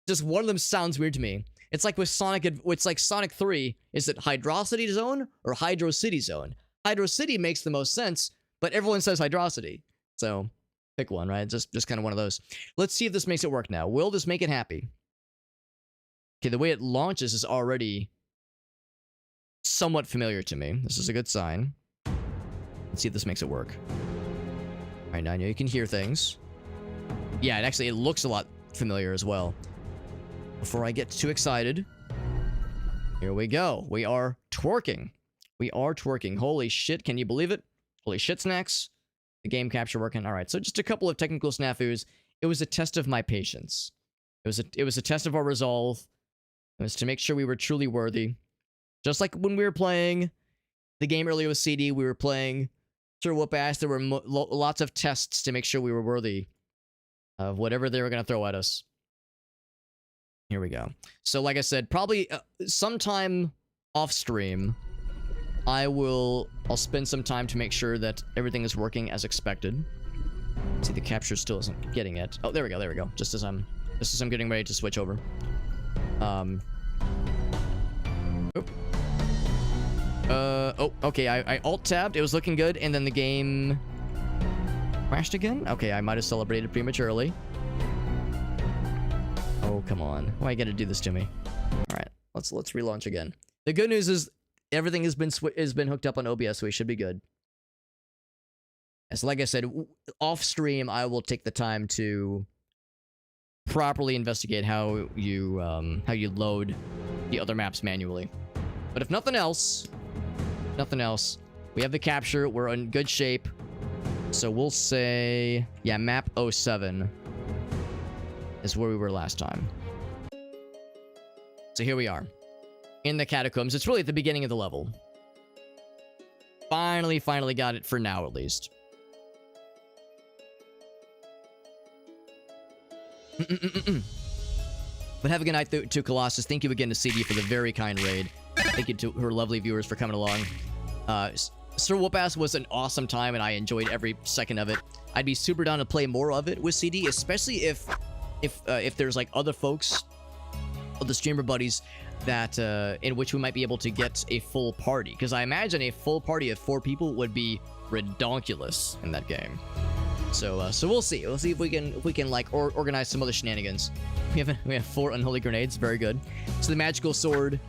Just one of them sounds weird to me. It's like with Sonic. It's like Sonic 3. Is it Hydrocity Zone or Hydro City Zone? Hydro City makes the most sense, but everyone says Hydrocity. So pick one, right? Just kind of one of those. Let's see if this makes it work now. Will this make it happy? Okay, the way it launches is already somewhat familiar to me. This is a good sign. Let's see if this makes it work. All right, now you can hear things. Yeah, it looks a lot familiar as well. Before I get too excited, here we go. We are twerking. We are twerking. Holy shit, can you believe it? Holy shit snacks. The game capture working. All right, so just a couple of technical snafus. It was a test of my patience. It was a test of our resolve. It was to make sure we were truly worthy. Just like when we were playing the game earlier with CD. We were playing Sir Whoopass. There were lots of tests to make sure we were worthy of whatever they were going to throw at us. Here we go. So like I said, probably sometime off stream, I'll spend some time to make sure that everything is working as expected. See, the capture still isn't getting it. Oh, there we go. Just as I'm getting ready to switch over. Okay, I alt-tabbed. It was looking good, and then the game crashed again? Okay, I might have celebrated prematurely. Oh, come on. Why you gotta do this to me? Alright, let's relaunch again. The good news is everything has been hooked up on OBS, so we should be good. So like I said, off stream, I will take the time to properly investigate how you load the other maps manually. But if nothing else, we have the capture. We're in good shape. So we'll say, yeah, map 07 is where we were last time. So here we are in the catacombs. It's really at the beginning of the level. Finally got it for now, at least. But have a good night to Colossus. Thank you again to CD for the very kind raid. Thank you to her lovely viewers for coming along. Sir Whoopass was an awesome time, and I enjoyed every second of it. I'd be super down to play more of it with CD, especially if there's like other folks, other streamer buddies that in which we might be able to get a full party. Because I imagine a full party of 4 people would be redonkulous in that game. So we'll see. We'll see if we can like organize some other shenanigans. We have 4 unholy grenades. Very good. So the magical sword.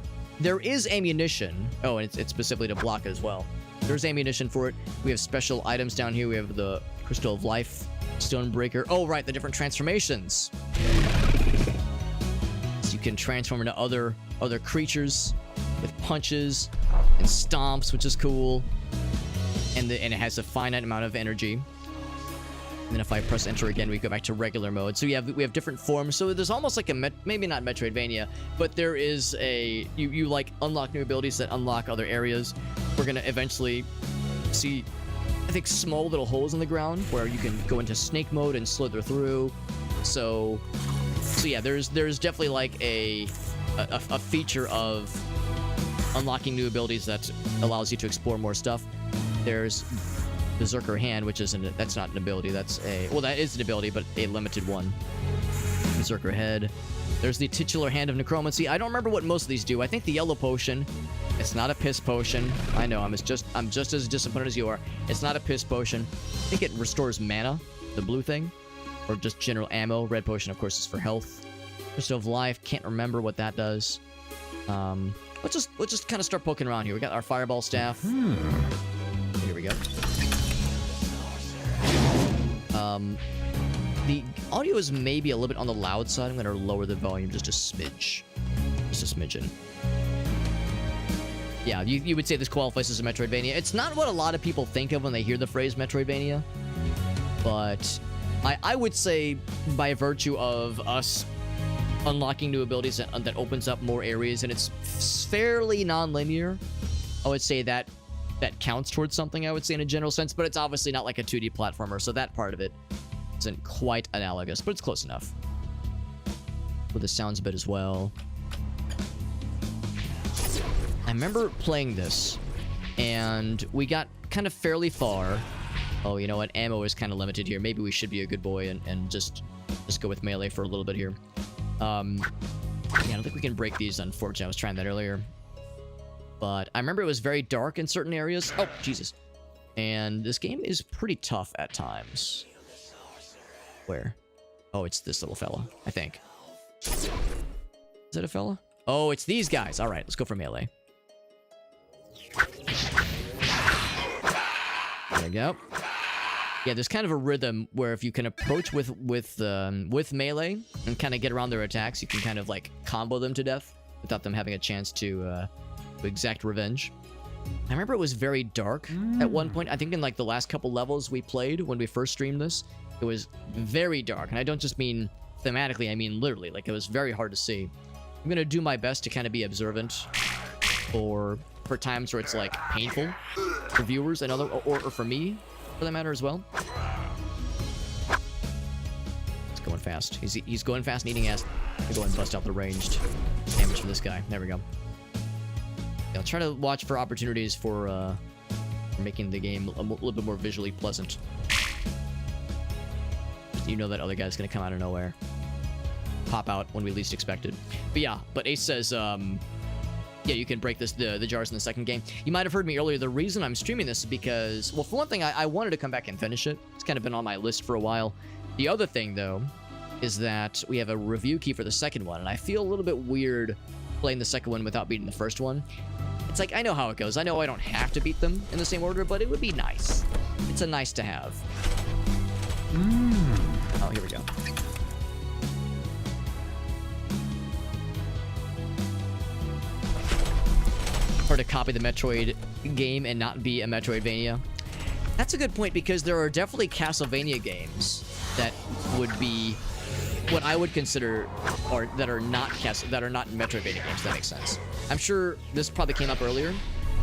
There is ammunition. Oh, and it's specifically to block it as well. There's ammunition for it. We have special items down here. We have the Crystal of Life, Stonebreaker. Oh, right, the different transformations. So you can transform into other creatures with punches and stomps, which is cool. And it has a finite amount of energy. And then if I press enter again, we go back to regular mode. So we have different forms. So there's almost like maybe not Metroidvania, but there is a you like unlock new abilities that unlock other areas. We're gonna eventually see, I think, small little holes in the ground where you can go into snake mode and slither through. So yeah, there's definitely like a feature of unlocking new abilities that allows you to explore more stuff. There's Berserker Hand, which that's not an ability. That is an ability, but a limited one. Berserker Head. There's the titular Hand of Necromancy. I don't remember what most of these do. I think the yellow potion. It's not a piss potion. I know. I'm just as disappointed as you are. It's not a piss potion. I think it restores mana. The blue thing, or just general ammo. Red potion, of course, is for health. Crystal of Life. Can't remember what that does. Let's just kind of start poking around here. We got our fireball staff. Here we go. The audio is maybe a little bit on the loud side. I'm going to lower the volume just a smidge. Just a smidgen. Yeah, you would say this qualifies as a Metroidvania. It's not what a lot of people think of when they hear the phrase Metroidvania. But I would say by virtue of us unlocking new abilities that opens up more areas, and it's fairly non-linear, I would say that counts towards something, I would say, in a general sense, but it's obviously not like a 2D platformer, so that part of it isn't quite analogous, but it's close enough. With the sounds a bit as well. I remember playing this, and we got kind of fairly far. Oh, you know what? Ammo is kind of limited here. Maybe we should be a good boy and just go with melee for a little bit here. Yeah, I don't think we can break these, unfortunately. I was trying that earlier. But I remember it was very dark in certain areas. Oh, Jesus. And this game is pretty tough at times. Where? Oh, it's this little fella, I think. Is that a fella? Oh, it's these guys. All right, let's go for melee. There we go. Yeah, there's kind of a rhythm where if you can approach with melee and kind of get around their attacks, you can kind of like combo them to death without them having a chance to exact revenge. I remember it was very dark at one point. I think in like the last couple levels we played when we first streamed this, it was very dark. And I don't just mean thematically, I mean literally. Like, it was very hard to see. I'm gonna do my best to kind of be observant for times where it's like painful for viewers and other, or for me, for that matter as well. It's going fast. He's going fast and eating ass. I'll go and bust out the ranged damage from this guy. There we go. I'll try to watch for opportunities for making the game a little bit more visually pleasant. You know that other guy's gonna come out of nowhere, pop out when we least expect it. But yeah, but Ace says, yeah, you can break the jars in the second game. You might have heard me earlier. The reason I'm streaming this is because, well, for one thing, I wanted to come back and finish it. It's kind of been on my list for a while. The other thing, though, is that we have a review key for the second one, and I feel a little bit weird playing the second one without beating the first one. It's like, I know how it goes. I know I don't have to beat them in the same order, but it would be nice. It's a nice to have. Oh, here we go. Or to copy the Metroid game and not be a Metroidvania. That's a good point, because there are definitely Castlevania games that would be what I would consider, or that are not Metroidvania games. That makes sense. I'm sure this probably came up earlier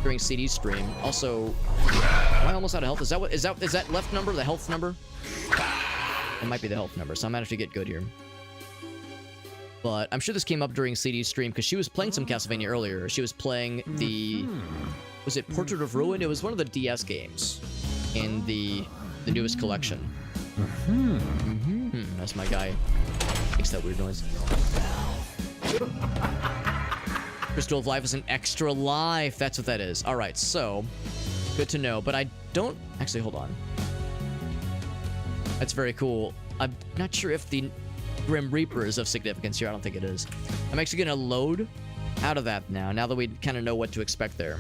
during Cide's stream. Also, am I almost out of health? Is that left number the health number? It might be the health number, so I might have to get good here. But I'm sure this came up during Cide's stream, because she was playing some Castlevania earlier. She was playing the... Was it Portrait of Ruin? It was one of the DS games in the newest collection. That's my guy. Makes that weird noise. Crystal of Life is an extra life. That's what that is. Alright, so... Good to know, but I don't... Actually, hold on. That's very cool. I'm not sure if the Grim Reaper is of significance here. I don't think it is. I'm actually going to load out of that now that we kind of know what to expect there.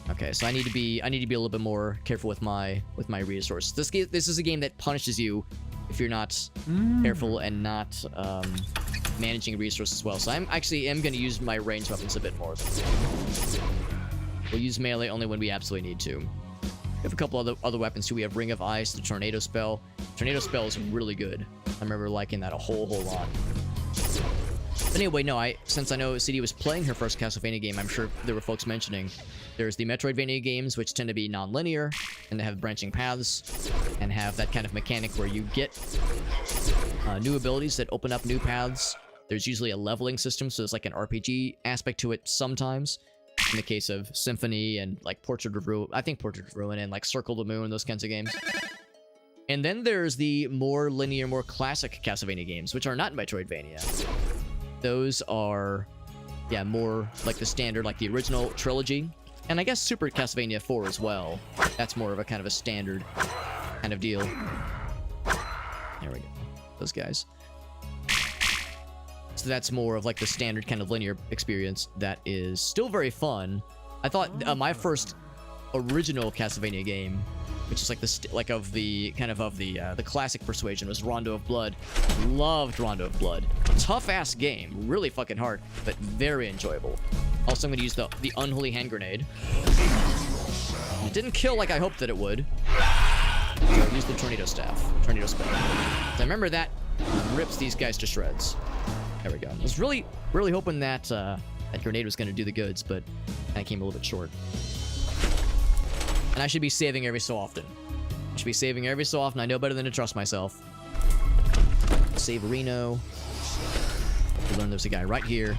Okay, so I need to be a little bit more careful with my resources. This is a game that punishes you if you're not careful and not managing resources well. So I'm actually going to use my ranged weapons a bit more. We'll use melee only when we absolutely need to. We have a couple other weapons too. We have Ring of Ice, the Tornado Spell. Tornado Spell is really good. I remember liking that a whole lot. But anyway, no, since I know Cide was playing her first Castlevania game, I'm sure there were folks mentioning there's the Metroidvania games, which tend to be non-linear and have branching paths and have that kind of mechanic where you get new abilities that open up new paths. There's usually a leveling system, so there's like an RPG aspect to it sometimes. In the case of Symphony and like Portrait of Ruin, I think Portrait of Ruin and like Circle the Moon, those kinds of games. And then there's the more linear, more classic Castlevania games, which are not Metroidvania. Those are, yeah, more like the standard, like the original trilogy. And I guess Super Castlevania 4 as well. That's more of a kind of a standard kind of deal. There we go. Those guys. So that's more of like the standard kind of linear experience that is still very fun. I thought my first original Castlevania game, which is like the classic Persuasion, was Rondo of Blood. Loved Rondo of Blood. Tough ass game, really fucking hard, but very enjoyable. Also, I'm gonna use the Unholy Hand Grenade. It didn't kill like I hoped that it would. So I'll use the Tornado Spell. So I remember that rips these guys to shreds. There we go. I was really hoping that that grenade was gonna do the goods, but kind of came a little bit short. And I should be saving every so often. I know better than to trust myself. Save Reno. We learned there's a guy right here.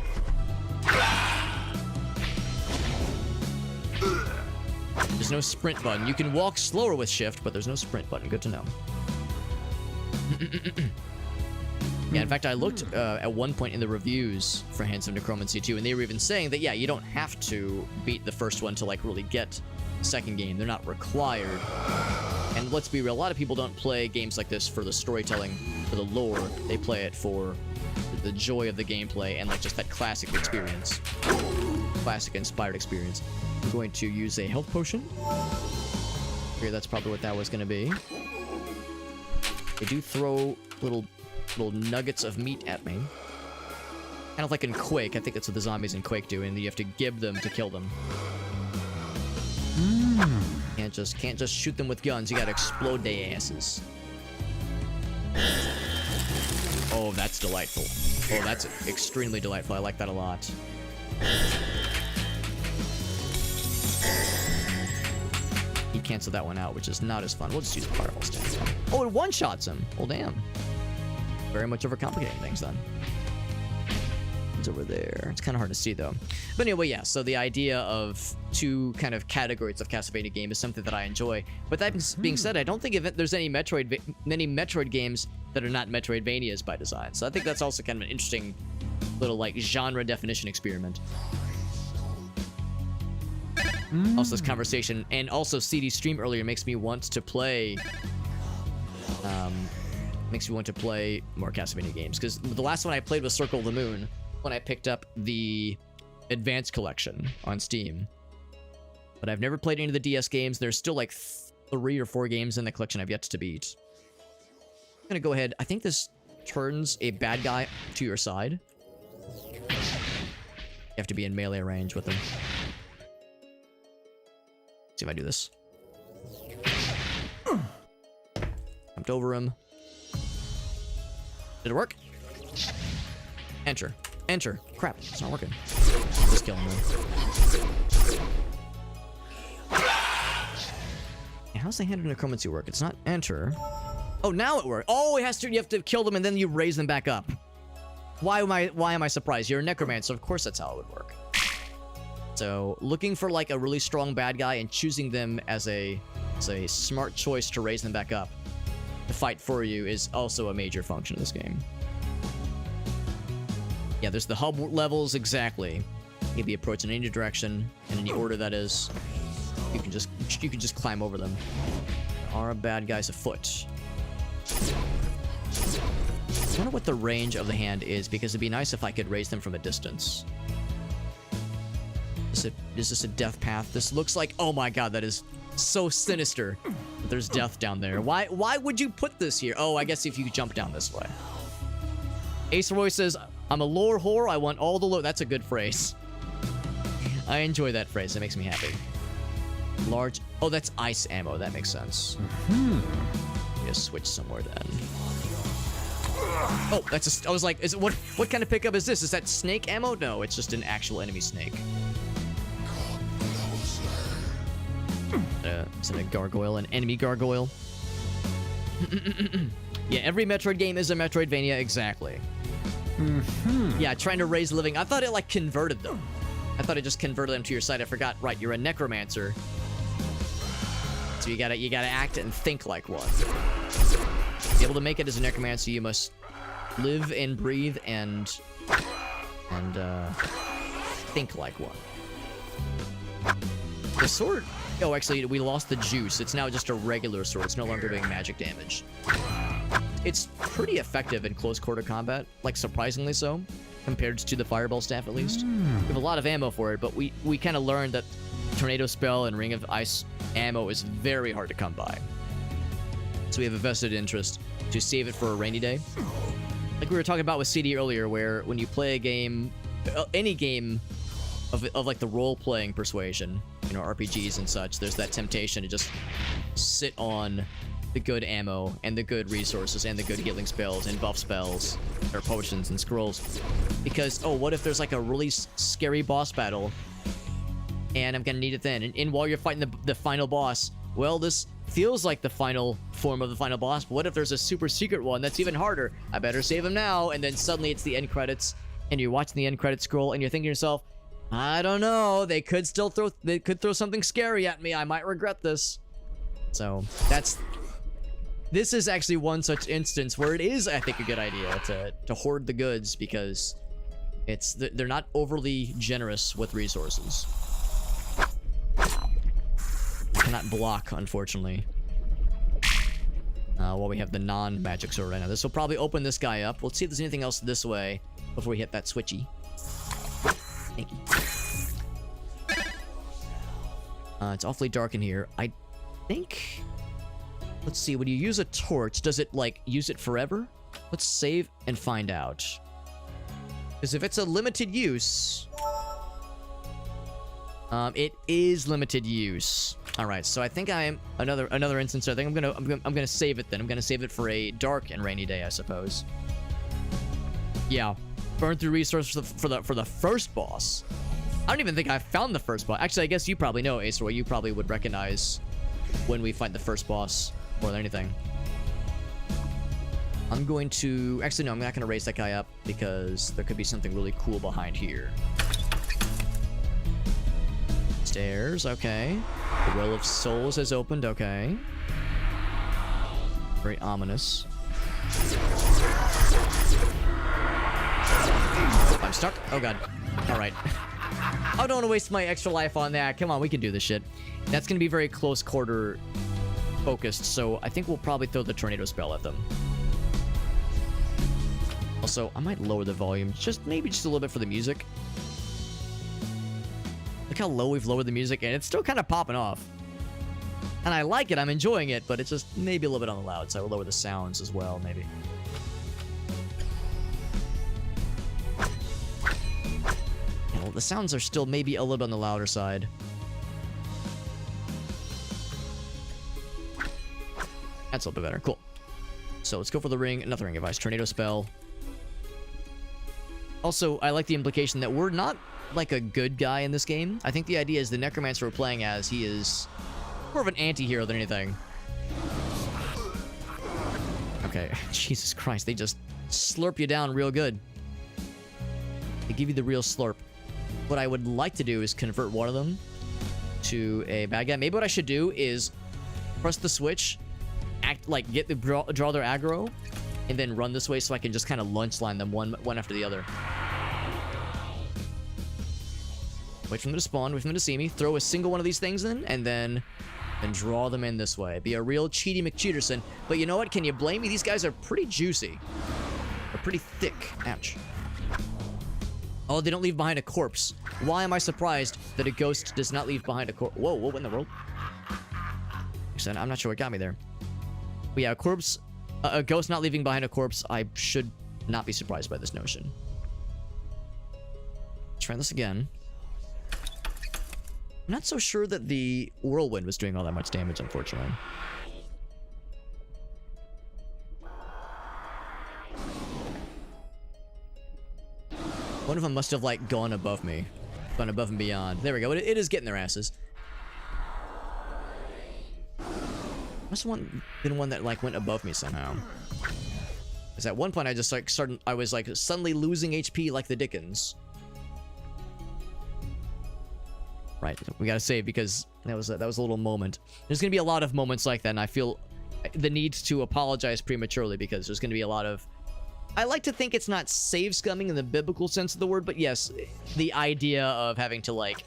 There's no sprint button. You can walk slower with shift, but there's no sprint button. Good to know. Yeah, in fact, I looked at one point in the reviews for Hands of Necromancy 2, and they were even saying that, yeah, you don't have to beat the first one to, like, really get the second game. They're not required. And let's be real, a lot of people don't play games like this for the storytelling, for the lore. They play it for the joy of the gameplay and, like, just that classic experience. Classic-inspired experience. I'm going to use a health potion. Here, that's probably what that was going to be. They do throw little nuggets of meat at me. Kind of like in Quake. I think that's what the zombies in Quake do, and you have to give them to kill them. Can't just shoot them with guns. You gotta explode their asses. Oh, that's delightful. Oh, that's extremely delightful. I like that a lot. He canceled that one out, which is not as fun. We'll just use a fireball stand. Oh, it one-shots him. Oh, damn. Very much overcomplicating things, then. It's over there. It's kind of hard to see, though. But anyway, yeah, so the idea of two kind of categories of Castlevania game is something that I enjoy. But that being said, I don't think there's any Metroid games that are not Metroidvanias by design. So I think that's also kind of an interesting little, like, genre definition experiment. Also, this conversation, and also Cide's stream earlier makes me want to play... makes me want to play more Castlevania games. Because the last one I played was Circle of the Moon, when I picked up the Advanced Collection on Steam. But I've never played any of the DS games. There's still like 3 or 4 games in the collection I've yet to beat. I'm gonna go ahead. I think this turns a bad guy to your side. You have to be in melee range with him. See if I do this. Jumped over him. Did it work? Enter. Enter. Crap, it's not working. Just kill him then. Yeah, how's the hand of necromancy work? It's not enter. Oh, now it worked. Oh, you have to kill them and then you raise them back up. Why am I surprised? You're a necromancer, of course that's how it would work. So, looking for like a really strong bad guy and choosing them as a smart choice to raise them back up to fight for you is also a major function of this game. Yeah, there's the hub levels, exactly. You can be approached in any direction, in any order that is. You can just climb over them. There are bad guys afoot. I wonder what the range of the hand is, because it'd be nice if I could raise them from a distance. Is this a death path? This looks like... Oh my god, that is so sinister. There's death down there. Why would you put this here? Oh, I guess if you jump down this way. Ace Roy says, I'm a lore whore, I want all the lore. That's a good phrase. I enjoy that phrase, it makes me happy. Large... Oh, that's ice ammo, that makes sense. Just switch somewhere then. Oh, that's a... I was like, what kind of pickup is this? Is that snake ammo? No, it's just an actual enemy snake. Is it a gargoyle? An enemy gargoyle? Yeah, every Metroid game is a Metroidvania, exactly. Yeah, trying to raise living. I thought it, like, converted them. I thought it just converted them to your side. I forgot. Right, you're a necromancer. So you gotta act and think like one. To be able to make it as a necromancer, you must live and breathe and think like one. The sword... Oh, actually, we lost the juice. It's now just a regular sword. It's no longer doing magic damage. It's pretty effective in close quarter combat, like surprisingly so, compared to the fireball staff at least. We have a lot of ammo for it, but we kind of learned that tornado spell and ring of ice ammo is very hard to come by. So we have a vested interest to save it for a rainy day. Like we were talking about with Cide earlier, where when you play a game, any game of like the role-playing persuasion, you know, RPGs and such, there's that temptation to just sit on the good ammo and the good resources and the good healing spells and buff spells or potions and scrolls, because oh, what if there's like a really scary boss battle and I'm gonna need it then, and while you're fighting the final boss, well, this feels like the final form of the final boss, but what if there's a super secret one that's even harder? I better save him now. And then suddenly it's the end credits and you're watching the end credits scroll and you're thinking to yourself, I don't know, they could throw something scary at me. I might regret this. So this is actually one such instance where it is, I think, a good idea to hoard the goods, because they're not overly generous with resources. Cannot block, unfortunately. While we have the non-magic sword right now. This will probably open this guy up. Let's see if there's anything else this way before we hit that switchy. Thank you. It's awfully dark in here. I think... Let's see, when you use a torch, does it, like, use it forever? Let's save and find out. Because if it's a limited use... it is limited use. Alright, so I think I'm... Another instance, I think I'm gonna save it then. I'm gonna save it for a dark and rainy day, I suppose. Yeah. burn through resources for the first boss. I don't even think I found the first boss. Actually, I guess you probably know, Ace, or you probably would recognize when we fight the first boss more than anything. I'm going to... Actually, no, I'm not going to raise that guy up because there could be something really cool behind here. Stairs, okay. The Well of Souls has opened, okay. Very ominous. I'm stuck. Oh, God. All right. I don't want to waste my extra life on that. Come on, we can do this shit. That's going to be very close quarter focused, so I think we'll probably throw the tornado spell at them. Also, I might lower the volume, maybe just a little bit for the music. Look how low we've lowered the music, and it's still kind of popping off. And I like it, I'm enjoying it, but it's just maybe a little bit on the loud, so I will lower the sounds as well, maybe. Yeah, well, the sounds are still maybe a little bit on the louder side. That's a little bit better, cool. So let's go for the ring, another ring advice, tornado spell. Also, I like the implication that we're not like a good guy in this game. I think the idea is the necromancer we're playing as, he is more of an anti-hero than anything. Okay, Jesus Christ, they just slurp you down real good. They give you the real slurp. What I would like to do is convert one of them to a bad guy. Maybe what I should do is press the switch, act like get the draw their aggro, and then run this way so I can just kind of lunch line them one after the other. Wait for them to spawn, wait for them to see me, throw a single one of these things in, and then draw them in this way. Be a real cheaty McCheaterson. But you know what? Can you blame me? These guys are pretty juicy. They're pretty thick. Ouch. Oh, they don't leave behind a corpse. Why am I surprised that a ghost does not leave behind a corpse? Whoa, what in the world? I'm not sure what got me there. But yeah, a ghost not leaving behind a corpse, I should not be surprised by this notion. Try this again. I'm not so sure that the whirlwind was doing all that much damage, unfortunately. One of them must have, like, gone above me. Gone above and beyond. There we go. It is getting their asses. Must have been one that, like, went above me somehow. Because at one point I just, like, I was, like, suddenly losing HP like the Dickens. Right, we gotta save because that was a little moment. There's gonna be a lot of moments like that, and I feel the need to apologize prematurely because there's gonna be a lot of... I like to think it's not save scumming in the biblical sense of the word, but yes, the idea of having to, like,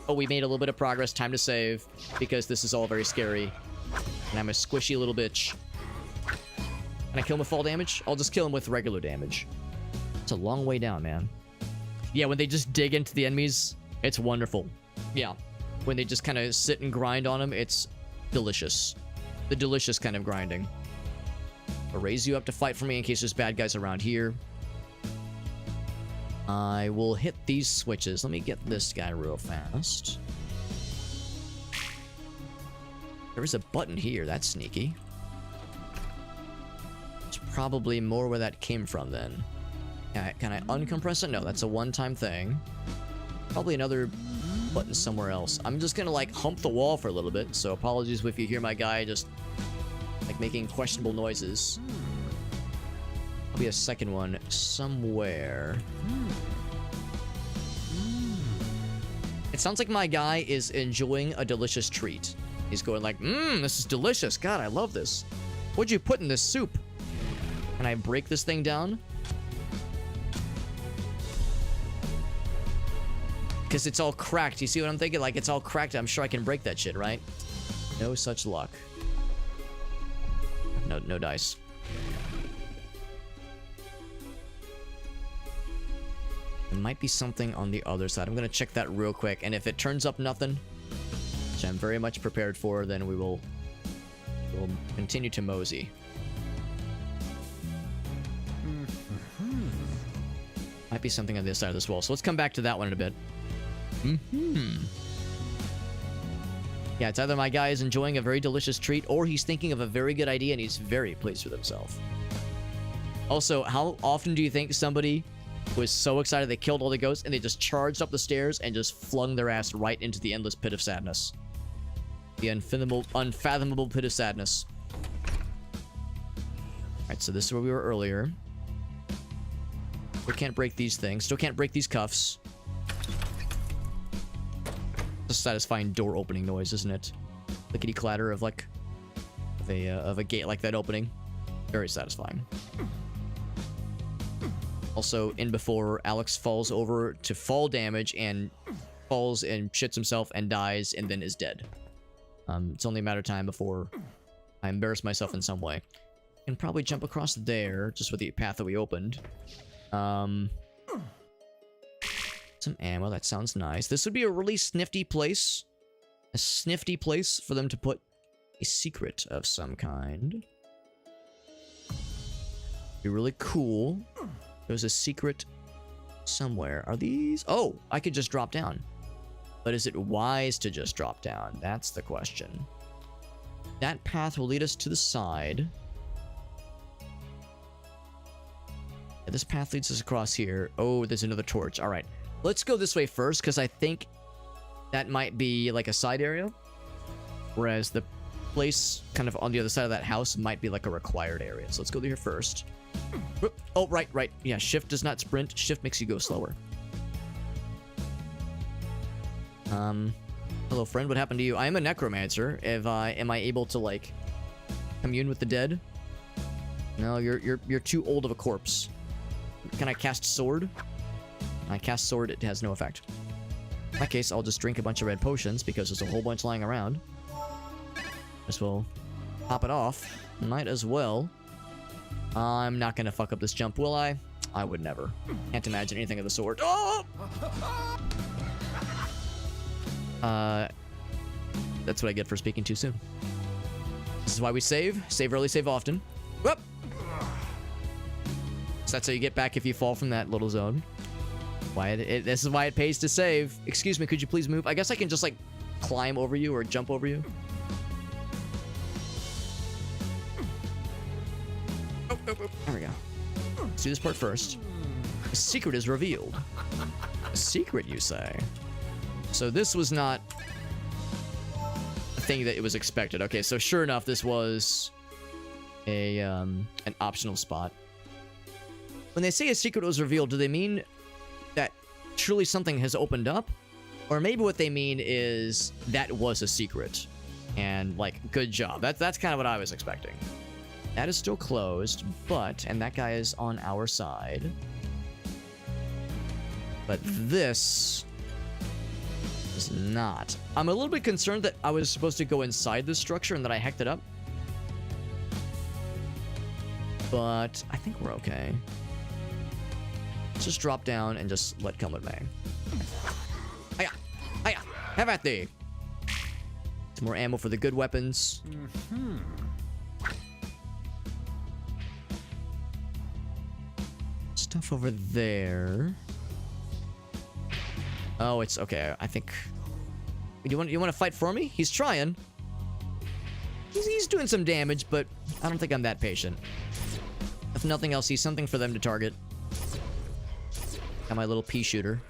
oh, we made a little bit of progress, time to save, because this is all very scary. And I'm a squishy little bitch. Can I kill him with fall damage? I'll just kill him with regular damage. It's a long way down, man. Yeah, when they just dig into the enemies, it's wonderful. Yeah, when they just kind of sit and grind on them, it's delicious. The delicious kind of grinding. I'll raise you up to fight for me in case there's bad guys around here. I will hit these switches. Let me get this guy real fast. There is a button here. That's sneaky. It's probably more where that came from then. Can I uncompress it? No, that's a one-time thing. Probably another button somewhere else. I'm just gonna, like, hump the wall for a little bit, so apologies if you hear my guy just, like, making questionable noises. There'll be a second one somewhere. It sounds like my guy is enjoying a delicious treat. He's going like, this is delicious. God, I love this. What'd you put in this soup? Can I break this thing down? Because it's all cracked. You see what I'm thinking? Like, it's all cracked. I'm sure I can break that shit, right? No such luck. No dice. There might be something on the other side. I'm going to check that real quick. And if it turns up nothing, which I'm very much prepared for, then we'll continue to mosey. Might be something on the other side of this wall. So let's come back to that one in a bit. Yeah, it's either my guy is enjoying a very delicious treat or he's thinking of a very good idea and he's very pleased with himself. Also, how often do you think somebody was so excited they killed all the ghosts, and they just charged up the stairs and just flung their ass right into the endless pit of sadness. The unfathomable pit of sadness. Alright, so this is where we were earlier. We can't break these things. Still can't break these cuffs. It's a satisfying door opening noise, isn't it? Lickety clatter of like of a gate like that opening. Very satisfying. Also, in before Alex falls over to fall damage and falls and shits himself and dies and then is dead. It's only a matter of time before I embarrass myself in some way. And probably jump across there just with the path that we opened. Some ammo, that sounds nice. This would be a really snifty place. A snifty place for them to put a secret of some kind. Be really cool. There's a secret somewhere. Are these? Oh, I could just drop down. But is it wise to just drop down? That's the question. That path will lead us to the side. Yeah, this path leads us across here. Oh, there's another torch. All right. Let's go this way first, because I think that might be like a side area. Whereas the place kind of on the other side of that house might be like a required area. So let's go here first. Oh, right. Yeah, shift does not sprint. Shift makes you go slower. Hello, friend. What happened to you? I am a necromancer. Am I able to, like, commune with the dead? No, you're too old of a corpse. Can I cast sword? I cast sword, it has no effect. In that case, I'll just drink a bunch of red potions because there's a whole bunch lying around. As well pop it off. Might as well. I'm not gonna fuck up this jump, will I? I would never. Can't imagine anything of the sort. Oh! That's what I get for speaking too soon. This is why we save. Save early, save often. Whoop! So that's how you get back if you fall from that little zone. This is why it pays to save. Excuse me, could you please move? I guess I can just, like, climb over you or jump over you. Oh. There we go. Let's do this part first. The secret is revealed. A secret, you say? So this was not a thing that it was expected. Okay, so sure enough, this was an optional spot. When they say a secret was revealed, do they mean that truly something has opened up? Or maybe what they mean is that was a secret. And, like, good job. That's kind of what I was expecting. That is still closed, and that guy is on our side. But this is not. I'm a little bit concerned that I was supposed to go inside this structure and that I hacked it up. But I think we're okay. Let's just drop down and just let come what may. Hiya! Hiya! Have at thee! Some more ammo for the good weapons. Stuff over there. Oh, it's okay. I think. You want to fight for me? He's trying. He's doing some damage, but I don't think I'm that patient. If nothing else, he's something for them to target. Got my little pea shooter.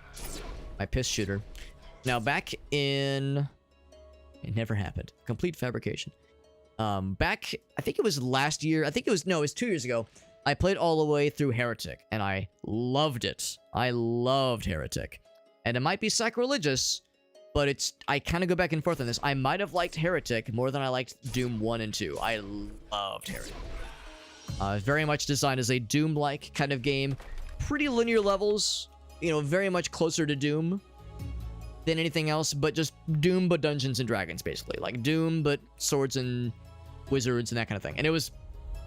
My piss shooter. Now, back in... It never happened. Complete fabrication. Back... I think it was last year. it was 2 years ago. I played all the way through Heretic, and I loved it. I loved Heretic. And it might be sacrilegious, but it's... I kind of go back and forth on this. I might have liked Heretic more than I liked Doom 1 and 2. I loved Heretic. Very much designed as a Doom-like kind of game. Pretty linear levels, you know, very much closer to Doom than anything else, but just Doom but Dungeons and Dragons, basically. Like Doom but swords and wizards and that kind of thing. And it was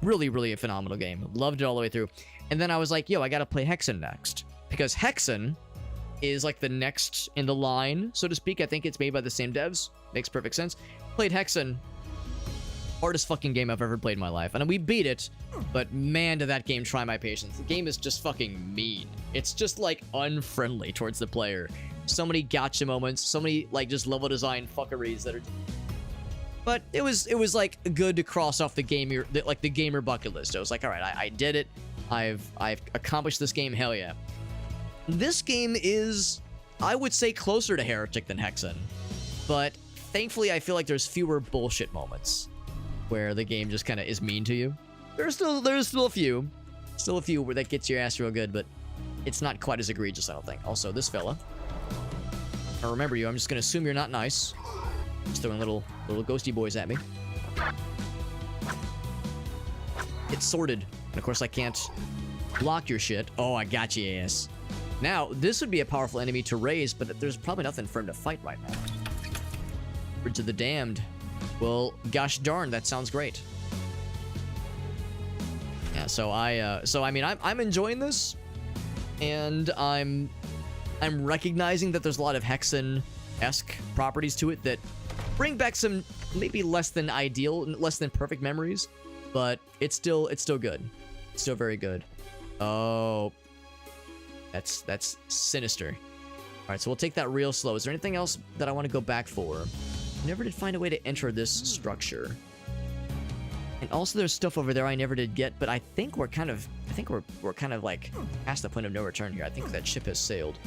really, really a phenomenal game. Loved it all the way through. And then I was like, yo, I gotta play Hexen next. Because Hexen is like the next in the line, so to speak. I think it's made by the same devs. Makes perfect sense. Played Hexen. Hardest fucking game I've ever played in my life. And we beat it, but man, did that game try my patience. The game is just fucking mean. It's just, like, unfriendly towards the player. So many gotcha moments, so many, like, just level design fuckeries that are... But it was like, good to cross off the gamer bucket list. I was like, alright, I did it. I've accomplished this game, hell yeah. This game is, I would say, closer to Heretic than Hexen. But thankfully, I feel like there's fewer bullshit moments where the game just kind of is mean to you. There's still a few. Still a few where that gets your ass real good, but it's not quite as egregious, I don't think. Also, this fella. I remember you. I'm just going to assume you're not nice. Just throwing little ghosty boys at me. It's sorted. And of course, I can't block your shit. Oh, I got you, ass. Now, this would be a powerful enemy to raise, but there's probably nothing for him to fight right now. Bridge of the Damned. Well, gosh darn, that sounds great. Yeah, so I mean, I'm enjoying this, and I'm recognizing that there's a lot of Hexen-esque properties to it that bring back some maybe less than ideal, less than perfect memories, but it's still good. It's still very good. Oh, that's sinister. All right, so we'll take that real slow. Is there anything else that I want to go back for? Never did find a way to enter this structure. And also there's stuff over there I never did get, but I think we're kind of like past the point of no return here. I think that ship has sailed,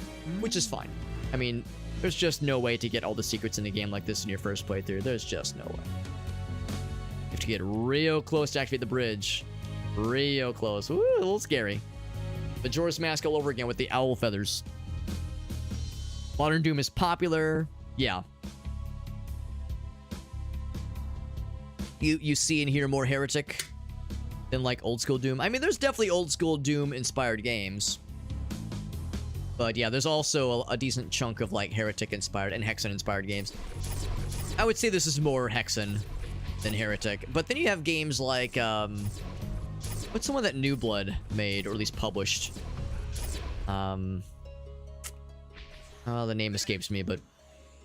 which is fine. I mean, there's just no way to get all the secrets in a game like this in your first playthrough. There's just no way. You have to get real close to activate the bridge. Real close. Ooh, a little scary. Majora's Mask all over again with the owl feathers. Modern Doom is popular. Yeah. You see and hear more Heretic than like old school Doom. I mean, there's definitely old school Doom inspired games. But yeah, there's also a decent chunk of like Heretic inspired and Hexen inspired games. I would say this is more Hexen than Heretic. But then you have games like, what's the one that New Blood made, or at least published? Oh, the name escapes me, but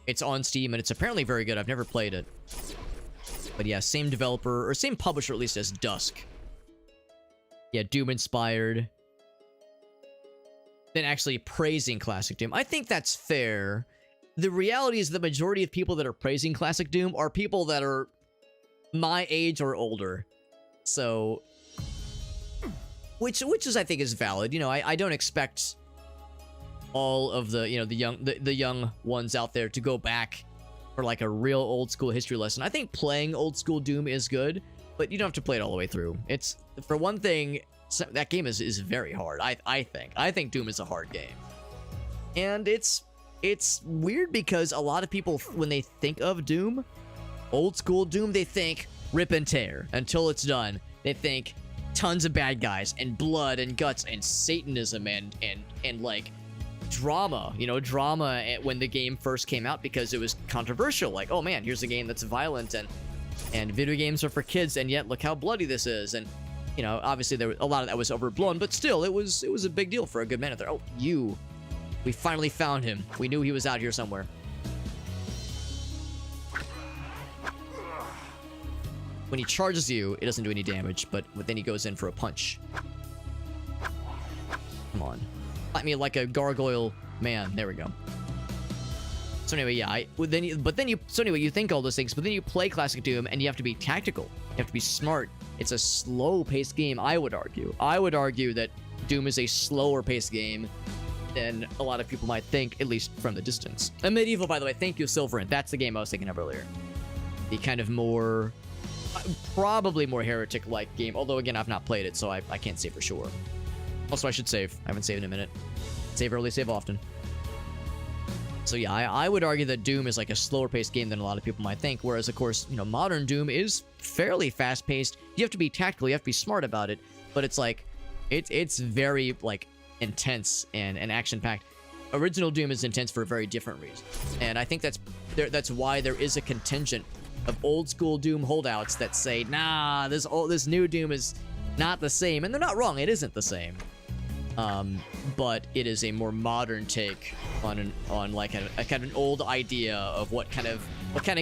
it's on Steam and it's apparently very good. I've never played it. But yeah, same developer, or same publisher at least as Dusk. Yeah, Doom-inspired. Then actually praising Classic Doom. I think that's fair. The reality is the majority of people that are praising Classic Doom are people that are my age or older. So, which is I think is valid. You know, I don't expect all of the, you know, the young ones out there to go back for like a real old school history lesson. I think playing old school Doom is good, but you don't have to play it all the way through. It's, for one thing, that game is very hard. I think Doom is a hard game. And it's weird because a lot of people, when they think of Doom, old school Doom, they think rip and tear until it's done. They think tons of bad guys and blood and guts and Satanism and like drama, you know, drama when the game first came out because it was controversial. Like, oh man, here's a game that's violent and video games are for kids, and yet look how bloody this is. And you know, obviously there was a lot of that was overblown, but still, it was a big deal for a good minute there. Oh, we finally found him. We knew he was out here somewhere. When he charges you, it doesn't do any damage, but then he goes in for a punch. Come on. I mean, like a gargoyle man. There we go. So anyway, yeah, so anyway, you think all those things, but then you play Classic Doom and you have to be tactical. You have to be smart. It's a slow-paced game, I would argue. I would argue that Doom is a slower-paced game than a lot of people might think, at least from the distance. And Medieval, by the way, thank you, Silverant. That's the game I was thinking of earlier. The kind of more, probably more Heretic-like game, although again, I've not played it, so I can't say for sure. Also, I should save. I haven't saved in a minute. Save early, save often. So yeah, I would argue that Doom is like a slower-paced game than a lot of people might think, whereas, of course, you know, modern Doom is fairly fast-paced. You have to be tactical, you have to be smart about it, but it's like, it's very, like, intense and action-packed. Original Doom is intense for a very different reason, and I think that's why there is a contingent of old-school Doom holdouts that say, nah, this new Doom is not the same, and they're not wrong, it isn't the same. But it is a more modern take on like a kind of an old idea of what kind of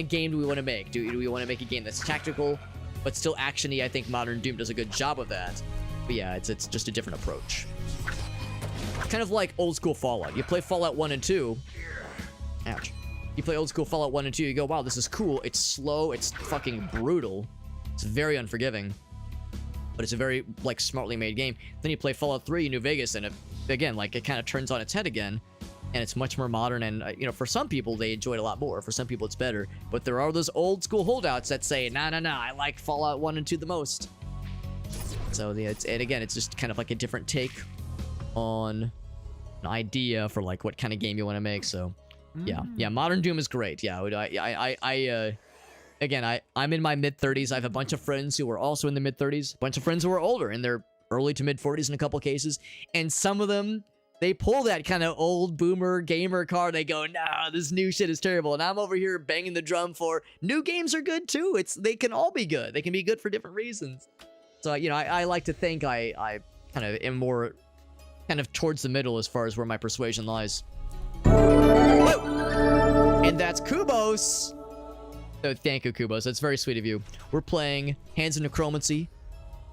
game do we want to make? Do we want to make a game that's tactical but still actiony? I think modern Doom does a good job of that. But yeah, it's just a different approach. Kind of like old school Fallout. You play Fallout 1 and 2. Ouch. You play old school Fallout 1 and 2, you go, wow, this is cool. It's slow, it's fucking brutal. It's very unforgiving. but it's a very like smartly made game. Then you play Fallout 3 New Vegas, and again, like it kind of turns on its head again, and it's much more modern. And you know, for some people they enjoy it a lot more. For some people it's better. But there are those old school holdouts that say, nah, I like Fallout 1 and 2 the most. So yeah, and again, it's just kind of like a different take on an idea for like what kind of game you want to make. So yeah, modern Doom is great. Yeah, I'm in my mid-30s. I have a bunch of friends who are also in the mid-30s. A bunch of friends who are older, in their early to mid-40s in a couple cases. And some of them, they pull that kind of old boomer gamer card. They go, nah, this new shit is terrible. And I'm over here banging the drum for new games are good too. They can all be good. They can be good for different reasons. So, you know, I like to think I kind of am more kind of towards the middle as far as where my persuasion lies. Whoa! And that's Kubos. So thank you, Kubos. That's very sweet of you. We're playing Hands of Necromancy.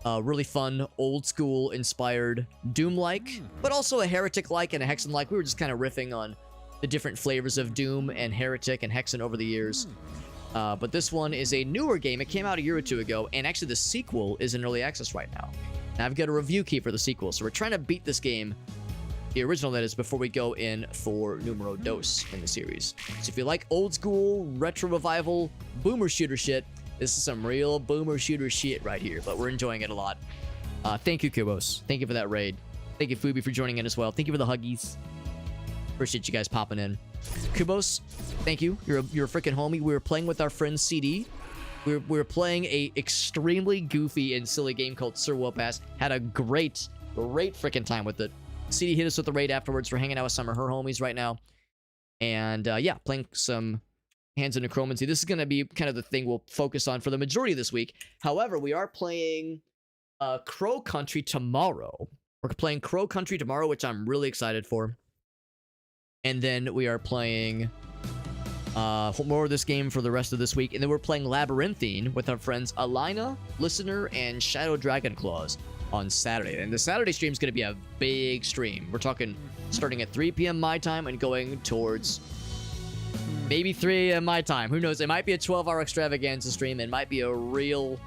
Really fun, old school inspired Doom-like, but also a Heretic-like and a Hexen-like. We were just kind of riffing on the different flavors of Doom and Heretic and Hexen over the years. But this one is a newer game. It came out a year or two ago, and actually the sequel is in early access right now. And I've got a review key for the sequel, so we're trying to beat this game, the original that is, before we go in for numero dos in the series. So if you like old school, retro revival, boomer shooter shit, this is some real boomer shooter shit right here, but we're enjoying it a lot. Thank you, Kubos. Thank you for that raid. Thank you, Fubi, for joining in as well. Thank you for the huggies. Appreciate you guys popping in. Kubos, thank you. You're a freaking homie. We were playing with our friend Cide. We were playing a extremely goofy and silly game called Sir Whoopass. Had a great freaking time with it. Cide hit us with the raid afterwards. We're hanging out with some of her homies right now. And yeah, playing some Hands of Necromancy. This is going to be kind of the thing we'll focus on for the majority of this week. However, we are playing Crow Country tomorrow. We're playing Crow Country tomorrow, which I'm really excited for. And then we are playing more of this game for the rest of this week. And then we're playing Labyrinthine with our friends Alina, Listener, and Shadow Dragon Claws on Saturday. And the Saturday stream is going to be a big stream. We're talking starting at 3 p.m. my time and going towards maybe 3 a.m. my time. Who knows? It might be a 12-hour extravaganza stream. It might be a real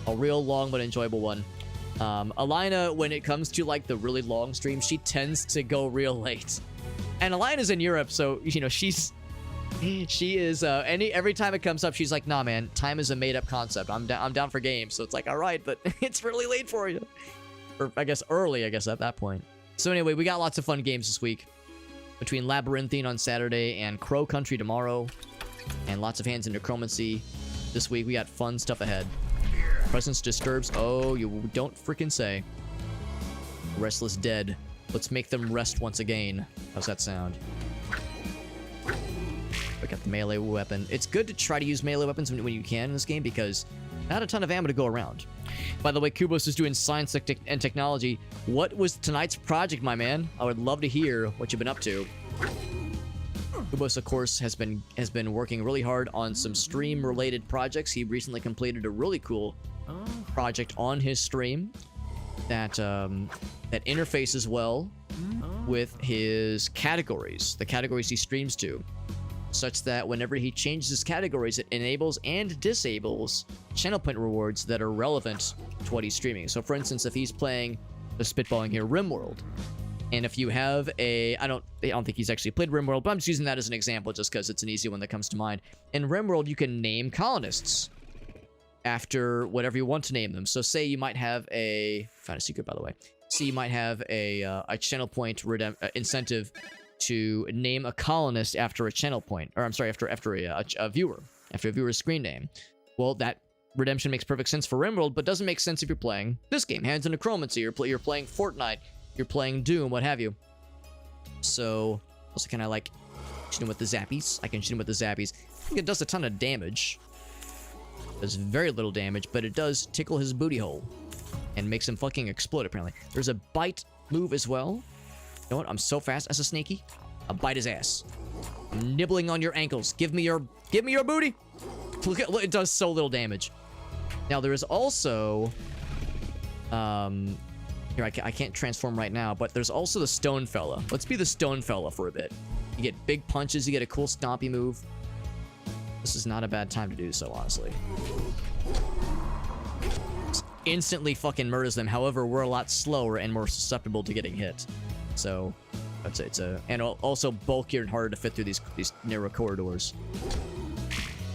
long but enjoyable one. Alina, when it comes to like the really long stream, she tends to go real late. And Alina's in Europe, so you know she is every time it comes up, she's like, nah man, time is a made-up concept. I'm down for games. So it's like, all right, but it's really late for you. Or I guess early, I guess, at that point. So anyway, we got lots of fun games this week. Between Labyrinthine on Saturday and Crow Country tomorrow. And lots of Hands in Necromancy this week. We got fun stuff ahead. Presence disturbs. Oh, you don't freaking say. Restless Dead. Let's make them rest once again. How's that sound? Look at the melee weapon. It's good to try to use melee weapons when you can in this game because not a ton of ammo to go around. By the way, Kubos is doing science and technology. What was tonight's project, my man? I would love to hear what you've been up to. Kubos, of course, has been working really hard on some stream-related projects. He recently completed a really cool project on his stream that interfaces well with his categories, the categories he streams to, such that whenever he changes his categories, it enables and disables channel point rewards that are relevant to what he's streaming. So, for instance, if he's playing, just spitballing here, RimWorld, and if you have I don't think he's actually played RimWorld, but I'm just using that as an example just because it's an easy one that comes to mind. In RimWorld, you can name colonists after whatever you want to name them. So say you might have found a secret, by the way. So you might have a channel point incentive to name a colonist after a channel point, or I'm sorry, after a viewer's screen name. Well, that redemption makes perfect sense for RimWorld, but doesn't make sense if you're playing this game, Hands of Necromancy, you're playing Fortnite, you're playing Doom, what have you. So, also can I like shoot him with the zappies? I can shoot him with the zappies. I think it does a ton of damage. It does very little damage, but it does tickle his booty hole and makes him fucking explode, apparently. There's a bite move as well. You know what? I'm so fast as a snaky. I'll bite his ass. I'm nibbling on your ankles. Give me your booty. Look, it does so little damage. Now there is also here I can't transform right now, but there's also the Stone Fella. Let's be the Stone Fella for a bit. You get big punches, you get a cool stompy move. This is not a bad time to do so, honestly. instantly fucking murders them. However, we're a lot slower and more susceptible to getting hit. So it's a and also bulkier and harder to fit through these narrow corridors.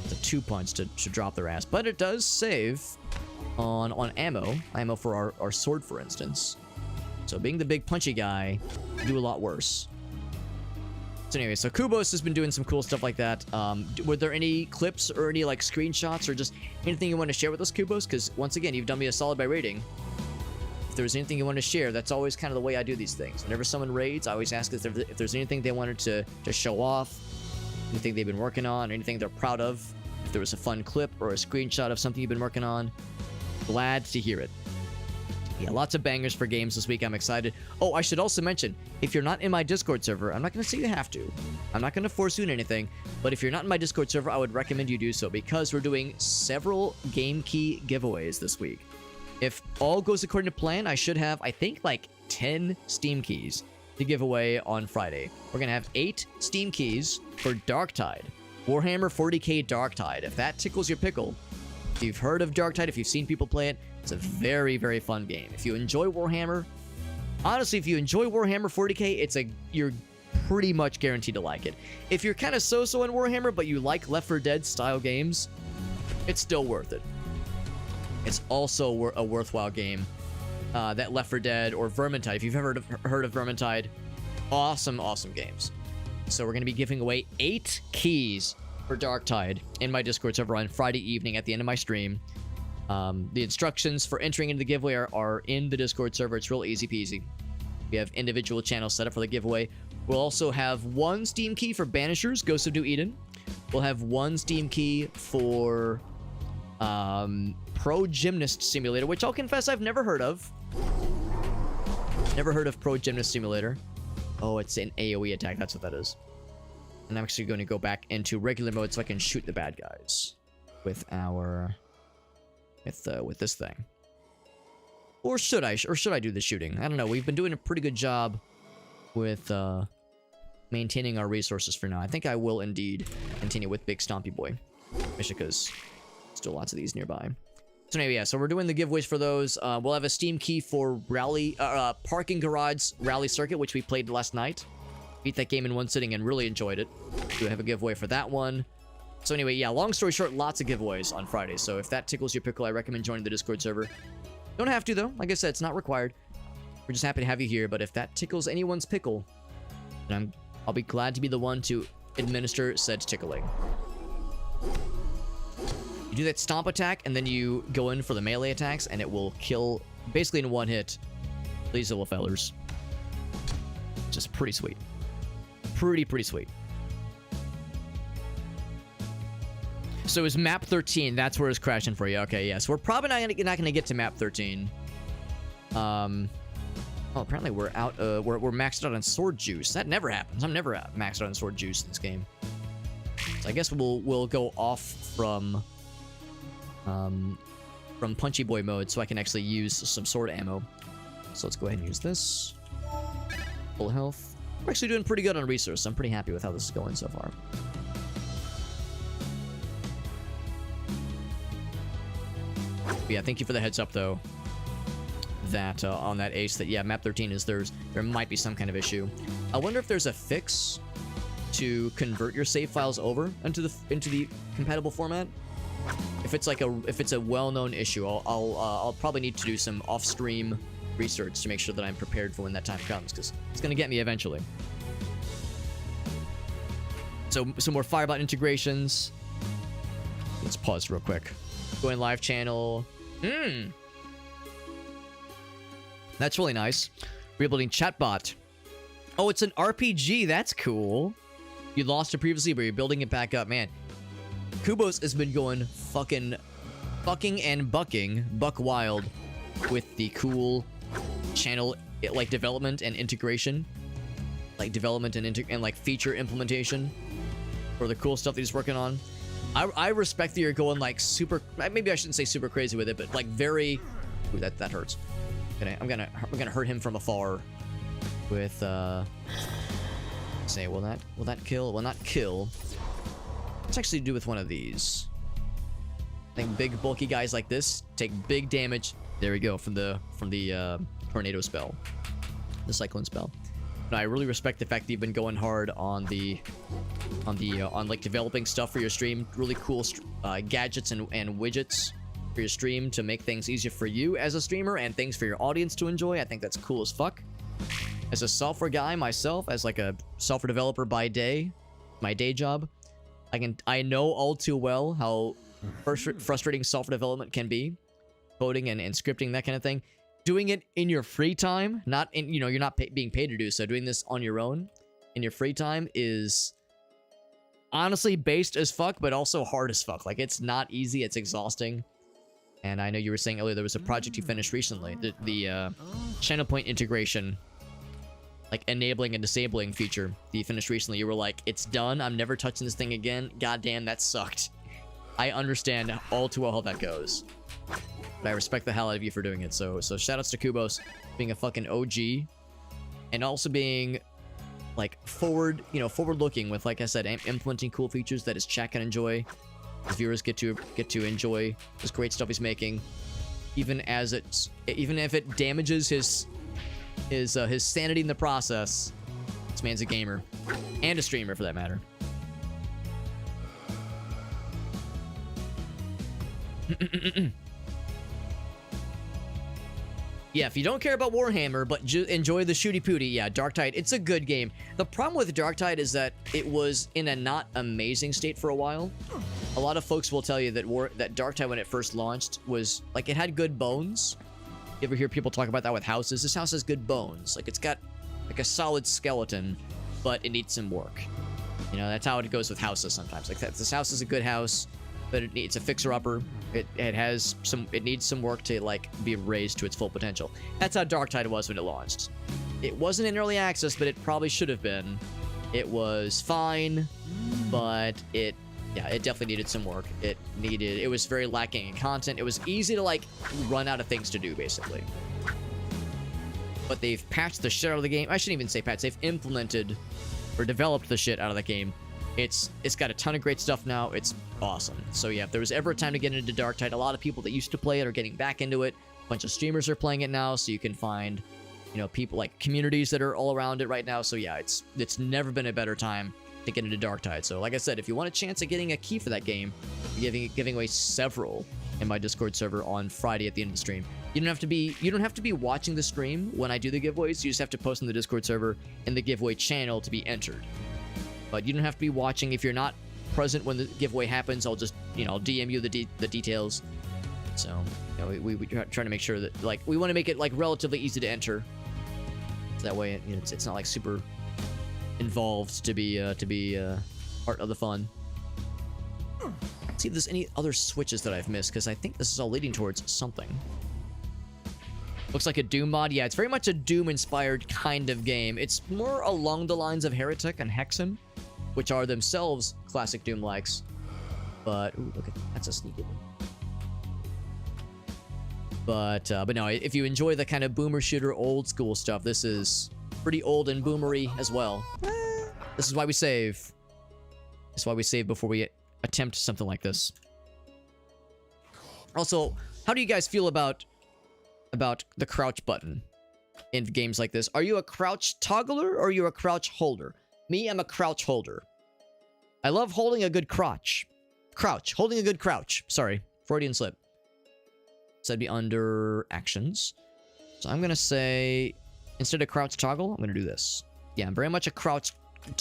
It's a 2-punch to drop their ass, but it does save on ammo for our sword, for instance. So being the big punchy guy, do a lot worse. So anyway, so Kubos has been doing some cool stuff like that. Were there any clips or any like screenshots or just anything you want to share with us, Kubos? Because once again, you've done me a solid by raiding. If there's anything you want to share, that's always kind of the way I do these things. Whenever someone raids, I always ask if there's anything they wanted to show off, anything they've been working on, or anything they're proud of. If there was a fun clip or a screenshot of something you've been working on, glad to hear it. Yeah, lots of bangers for games this week. I'm excited. Oh, I should also mention, if you're not in my Discord server, I'm not going to say you have to. I'm not going to force you in anything, but if you're not in my Discord server, I would recommend you do so because we're doing several game key giveaways this week. If all goes according to plan, I should have, I think, like 10 Steam keys to give away on Friday. We're going to have 8 Steam keys for Darktide. Warhammer 40k Darktide. If that tickles your pickle, if you've heard of Darktide, if you've seen people play it, it's a very, very fun game. If you enjoy Warhammer, honestly, if you enjoy Warhammer 40k, you're pretty much guaranteed to like it. If you're kind of so-so in Warhammer, but you like Left 4 Dead style games, it's still worth it. It's also a worthwhile game. That Left 4 Dead or Vermintide, if you've ever heard of Vermintide, awesome, awesome games. So we're going to be giving away 8 keys for Darktide in my Discord server on Friday evening at the end of my stream. The instructions for entering into the giveaway are in the Discord server. It's real easy peasy. We have individual channels set up for the giveaway. We'll also have 1 Steam key for Banishers, Ghost of New Eden. We'll have 1 Steam key for Pro Gymnast Simulator, which I'll confess I've never heard of. Never heard of Pro Gymnast Simulator. Oh, it's an AoE attack. That's what that is. And I'm actually going to go back into regular mode so I can shoot the bad guys with with this thing. Or should I do the shooting? I don't know. We've been doing a pretty good job with maintaining our resources for now. I think I will indeed continue with Big Stompy Boy, especially because still lots of these nearby. So anyway, yeah, so we're doing the giveaways for those. We'll have a Steam key for Parking Garage Rally Circuit, which we played last night. Beat that game in one sitting and really enjoyed it. We have a giveaway for that one. So anyway, yeah, long story short, lots of giveaways on Friday. So if that tickles your pickle, I recommend joining the Discord server. Don't have to, though. Like I said, it's not required. We're just happy to have you here. But if that tickles anyone's pickle, then I'll be glad to be the one to administer said tickling. You do that stomp attack, and then you go in for the melee attacks, and it will kill, basically in one hit, these little fellers. Just pretty sweet. Pretty sweet. So it was map 13. That's where it's crashing for you. Okay, yeah. So we're probably not gonna get to map 13. Oh, apparently we're out. We're maxed out on sword juice. That never happens. I'm never maxed out on sword juice in this game. So I guess we'll go off from Punchy Boy mode so I can actually use some sword ammo. So let's go ahead and use this. Full health. We're actually doing pretty good on resource. So I'm pretty happy with how this is going so far. But yeah, thank you for the heads up though. That on that ace, that yeah, map 13 is there might be some kind of issue. I wonder if there's a fix to convert your save files over into the compatible format. If it's a well-known issue, I'll probably need to do some off-stream research to make sure that I'm prepared for when that time comes, because it's gonna get me eventually. So some more Firebot integrations. Let's pause real quick. Going live channel. That's really nice. Rebuilding chatbot. Oh, it's an RPG. That's cool. You lost it previously, but you're building it back up. Man, Kubos has been going fucking and buck wild with the cool channel like development and integration, like development and like feature implementation for the cool stuff that he's working on. I respect that you're going like super. Maybe I shouldn't say super crazy with it, but like very. Ooh, that hurts. I'm gonna hurt him from afar with say will that kill? Will not kill. Let's actually do with one of these. I think big bulky guys like this take big damage There we go, from the tornado spell, the cyclone spell. No, I really respect the fact that you've been going hard on like developing stuff for your stream. Really cool gadgets and widgets for your stream to make things easier for you as a streamer and things for your audience to enjoy. I think that's cool as fuck. As a software guy myself, as like a software developer by day, my day job, I know all too well how frustrating software development can be. Coding and scripting, that kind of thing. Doing it in your free time, not in, you know, you're not being paid to do so. Doing this on your own in your free time is honestly based as fuck, but also hard as fuck. Like, it's not easy, it's exhausting. And I know you were saying earlier there was a project you finished recently, the channel point integration, like enabling and disabling feature that you finished recently. You were like, it's done, I'm never touching this thing again. Goddamn, that sucked. I understand all too well how that goes. But I respect the hell out of you for doing it. So shoutouts to Kubos being a fucking OG, and also being like forward-looking with, like I said, implementing cool features that his chat can enjoy. His viewers get to enjoy this great stuff he's making, even if it damages his sanity in the process. This man's a gamer and a streamer, for that matter. Yeah, if you don't care about Warhammer, but enjoy the shooty pooty, yeah, Darktide, it's a good game. The problem with Darktide is that it was in a not amazing state for a while. A lot of folks will tell you that Darktide, when it first launched, was, like, it had good bones. You ever hear people talk about that with houses? This house has good bones. Like, it's got, like, a solid skeleton, but it needs some work. You know, that's how it goes with houses sometimes. Like, this house is a good house, but it needs a fixer-upper. It needs some work to, like, be raised to its full potential. That's how Darktide was when it launched. It wasn't in early access, but it probably should have been. It was fine, but it definitely needed some work. It was very lacking in content. It was easy to, like, run out of things to do, basically. But they've patched the shit out of the game. I shouldn't even say patched. They've implemented or developed the shit out of the game. It's got a ton of great stuff now. It's awesome. So yeah, if there was ever a time to get into Darktide, a lot of people that used to play it are getting back into it. A bunch of streamers are playing it now, so you can find, you know, people, like, communities that are all around it right now. So yeah, it's never been a better time to get into Darktide. So like I said, if you want a chance at getting a key for that game, I'm giving away several in my Discord server on Friday at the end of the stream. You don't have to be watching the stream when I do the giveaways. You just have to post in the Discord server in the giveaway channel to be entered. But you don't have to be watching. If you're not present when the giveaway happens, I'll just, you know, DM you the details. So, you know, we try to make sure that, like, we want to make it, like, relatively easy to enter. So that way, you know, it's not, like, super involved to be part of the fun. Let's see if there's any other switches that I've missed, because I think this is all leading towards something. Looks like a Doom mod. Yeah, it's very much a Doom-inspired kind of game. It's more along the lines of Heretic and Hexen, which are themselves classic Doom-likes. But, ooh, look at that's a sneaky one. But no, if you enjoy the kind of boomer shooter old school stuff, this is pretty old and boomery as well. This is why we save. This is why we save before we attempt something like this. Also, how do you guys feel about the crouch button in games like this? Are you a crouch toggler or are you a crouch holder? Me, I'm a crouch holder. I love holding a good crotch. Holding a good crouch. Sorry, Freudian slip. So that'd be under actions. So I'm gonna say, instead of crouch toggle, I'm gonna do this. Yeah, I'm very much a crouch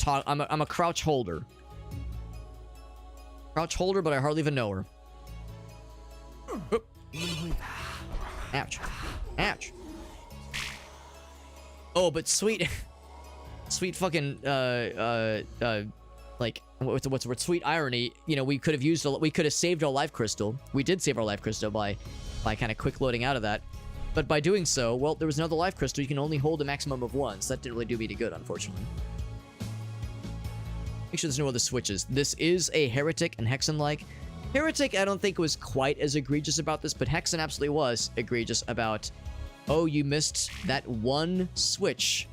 I'm a crouch holder. Crouch holder, but I hardly even know her. Oop. Ouch. Ouch. Oh, but sweet fucking like what's the word? Sweet irony. You know, we could have saved our life crystal. We did save our life crystal by kind of quick loading out of that. But by doing so, well, there was another life crystal. You can only hold a maximum of one, so that didn't really do me any good, unfortunately. Make sure there's no other switches. This is a Heretic and Hexen-like. Heretic, I don't think, was quite as egregious about this, but Hexen absolutely was egregious about, oh, you missed that one switch.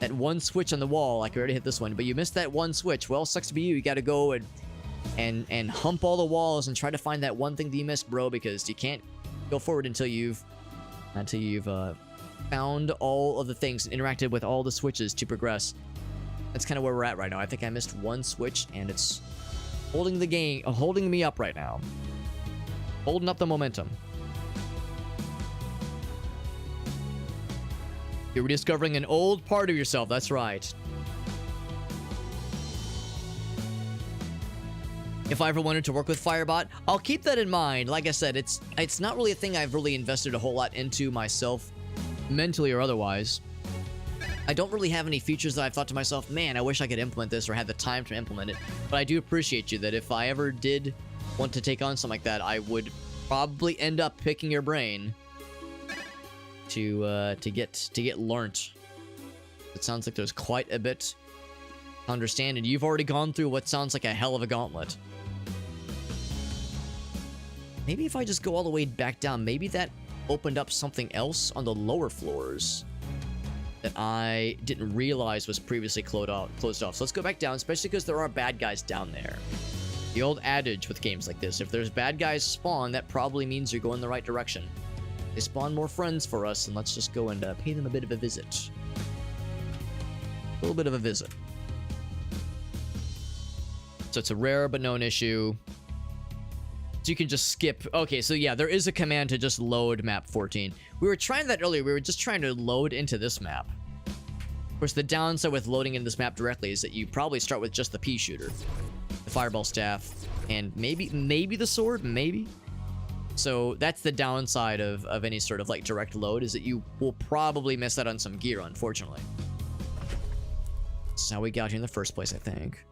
That one switch on the wall. Like, I already hit this one, but you missed that one switch. Well, sucks to be you. You gotta go and hump all the walls and try to find that one thing that you missed, bro, because you can't go forward until you've until you've found all of the things and interacted with all the switches to progress. That's kind of where we're at right now. I think I missed one switch, and it's holding the game, holding me up right now. Holding up the momentum. You're rediscovering an old part of yourself. That's right. If I ever wanted to work with Firebot, I'll keep that in mind. Like I said, it's not really a thing I've really invested a whole lot into myself, mentally or otherwise. I don't really have any features that I've thought to myself, man, I wish I could implement this or had the time to implement it. But I do appreciate you that if I ever did want to take on something like that, I would probably end up picking your brain to get learnt. It sounds like there's quite a bit to understand, and you've already gone through what sounds like a hell of a gauntlet. Maybe if I just go all the way back down, maybe that opened up something else on the lower floors that I didn't realize was previously closed off. So let's go back down, especially because there are bad guys down there. The old adage with games like this, if there's bad guys spawn, that probably means you're going the right direction. They spawn more friends for us, and let's just go and pay them a bit of a visit. A little bit of a visit. So it's a rare but known issue. So you can just skip. Okay, so yeah, there is a command to just load map 14. We were trying that earlier. We were just trying to load into this map. Of course, the downside with loading in this map directly is that you probably start with just the pea shooter, the fireball staff, and maybe the sword, maybe. So that's the downside of any sort of like direct load, is that you will probably miss out on some gear, unfortunately. That's how we got here in the first place, I think.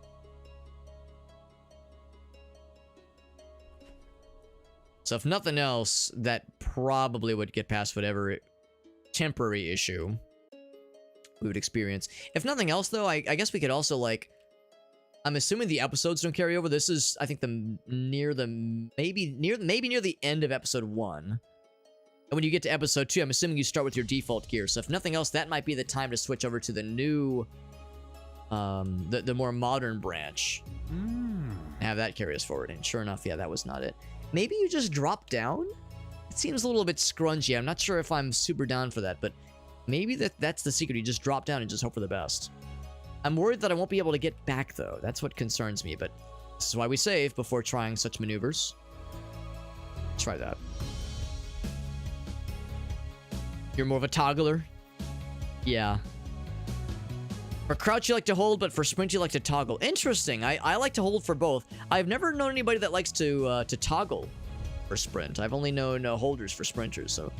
So if nothing else, that probably would get past whatever temporary issue we would experience. If nothing else, though, I guess we could also, like, I'm assuming the episodes don't carry over. This is, I think, maybe near the end of episode 1. And when you get to episode 2, I'm assuming you start with your default gear. So if nothing else, that might be the time to switch over to the new, the more modern branch. And have that carry us forward. And sure enough, yeah, that was not it. Maybe you just drop down? It seems a little bit scrunchy. I'm not sure if I'm super down for that, but maybe that's the secret. You just drop down and just hope for the best. I'm worried that I won't be able to get back, though. That's what concerns me, but this is why we save before trying such maneuvers. Try that. You're more of a toggler? Yeah. For crouch, you like to hold, but for sprint, you like to toggle. Interesting. I like to hold for both. I've never known anybody that likes to toggle for sprint. I've only known holders for sprinters. So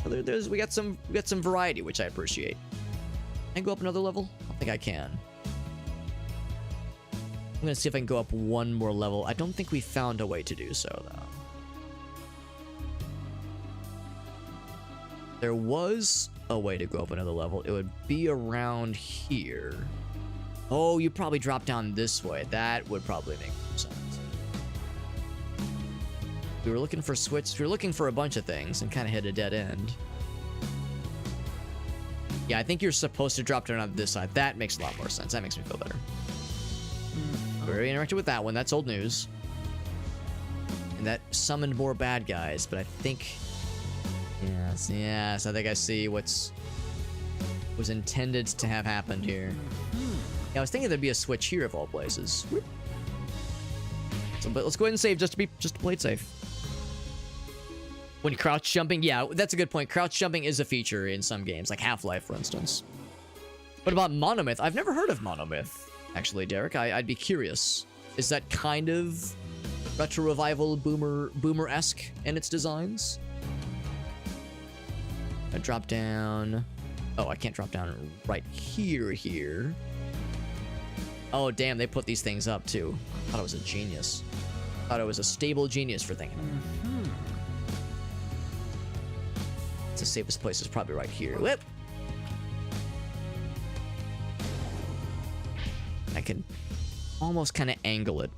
we got some variety, which I appreciate. Can I go up another level? I don't think I can. I'm gonna see if I can go up one more level. I don't think we found a way to do so, though. There was a way to go up another level. It would be around here. Oh, you probably drop down this way. That would probably make sense. We were looking for switch. We were looking for a bunch of things and kind of hit a dead end. Yeah, I think you're supposed to drop down on this side. That makes a lot more sense. That makes me feel better. Very interacted with that one. That's old news. And that summoned more bad guys, but I think... Yes, I think I see was intended to have happened here. Yeah, I was thinking there'd be a switch here of all places. So, but let's go ahead and save just to play it safe. When crouch jumping, yeah, that's a good point. Crouch jumping is a feature in some games, like Half-Life, for instance. What about Monomyth? I've never heard of Monomyth, actually, Derek. I'd be curious. Is that kind of retro revival boomer-esque in its designs? I drop down. Oh, I can't drop down right here. Oh, damn, they put these things up, too. I thought it was a genius. I thought it was a stable genius for thinking. The safest place is probably right here. Whip! I can almost kind of angle it.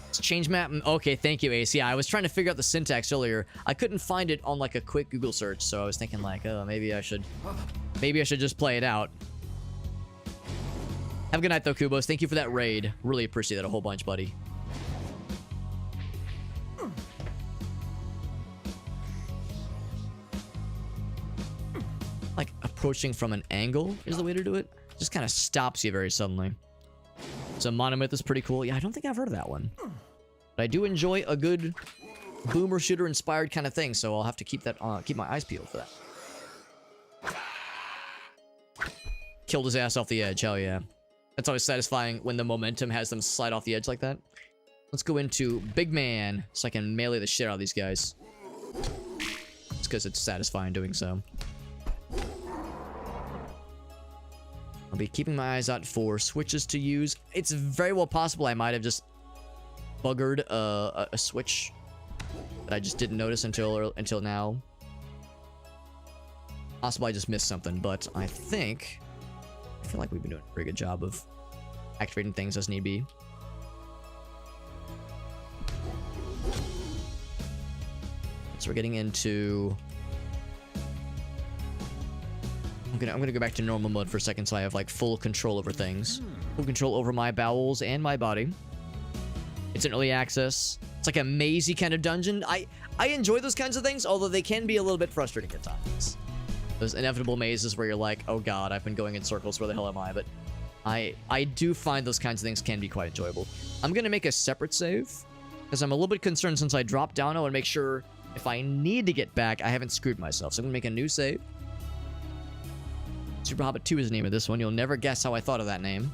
Let's change map. Okay, thank you, Ace. Yeah, I was trying to figure out the syntax earlier. I couldn't find it on like a quick Google search, so I was thinking like, oh, maybe I should just play it out. Have a good night, though, Kubos. Thank you for that raid. Really appreciate that a whole bunch, buddy. approaching from an angle is the way to do it. Just kind of stops you very suddenly. So Monomyth is pretty cool. Yeah, I don't think I've heard of that one. But I do enjoy a good boomer shooter inspired kind of thing, so I'll have to keep that keep my eyes peeled for that. Killed his ass off the edge, hell yeah. That's always satisfying when the momentum has them slide off the edge like that. Let's go into Big Man, so I can melee the shit out of these guys. It's because it's satisfying doing so. I'll be keeping my eyes out for switches to use. It's very well possible I might have just buggered a switch that I just didn't notice until now. Possibly I just missed something, but I feel like we've been doing a pretty good job of activating things as need be. So we're getting into... I'm gonna go back to normal mode for a second so I have like full control over things. Full control over my bowels and my body. It's an early access. It's like a mazy kind of dungeon. I enjoy those kinds of things, although they can be a little bit frustrating at times. Those inevitable mazes where you're like, oh god, I've been going in circles, where the hell am I? But I do find those kinds of things can be quite enjoyable. I'm gonna make a separate save, because I'm a little bit concerned since I dropped down. I want to make sure if I need to get back, I haven't screwed myself. So I'm gonna make a new save. Super Hobbit 2 is the name of this one. You'll never guess how I thought of that name.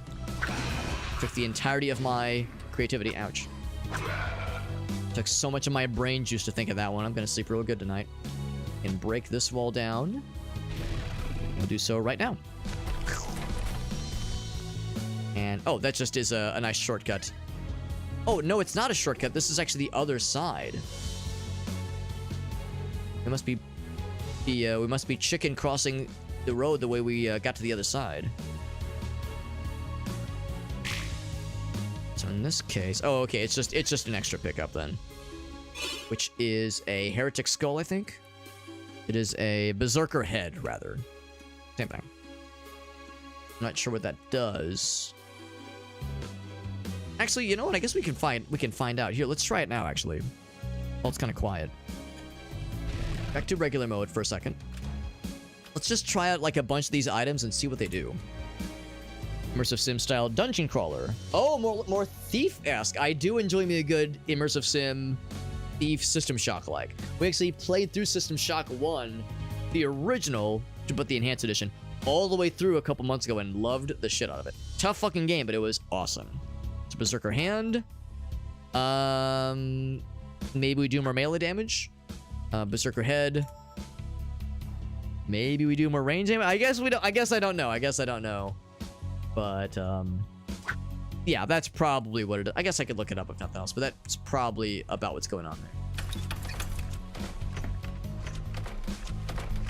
Took the entirety of my creativity. Ouch. Took so much of my brain juice to think of that one. I'm gonna sleep real good tonight. And break this wall down. I'll do so right now. And, oh, that just is a nice shortcut. Oh, no, it's not a shortcut. This is actually the other side. We must be chicken crossing the road the way we got to the other side. So in this case, oh, okay, it's just an extra pickup then, which is a heretic skull, I think. It is a berserker head, rather. Same thing. I'm not sure what that does. Actually, you know what? I guess we can find out. Here, let's try it now. Actually, well, it's kind of quiet. Back to regular mode for a second. Let's just try out like a bunch of these items and see what they do. Immersive sim style dungeon crawler. Oh, more thief-esque. I do enjoy me a good immersive sim thief System Shock like. We actually played through System Shock 1, the original, but the enhanced edition, all the way through a couple months ago and loved the shit out of it. Tough fucking game, but it was awesome. It's a Berserker hand. Maybe we do more melee damage. Berserker head. Maybe we do more range damage. I guess we don't. I guess I don't know. But yeah, that's probably what it is. I guess I could look it up if nothing else, but that's probably about what's going on there.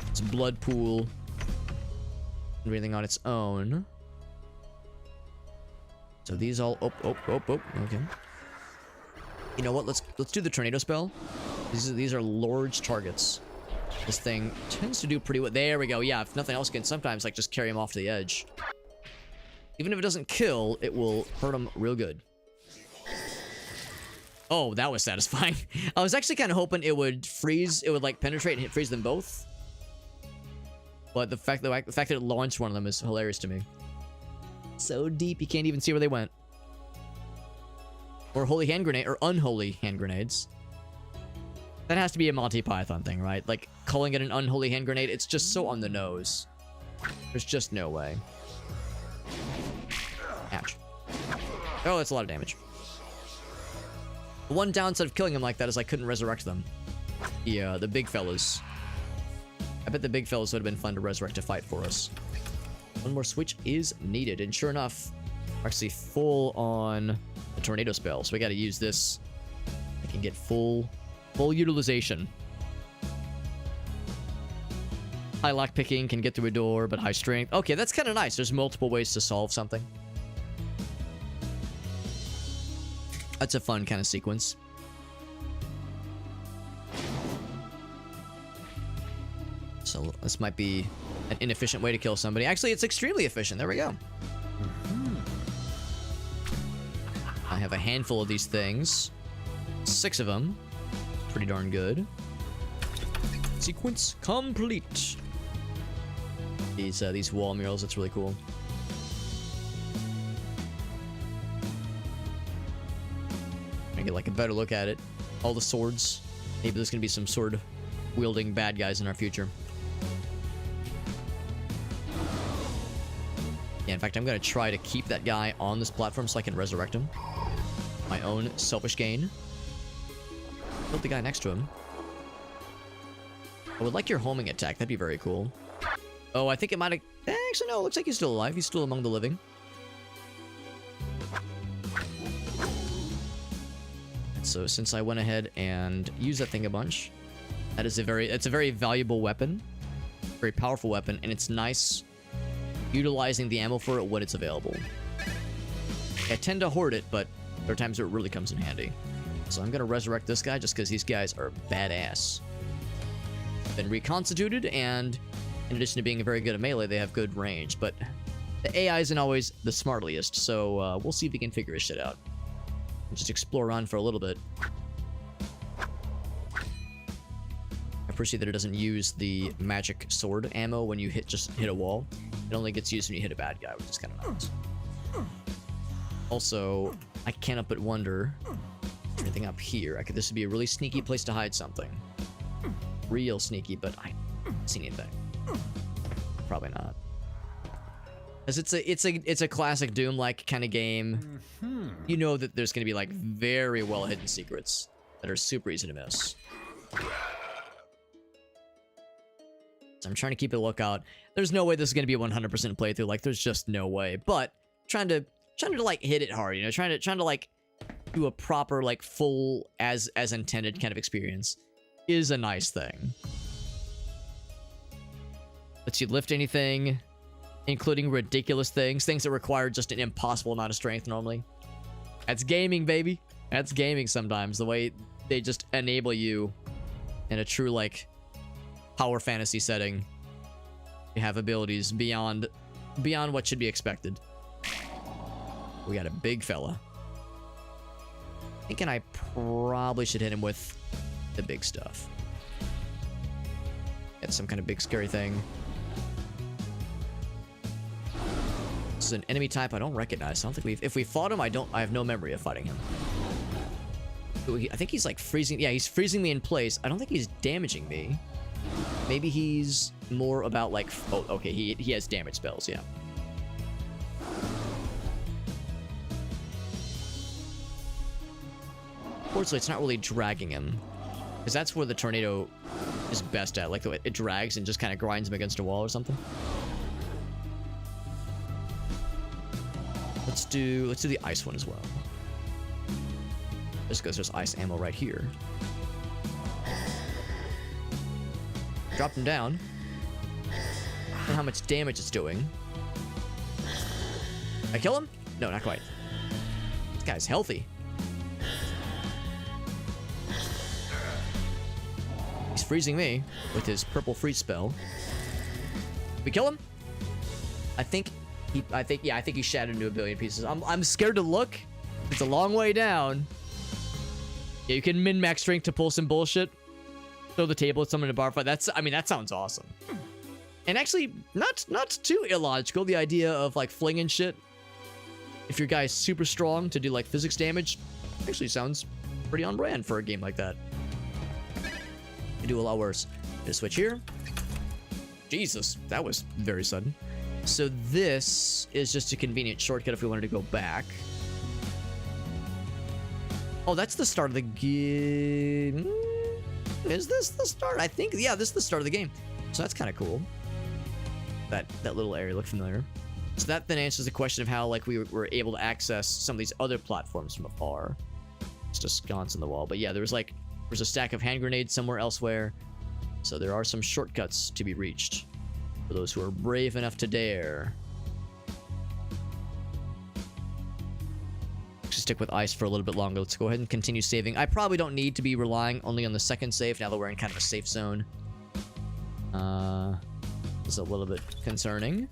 It's a blood pool. Everything on its own. So these all okay. You know what? Let's do the tornado spell. These are large targets. This thing tends to do pretty well. There we go. Yeah, if nothing else can sometimes like just carry him off to the edge. Even if it doesn't kill, it will hurt him real good. Oh, that was satisfying. I was actually kind of hoping it would freeze. It would like penetrate and hit freeze them both. But the fact that it launched one of them is hilarious to me. So deep you can't even see where they went. Or holy hand grenade or unholy hand grenades. That has to be a Monty Python thing, right? Like calling it an unholy hand grenade, it's just so on the nose. There's just no way. Ouch. Oh, that's a lot of damage. The one downside of killing them like that is I couldn't resurrect them. Yeah, the big fellas. I bet the big fellas would have been fun to resurrect to fight for us. One more switch is needed, and sure enough, we're actually full on the tornado spell, so we gotta use this. I can get full utilization. High lock picking can get through a door, but high strength. Okay, that's kind of nice. There's multiple ways to solve something. That's a fun kind of sequence. So this might be an inefficient way to kill somebody. Actually, it's extremely efficient. There we go. I have a handful of these things. 6 of them. Pretty darn good. Sequence complete. these wall murals. It's really cool. I get like a better look at it. All the swords. Maybe there's gonna be some sword wielding bad guys in our future. Yeah, in fact, I'm gonna try to keep that guy on this platform so I can resurrect him. My own selfish gain. Put the guy next to him. I would like your homing attack. That'd be very cool. Oh, I think it might have... Actually, no. It looks like he's still alive. He's still among the living. So since I went ahead and used that thing a bunch, that is it's a very valuable weapon. Very powerful weapon. And it's nice utilizing the ammo for it when it's available. I tend to hoard it, but there are times where it really comes in handy. So I'm going to resurrect this guy just because these guys are badass. Been reconstituted, and in addition to being very good at melee, they have good range. But the AI isn't always the smartliest, so we'll see if we can figure his shit out. Just explore around for a little bit. I appreciate that it doesn't use the magic sword ammo when you just hit a wall. It only gets used when you hit a bad guy, which is kind of nice. Also, I can't help but wonder, anything up here? This would be a really sneaky place to hide something. Real sneaky, but I don't see anything. Probably not. As it's a classic Doom-like kind of game. You know that there's gonna be like very well hidden secrets that are super easy to miss. So I'm trying to keep a lookout. There's no way this is gonna be a 100% playthrough. Like, there's just no way. But trying to like hit it hard. You know, trying to like do a proper like full as intended kind of experience is a nice thing. Lets you lift anything, including ridiculous things that require just an impossible amount of strength normally. That's gaming, baby. That's gaming sometimes. The way they just enable you in a true like power fantasy setting. You have abilities beyond what should be expected. We got a big fella. Thinking I probably should hit him with the big stuff. Get some kind of big scary thing. This is an enemy type I don't recognize. I don't think if we fought him, I have no memory of fighting him. Ooh, I think he's like freezing. Yeah, he's freezing me in place. I don't think he's damaging me. Maybe he's more about like, oh, okay, he has damage spells, yeah. Fortunately, it's not really dragging him, because that's where the tornado is best at. Like the way it drags and just kind of grinds him against a wall or something. Let's do the ice one as well. Just because there's ice ammo right here. Dropped him down. And how much damage it's doing. I kill him? No, not quite. This guy's healthy. He's freezing me with his purple freeze spell. We kill him? I think he shattered into a billion pieces. I'm scared to look. It's a long way down. Yeah, you can min-max strength to pull some bullshit. Throw the table at someone in a bar fight. That sounds awesome. And actually, not too illogical. The idea of like flinging shit. If your guy is super strong to do like physics damage, actually sounds pretty on brand for a game like that. You do a lot worse. Just switch here. Jesus, that was very sudden. So this is just a convenient shortcut if we wanted to go back. Oh, that's the start of the game. Is this the start? I think, yeah, this is the start of the game. So that's kind of cool. That little area looked familiar. So that then answers the question of how like we were able to access some of these other platforms from afar. Just a sconce in the wall. But yeah, there's a stack of hand grenades somewhere elsewhere. So there are some shortcuts to be reached for those who are brave enough to dare. Let's stick with ice for a little bit longer. Let's go ahead and continue saving. I probably don't need to be relying only on the second save now that we're in kind of a safe zone. This is a little bit concerning.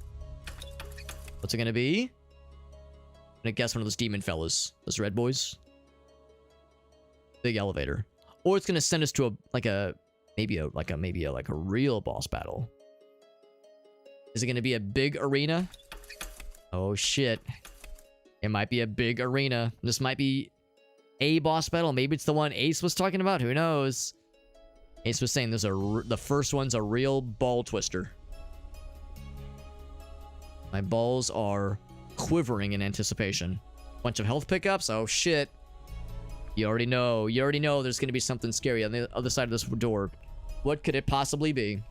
What's it gonna be? I'm gonna guess one of those demon fellas. Those red boys. Big elevator. Or it's gonna send us to maybe a real boss battle. Is it going to be a big arena? Oh, shit. It might be a big arena. This might be a boss battle. Maybe it's the one Ace was talking about. Who knows? Ace was saying the first one's a real ball twister. My balls are quivering in anticipation. Bunch of health pickups. Oh, shit. You already know. You already know there's going to be something scary on the other side of this door. What could it possibly be?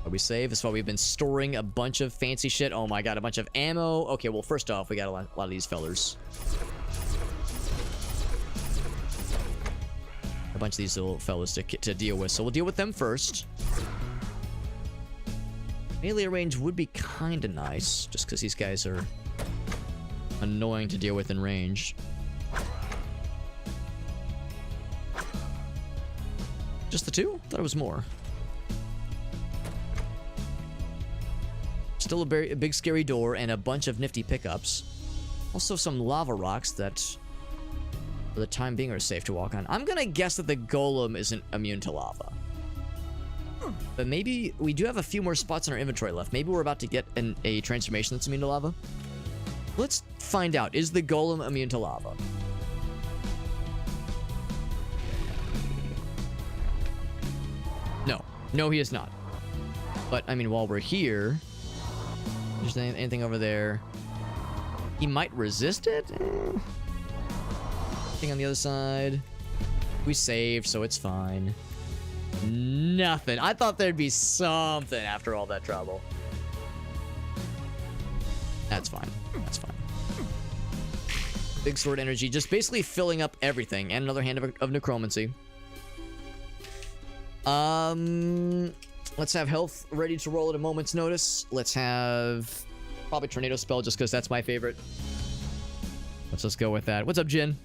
Are we safe? That's why we've been storing a bunch of fancy shit. Oh my god, a bunch of ammo. Okay, well, first off, we got a lot of these fellers. A bunch of these little fellas to deal with. So we'll deal with them first. Melee range would be kind of nice, just because these guys are annoying to deal with in range. Just the two? Thought it was more. Still a big scary door and a bunch of nifty pickups. Also some lava rocks that, for the time being, are safe to walk on. I'm gonna guess that the golem isn't immune to lava. But maybe we do have a few more spots in our inventory left. Maybe we're about to get a transformation that's immune to lava. Let's find out. Is the golem immune to lava? No. No, he is not. But, I mean, while we're here... There's anything over there. He might resist it? Thing on the other side. We saved, so it's fine. Nothing. I thought there'd be something after all that trouble. That's fine. That's fine. Big sword energy. Just basically filling up everything. And another hand of necromancy. Let's have health ready to roll at a moment's notice. Let's have probably tornado spell just because that's my favorite. Let's just go with that. What's up, Jin?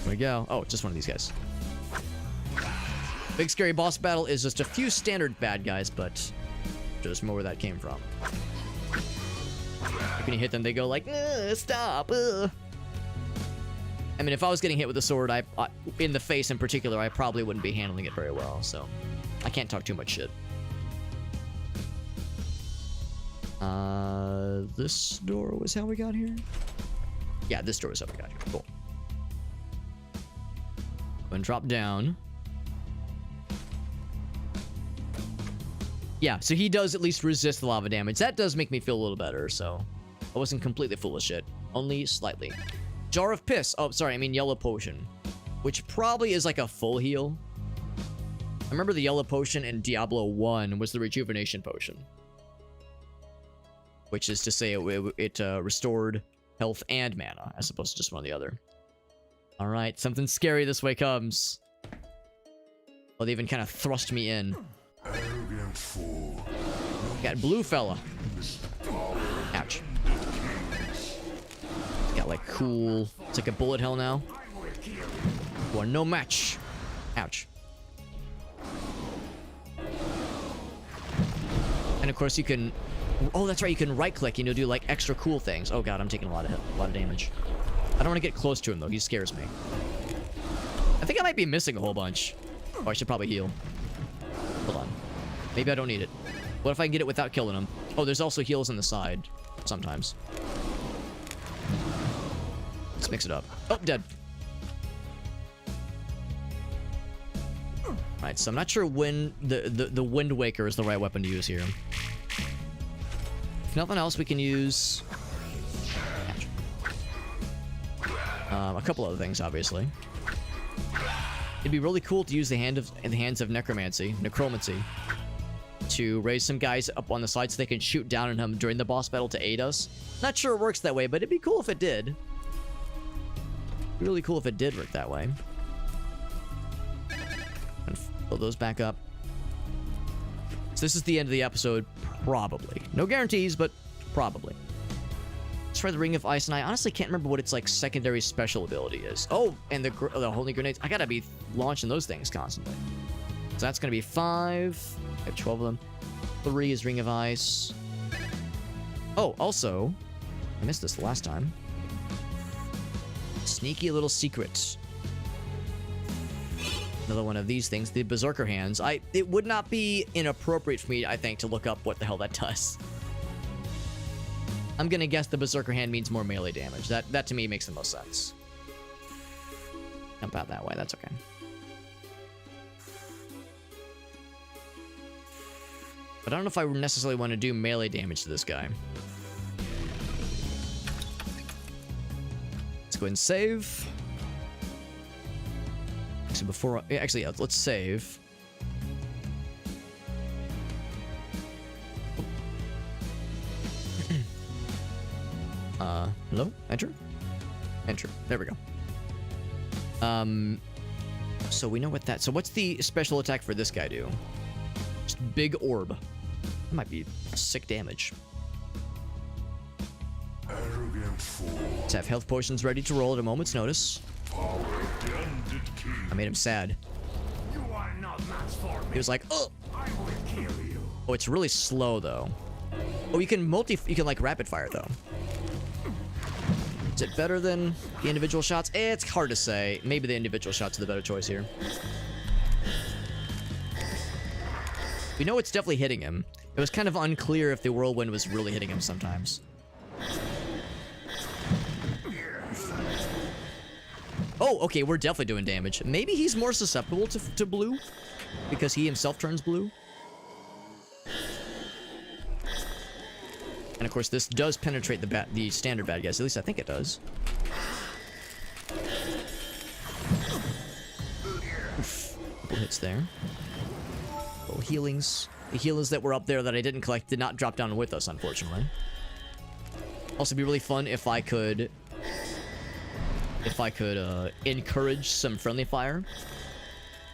There we go. Oh, just one of these guys. Big scary boss battle is just a few standard bad guys, but just more where that came from. When you hit them, they go like, stop. I mean, if I was getting hit with a sword, in the face in particular, I probably wouldn't be handling it very well, so I can't talk too much shit. This door was how we got here? Yeah, this door is how we got here. Cool. Go and drop down. Yeah, so he does at least resist the lava damage. That does make me feel a little better, so I wasn't completely full of shit. Only slightly. Jar of Piss. Oh, sorry, I mean Yellow Potion. Which probably is like a full heal. I remember the Yellow Potion in Diablo 1 was the Rejuvenation Potion. Which is to say it restored health and mana, as opposed to just one or the other. Alright, something scary this way comes. Oh, they even kind of thrust me in. Got blue fella. Ouch. Got like cool. It's like a bullet hell now. Or no match. Ouch. And of course you can. Oh, that's right. You can right click and you'll do like extra cool things. Oh god, I'm taking a lot of damage. I don't want to get close to him though. He scares me. I think I might be missing a whole bunch. Oh, I should probably heal. Hold on. Maybe I don't need it. What if I can get it without killing him? Oh, there's also heals on the side. Sometimes. Let's mix it up. Oh, dead. Alright, so I'm not sure when the Wind Waker is the right weapon to use here. If nothing else, we can use... a couple other things, obviously. It'd be really cool to use the hands of necromancy, to raise some guys up on the side so they can shoot down on him during the boss battle to aid us. Not sure it works that way, but it'd be cool if it did. It'd be really cool if it did work that way. And fill those back up. So this is the end of the episode, probably. No guarantees, but probably. Let's try the Ring of Ice, and I honestly can't remember what its like secondary special ability is. Oh, and the holy grenades. I gotta be launching those things constantly. So that's gonna be 5. I have 12 of them. 3 is Ring of Ice. Oh, also, I missed this the last time. Sneaky little secret. Another one of these things, the Berserker Hands. It would not be inappropriate for me, I think, to look up what the hell that does. I'm gonna guess the Berserker Hand means more melee damage. That to me makes the most sense. Jump out that way, that's okay. But I don't know if I necessarily want to do melee damage to this guy. Let's go ahead and save. So before... Actually, yeah, let's save. Hello? Enter? Enter. There we go. So we know what that... So what's the special attack for this guy do? Just big orb. That might be sick damage. Let's have health potions ready to roll at a moment's notice. I made him sad. He was like, oh! Oh, it's really slow though. Oh, you can like rapid fire though. Is it better than the individual shots? It's hard to say. Maybe the individual shots are the better choice here. We know it's definitely hitting him. It was kind of unclear if the whirlwind was really hitting him sometimes. Oh, okay, we're definitely doing damage. Maybe he's more susceptible to blue because he himself turns blue. And of course, this does penetrate the standard bad guys. At least I think it does. Oof. Couple hits there. Little healings. The healers that were up there that I didn't collect did not drop down with us, unfortunately. Also, be really fun if I could encourage some friendly fire.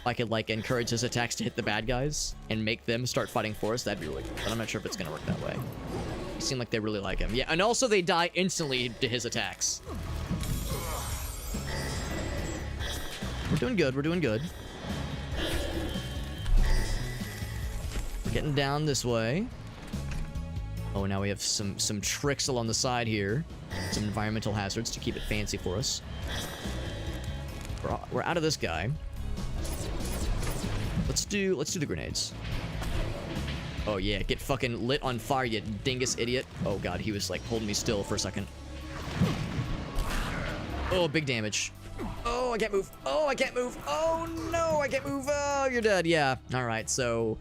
If I could, like, encourage his attacks to hit the bad guys and make them start fighting for us, that'd be really good. But I'm not sure if it's gonna work that way. They seem like they really like him. Yeah, and also they die instantly to his attacks. We're doing good, we're doing good. We're getting down this way. Oh, now we have some tricks along the side here. Some environmental hazards to keep it fancy for us. We're out of this guy. Let's do the grenades. Oh yeah, get fucking lit on fire, you dingus idiot. Oh god, he was like holding me still for a second. Oh, big damage. Oh, I can't move. Oh, I can't move. Oh no, I can't move. Oh, you're dead. Yeah. All right. So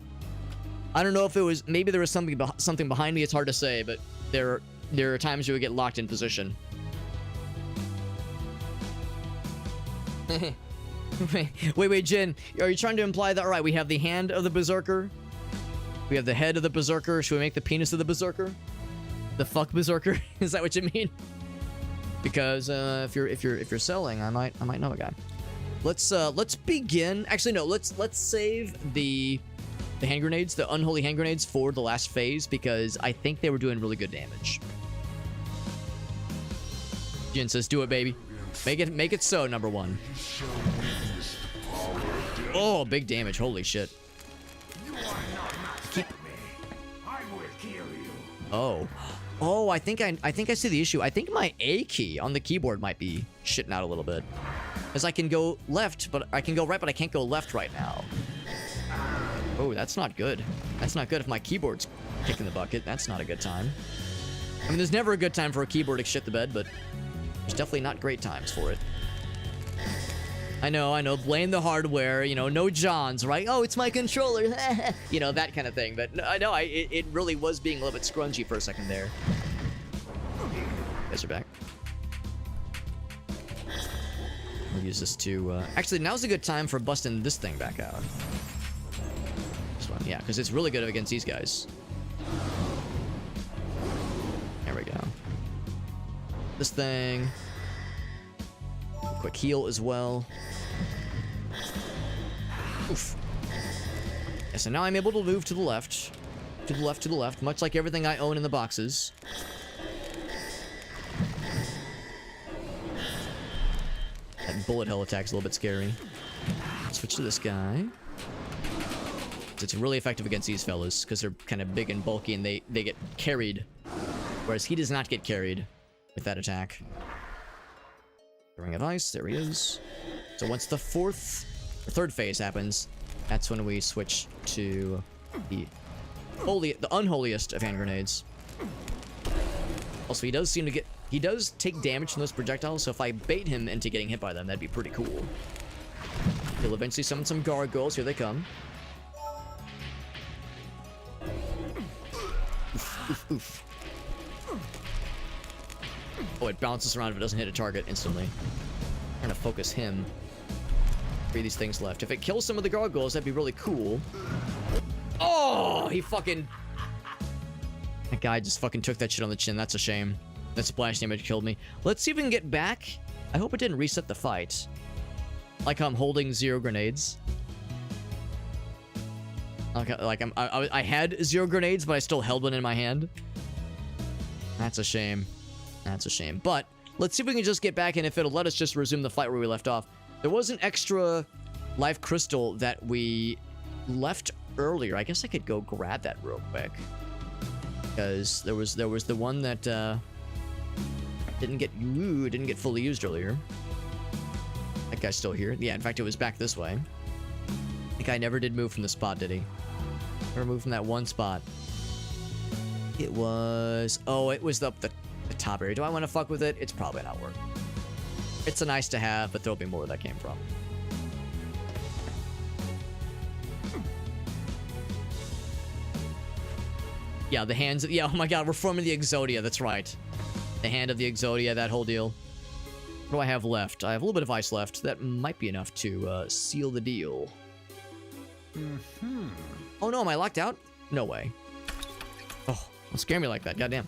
I don't know if it was, maybe there was something behind me. It's hard to say, but there are times you would get locked in position. wait, Jin, are you trying to imply that, all right, we have the hand of the Berserker, we have the head of the Berserker, should we make the penis of the Berserker? The fuck Berserker? Is that what you mean? Because if you're selling, I might know a guy. Let's begin. Actually, no, let's save the hand grenades, the unholy hand grenades, for the last phase, because I think they were doing really good damage. Jin says, do it, baby. Make it so, number one. Oh, big damage. Holy shit. Oh, I think I see the issue. I think my A key on the keyboard might be shitting out a little bit. Because I can go left, but I can go right, but I can't go left right now. Oh, that's not good. That's not good if my keyboard's kicking the bucket. That's not a good time. I mean, there's never a good time for a keyboard to shit the bed, but there's definitely not great times for it. I know, blame the hardware, you know, no Johns, right? Oh, it's my controller, you know, that kind of thing. But I know, it really was being a little bit scrungy for a second there. Guys are back. We'll use this to, actually, now's a good time for busting this thing back out. This one, yeah, because it's really good against these guys. There we go. This thing. Quick heal as well. Oof. Yeah, so now I'm able to move to the left. To the left, to the left. Much like everything I own in the boxes. That bullet hell attack's a little bit scary. Switch to this guy. It's really effective against these fellas, because they're kind of big and bulky and they get carried. Whereas he does not get carried with that attack. Ring of Ice, there he is. So once the fourth third phase happens, that's when we switch to the unholiest of hand grenades. Also, he does take damage from those projectiles, so if I bait him into getting hit by them, that'd be pretty cool. He'll eventually summon some gargoyles. Here they come. Oof, oof, oof. Oh, it bounces around if it doesn't hit a target instantly. I'm trying to focus him. 3 of these things left. If it kills some of the gargoyles, that'd be really cool. Oh, he fucking... That guy just fucking took that shit on the chin. That's a shame. That splash damage killed me. Let's see if we can get back. I hope it didn't reset the fight. Like I'm holding 0 grenades. Like I had 0 grenades, but I still held one in my hand. That's a shame. That's a shame. But let's see if we can just get back, and if it'll let us just resume the fight where we left off. There was an extra life crystal that we left earlier. I guess I could go grab that real quick. Because there was the one that didn't get fully used earlier. That guy's still here. Yeah, in fact, it was back this way. The guy never did move from the spot, did he? Never moved from that one spot. It was... Oh, it was up the top area. Do I want to fuck with it? It's probably not worth it. It's a nice to have, but there'll be more where that came from. Yeah, the hands... Yeah, oh my god, we're forming the Exodia. That's right. The hand of the Exodia, that whole deal. What do I have left? I have a little bit of ice left. That might be enough to seal the deal. Oh no, am I locked out? No way. Oh, don't scare me like that. Goddamn.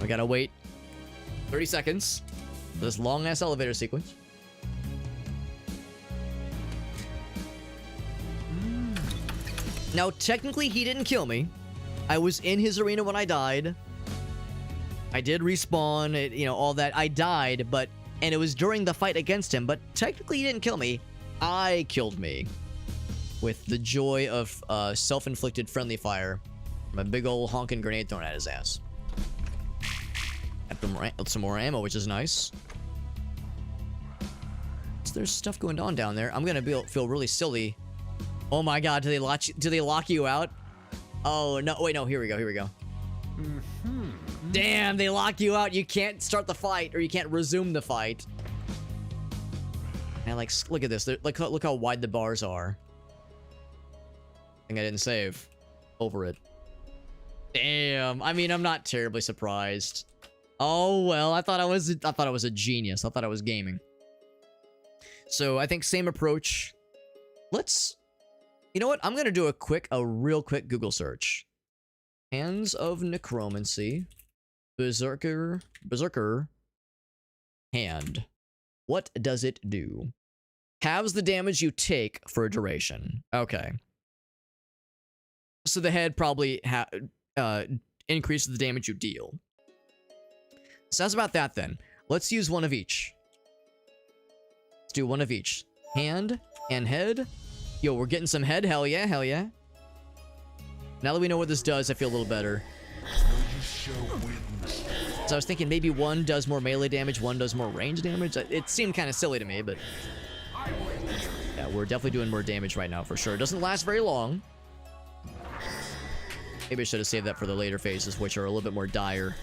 We gotta wait 30 seconds for this long-ass elevator sequence. Now, technically, he didn't kill me. I was in his arena when I died. I did respawn, all that. I died, and it was during the fight against him, but technically he didn't kill me. I killed me. With the joy of self-inflicted friendly fire from a big old honking grenade thrown at his ass. Got some more ammo, which is nice. So there's stuff going on down there. I'm gonna feel really silly. Oh my god, do they lock you out? Oh, no, wait, no, here we go. Damn, they lock you out. You can't start the fight, or you can't resume the fight. And look at this. Look how wide the bars are. I think I didn't save over it. Damn. I mean, I'm not terribly surprised. Oh well, I thought I was a genius. I thought I was gaming. So I think same approach. You know what? I'm gonna do a real quick Google search. Hands of Necromancy. Berserker hand. What does it do? Halves the damage you take for a duration. Okay. So the head probably increases the damage you deal. So that's about that then. Let's use one of each. Let's do one of each. Hand and head. Yo, we're getting some head. Hell yeah, hell yeah. Now that we know what this does, I feel a little better. So I was thinking maybe one does more melee damage, one does more range damage. It seemed kind of silly to me, but... Yeah, we're definitely doing more damage right now, for sure. It doesn't last very long. Maybe I should have saved that for the later phases, which are a little bit more dire.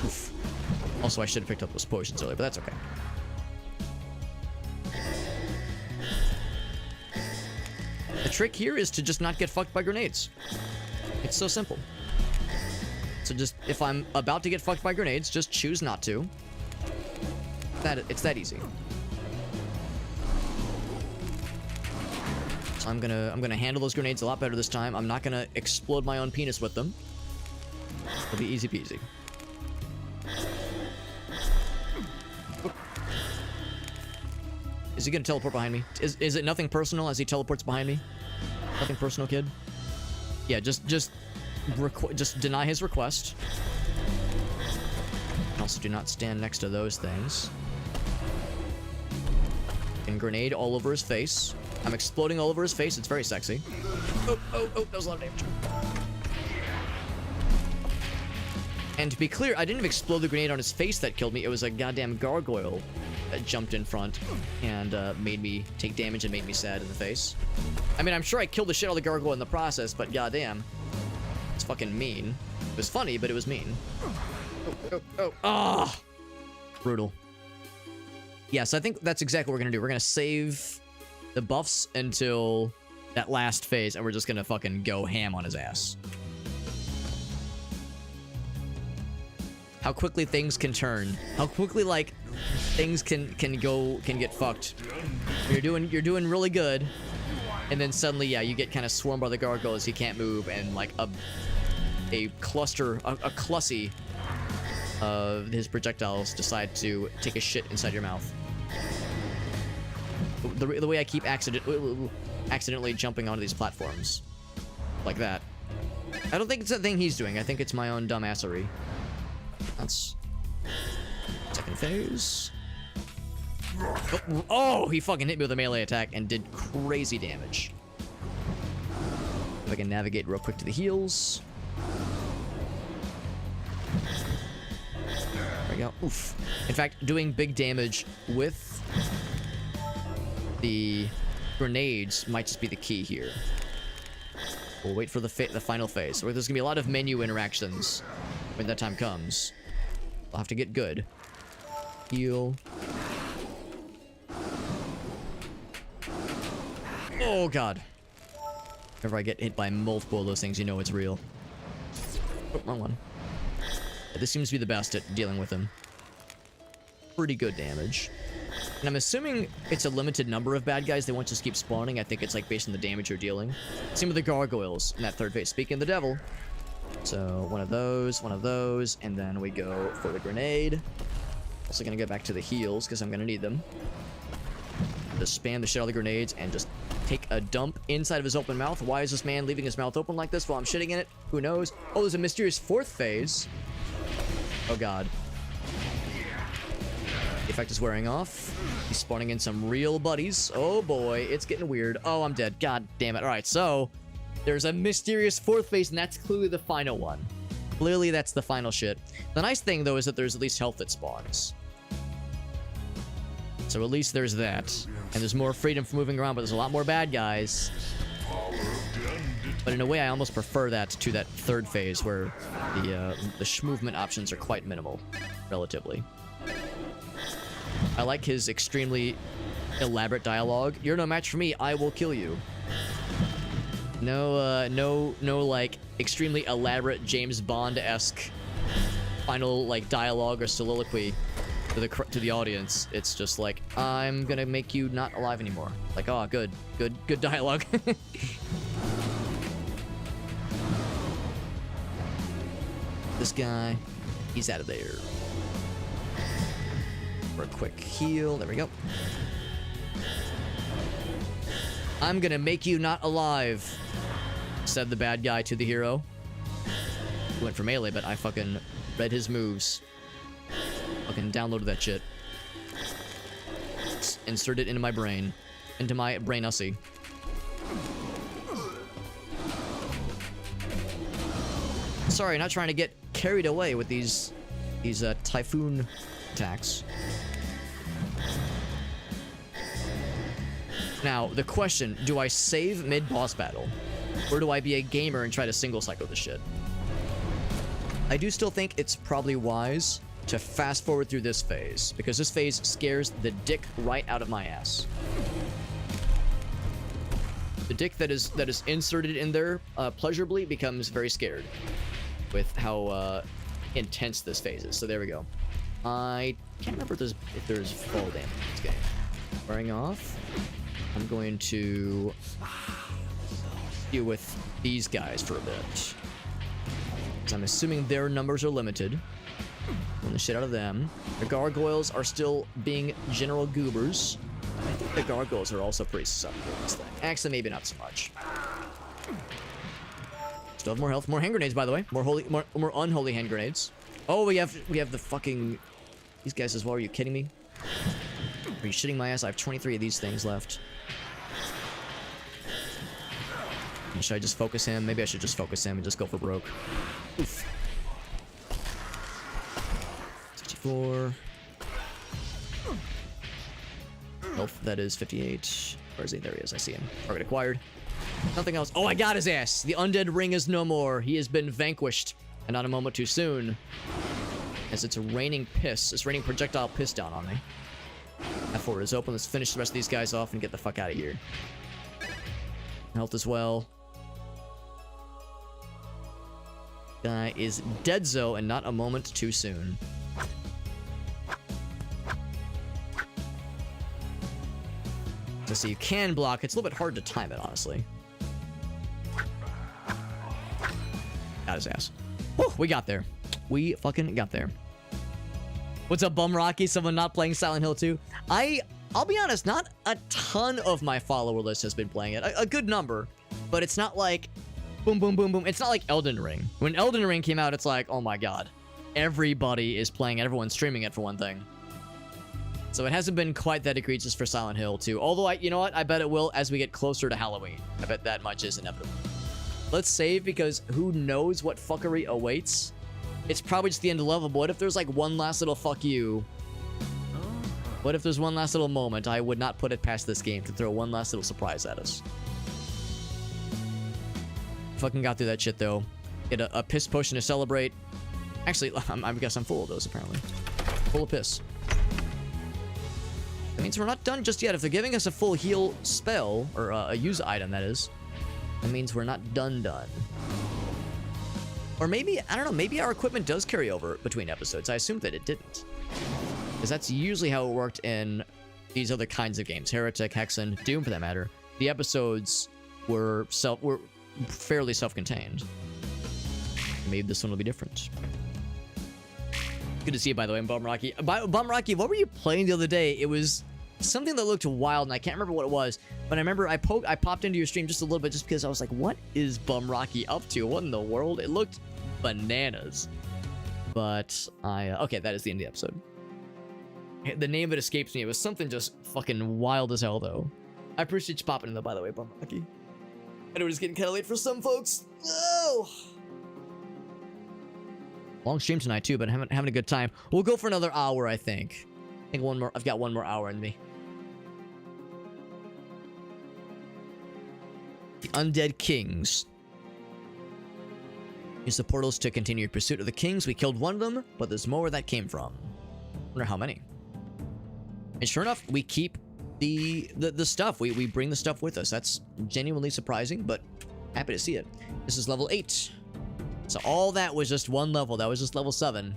Oof. Also, I should have picked up those potions earlier, but that's okay. The trick here is to just not get fucked by grenades. It's so simple. So just, if I'm about to get fucked by grenades, just choose not to. It's that easy. So I'm gonna handle those grenades a lot better this time. I'm not gonna explode my own penis with them. It'll be easy peasy. Is he gonna teleport behind me? Is it nothing personal as he teleports behind me? Nothing personal, kid? Yeah, just deny his request. Also, do not stand next to those things. And grenade all over his face. I'm exploding all over his face. It's very sexy. Oh, that was a lot of damage. And to be clear, I didn't even explode the grenade on his face that killed me. It was a goddamn gargoyle that jumped in front and made me take damage and made me sad in the face. I mean, I'm sure I killed the shit out of the gargoyle in the process, but goddamn, it's fucking mean. It was funny, but it was mean. Ah! Brutal. Yeah, so I think that's exactly what we're gonna do. We're gonna save the buffs until that last phase, and we're just gonna fucking go ham on his ass. How quickly things can turn. How quickly, like, things can get fucked. You're doing really good, and then suddenly, yeah, you get kind of swarmed by the gargoyles. You can't move, and like a cluster, a clussy of his projectiles decide to take a shit inside your mouth. The way I keep accidentally jumping onto these platforms, like that. I don't think it's a thing he's doing. I think it's my own dumbassery. That's second phase. Oh, he fucking hit me with a melee attack and did crazy damage. If I can navigate real quick to the heals. There we go. Oof. In fact, doing big damage with the grenades might just be the key here. We'll wait for the final phase. So there's gonna be a lot of menu interactions when that time comes. I'll have to get good. Heal. Oh god. Whenever I get hit by multiple of those things, you know it's real. Oh, wrong one. Yeah, this seems to be the best at dealing with him. Pretty good damage. And I'm assuming it's a limited number of bad guys. They won't just keep spawning. I think it's like based on the damage you're dealing. Same with the gargoyles in that third phase. Speaking of the devil. So one of those, and then we go for the grenade. Also gonna get back to the heals because I'm gonna need them. Just spam the shit out of the grenades and just take a dump inside of his open mouth. Why is this man leaving his mouth open like this while I'm shitting in it? Who knows? Oh, there's a mysterious fourth phase. Oh god. The effect is wearing off. He's spawning in some real buddies. Oh boy, it's getting weird. Oh, I'm dead. God damn it. Alright, so there's a mysterious fourth phase, and that's clearly the final one. Clearly, that's the final shit. The nice thing, though, is that there's at least health that spawns. So at least there's that. And there's more freedom for moving around, but there's a lot more bad guys. But in a way, I almost prefer that to that third phase, where the movement options are quite minimal, relatively. I like his extremely elaborate dialogue. You're no match for me, I will kill you. No, like, extremely elaborate James Bond-esque final, like, dialogue or soliloquy to the audience. It's just like, I'm gonna make you not alive anymore. Like, oh, good dialogue. This guy, he's out of there. For a quick heal, there we go. I'm gonna make you not alive, said the bad guy to the hero. He went for melee, but I fucking read his moves. Fucking downloaded that shit. Insert it into my brain. Into my brain-ussy. Sorry, not trying to get carried away with these typhoon attacks. Now, the question, do I save mid-boss battle? Or do I be a gamer and try to single-cycle this shit? I do still think it's probably wise to fast forward through this phase, because this phase scares the dick right out of my ass. The dick that is inserted in there pleasurably becomes very scared with how intense this phase is. So there we go. I can't remember if there's fall damage in this game. Wearing off. I'm going to deal with these guys for a bit. Because I'm assuming their numbers are limited. Run the shit out of them. The gargoyles are still being general goobers. I think the gargoyles are also pretty susceptible to this thing. Actually, maybe not so much. Still have more health, more hand grenades, by the way. More unholy hand grenades. Oh, we have the fucking these guys as well. Are you kidding me? Are you shitting my ass? I have 23 of these things left. Should I just focus him? Maybe I should just focus him and just go for broke. Oof. 54. Health, that is 58. Where is he? There he is. I see him. Target acquired. Nothing else. Oh, I got his ass. The undead ring is no more. He has been vanquished. And not a moment too soon. As it's raining piss. It's raining projectile piss down on me. F4 is open. Let's finish the rest of these guys off and get the fuck out of here. Health as well. Guy is deadzo and not a moment too soon. So you can block. It's a little bit hard to time it, honestly. Got his ass. Whew, we got there. We fucking got there. What's up, Bum Rocky? Someone not playing Silent Hill 2? I'll be honest, not a ton of my follower list has been playing it. A good number, but it's not like boom, boom, boom, boom. It's not like Elden Ring. When Elden Ring came out, it's like, oh my god. Everybody is playing it. Everyone's streaming it for one thing. So it hasn't been quite that egregious for Silent Hill 2. Although, you know what? I bet it will as we get closer to Halloween. I bet that much is inevitable. Let's save because who knows what fuckery awaits. It's probably just the end of the level, but what if there's like one last little fuck you? What if there's one last little moment? I would not put it past this game to throw one last little surprise at us. Fucking got through that shit though. Get a piss potion to celebrate. Actually, I guess I'm full of those apparently. Full of piss. That means we're not done just yet. If they're giving us a full heal spell, or a use item that is, that means we're not done. Or maybe, I don't know, maybe our equipment does carry over between episodes. I assumed that it didn't. Because that's usually how it worked in these other kinds of games. Heretic, Hexen, Doom for that matter. The episodes were fairly self-contained. Maybe this one will be different. Good to see you, by the way, Bum Rocky. Bum Rocky, what were you playing the other day? It was something that looked wild, and I can't remember what it was. But I remember I popped into your stream just a little bit just because I was like, what is Bum Rocky up to? What in the world? It looked bananas. But okay, that is the end of the episode. The name of it escapes me. It was something just fucking wild as hell, though. I appreciate you popping in, though, by the way, Bum Rocky. I know it's getting kind of late for some folks. Oh! Long stream tonight, too, but having a good time. We'll go for another hour, I think. I've got one more hour in me. The Undead Kings. Use the portals to continue your pursuit of the kings. We killed one of them, but there's more where that came from. Wonder how many. And sure enough, we keep the stuff. We bring the stuff with us. That's genuinely surprising, but happy to see it. This is level 8. So all that was just one level. That was just level 7.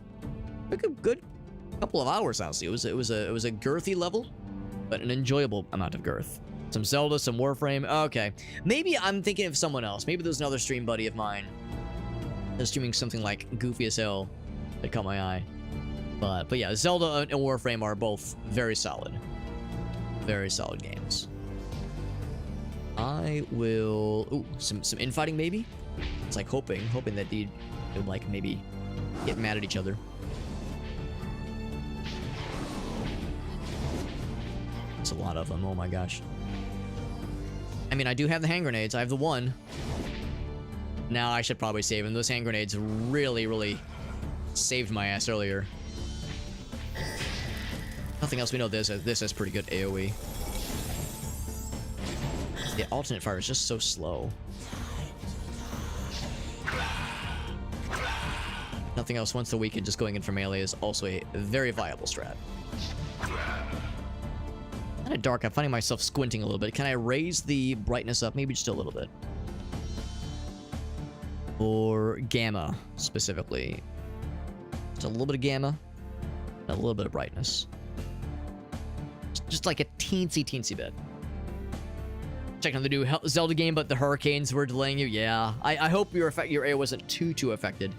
Took a good couple of hours, honestly. It was a girthy level, but an enjoyable amount of girth. Some Zelda, some Warframe. Okay, maybe I'm thinking of someone else. Maybe there's another stream buddy of mine that's streaming something like goofy as hell that caught my eye. But yeah, Zelda and Warframe are both very solid games. I will. Ooh, some infighting maybe. It's like hoping that they'd like maybe get mad at each other. It's a lot of them. Oh my gosh. I mean, I do have the hand grenades. I have the one. Now I should probably save them. Those hand grenades really saved my ass earlier. Nothing else we know. This has pretty good AoE. The alternate fire is just so slow. Nothing else once a week and just going in for melee is also a very viable strat. Kind of dark. I'm finding myself squinting a little bit. Can I raise the brightness up? Maybe just a little bit. Or gamma, specifically. Just a little bit of gamma. And a little bit of brightness. Just like a teensy bit. Checking on the new Zelda game, but the hurricanes were delaying you. Yeah. I hope your area wasn't too affected.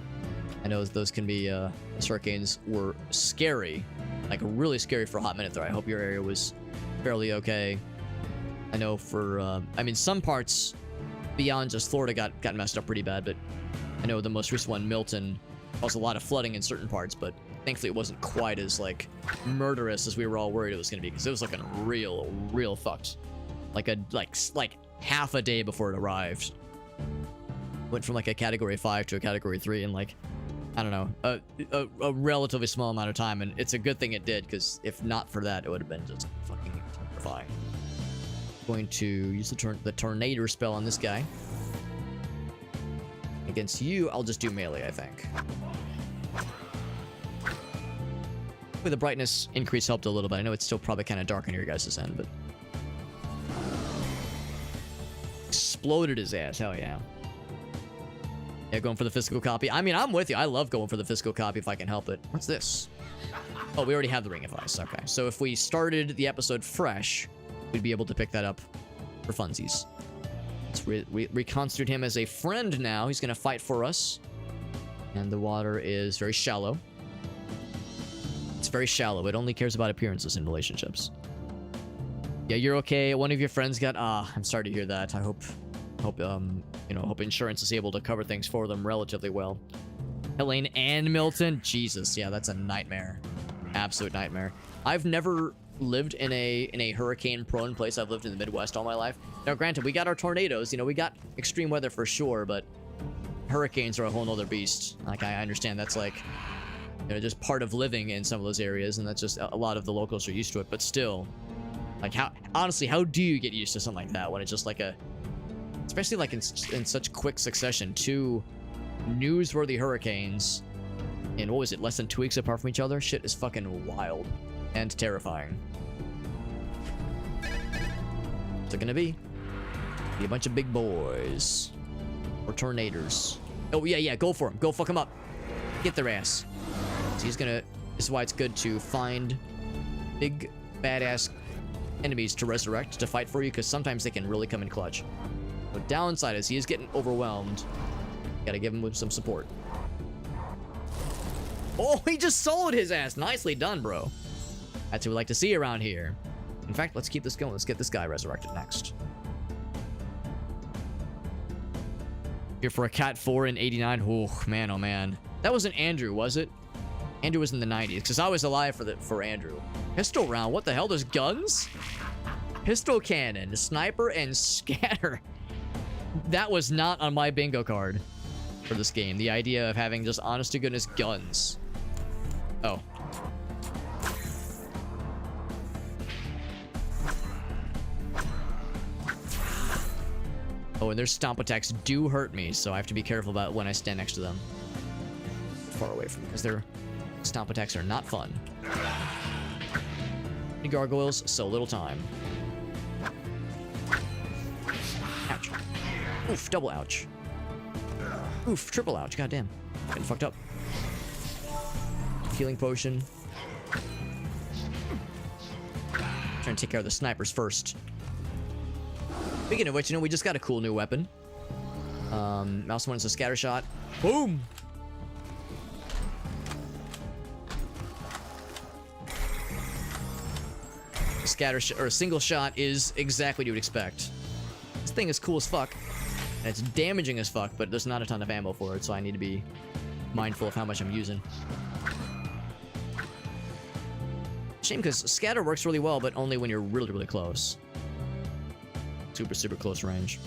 I know those can be, those hurricanes were scary. Like, really scary for a hot minute there. I hope your area was fairly okay. I know for, I mean, some parts beyond just Florida got messed up pretty bad, but I know the most recent one, Milton, caused a lot of flooding in certain parts, but thankfully it wasn't quite as, like, murderous as we were all worried it was going to be, because it was looking real fucked. Like half a day before it arrived. Went from, like, a Category 5 to a Category 3 in, like, I don't know, a relatively small amount of time, and it's a good thing it did, because if not for that, it would have been just fucking terrifying. Going to use the tornado spell on this guy. Against you, I'll just do melee, I think. The brightness increase helped a little bit. I know it's still probably kind of dark on your guys' end, but... Exploded his ass, hell yeah. Yeah, going for the physical copy. I mean, I'm with you. I love going for the physical copy if I can help it. What's this? Oh, we already have the Ring of Ice. Okay, so if we started the episode fresh, we'd be able to pick that up for funsies. Let's reconstitute him as a friend now. He's going to fight for us. And the water is very shallow. It's very shallow. It only cares about appearances in relationships. Yeah, you're okay. One of your friends got... I'm sorry to hear that. I hope insurance is able to cover things for them relatively well. Helene and Milton? Jesus, yeah, that's a nightmare. Absolute nightmare. I've never lived in a hurricane-prone place. I've lived in the Midwest all my life. Now, granted, we got our tornadoes. You know, we got extreme weather for sure, but hurricanes are a whole nother beast. Like, I understand that's like... You know, just part of living in some of those areas, and that's just a lot of the locals are used to it, but still, like, honestly, how do you get used to something like that when it's just like especially like in such quick succession, 2 newsworthy hurricanes in, what was it, less than 2 weeks apart from each other? Shit is fucking wild and terrifying. What's it gonna be? Be a bunch of big boys. Or tornadoes. Oh, yeah, go for them. Go fuck them up. Get their ass. So he's gonna... This is why it's good to find big, badass enemies to resurrect, to fight for you, because sometimes they can really come in clutch. The downside is he is getting overwhelmed. Gotta give him some support. Oh, he just soloed his ass. Nicely done, bro. That's what we like to see around here. In fact, let's keep this going. Let's get this guy resurrected next. Here for a Cat 4 in 89. Oh, man, oh, man. That wasn't Andrew, was it? Andrew was in the 90s, because I was alive for Andrew. Pistol round, what the hell? There's guns? Pistol cannon, sniper, and scatter. That was not on my bingo card for this game. The idea of having just honest-to-goodness guns. Oh. Oh, and their stomp attacks do hurt me, so I have to be careful about when I stand next to them. Far away from them, because their stomp attacks are not fun. Any gargoyles, so little time. Ouch. Oof, double ouch. Oof, triple ouch, goddamn. Getting fucked up. Healing potion. Trying to take care of the snipers first. Speaking of which, you know, we just got a cool new weapon. Mouse one is a scatter shot. Boom! A single shot is exactly what you would expect. This thing is cool as fuck. And it's damaging as fuck, but there's not a ton of ammo for it, so I need to be mindful of how much I'm using. Shame, because scatter works really well, but only when you're really, really close. Super, super close range.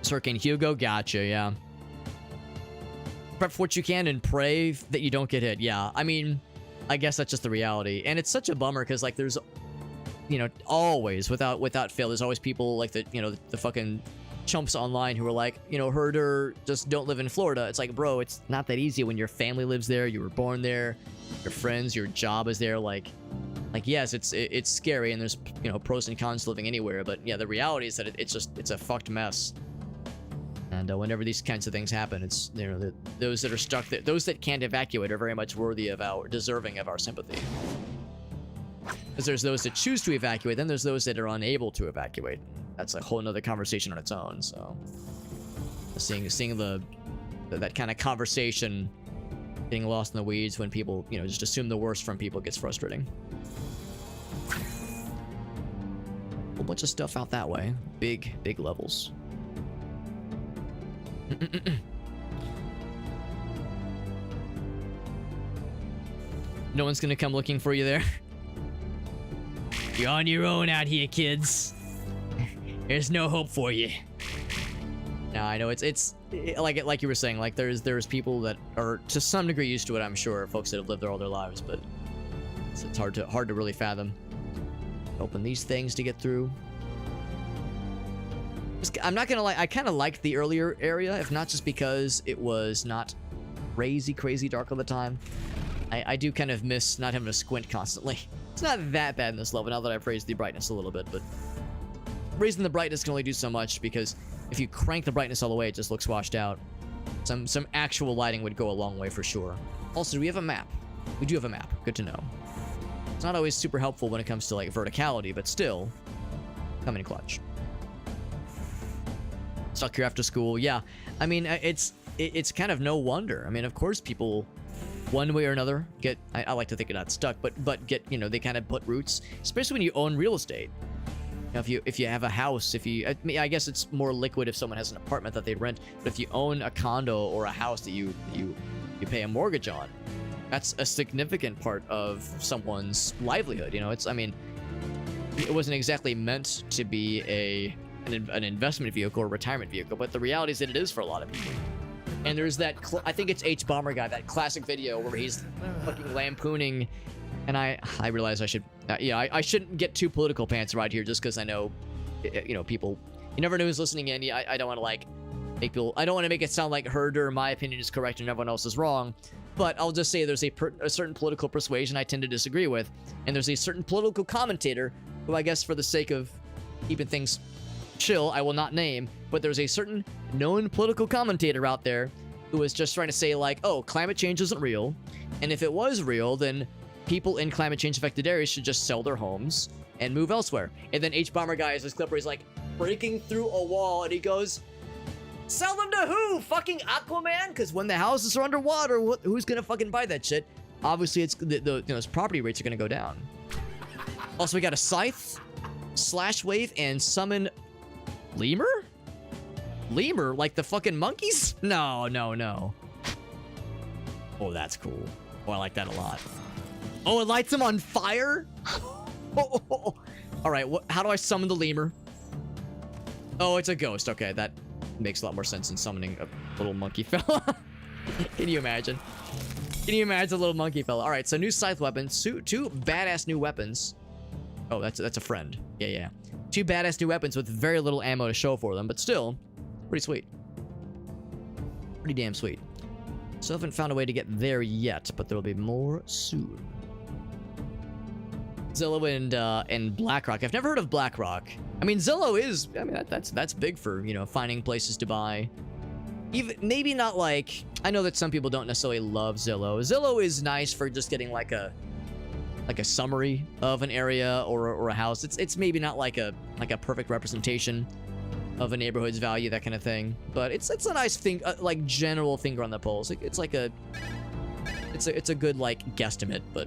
Hurricane Hugo, gotcha, yeah. Prep for what you can and pray that you don't get hit. Yeah, I mean, I guess that's just the reality. And it's such a bummer, because, like, there's, you know, always, without fail, there's always people like the, you know, the fucking chumps online who are like, you know, herder, just don't live in Florida. It's like, bro, it's not that easy when your family lives there, you were born there, your friends, your job is there. Like yes, it's scary, and there's, you know, pros and cons to living anywhere, but yeah, the reality is that it's a fucked mess. And whenever these kinds of things happen, it's, you know, those that are stuck there, those that can't evacuate are very much deserving of our sympathy. Because there's those that choose to evacuate, then there's those that are unable to evacuate. That's a whole nother conversation on its own, so... Seeing that kind of conversation getting lost in the weeds when people, you know, just assume the worst from people gets frustrating. A whole bunch of stuff out that way. Big levels. No one's gonna come looking for you there. You're on your own out here, kids. There's no hope for you. No, I know it's like you were saying, like there's people that are to some degree used to it. I'm sure folks that have lived there all their lives, but it's hard to really fathom. Open these things to get through. I'm not gonna lie, I kind of liked the earlier area, if not just because it was not crazy dark all the time. I do kind of miss not having to squint constantly. It's not that bad in this level now that I've raised the brightness a little bit, but raising the brightness can only do so much because if you crank the brightness all the way, it just looks washed out. Some actual lighting would go a long way for sure. Also, do we have a map? We do have a map. Good to know. It's not always super helpful when it comes to like verticality, but still, come in clutch. Stuck here after school. Yeah, I mean, it's kind of no wonder. I mean, of course, people, one way or another, get. I like to think they're not stuck, but get, you know, they kind of put roots, especially when you own real estate. You know, if you have a house, I guess it's more liquid if someone has an apartment that they rent. But if you own a condo or a house that you pay a mortgage on, that's a significant part of someone's livelihood. You know, I mean, it wasn't exactly meant to be an investment vehicle or retirement vehicle, but the reality is that it is for a lot of people. And there's that, I think it's H Bomber Guy, that classic video where he's fucking lampooning, and I realize I should, I shouldn't get too political pants right here just because I know, you know, people, you never know who's listening in. I don't want to like make people, I don't want to make it sound like Herder, my opinion is correct and everyone else is wrong, but I'll just say there's a certain political persuasion I tend to disagree with, and there's a certain political commentator who I guess for the sake of keeping things chill, I will not name, but there's a certain known political commentator out there who is just trying to say like, oh, climate change isn't real, and if it was real, then people in climate change affected areas should just sell their homes and move elsewhere. And then H Bomber Guy is this clip where he's like breaking through a wall and he goes, sell them to who? Fucking Aquaman? Because when the houses are underwater, who's gonna fucking buy that shit? Obviously, it's the you know, property rates are gonna go down. Also, we got a scythe, slash wave, and summon lemur? Lemur? Like the fucking monkeys? No. Oh, that's cool. Oh, I like that a lot. Oh, it lights him on fire? Oh. All right, how do I summon the lemur? Oh, it's a ghost. Okay, that makes a lot more sense than summoning a little monkey fella. Can you imagine? Can you imagine a little monkey fella? All right, so new scythe weapons. Two badass new weapons. Oh, that's a friend. Yeah. Two badass new weapons with very little ammo to show for them, but still, pretty sweet. Pretty damn sweet. Still haven't found a way to get there yet, but there will be more soon. Zillow and BlackRock. I've never heard of BlackRock. I mean, Zillow is, I mean, that's big for, you know, finding places to buy. Even, maybe not like, I know that some people don't necessarily love Zillow. Zillow is nice for just getting like a summary of an area or a house. It's maybe not like a perfect representation of a neighborhood's value, that kind of thing. But it's a nice thing, like general finger on the pulse. It's like it's a good like guesstimate, but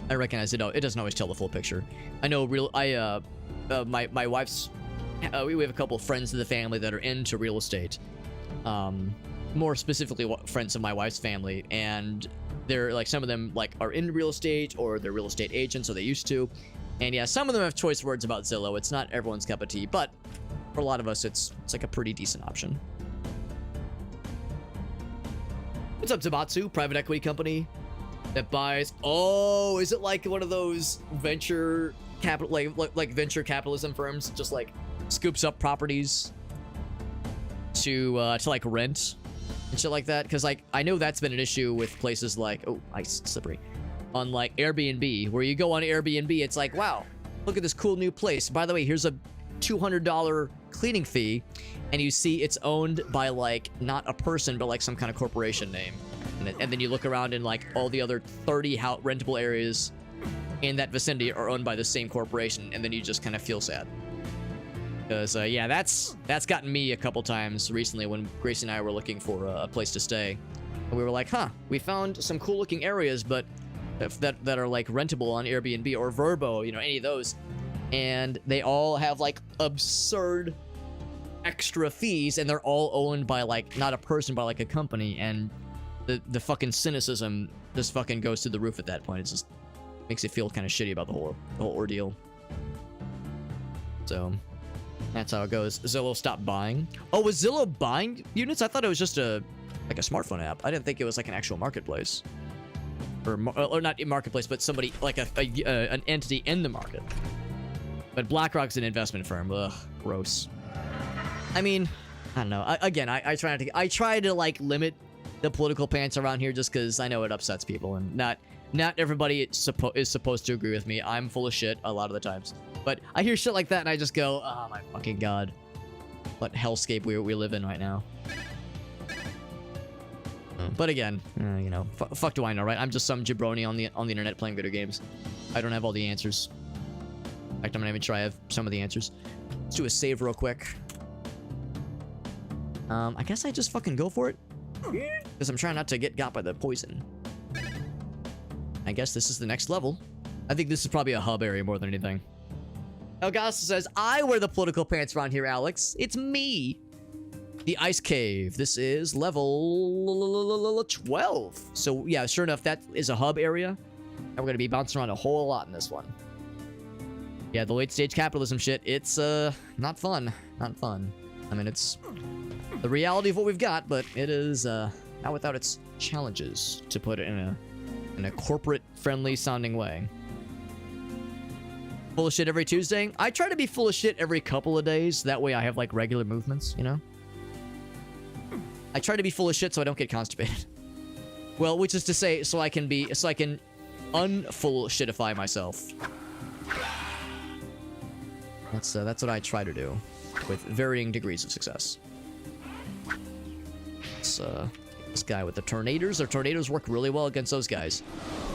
I recognize it doesn't always tell the full picture. I know my wife's we have a couple of friends in the family that are into real estate. More specifically friends of my wife's family, and they're like, some of them like are in real estate or they're real estate agents, or they used to. And yeah, some of them have choice words about Zillow. It's not everyone's cup of tea, but for a lot of us, it's like a pretty decent option. What's up, Zabatsu? Private equity company that buys. Oh, is it like one of those venture capital, like venture capitalism firms, just like scoops up properties to like rent and shit like that? Because like I know that's been an issue with places like, oh, ice slippery, on like Airbnb, where you go on Airbnb, it's like, wow, look at this cool new place. By the way, here's a $200 cleaning fee, and you see it's owned by like not a person but like some kind of corporation name, and then you look around and like all the other 30 rentable areas in that vicinity are owned by the same corporation, and then you just kind of feel sad. Because yeah, that's gotten me a couple times recently when Grace and I were looking for a place to stay, and we were like, huh, we found some cool looking areas, but that are like rentable on Airbnb or Vrbo, you know, any of those, and they all have like absurd extra fees, and they're all owned by like not a person but like a company, and the fucking cynicism just fucking goes through the roof at that point. It just makes you feel kind of shitty about the whole ordeal. So That's how it goes. Zillow stopped buying. Oh, was Zillow buying units? I thought it was just like a smartphone app. I didn't think it was like an actual marketplace. Or not a marketplace, but somebody like an entity in the market. But BlackRock's an investment firm. Ugh, gross. I mean, I don't know. I try to like limit the political pants around here just because I know it upsets people, and not everybody is supposed to agree with me. I'm full of shit a lot of the times, but I hear shit like that and I just go, oh my fucking god, what hellscape we live in right now. But again, you know, fuck do I know, right? I'm just some jabroni on the internet playing video games. I don't have all the answers. In fact, I'm not even sure I have some of the answers. Let's do a save real quick. I guess I just fucking go for it. Because I'm trying not to get got by the poison. I guess this is the next level. I think this is probably a hub area more than anything. Elgaso says, I wear the political pants around here, Alex. It's me. The ice cave. This is level 12. So yeah, sure enough, that is a hub area. And we're going to be bouncing around a whole lot in this one. Yeah, the late stage capitalism shit, it's not fun. Not fun. I mean, it's the reality of what we've got, but it is not without its challenges, to put it in a corporate friendly sounding way. Full of shit every Tuesday. I try to be full of shit every couple of days. That way I have like regular movements, you know? I try to be full of shit so I don't get constipated. Well, which is to say, so I can unfull shitify myself. That's what I try to do, with varying degrees of success. It's this guy with the tornadoes. Their tornadoes work really well against those guys.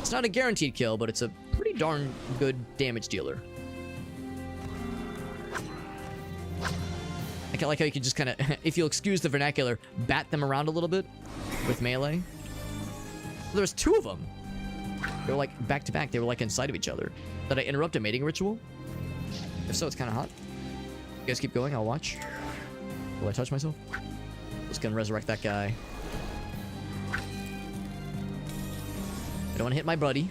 It's not a guaranteed kill, but it's a pretty darn good damage dealer. I like how you can just kind of, if you'll excuse the vernacular, bat them around a little bit with melee. There's two of them. They were like back to back. They were like inside of each other. Did I interrupt a mating ritual? If so, it's kind of hot. You guys keep going. I'll watch. Will I touch myself? Just gonna resurrect that guy. I don't want to hit my buddy.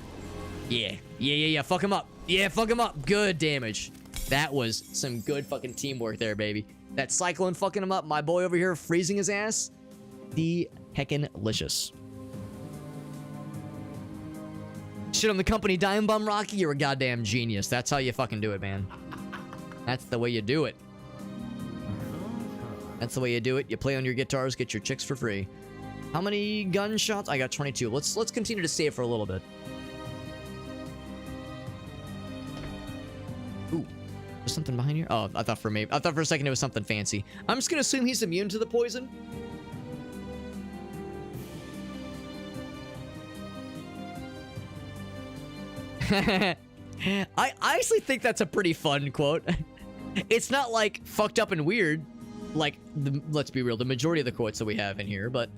Yeah. Fuck him up. Yeah, fuck him up. Good damage. That was some good fucking teamwork there, baby. That cyclone fucking him up. My boy over here freezing his ass. The heckin' Shit on the company, Dime Bum Rocky. You're a goddamn genius. That's how you fucking do it, man. That's the way you do it. That's the way you do it. You play on your guitars, get your chicks for free. How many gunshots? I got 22. Let's continue to save for a little bit. Ooh, there's something behind here. Oh, I thought for a second it was something fancy. I'm just gonna assume he's immune to the poison. I honestly think that's a pretty fun quote. It's not like fucked up and weird, like let's be real, the majority of the quotes that we have in here, but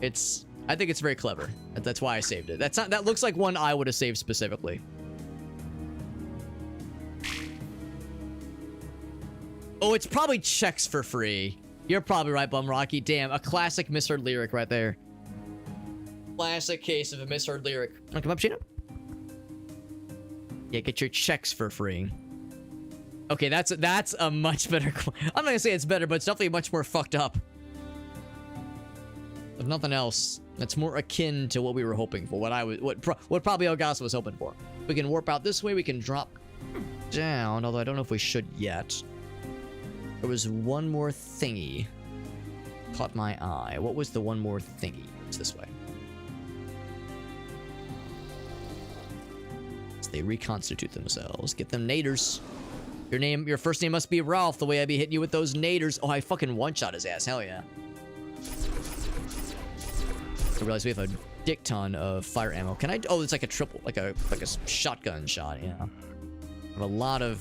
I think it's very clever. That's why I saved it. That looks like one I would have saved specifically. Oh, it's probably checks for free. You're probably right, Bum Rocky. Damn, a classic misheard lyric right there. Classic case of a misheard lyric. Wanna come up, Sheena? Yeah, get your checks for free. Okay, that's a much better. I'm not gonna say it's better, but it's definitely much more fucked up. If nothing else, that's more akin to what we were hoping for. What probably Elgaso was hoping for. We can warp out this way. We can drop down, although I don't know if we should yet. There was one more thingy caught my eye. What was the one more thingy? It's this way. They reconstitute themselves. Get them naders. Your first name must be Ralph, the way I be hitting you with those naders. Oh, I fucking one-shot his ass. Hell yeah. I realize we have a dick ton of fire ammo. Can I? Oh, it's like a triple, like a shotgun shot. Yeah. I have a lot of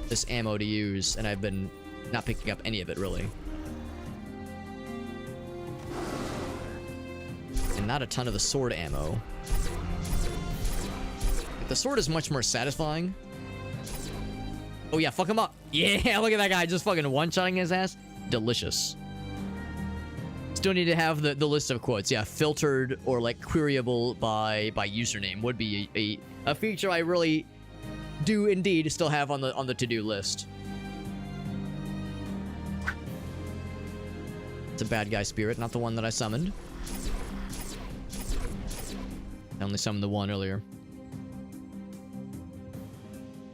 this ammo to use, and I've been not picking up any of it really. And not a ton of the sword ammo. The sword is much more satisfying. Oh yeah, fuck him up. Yeah, look at that guy just fucking one-shotting his ass. Delicious. Still need to have the list of quotes. Yeah, filtered or like queryable by username would be a feature I really do indeed still have on the to-do list. It's a bad guy spirit, not the one that I summoned. I only summoned the one earlier.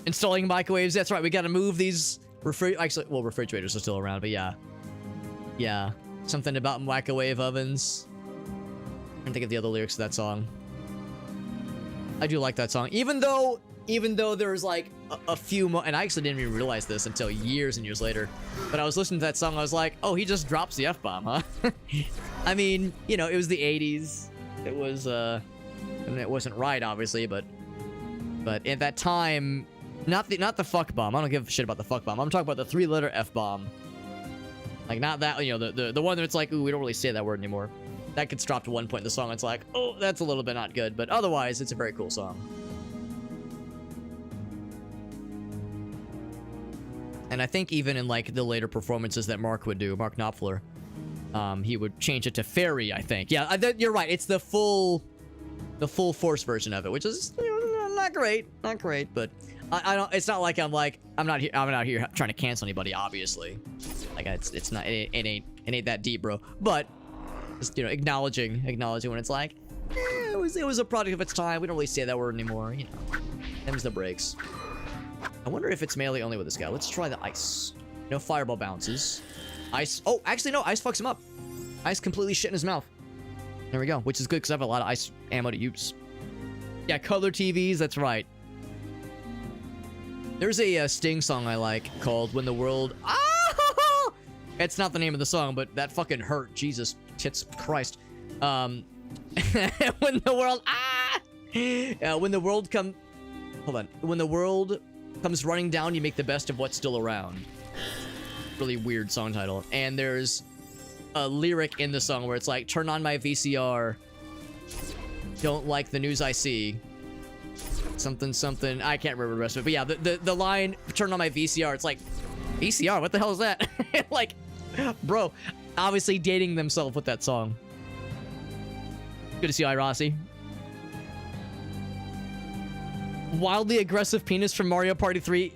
Installing microwaves. That's right. We got to move these actually, well, refrigerators are still around, but yeah. Yeah. Something about microwave ovens. I can't think of the other lyrics to that song. I do like that song. Even though there's like a few more, and I actually didn't even realize this until years and years later. But I was listening to that song, I was like, oh, he just drops the F-bomb, huh? I mean, you know, it was the 80s. It was, I mean, it wasn't right, obviously, but at that time, not the fuck bomb. I don't give a shit about the fuck bomb. I'm talking about the 3-letter F-bomb. Like, not that, you know, the one that's like, ooh, we don't really say that word anymore. That gets dropped at one point in the song. It's like, oh, that's a little bit not good. But otherwise, it's a very cool song. And I think even in, like, the later performances that Mark would do, Mark Knopfler, he would change it to fairy, I think. Yeah, you're right. It's the full force version of it, which is, you know, not great. Not great, but I don't, it's not like I'm not here trying to cancel anybody, obviously. Like, it's not, it ain't that deep, bro. But just, you know, acknowledging when it's like, it was a product of its time. We don't really say that word anymore, you know. Them's the breaks. I wonder if it's melee only with this guy. Let's try the ice. No fireball bounces. Ice. Oh, actually, no. Ice fucks him up. Ice completely shit in his mouth. There we go. Which is good because I have a lot of ice ammo to use. Yeah, color TVs. That's right. There's a Sting song I like called When the World... Ah! It's not the name of the song, but that fucking hurt. Jesus. Tits Christ. When the world... Ah! When the world come... Hold on. When the world comes running down, you make the best of what's still around. Really weird song title. And there's a lyric in the song where it's like, turn on my VCR. Don't like the news I see. Something, something. I can't remember the rest of it. But yeah, the line, turn on my VCR. It's like, VCR? What the hell is that? Like, bro, obviously dating themselves with that song. Good to see you, Rossi. Wildly aggressive penis from Mario Party 3.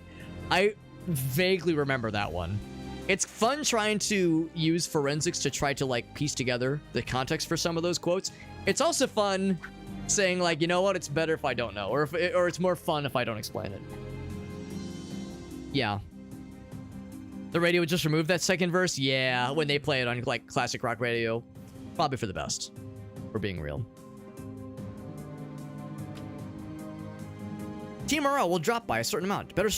I vaguely remember that one. It's fun trying to use forensics to try to, like, piece together the context for some of those quotes. It's also fun saying, like, you know what, it's better if I don't know, or it's more fun if I don't explain it. Yeah. The radio would just remove that second verse? Yeah, when they play it on, like, classic rock radio. Probably for the best. We're being real. Team morale will drop by a certain amount. Better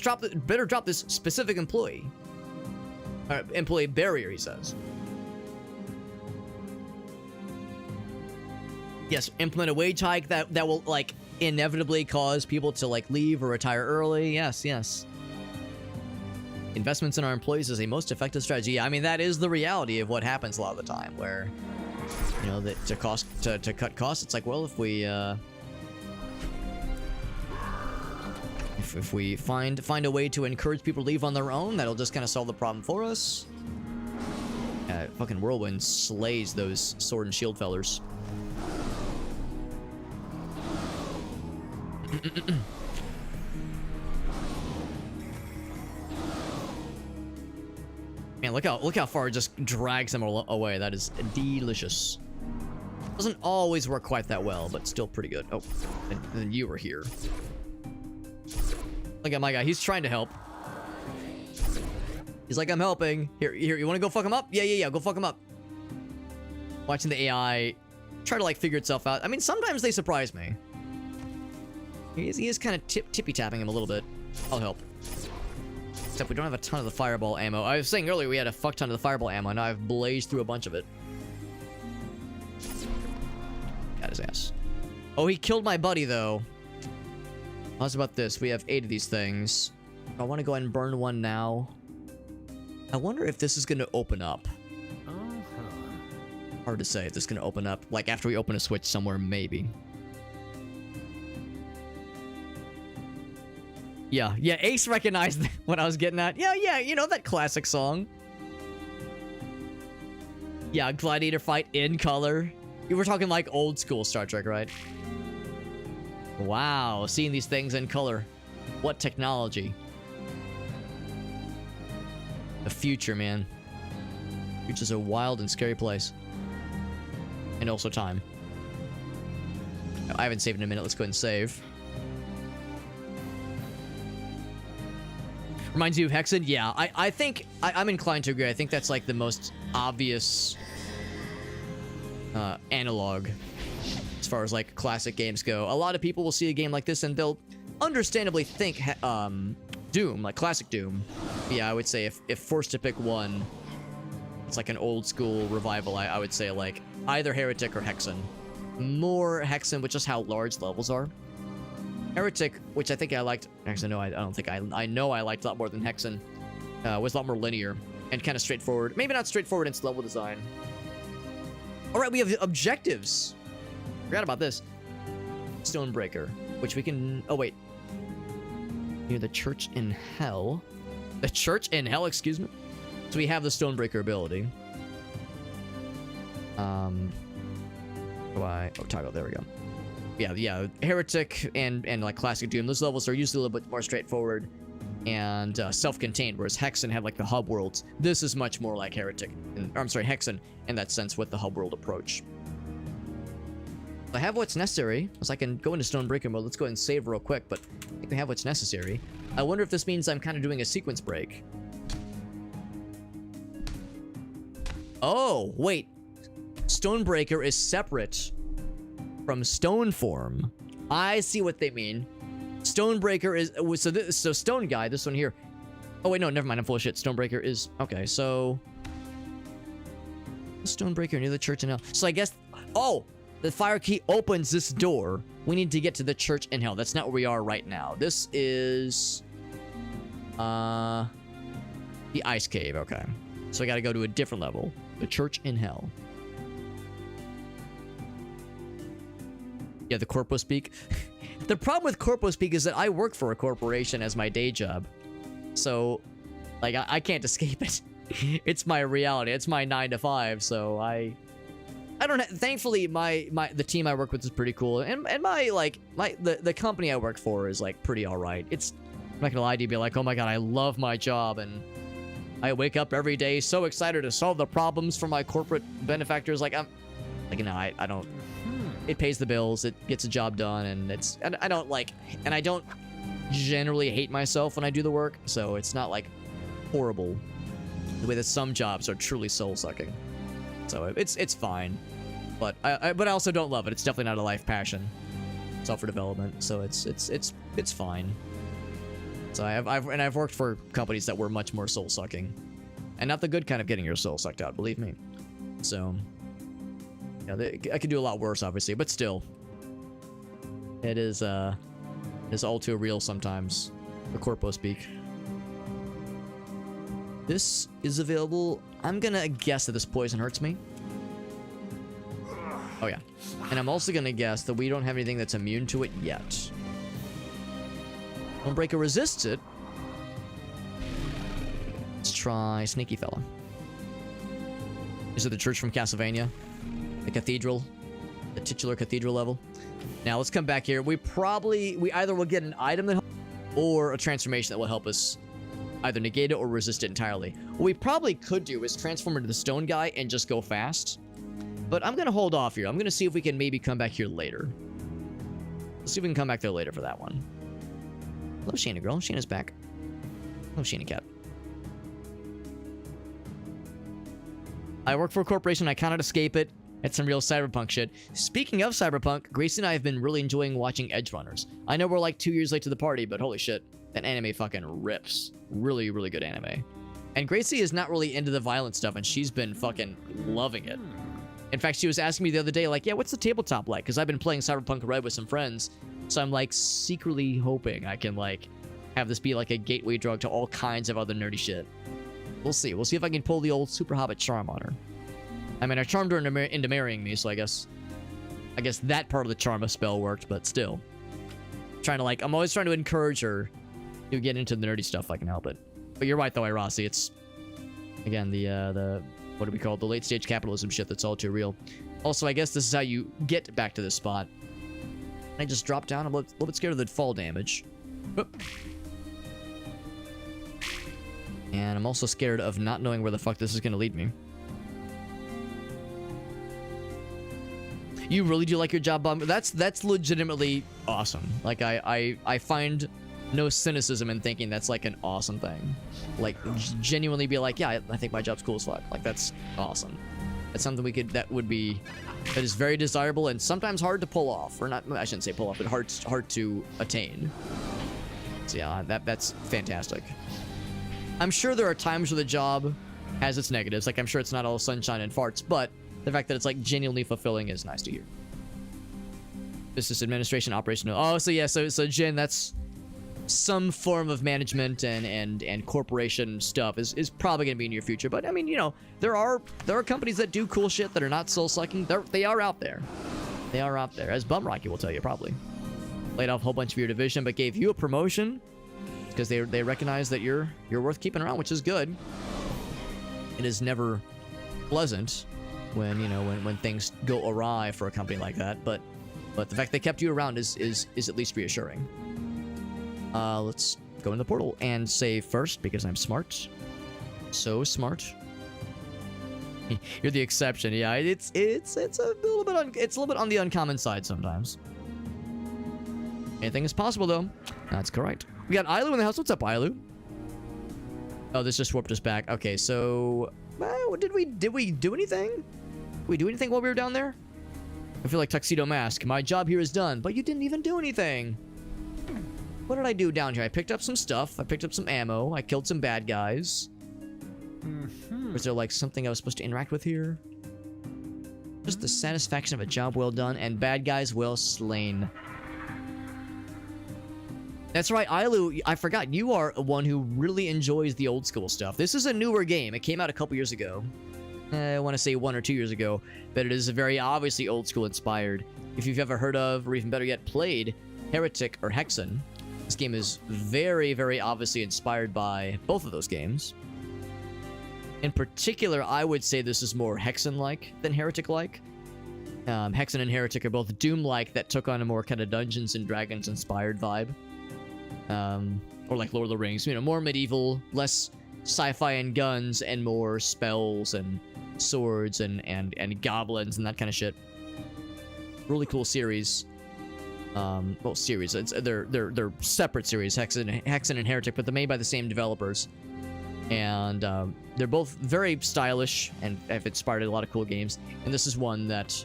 drop this specific employee. Employee barrier, he says. Yes, implement a wage hike that will, like, inevitably cause people to, like, leave or retire early. Yes, yes. Investments in our employees is a most effective strategy. Yeah, I mean, that is the reality of what happens a lot of the time, where, you know, that to cut costs, it's like, well, if we if we find a way to encourage people to leave on their own, that'll just kind of solve the problem for us. Fucking Whirlwind slays those sword and shield fellers. Man, look how far it just drags them away. That is delicious. Doesn't always work quite that well, but still pretty good. Oh, and then you were here. Look at my guy. He's trying to help. He's like, I'm helping. Here. You want to go fuck him up? Yeah. Go fuck him up. Watching the AI try to, like, figure itself out. I mean, sometimes they surprise me. He is kind of tippy-tapping him a little bit. I'll help. Except we don't have a ton of the fireball ammo. I was saying earlier we had a fuck ton of the fireball ammo. Now I've blazed through a bunch of it. Got his ass. Oh, he killed my buddy, though. How's about this? We have 8 of these things. I want to go ahead and burn one now. I wonder if this is going to open up. Hard to say if this is going to open up. Like, after we open a switch somewhere, maybe. Yeah, Ace recognized what I was getting at. Yeah, you know, that classic song. Yeah, gladiator fight in color. You were talking, like, old school Star Trek, right? Wow, seeing these things in color. What technology. The future, man. which is a wild and scary place. And also time. I haven't saved in a minute. Let's go ahead and save. Reminds you of Hexen? Yeah, I think I'm inclined to agree. I think that's like the most obvious analog as far as like classic games go. A lot of people will see a game like this and they'll understandably think Doom, like classic Doom. Yeah, I would say if forced to pick one, it's like an old school revival. I would say like either Heretic or Hexen. More Hexen with just how large levels are. Heretic, which I think I liked. Actually, no, I don't think I know I liked a lot more than Hexen. Was a lot more linear and kind of straightforward. Maybe not straightforward in its level design. All right, we have objectives. Forgot about this. Stonebreaker, which we can. Oh wait. Near the church in hell. The church in hell. Excuse me. So we have the Stonebreaker ability. Toggle. There we go. Yeah. Heretic and like classic Doom. Those levels are usually a little bit more straightforward and self-contained, whereas Hexen have like the hub worlds. This is much more like Heretic. Hexen in that sense with the hub world approach. I have what's necessary, so I can go into Stonebreaker mode. Let's go ahead and save real quick, but I think I have what's necessary. I wonder if this means I'm kind of doing a sequence break. Oh, wait. Stonebreaker is separate from Stoneform. I see what they mean. Stonebreaker is... So Stone Guy, this one here. Oh, wait, no, never mind. I'm full of shit. Stonebreaker is... Okay, so... Stonebreaker near the church in hell. So I guess... Oh! The fire key opens this door. We need to get to the church in hell. That's not where we are right now. This is... The ice cave. Okay. So I gotta go to a different level. The church in hell. Yeah, the Corpo Speak. The problem with Corpo Speak is that I work for a corporation as my day job. So, like, I can't escape it. It's my reality. It's my 9 to 5, so I don't thankfully the team I work with is pretty cool. And the company I work for is like pretty alright. I'm not gonna lie to you, be like, oh my god, I love my job and I wake up every day so excited to solve the problems for my corporate benefactors. Like I don't. It pays the bills, it gets a job done, and I don't generally hate myself when I do the work, so it's not like horrible the way that some jobs are truly soul-sucking. So it's fine, but I also don't love it. It's definitely not a life passion. It's all for development, so it's fine. So I've worked for companies that were much more soul-sucking, and not the good kind of getting your soul sucked out, believe me. So. Yeah, I could do a lot worse, obviously, but still. It is all too real sometimes. The Corpo Speak. This is available. I'm gonna guess that this poison hurts me. Oh, yeah. And I'm also gonna guess that we don't have anything that's immune to it yet. Stonebreaker resists it. Let's try Sneaky Fella. Is it the church from Castlevania? The cathedral, the titular cathedral level. Now let's come back here. We either will get an item that helps or a transformation that will help us either negate it or resist it entirely. What we probably could do is transform into the stone guy and just go fast. But I'm gonna hold off here. I'm gonna see if we can maybe come back here later. Let's see if we can come back there later for that one. Hello, Shayna girl. Shayna's back. Hello, Shayna cat. I work for a corporation. I cannot escape it. It's some real cyberpunk shit. Speaking of cyberpunk, Gracie and I have been really enjoying watching Edge Runners. I know we're like 2 years late to the party, but holy shit, that anime fucking rips. Really, really good anime. And Gracie is not really into the violent stuff, and she's been fucking loving it. In fact, she was asking me the other day, like, yeah, what's the tabletop like? Because I've been playing Cyberpunk Red with some friends, so I'm like secretly hoping I can like have this be like a gateway drug to all kinds of other nerdy shit. We'll see. We'll see if I can pull the old Super Hobbit charm on her. I mean, I charmed her into marrying me, so I guess that part of the charm spell worked, but still. I'm always trying to encourage her to get into the nerdy stuff if I can help it. But you're right, though, Irasi. It's, again, the what do we call it? The late-stage capitalism shit that's all too real. Also, I guess this is how you get back to this spot. I just dropped down. I'm a little bit scared of the fall damage. Whoop. And I'm also scared of not knowing where the fuck this is going to lead me. You really do like your job, Bob? That's legitimately awesome. Like I find no cynicism in thinking that's like an awesome thing. Like genuinely be like, yeah, I think my job's cool as fuck. Like that's awesome. That's something that is very desirable and sometimes hard to pull off, or not. I shouldn't say pull off, but hard to attain. So yeah, that's fantastic. I'm sure there are times where the job has its negatives. Like I'm sure it's not all sunshine and farts, but the fact that it's like genuinely fulfilling is nice to hear. Business administration, operational. Oh, so yeah, so Jin, that's some form of management and corporation stuff is probably going to be in your future. But I mean, you know, there are companies that do cool shit that are not soul sucking. They are out there. They are out there. As Bumrocky will tell you, probably laid off a whole bunch of your division, but gave you a promotion because they recognize that you're worth keeping around, which is good. It is never pleasant when when things go awry for a company like that, but the fact they kept you around is at least reassuring. Let's go in the portal and save first because I'm smart. So smart. You're the exception. Yeah, it's a little bit on the uncommon side sometimes. Anything is possible though. That's correct. We got Ailu in the house. What's up, Ailu? Oh, this just warped us back. Okay, so did we do anything? Did we do anything while we were down there? I feel like Tuxedo Mask. My job here is done, but you didn't even do anything. What did I do down here? I picked up some stuff. I picked up some ammo. I killed some bad guys. Was there like something I was supposed to interact with here? Just the satisfaction of a job well done and bad guys well slain. That's right, Ailu, I forgot, you are one who really enjoys the old school stuff. This is a newer game. It came out a couple years ago. I want to say 1 or 2 years ago, but it is very obviously old school inspired. If you've ever heard of, or even better yet, played Heretic or Hexen, this game is very, very obviously inspired by both of those games. In particular, I would say this is more Hexen-like than Heretic-like. Hexen and Heretic are both Doom-like that took on a more kind of Dungeons and Dragons inspired vibe. Or like Lord of the Rings, more medieval, less sci-fi and guns, and more spells and swords and goblins and that kind of shit. Really cool series. Well, series. They're separate series, Hexen and Heretic, but they're made by the same developers. And they're both very stylish and have inspired a lot of cool games. And this is one that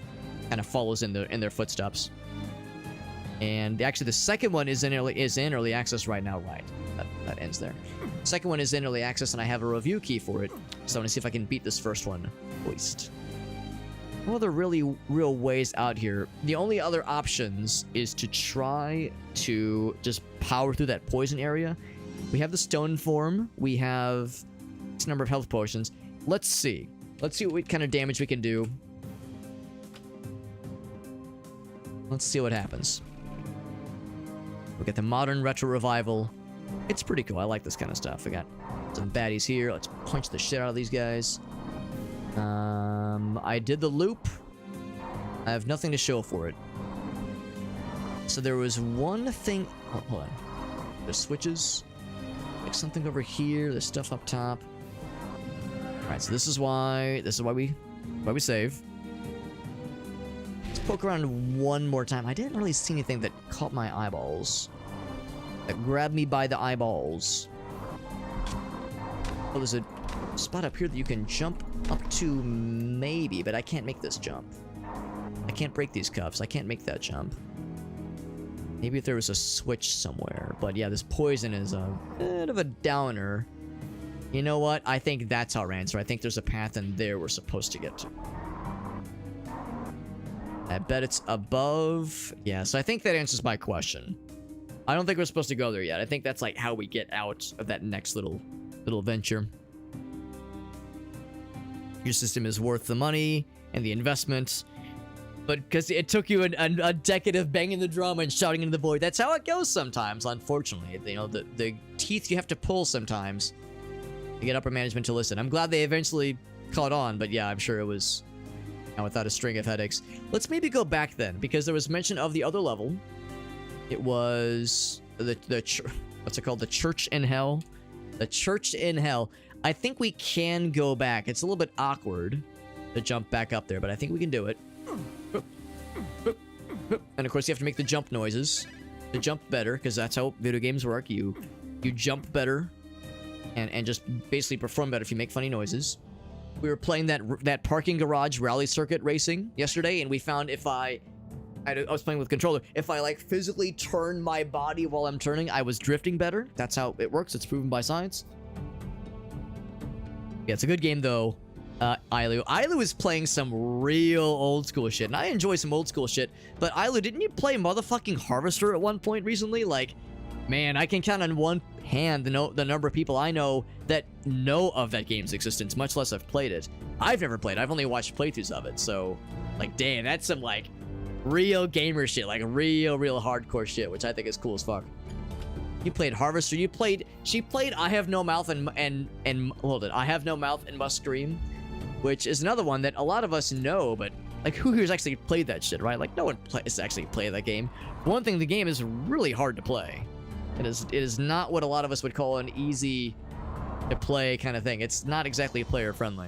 kind of follows in their footsteps. And actually, the second one is in early access right now. Right, that ends there. The second one is in early access, and I have a review key for it. So I want to see if I can beat this first one. Hoist. No other really real ways out here. The only other options is to try to just power through that poison area. We have the stone form. We have X number of health potions. Let's see. Let's see what kind of damage we can do. Let's see what happens. We get the modern retro revival. It's pretty cool. I like this kind of stuff. We got some baddies here. Let's punch the shit out of these guys. I did the loop. I have nothing to show for it. So there was one thing. Oh, hold on. There's switches. Like something over here. There's stuff up top. All right. So this is why we save. Let's poke around one more time. I didn't really see anything that caught my eyeballs. That grabbed me by the eyeballs. Oh, there's a spot up here that you can jump up to, maybe, but I can't make this jump. I can't break these cuffs. I can't make that jump. Maybe if there was a switch somewhere. But yeah, this poison is a bit of a downer. You know what? I think that's our answer. I think there's a path in there we're supposed to get to. I bet it's above. Yeah, so I think that answers my question. I don't think we're supposed to go there yet. I think that's like how we get out of that next little venture. Your system is worth the money and the investment, but because it took you a decade of banging the drum and shouting into the void. That's how it goes sometimes, unfortunately. You know, the teeth you have to pull sometimes to get upper management to listen. I'm glad they eventually caught on, but yeah, I'm sure it was without a string of headaches. Let's maybe go back then, because there was mention of the other level. It was what's it called? The Church in Hell. The Church in Hell. I think we can go back. It's a little bit awkward to jump back up there, but I think we can do it. And of course, you have to make the jump noises to jump better, because that's how video games work. You jump better and just basically perform better if you make funny noises. We were playing that parking garage rally circuit racing yesterday, and we found if I was playing with controller, if I like physically turn my body while I'm turning, I was drifting better. That's how it works. It's proven by science. Yeah, it's a good game though. Ailu is playing some real old school shit, and I enjoy some old school shit. But Ailu, didn't you play motherfucking Harvester at one point recently? Like, man, I can count on one hand the number of people I know that know of that game's existence, much less I've played it. I've never played it. I've only watched playthroughs of it. So, like, damn, that's some like real gamer shit, like real hardcore shit, which I think is cool as fuck. You played Harvester. She played I Have No Mouth and hold it. I Have No Mouth and Must Scream, which is another one that a lot of us know, but like who here's actually played that shit, right? Like no one has actually played that game. One thing, the game is really hard to play. It is not what a lot of us would call an easy to play kind of thing. It's not exactly player friendly.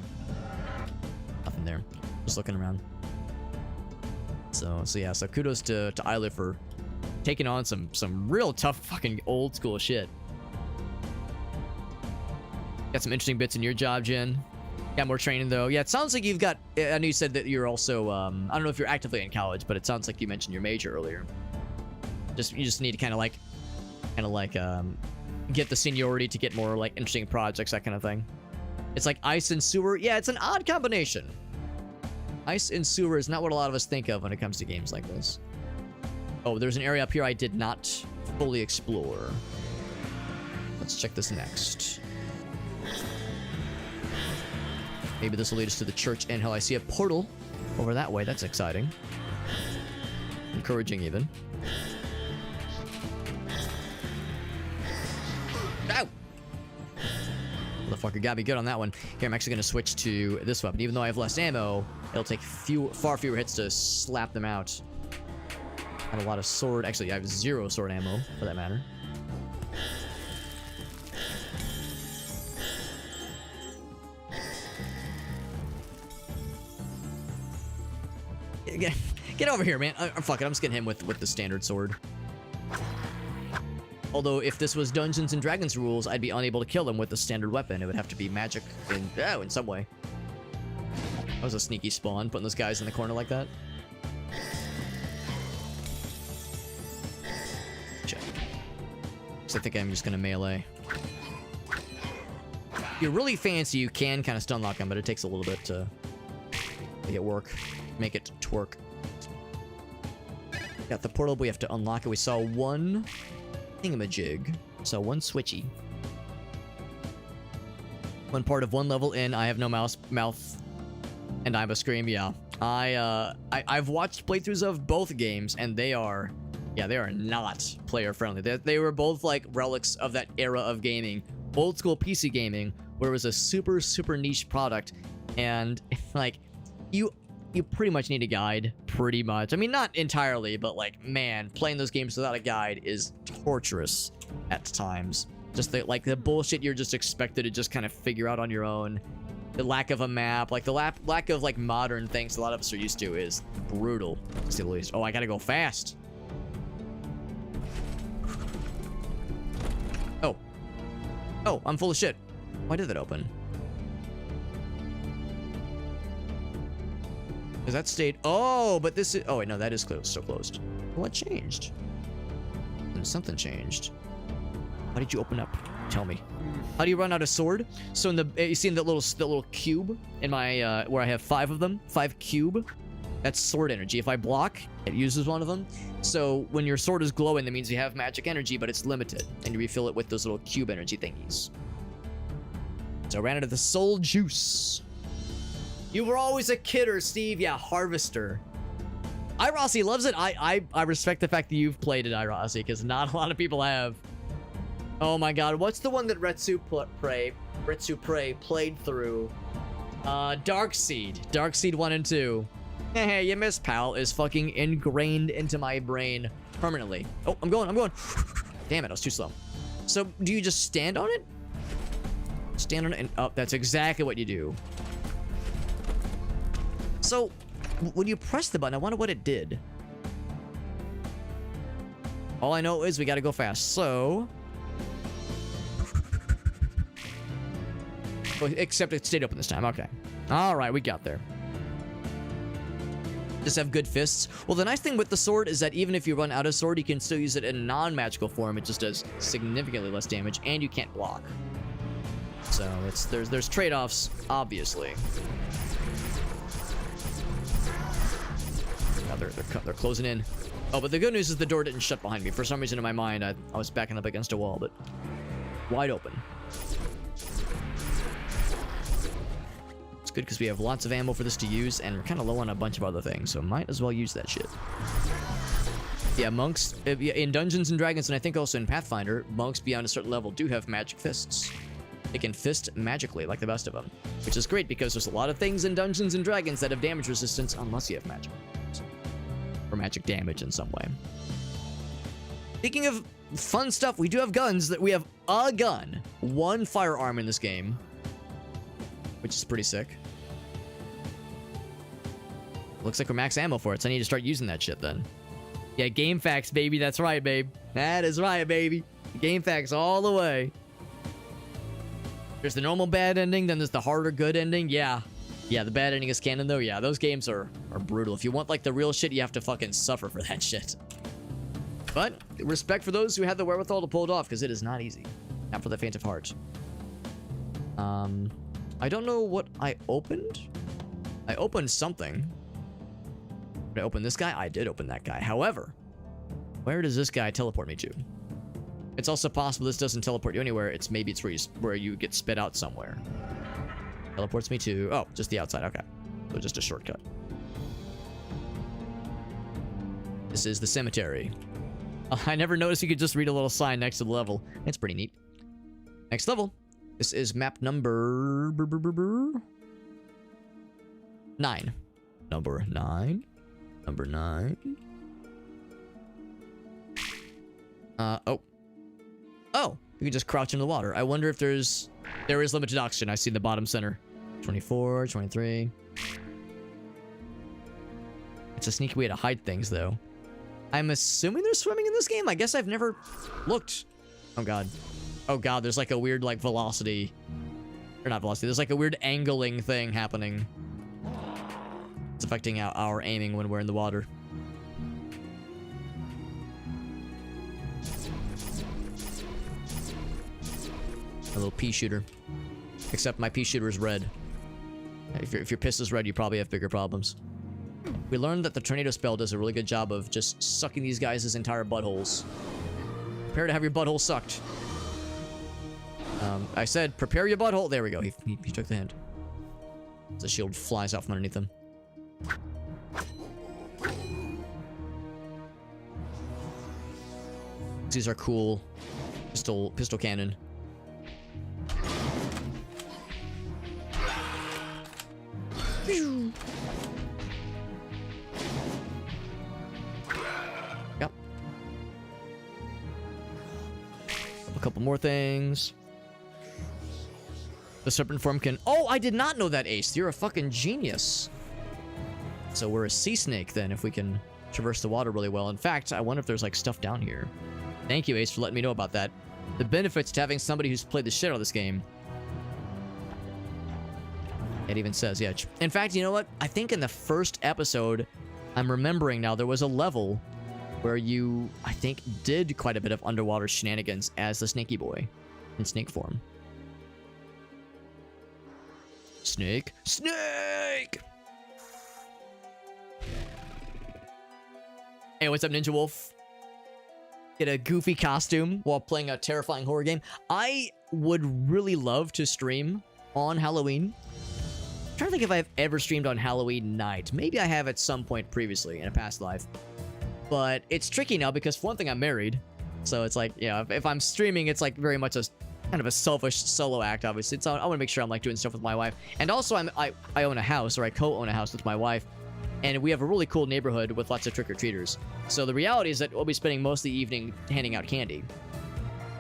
Nothing there. Just looking around. So yeah, so kudos to Ailu for taking on some real tough fucking old school shit. Got some interesting bits in your job, Jen. Got more training though. Yeah, it sounds like you've got, I know you said that you're also, I don't know if you're actively in college, but it sounds like you mentioned your major earlier. You just need to kind of like get the seniority to get more like interesting projects, that kind of thing. It's like ice and sewer. Yeah, it's an odd combination. Ice and sewer is not what a lot of us think of when it comes to games like this. Oh, there's an area up here I did not fully explore. Let's check this next. Maybe this will lead us to the church and hell. I see a portal over that way. That's exciting. Encouraging, even. Ow! Motherfucker got me good on that one. Here, I'm actually going to switch to this weapon. Even though I have less ammo, it'll take far fewer hits to slap them out. I have a lot of sword. Actually, I have 0 sword ammo, for that matter. Get over here, man. Fuck it, I'm just getting him with the standard sword. Although, if this was Dungeons and Dragons rules, I'd be unable to kill him with the standard weapon. It would have to be magic in some way. That was a sneaky spawn, putting those guys in the corner like that. Check. So I think I'm just gonna melee. If you're really fancy, you can kind of stun lock him, but it takes a little bit to make it work. Make it twerk. Got the portal, but we have to unlock it. We saw one thingamajig. So one switchy. One part of one level in, I have no mouth, and I'm a scream. Yeah, I've watched playthroughs of both games, and they are not player friendly. They were both like relics of that era of gaming, old school PC gaming, where it was a super niche product, and like you pretty much need a guide, pretty much. I mean, not entirely, but like, man, playing those games without a guide is torturous at times. Just the bullshit you're just expected to just kind of figure out on your own. The lack of a map, like the lack of like modern things a lot of us are used to is brutal, to say the least. Oh, I gotta go fast. Oh, I'm full of shit. Why did that open? Is that stayed? Oh, but this is... Oh, wait, no, that is closed. So closed. What changed? Something changed. How did you open up? Tell me. How do you run out of sword? So in the... You see in that little cube in my... where I have 5 of them? 5 cube? That's sword energy. If I block, it uses one of them. So when your sword is glowing, that means you have magic energy, but it's limited. And you refill it with those little cube energy thingies. So I ran out of the soul juice. You were always a kidder, Steve. Yeah, Harvester. iRossi loves it. I respect the fact that you've played it, iRossi, because not a lot of people have. Oh my god, what's the one that Retsu Prey played through? Darkseid. Darkseid 1 and 2. Hey, you missed, pal, is fucking ingrained into my brain permanently. Oh, I'm going. Damn it, I was too slow. So, do you just stand on it? Stand on it and... Oh, that's exactly what you do. So, when you press the button, I wonder what it did. All I know is we gotta go fast, so... Oh, except it stayed open this time, okay. Alright, we got there. Just have good fists. Well, the nice thing with the sword is that even if you run out of sword, you can still use it in non-magical form. It just does significantly less damage, and you can't block. So there's trade-offs, obviously. Now they're closing in. Oh, but the good news is the door didn't shut behind me. For some reason in my mind, I was backing up against a wall, but wide open. It's good because we have lots of ammo for this to use, and we're kind of low on a bunch of other things, so might as well use that shit. Yeah, monks, in Dungeons and Dragons, and I think also in Pathfinder, monks beyond a certain level do have magic fists. They can fist magically, like the best of them. Which is great, because there's a lot of things in Dungeons and Dragons that have damage resistance, unless you have magic. Or magic damage in some way. Speaking of fun stuff, we do have guns. We have a gun. One firearm in this game. Which is pretty sick. Looks like we're max ammo for it, so I need to start using that shit then. Yeah, game facts, baby. That's right, babe. That is right, baby. Game facts all the way. There's the normal bad ending, then there's the harder good ending. Yeah. Yeah, the bad ending is canon, though. Yeah, those games are brutal. If you want, like, the real shit, you have to fucking suffer for that shit. But, respect for those who had the wherewithal to pull it off, because it is not easy. Not for the faint of heart. I don't know what I opened. I opened something. Did I open this guy? I did open that guy. However, where does this guy teleport me to? It's also possible this doesn't teleport you anywhere. Maybe it's where you get spit out somewhere. Teleports me to... Oh, just the outside. Okay. So just a shortcut. This is the cemetery. I never noticed you could just read a little sign next to the level. It's pretty neat. Next level. This is map number... 9. Number 9. Number 9. Oh. Oh! You can just crouch in the water. I wonder if there is limited oxygen. I see in the bottom center. 24, 23. It's a sneaky way to hide things, though. I'm assuming there's swimming in this game? I guess I've never looked. Oh, God. Oh, God, there's like a weird, like, velocity. Or not velocity. There's like a weird angling thing happening. It's affecting our aiming when we're in the water. A little pea shooter. Except my pea shooter is red. If your piss is red, you probably have bigger problems. We learned that the tornado spell does a really good job of just sucking these guys' entire buttholes. Prepare to have your butthole sucked. I said, prepare your butthole. There we go. He took the hint. The shield flies out from underneath him. These are cool. Pistol cannon. Yep. A couple more things. The serpent form can... Oh, I did not know that, Ace. You're a fucking genius. So we're a sea snake, then, if we can traverse the water really well. In fact, I wonder if there's, like, stuff down here. Thank you, Ace, for letting me know about that. The benefits to having somebody who's played the shit out of this game. It even says, yeah. In fact, you know what? I think in the first episode, I'm remembering now, there was a level where you, I think, did quite a bit of underwater shenanigans as the Snaky Boy in snake form. Snake. Snake! Hey, what's up, Ninja Wolf? Get a goofy costume while playing a terrifying horror game. I would really love to stream on Halloween. I'm trying to think if I've ever streamed on Halloween night. Maybe I have at some point previously in a past life. But it's tricky now because, for one thing, I'm married. So it's like, yeah, if I'm streaming, it's like very much a kind of a selfish solo act, obviously. So I want to make sure I'm like doing stuff with my wife. And also, I own a house, or I co-own a house with my wife. And we have a really cool neighborhood with lots of trick-or-treaters. So the reality is that we'll be spending most of the evening handing out candy.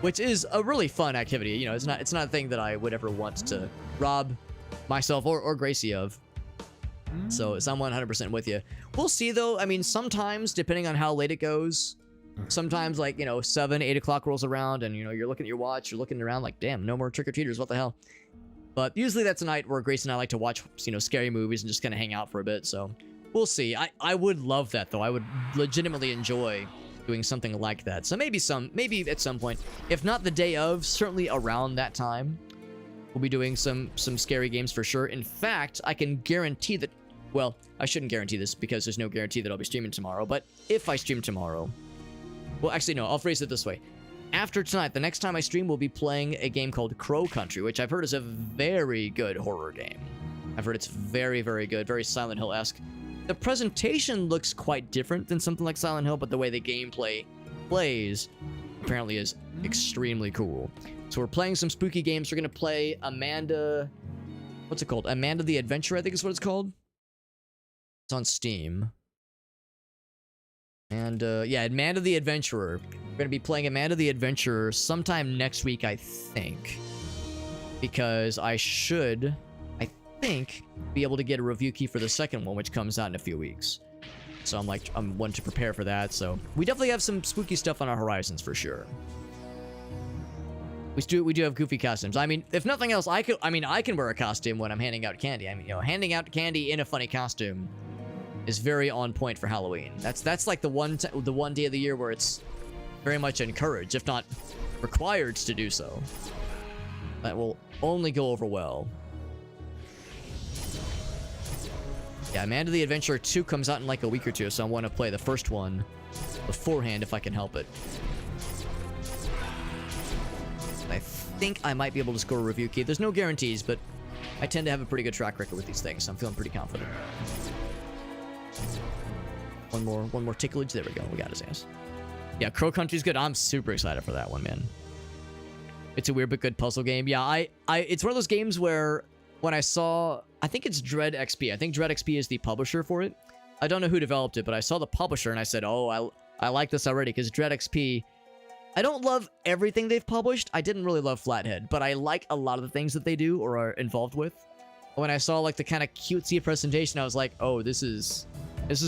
Which is a really fun activity. You know, it's not a thing that I would ever want to rob myself or Gracie of. So I'm 100% with you. We'll see, though. I mean, sometimes, depending on how late it goes, sometimes, like, 7, 8 o'clock rolls around, and, you're looking at your watch, you're looking around like, damn, no more trick-or-treaters, what the hell? But usually that's a night where Grace and I like to watch, scary movies and just kind of hang out for a bit, so we'll see. I would love that, though. I would legitimately enjoy doing something like that. So maybe at some point, if not the day of, certainly around that time, we'll be doing some scary games for sure. In fact, I can guarantee that, well, I shouldn't guarantee this because there's no guarantee that I'll be streaming tomorrow, but if I stream tomorrow, well, actually, no, I'll phrase it this way. After tonight, the next time I stream, we'll be playing a game called Crow Country, which I've heard is a very good horror game. I've heard it's very, very good, very Silent Hill-esque. The presentation looks quite different than something like Silent Hill, but the way the gameplay plays apparently is extremely cool. So we're playing some spooky games. We're going to play Amanda... What's it called? Amanda the Adventurer, I think is what it's called. It's on Steam. And, yeah, Amanda the Adventurer. We're going to be playing Amanda the Adventurer sometime next week, I think. Because I think, be able to get a review key for the second one, which comes out in a few weeks. So I'm wanting to prepare for that. So we definitely have some spooky stuff on our horizons for sure. We do have goofy costumes. I mean, if nothing else, I can wear a costume when I'm handing out candy. I mean, handing out candy in a funny costume is very on point for Halloween. That's like the one day of the year where it's very much encouraged, if not required to do so. That will only go over well. Yeah, Amanda the Adventurer 2 comes out in like a week or two, so I want to play the first one beforehand if I can help it. I think I might be able to score a review key. There's no guarantees, but I tend to have a pretty good track record with these things, so I'm feeling pretty confident. One more ticklage. There we go. We got his ass. Yeah, Crow Country's good. I'm super excited for that one, man. It's a weird but good puzzle game. Yeah, it's one of those games where when I saw, I think it's Dread XP. I think Dread XP is the publisher for it. I don't know who developed it, but I saw the publisher and I said, oh, I like this already because Dread XP, I don't love everything they've published. I didn't really love Flathead, but I like a lot of the things that they do or are involved with. When I saw like the kind of cutesy presentation, I was like, oh, this is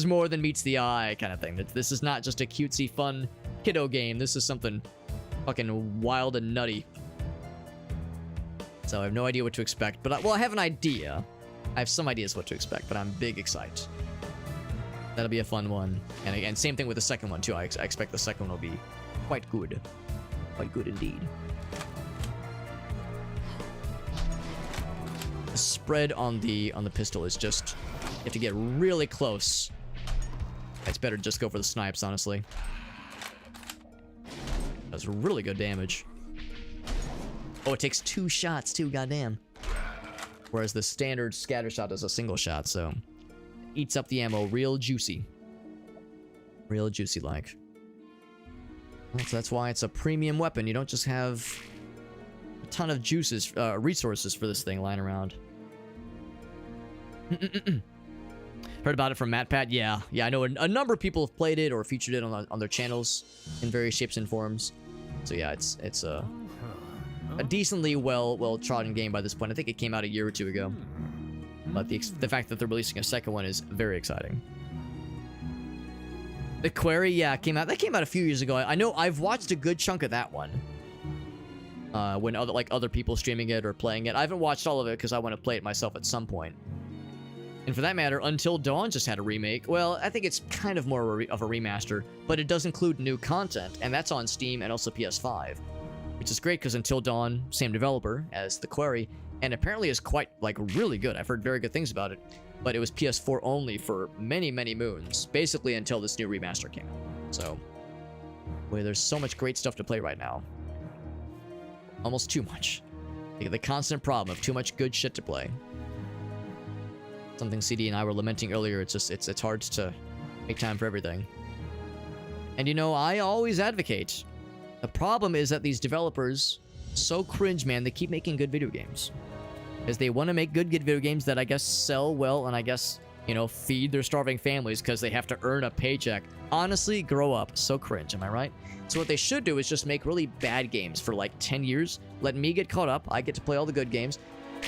more than meets the eye kind of thing. This is not just a cutesy, fun kiddo game. This is something fucking wild and nutty. So I have no idea what to expect. But, I have an idea. I have some ideas what to expect, but I'm big excited. That'll be a fun one. And again, same thing with the second one, too. I expect the second one will be quite good. Quite good indeed. The spread on the pistol is just... You have to get really close. It's better to just go for the snipes, honestly. That's really good damage. Oh, it takes 2 shots, too, goddamn. Whereas the standard scatter shot is a single shot, so... Eats up the ammo real juicy. Real juicy-like. Well, so that's why it's a premium weapon. You don't just have a ton of resources for this thing lying around. Heard about it from MatPat? Yeah, I know a number of people have played it or featured it on their channels in various shapes and forms. So yeah, it's a decently well-trodden game by this point. I think it came out a year or two ago. But the fact that they're releasing a second one is very exciting. The Quarry, yeah, came out a few years ago. I know I've watched a good chunk of that one. When other people streaming it or playing it. I haven't watched all of it because I want to play it myself at some point. And for that matter, Until Dawn just had a remake. Well, I think it's kind of more of a remaster, but it does include new content, and that's on Steam and also PS5. Which is great because Until Dawn, same developer as The Quarry, and apparently is quite, really good. I've heard very good things about it. But it was PS4 only for many, many moons, basically until this new remaster came out. So, boy, there's so much great stuff to play right now. Almost too much. The constant problem of too much good shit to play. Something CD and I were lamenting earlier. It's hard to make time for everything. And I always advocate. The problem is that these developers, so cringe, man, they keep making good video games. Because they want to make good video games that I guess sell well and I guess, feed their starving families because they have to earn a paycheck. Honestly, grow up. So cringe, am I right? So what they should do is just make really bad games for 10 years. Let me get caught up. I get to play all the good games.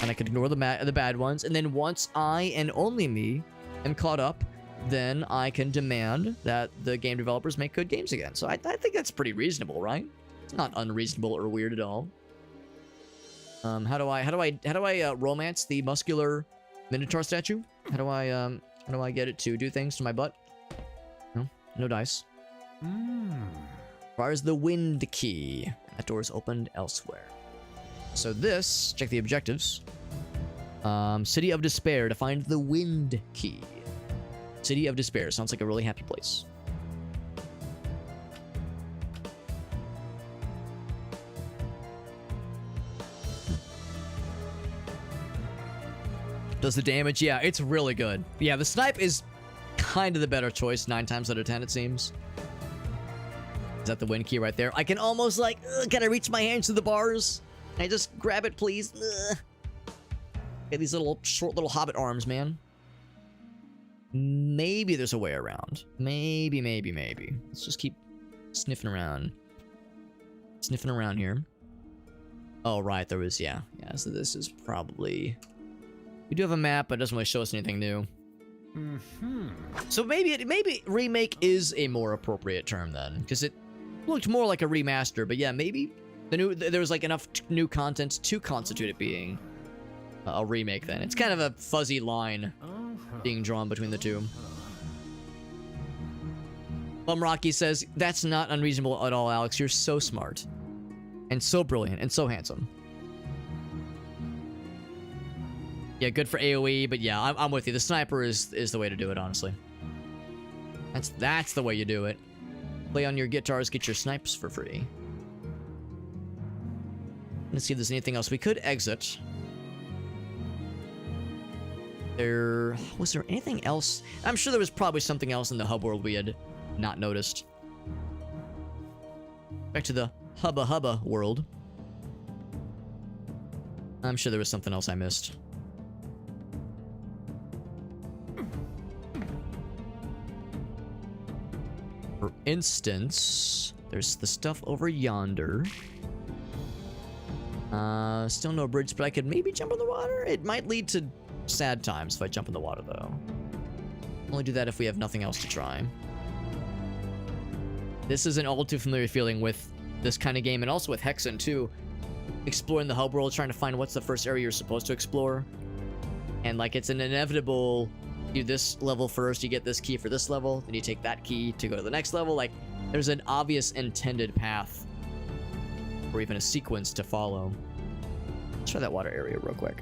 and I can ignore the bad ones. And then once I and only me am caught up, then I can demand that the game developers make good games again. So I think that's pretty reasonable, right? It's not unreasonable or weird at all. How do I romance the muscular Minotaur statue? How do I get it to do things to my butt? No dice. Requires the wind key. That door is opened elsewhere. So this, check the objectives. City of Despair to find the wind key. City of Despair sounds like a really happy place. Does the damage? Yeah, it's really good. Yeah, the snipe is kind of the better choice 9 times out of 10, it seems. Is that the wind key right there? I can almost like, can I reach my hands to the bars? Can I just grab it, please? Get these little short little hobbit arms, man. Maybe there's a way around. Maybe. Let's just keep sniffing around. Sniffing around here. Oh, right, there was, yeah. So this is probably... We do have a map, but it doesn't really show us anything new. So maybe remake is a more appropriate term then, because it looked more like a remaster. But yeah, maybe there was like enough new content to constitute it being a remake. Then it's kind of a fuzzy line being drawn between the two. Bum Rocky says, "That's not unreasonable at all, Alex. You're so smart, and so brilliant, and so handsome." Yeah, good for AoE, but yeah, I'm with you. The sniper is the way to do it, honestly. That's the way you do it. Play on your guitars, get your snipes for free. Let's see if there's anything else. We could exit. Was there anything else? I'm sure there was probably something else in the hub world we had not noticed. Back to the Hubba world. I'm sure there was something else I missed. For instance, there's the stuff over yonder. Still no bridge, but I could maybe jump in the water. It might lead to sad times if I jump in the water, though. Only do that if we have nothing else to try. This is an all too familiar feeling with this kind of game, and also with Hexen, too. Exploring the hub world, trying to find what's the first area you're supposed to explore. And, like, it's an inevitable... You do this level first, you get this key for this level, then you take that key to go to the next level. Like, there's an obvious intended path, or even a sequence to follow. Let's try that water area real quick.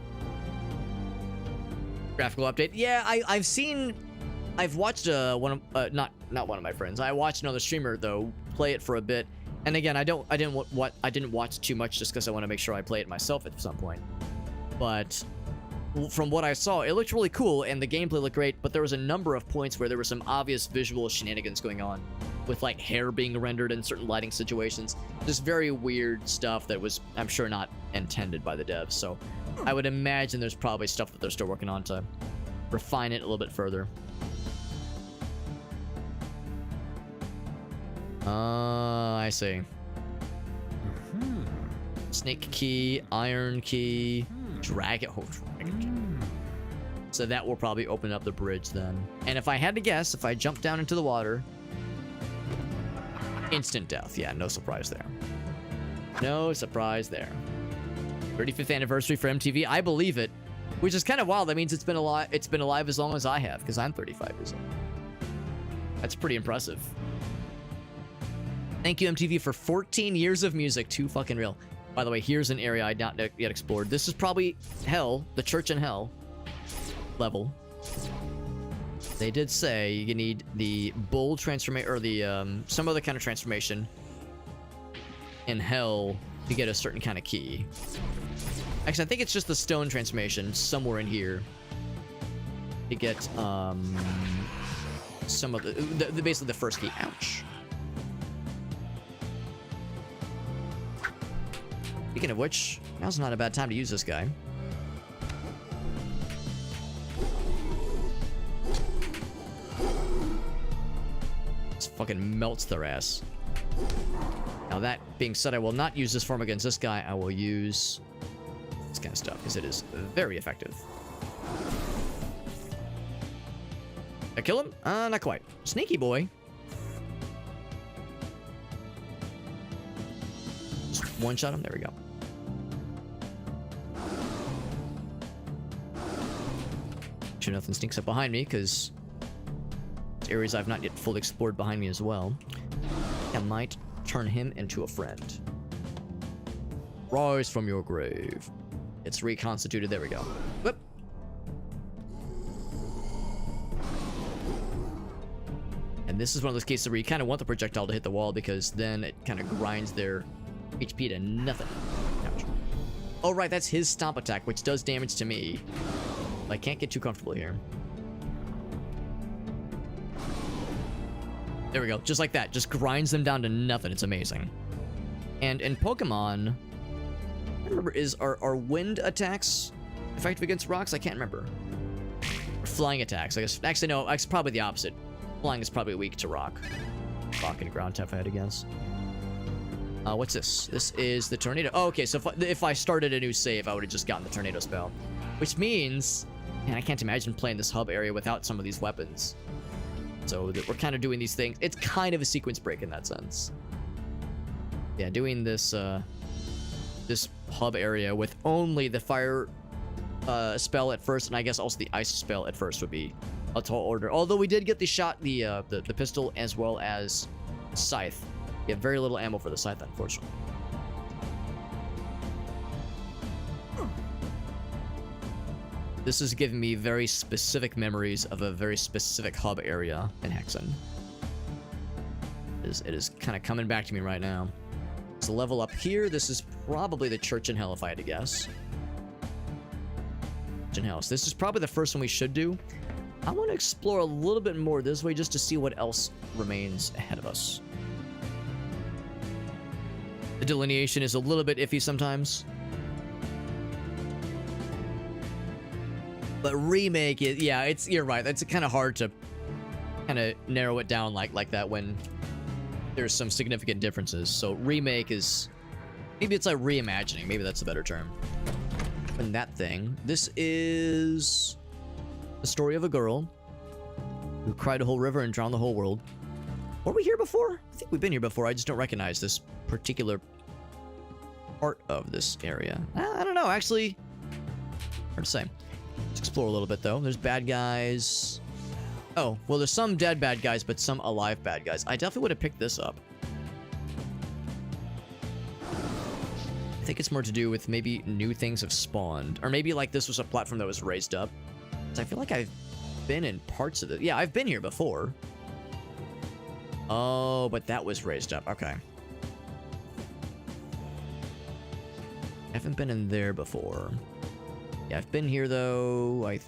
Graphical update. Yeah, I've watched not one of my friends. I watched another streamer though play it for a bit, and again, I didn't watch too much just because I want to make sure I play it myself at some point. But from what I saw, it looked really cool and the gameplay looked great, but there was a number of points where there were some obvious visual shenanigans going on, with like hair being rendered in certain lighting situations. Just very weird stuff that was, I'm sure, not intended by the devs. So I would imagine there's probably stuff that they're still working on to refine it a little bit further. I see. Snake key, iron key, dragon. Oh, dragon key. So that will probably open up the bridge then. And if I had to guess, if I jump down into the water, instant death. Yeah, no surprise there. No surprise there. 35th anniversary for MTV. I believe it, which is kind of wild. That means it's been alive. It's been alive as long as I have, because I'm 35 years old. That's pretty impressive. Thank you, MTV, for 14 years of music. Too fucking real. By the way, here's an area I'd not yet explored. This is probably hell, the church in hell level. They did say you need the bull transformation, or the some other kind of transformation in hell to get a certain kind of key. Actually, I think it's just the stone transformation somewhere in here to get some of the basically the first key. Ouch. Speaking of which, now's not a bad time to use this guy. This fucking melts their ass. Now that being said, I will not use this form against this guy. I will use this kind of stuff, because it is very effective. I kill him? Not quite. Sneaky boy. Just one-shot him. There we go. Sure nothing sneaks up behind me, because areas I've not yet fully explored behind me as well. I might turn him into a friend. Rise from your grave. It's reconstituted. There we go. Whoop. And this is one of those cases where you kind of want the projectile to hit the wall, because then it kind of grinds their HP to nothing. Ouch. Oh, right, that's his stomp attack, which does damage to me. I can't get too comfortable here. There we go. Just like that. Just grinds them down to nothing. It's amazing. And in Pokemon, I remember, are wind attacks effective against rocks? I can't remember. Or flying attacks, I guess. Actually, no, it's probably the opposite. Flying is probably weak to rock. Rock and ground type, I had to guess. What's this? This is the tornado. Oh, okay, so if I started a new save, I would have just gotten the tornado spell. Which means, man, I can't imagine playing this hub area without some of these weapons. So that we're kind of doing these things. It's kind of a sequence break in that sense. Yeah, doing this this hub area with only the fire spell at first, and I guess also the ice spell at first would be a tall order. Although we did get the pistol as well as scythe. We have very little ammo for the scythe, unfortunately. This is giving me very specific memories of a very specific hub area in Hexen. It is kind of coming back to me right now. It's a level up here. This is probably the Church in Hell, if I had to guess. Church in Hell. So this is probably the first one we should do. I want to explore a little bit more this way just to see what else remains ahead of us. The delineation is a little bit iffy sometimes. But remake it, yeah, you're right. It's kind of hard to kind of narrow it down like that when there's some significant differences. So remake is, maybe it's like reimagining. Maybe that's a better term. And that thing, this is the story of a girl who cried a whole river and drowned the whole world. Were we here before? I think we've been here before. I just don't recognize this particular part of this area. I don't know, actually. Hard to say. Let's explore a little bit, though. There's bad guys. Oh, well, there's some dead bad guys, but some alive bad guys. I definitely would have picked this up. I think it's more to do with maybe new things have spawned. Or maybe, like, this was a platform that was raised up. I feel like I've been in parts of it. Yeah, I've been here before. Oh, but that was raised up. Okay. I haven't been in there before. Yeah, I've been here, though, I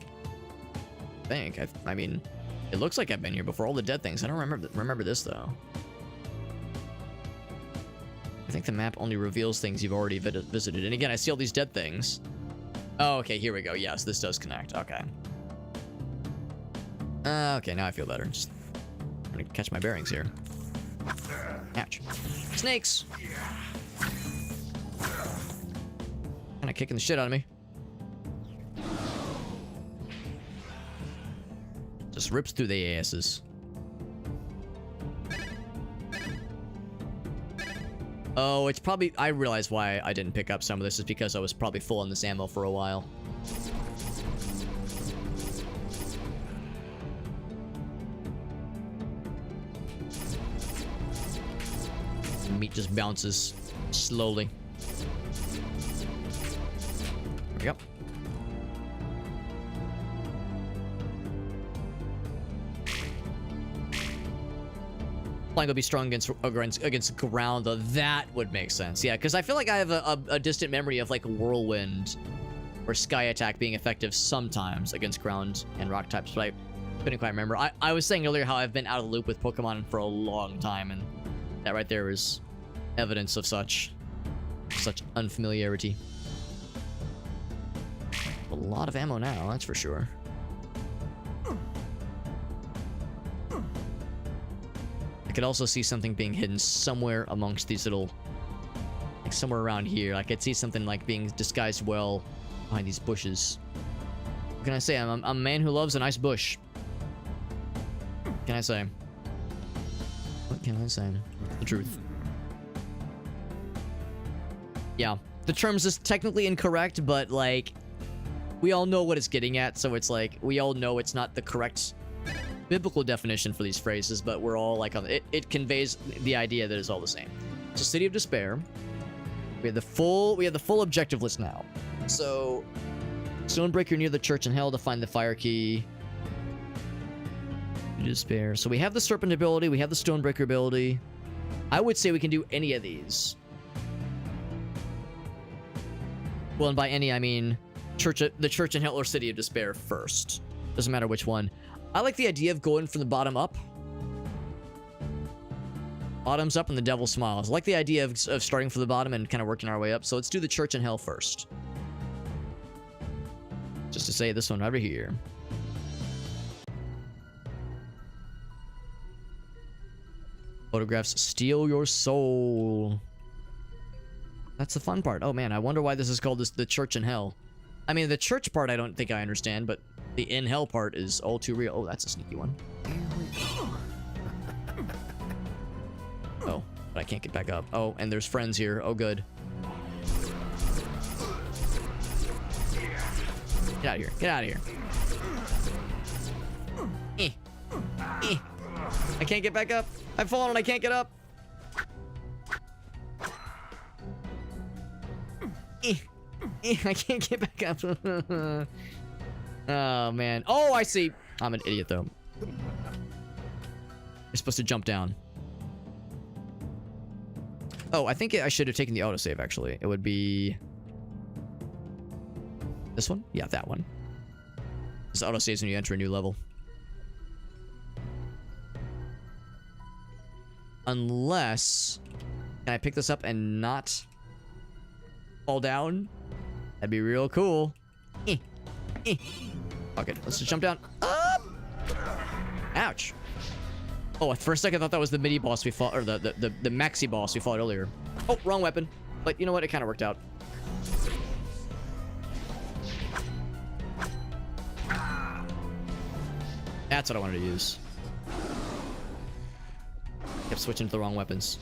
think. I mean, it looks like I've been here before. All the dead things. I don't remember this, though. I think the map only reveals things you've already visited. And again, I see all these dead things. Oh, okay, here we go. Yes, this does connect. Okay. Okay, now I feel better. Just trying to catch my bearings here. Ouch. Snakes! Kinda kicking the shit out of me. Just rips through the asses. Oh, it's probably... I realize why I didn't pick up some of this is because I was probably full on this ammo for a while. The meat just bounces slowly. There we go. Flying will be strong against ground, though. That would make sense. Yeah, because I feel like I have a distant memory of like Whirlwind or Sky Attack being effective sometimes against ground and rock types, but I couldn't quite remember. I was saying earlier how I've been out of the loop with Pokemon for a long time, and that right there is evidence of such unfamiliarity. A lot of ammo now, that's for sure. I could also see something being hidden somewhere amongst these little Like somewhere around here. I could see something like being disguised well behind these bushes. What can I say? I'm a man who loves a nice bush. What can I say? What can I say? The truth. Yeah. The terms is technically incorrect, but like we all know what it's getting at, so it's like we all know it's not the correct biblical definition for these phrases, but we're all like on it conveys the idea that it's all the same. So City of Despair. We have the full objective list now. So Stonebreaker near the church in hell to find the fire key. Despair. So we have the Serpent ability, we have the Stonebreaker ability. I would say we can do any of these. Well, and by any, I mean the Church in Hell or City of Despair first. Doesn't matter which one. I like the idea of going from the bottom up. Bottoms up and the devil smiles. I like the idea of starting from the bottom and kind of working our way up. So let's do the Church in Hell first. Just to say this one over here. Photographs steal your soul. That's the fun part. Oh man, I wonder why this is called the Church in Hell. I mean, the church part I don't think I understand, but the in hell part is all too real. Oh, that's a sneaky one. Oh, but I can't get back up. Oh, and there's friends here. Oh, good. Get out of here. Get out of here. I can't get back up. I've fallen and I can't get up. I can't get back up. Oh, man. Oh, I see. I'm an idiot, though. You're supposed to jump down. Oh, I think I should have taken the autosave, actually. It would be... this one? Yeah, that one. This autosaves when you enter a new level. Unless... can I pick this up and not fall down? That'd be real cool. Okay, let's just jump down. Up! Ouch. Oh, for a second I thought that was the mini boss we fought, or the maxi boss we fought earlier. Oh, wrong weapon. But you know what? It kind of worked out. That's what I wanted to use. Kept switching to the wrong weapons.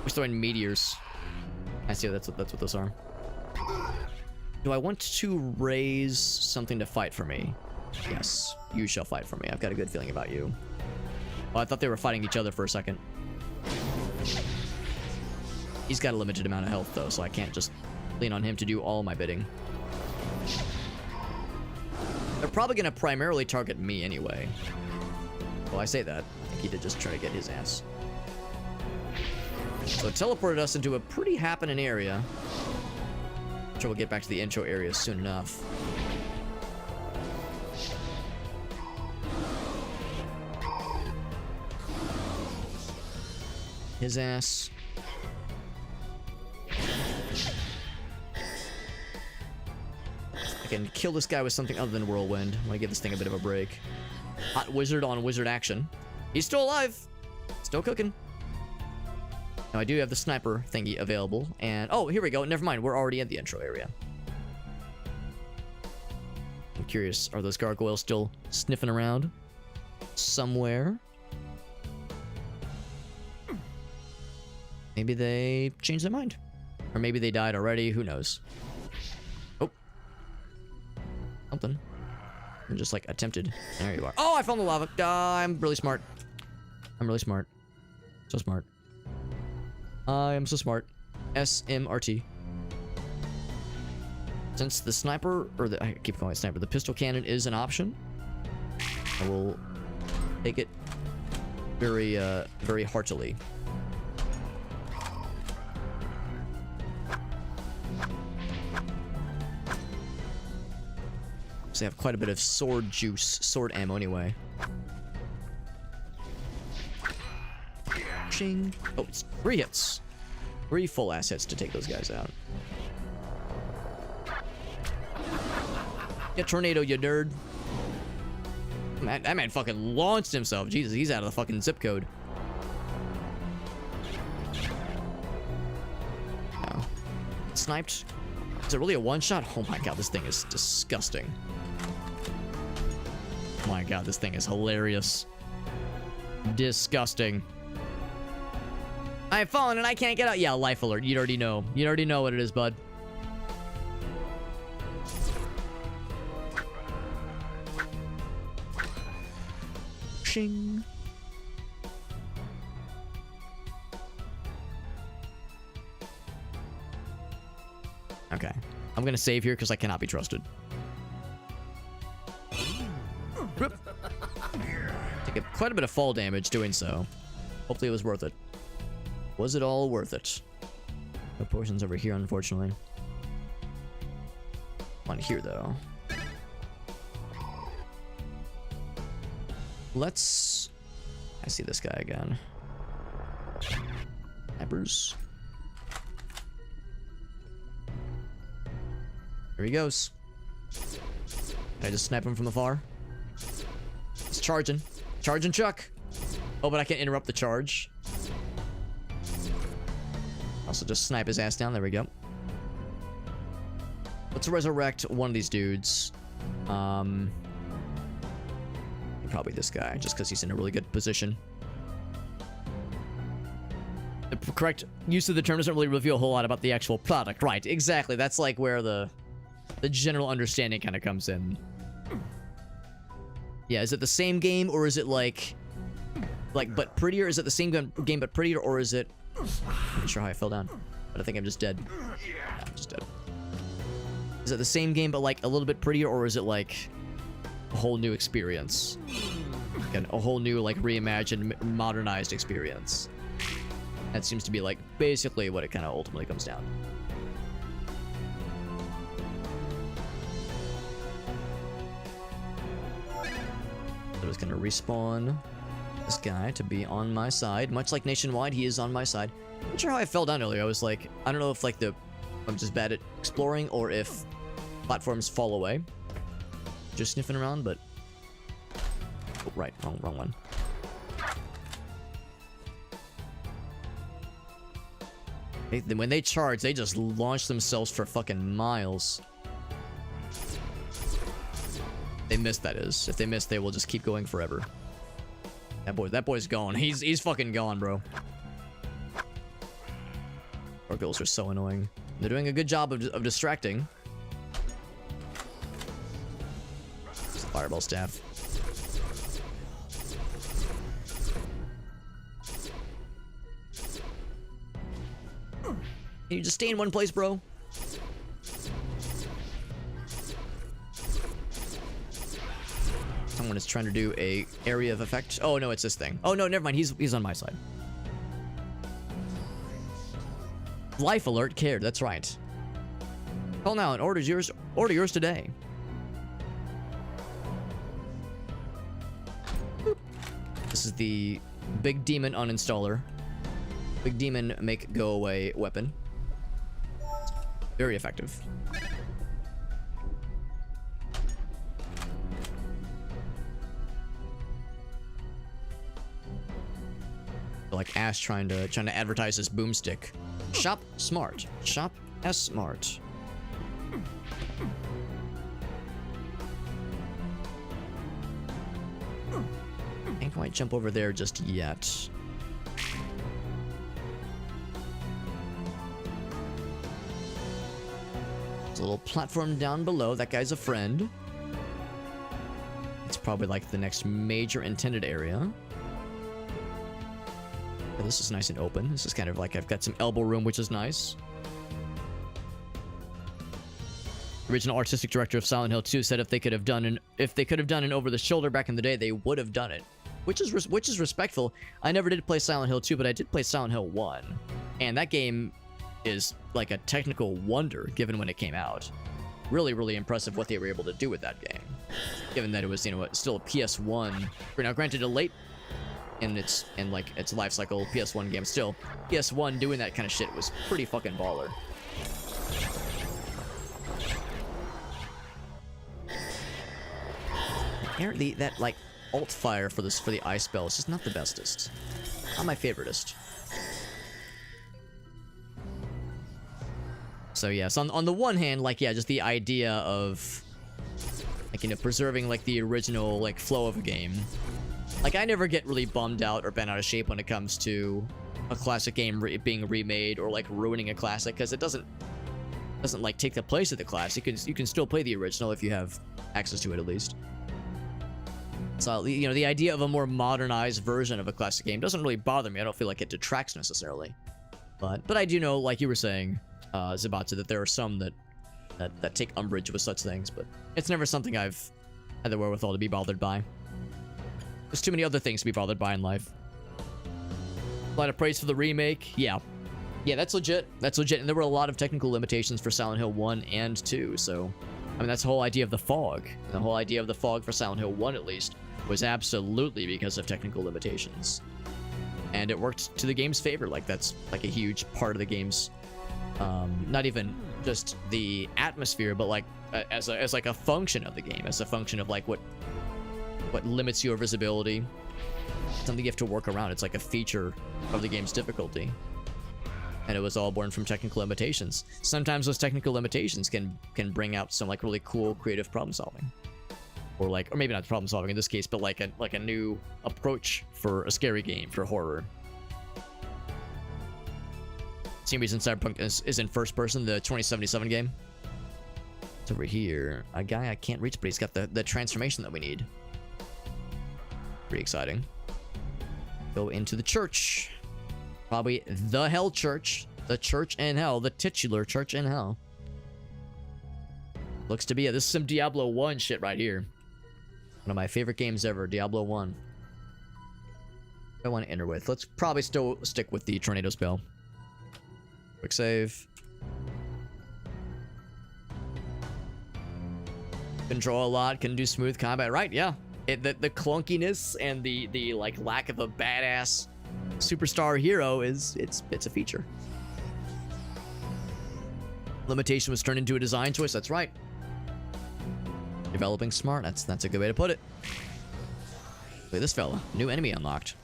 We're throwing meteors. I see that's what those are. Do I want to raise something to fight for me? Yes, you shall fight for me. I've got a good feeling about you. Oh, I thought they were fighting each other for a second. He's got a limited amount of health, though, so I can't just lean on him to do all my bidding. They're probably going to primarily target me anyway. Well, I say that. I think he did just try to get his ass. So it teleported us into a pretty happening area. I'm sure we'll get back to the intro area soon enough. His ass. I can kill this guy with something other than Whirlwind. I'm gonna give this thing a bit of a break. Hot Wizard on Wizard action. He's still alive. Still cooking. Now I do have the sniper thingy available, and oh, here we go. Never mind, we're already in the intro area. I'm curious, are those gargoyles still sniffing around somewhere? Maybe they changed their mind, or maybe they died already. Who knows? Oh, something. I just like attempted. There you are. Oh, I fell in the lava. I'm really smart. I'm really smart. So smart. I am so smart. SMRT. Since the sniper, or I keep calling it sniper, the pistol cannon is an option, I will take it very, very heartily. So I have quite a bit of sword juice, sword ammo anyway. Ching. Oh, it's 3 hits. 3 full assets to take those guys out. Yeah, tornado, you nerd. That man fucking launched himself. Jesus, he's out of the fucking zip code. sniped. Is it really a one-shot? Oh my god, this thing is disgusting. Oh my god, this thing is hilarious. Disgusting. I've fallen and I can't get out. Yeah, life alert. You already know. You already know what it is, bud. Shing. Okay. I'm gonna save here because I cannot be trusted. Take quite a bit of fall damage doing so. Hopefully it was worth it. Was it all worth it? No potions over here, unfortunately. One here, though. Let's... I see this guy again. Snipers. Here he goes. Can I just snipe him from afar? He's charging. Charging Chuck. Oh, but I can't interrupt the charge. Also just snipe his ass down. There we go. Let's resurrect one of these dudes. Probably this guy, just because he's in a really good position. The correct use of the term doesn't really reveal a whole lot about the actual product. Right, exactly. That's like where the general understanding kind of comes in. Yeah, is it the same game, or is it like but prettier? Is it the same game but prettier, or is it... I'm not sure how I fell down, but I think I'm just dead. Yeah, I'm just dead. Is it the same game but like a little bit prettier, or is it like a whole new experience? Again, a whole new like reimagined, modernized experience. That seems to be like basically what it kind of ultimately comes down. So it's gonna respawn this guy to be on my side. Much like Nationwide, he is on my side. I'm not sure how I fell down earlier. I was like, I don't know if like I'm just bad at exploring, or if platforms fall away. Just sniffing around, but... Oh, right, wrong one. When they charge, they just launch themselves for fucking miles. They missed, that is. If they miss, they will just keep going forever. That boy's gone. He's fucking gone, bro. Gargoyles are so annoying. They're doing a good job of distracting. Fireball staff. Can you just stay in one place, bro? Someone is trying to do a area of effect. Oh no, it's this thing. Oh no, never mind. He's on my side. Life alert cared. That's right. Call now and order yours today. This is the Big Demon uninstaller. Big Demon make go away weapon. Very effective. Like Ash trying to advertise his boomstick. Shop smart. Shop as smart. Can't quite jump over there just yet. There's a little platform down below. That guy's a friend. It's probably like the next major intended area. Yeah, this is nice and open. This is kind of like I've got some elbow room, which is nice. Original artistic director of Silent Hill 2 said if they could have done an over the shoulder back in the day, they would have done it, which is respectful. I never did play Silent Hill 2, but I did play Silent Hill 1, and that game is like a technical wonder given when it came out. Really, really impressive what they were able to do with that game, given that it was, you know, still a PS1. Now, granted, a late in its life cycle PS1 game, still PS1 doing that kind of shit was pretty fucking baller. Apparently, that like alt fire for the ice spell is just not the bestest. Not my favoritist. So yes, on the one hand, like, yeah, just the idea of, like, you know, preserving, like, the original, like, flow of a game. Like, I never get really bummed out or bent out of shape when it comes to a classic game being remade or, like, ruining a classic, because it doesn't like take the place of the classic. You can still play the original if you have access to it, at least. So, you know, the idea of a more modernized version of a classic game doesn't really bother me. I don't feel like it detracts necessarily. But I do know, like you were saying, Zabatsu, that there are some that take umbrage with such things, but it's never something I've had the wherewithal to be bothered by. There's too many other things to be bothered by in life. A lot of praise for the remake. Yeah, that's legit. That's legit. And there were a lot of technical limitations for Silent Hill 1 and 2, so... I mean, that's the whole idea of the fog. The whole idea of the fog for Silent Hill 1, at least, was absolutely because of technical limitations. And it worked to the game's favor. Like, that's, like, a huge part of the game's... not even just the atmosphere, but, like, as like a function of the game. As a function of, like, what limits your visibility. Something you have to work around. It's like a feature of the game's difficulty. And it was all born from technical limitations. Sometimes those technical limitations can bring out some, like, really cool creative problem solving, or maybe not problem solving in this case, but like a new approach for a scary game, for horror. Same reason Cyberpunk is in first person, the 2077 game. It's over here. A guy I can't reach, but he's got the transformation that we need. Pretty exciting. Go into the church. Probably the Hell Church. The church in hell. The titular church in hell. Looks to be it. This is some Diablo 1 shit right here. One of my favorite games ever. Diablo 1. I want to enter with. Let's probably still stick with the tornado spell. Quick save. Can draw a lot. Can do smooth combat. Right, yeah. The clunkiness and the like lack of a badass superstar hero it's a feature. Limitation was turned into a design choice. That's right. Developing smart. That's a good way to put it. Look at this fella. New enemy unlocked.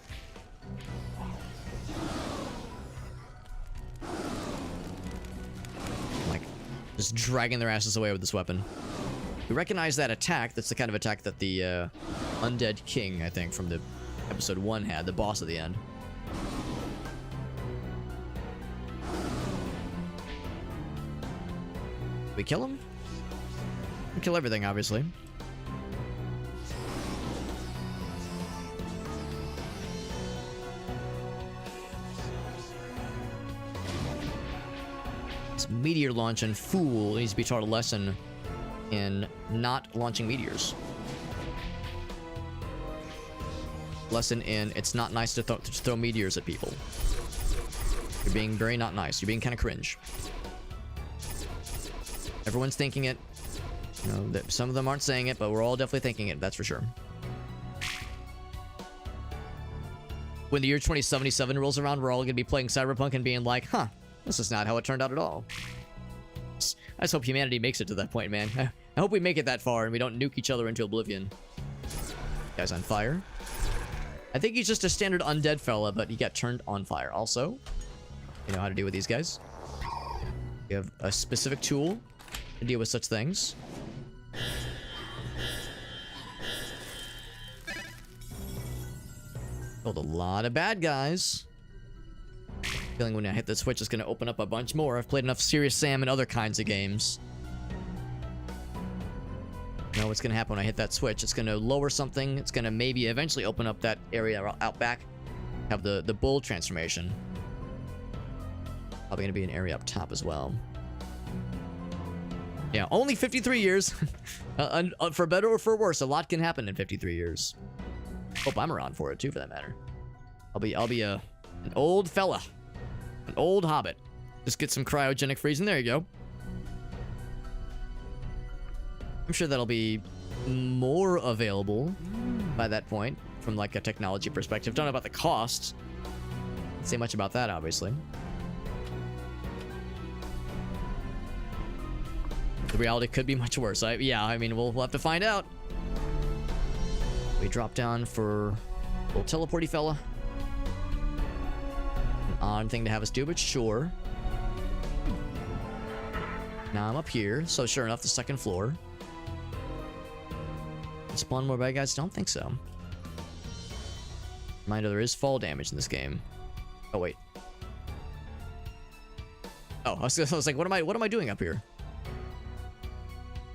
Like, just dragging their asses away with this weapon. We recognize that attack. That's the kind of attack that the Undead King, I think, from the episode 1 had, the boss at the end. We kill him? We kill everything, obviously. This meteor launch and fool needs to be taught a lesson in not launching meteors. Lesson in it's not nice to throw meteors at people. You're being very not nice. You're being kind of cringe. Everyone's thinking it. You know, some of them aren't saying it, but we're all definitely thinking it, that's for sure. When the year 2077 rolls around, we're all going to be playing Cyberpunk and being like, huh, this is not how it turned out at all. I just hope humanity makes it to that point, man. I hope we make it that far and we don't nuke each other into oblivion. Guy's on fire. I think he's just a standard undead fella, but he got turned on fire. Also, you know how to deal with these guys. You have a specific tool to deal with such things. Killed a lot of bad guys. Feeling when I hit the switch, it's going to open up a bunch more. I've played enough Serious Sam and other kinds of games. You know what's going to happen when I hit that switch. It's going to lower something. It's going to maybe eventually open up that area out back. Have the bull transformation. Probably going to be an area up top as well. Yeah, only 53 years. For better or for worse, a lot can happen in 53 years. Hope I'm around for it too, for that matter. I'll be an old fella. An old hobbit. Just get some cryogenic freezing. There you go. I'm sure that'll be more available by that point from like a technology perspective. Don't know about the cost. Can't say much about that, obviously. The reality could be much worse. Yeah, I mean, we'll have to find out. We drop down for a little teleporty fella. An odd thing to have us do, but sure. Now I'm up here, so sure enough, the second floor. Spawn more bad guys? Don't think so. Reminder, there is fall damage in this game. Oh, wait. Oh, I was like, what am I doing up here?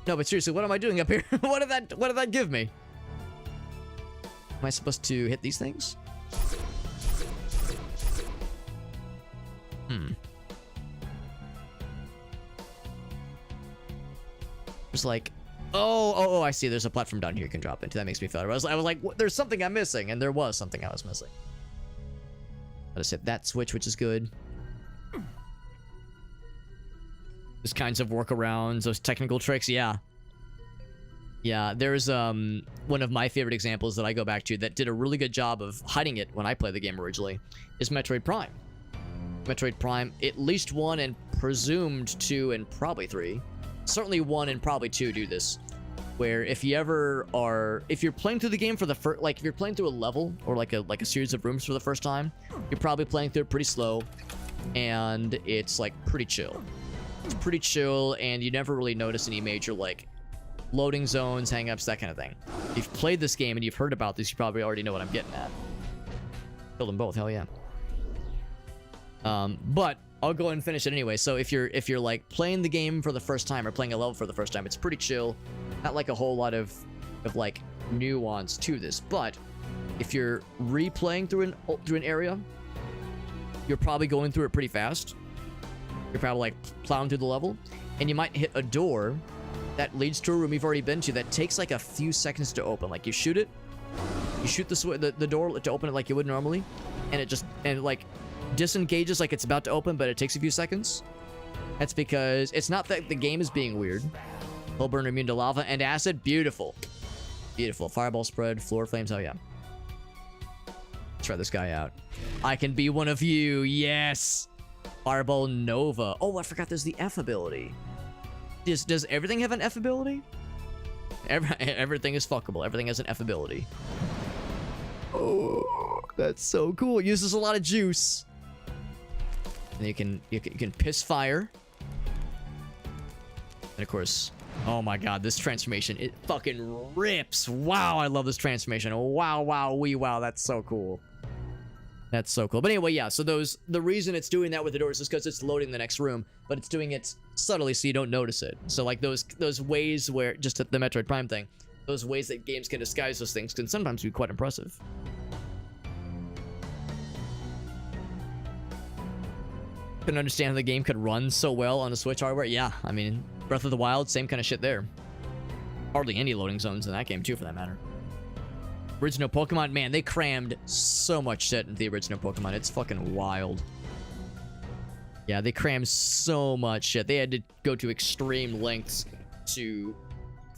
No, but seriously, what am I doing up here? What did that give me? Am I supposed to hit these things? It's like, oh, I see. There's a platform down here you can drop into. That makes me feel better. I was like, what? There's something I'm missing, and there was something I was missing. I just hit that switch, which is good. Those kinds of workarounds, those technical tricks, yeah. Yeah, there's one of my favorite examples that I go back to that did a really good job of hiding it when I played the game originally, is Metroid Prime. Metroid Prime, at least 1 and presumed 2 and probably 3. Certainly 1 and probably 2 do this. Where if you ever are, if you're playing through the game for the first, like if you're playing through a level or like a series of rooms for the first time, you're probably playing through it pretty slow, and it's like pretty chill. It's pretty chill, and you never really notice any major like loading zones, hang-ups, that kind of thing. If you've played this game and you've heard about this, you probably already know what I'm getting at. Killed them both, hell yeah. But I'll go ahead and finish it anyway. So if you're like playing the game for the first time or playing a level for the first time, it's pretty chill. Not like a whole lot of like nuance to this. But if you're replaying through an area, you're probably going through it pretty fast. You're probably like plowing through the level, and you might hit a door that leads to a room you've already been to that takes like a few seconds to open. Like you shoot it, you shoot the door to open it like you would normally, and it like disengages like it's about to open, but it takes a few seconds. That's because it's not that the game is being weird. Hull burner immune to lava and acid. Beautiful. Beautiful. Fireball spread, floor flames. Oh yeah. Let's try this guy out. I can be one of you. Yes. Fireball Nova. Oh, I forgot there's the F ability. Does everything have an F ability? Everything is fuckable. Everything has an F ability. Oh, that's so cool. It uses a lot of juice. And you can piss fire. And of course, oh my god, this transformation, it fucking rips. Wow, I love this transformation. Wow, wow, wee wow, that's so cool. That's so cool. But anyway, yeah, so the reason it's doing that with the doors is because it's loading the next room, but it's doing it subtly so you don't notice it. So like those ways where, just the Metroid Prime thing, those ways that games can disguise those things can sometimes be quite impressive. Couldn't understand how the game could run so well on the Switch hardware. Yeah, I mean, Breath of the Wild, same kind of shit there. Hardly any loading zones in that game too, for that matter. Original Pokemon, man, they crammed so much shit into the original Pokemon. It's fucking wild. Yeah, they crammed so much shit. They had to go to extreme lengths to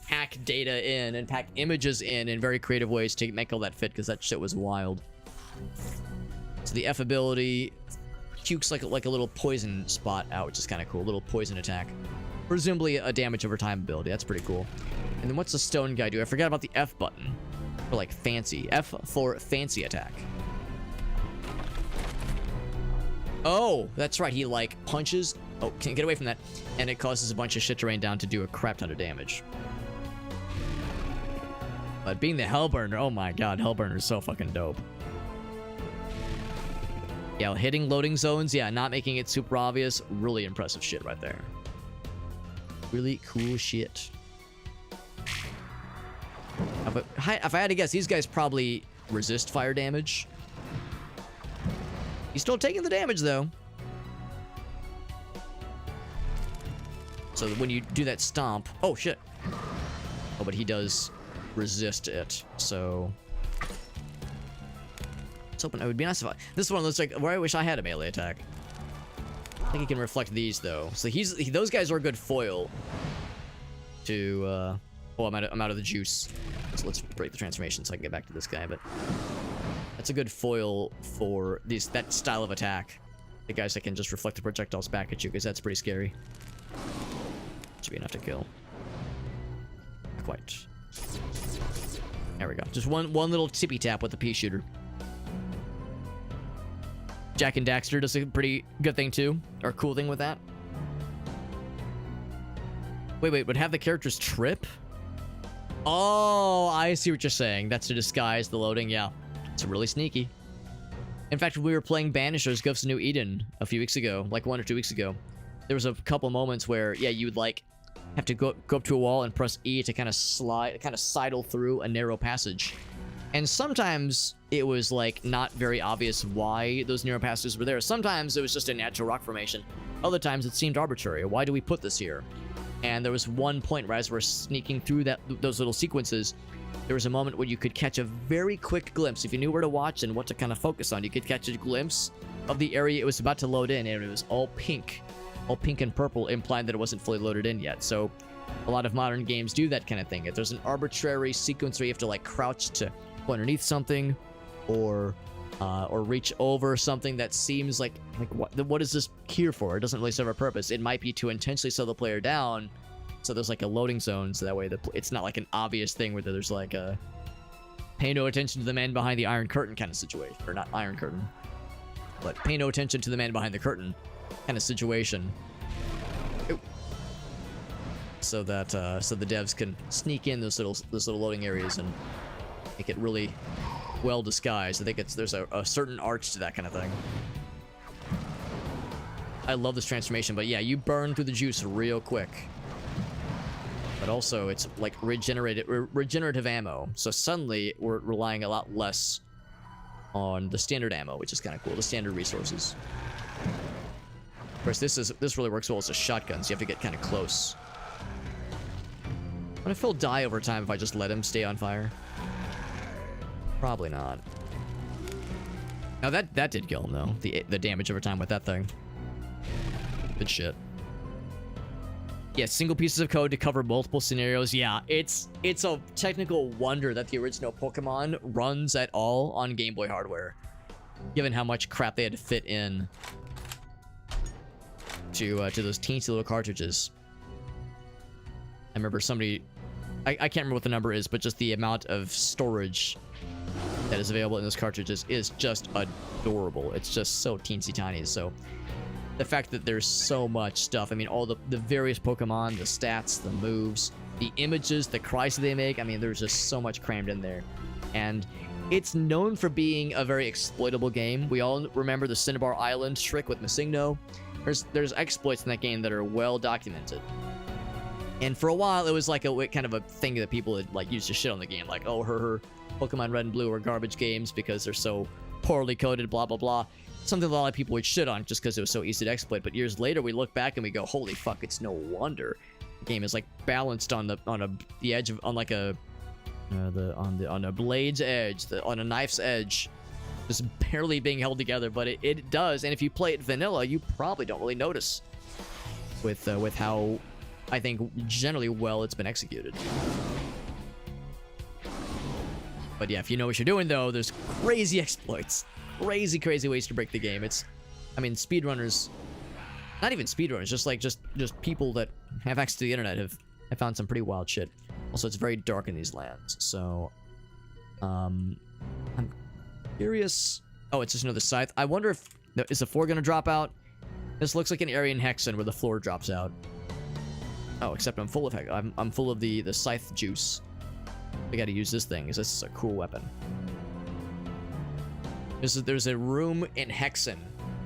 pack data in and pack images in very creative ways to make all that fit, because that shit was wild. So the F ability pukes like a little poison spot out, which is kind of cool. A little poison attack. Presumably a damage over time ability. That's pretty cool. And then what's the stone guy do? I forgot about the F button. For like fancy. F for fancy attack. Oh, that's right. He like punches. Oh, can't get away from that. And it causes a bunch of shit to rain down to do a crap ton of damage. But being the Hellburner, oh my god, Hellburner is so fucking dope. Yeah, hitting loading zones, yeah, not making it super obvious. Really impressive shit right there. Really cool shit. But if I had to guess, these guys probably resist fire damage. He's still taking the damage, though. So when you do that stomp... Oh, shit. Oh, but he does resist it, so... Let's hoping it would be nice if I... This one looks like where I wish I had a melee attack. I think he can reflect these, though. So those guys are a good foil to... Oh, I'm out of the juice. So let's break the transformation so I can get back to this guy, but... That's a good foil for that style of attack. The guys that can just reflect the projectiles back at you, because that's pretty scary. Should be enough to kill. Not quite. There we go. Just one little tippy tap with the pea shooter. Jack and Daxter does a pretty good thing too, or cool thing with that. Wait, would have the characters trip? Oh, I see what you're saying. That's to disguise the loading. Yeah, it's really sneaky. In fact, when we were playing Banishers Ghosts of New Eden a few weeks ago, like 1 or 2 weeks ago, there was a couple moments where, yeah, you would like have to go up to a wall and press E to kind of sidle through a narrow passage. And sometimes it was like not very obvious why those narrow passages were there. Sometimes it was just a natural rock formation. Other times it seemed arbitrary. Why do we put this here? And there was one point where as we're sneaking through those little sequences, there was a moment where you could catch a very quick glimpse. If you knew where to watch and what to kind of focus on, you could catch a glimpse of the area it was about to load in, and it was all pink and purple, implying that it wasn't fully loaded in yet. So a lot of modern games do that kind of thing. If there's an arbitrary sequence where you have to like crouch to go underneath something, or reach over something that seems like what is this here for? It doesn't really serve a purpose. It might be to intentionally slow the player down, so there's like a loading zone, so that way it's not like an obvious thing where there's like a pay no attention to the man behind the iron curtain kind of situation, or not iron curtain, but pay no attention to the man behind the curtain kind of situation. Ooh. So that so the devs can sneak in those little loading areas and make it really well disguised. I think there's a certain arch to that kind of thing. I love this transformation, but yeah, you burn through the juice real quick. But also, it's like regenerative ammo. So suddenly, we're relying a lot less on the standard ammo, which is kind of cool. The standard resources. Of course, this really works well as a shotgun, so you have to get kind of close. Would Phil die over time if I just let him stay on fire? Probably not. Now that did kill him though. The damage over time with that thing. Good shit. Yeah, single pieces of code to cover multiple scenarios. Yeah, it's a technical wonder that the original Pokemon runs at all on Game Boy hardware, given how much crap they had to fit in to those teensy little cartridges. I remember somebody, I can't remember what the number is, but just the amount of storage that is available in those cartridges is just adorable. It's just so teensy tiny. So the fact that there's so much stuff, I mean, all the various Pokemon, the stats, the moves, the images, the cries that they make, I mean, there's just so much crammed in there. And it's known for being a very exploitable game. We all remember the Cinnabar Island trick with Masigno. There's exploits in that game that are well documented. And for a while, it was like a kind of a thing that people had like used to shit on the game, like, oh, her Pokemon Red and Blue are garbage games because they're so poorly coded, blah blah blah. Something a lot of people would shit on just because it was so easy to exploit. But years later, we look back and we go, holy fuck, it's no wonder the game is like balanced on the edge of on a blade's edge, on a knife's edge, just barely being held together. But it does, and if you play it vanilla, you probably don't really notice with how I think generally well it's been executed. But yeah, if you know what you're doing though, there's crazy exploits. Crazy ways to break the game. I mean, speedrunners, not even speedrunners, just people that have access to the internet have found some pretty wild shit. Also, it's very dark in these lands, so I'm curious. Oh, it's just another scythe. I wonder if is the floor gonna drop out? This looks like an area in Hexen where the floor drops out. Oh, except I'm full of I'm full of the scythe juice. I gotta use this thing, because this is a cool weapon. There's a room in Hexen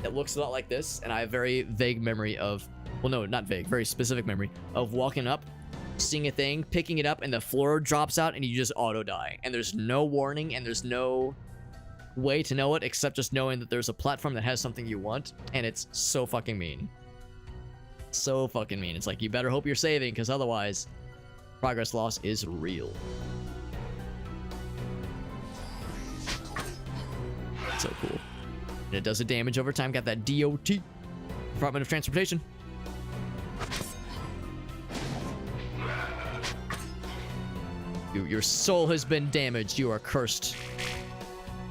that looks a lot like this, and I have very vague memory of, well, no, not vague, very specific memory of walking up, seeing a thing, picking it up, and the floor drops out, and you just auto die. And there's no warning, and there's no way to know it except just knowing that there's a platform that has something you want, and it's so fucking mean. So fucking mean. It's like, you better hope you're saving, because otherwise, progress loss is real. So cool. And it does a damage over time. Got that DOT. Department of Transportation. Your soul has been damaged. You are cursed.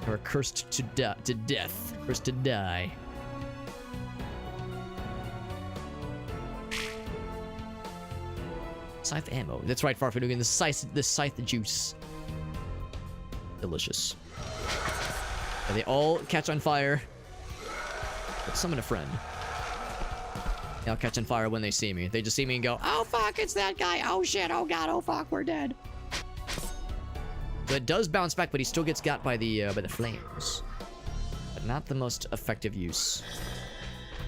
You are cursed to death. Cursed to die. Scythe ammo. That's right, Farfanugan. The scythe juice. Delicious. And they all catch on fire. But summon a friend. They'll catch on fire when they see me. They just see me and go, oh fuck, it's that guy. Oh shit, oh god, oh fuck, we're dead. So it does bounce back, but he still gets got by the flames. But not the most effective use.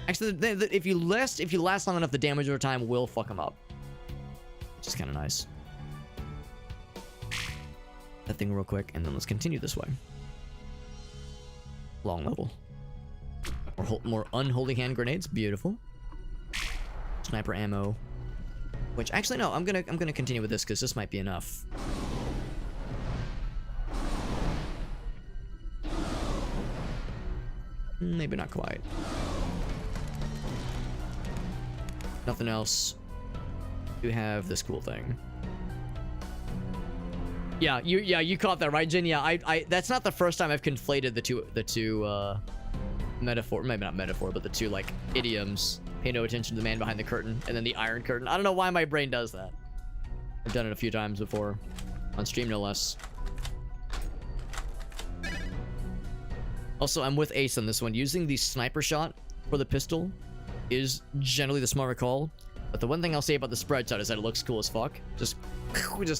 Actually, if you last long enough, the damage over time will fuck him up. Which is kind of nice. That thing real quick, and then let's continue this way. Long level. More unholy hand grenades, beautiful. Sniper ammo. Which actually no, I'm gonna continue with this because this might be enough. Maybe not quite. Nothing else. You have this cool thing. Yeah, you caught that right, Jin? Yeah, I that's not the first time I've conflated the two metaphor, maybe not metaphor, but the two like idioms. Pay no attention to the man behind the curtain, and then the iron curtain. I don't know why my brain does that. I've done it a few times before, on stream no less. Also, I'm with Ace on this one. Using the sniper shot for the pistol is generally the smarter call. But the one thing I'll say about the spread shot is that it looks cool as fuck. Just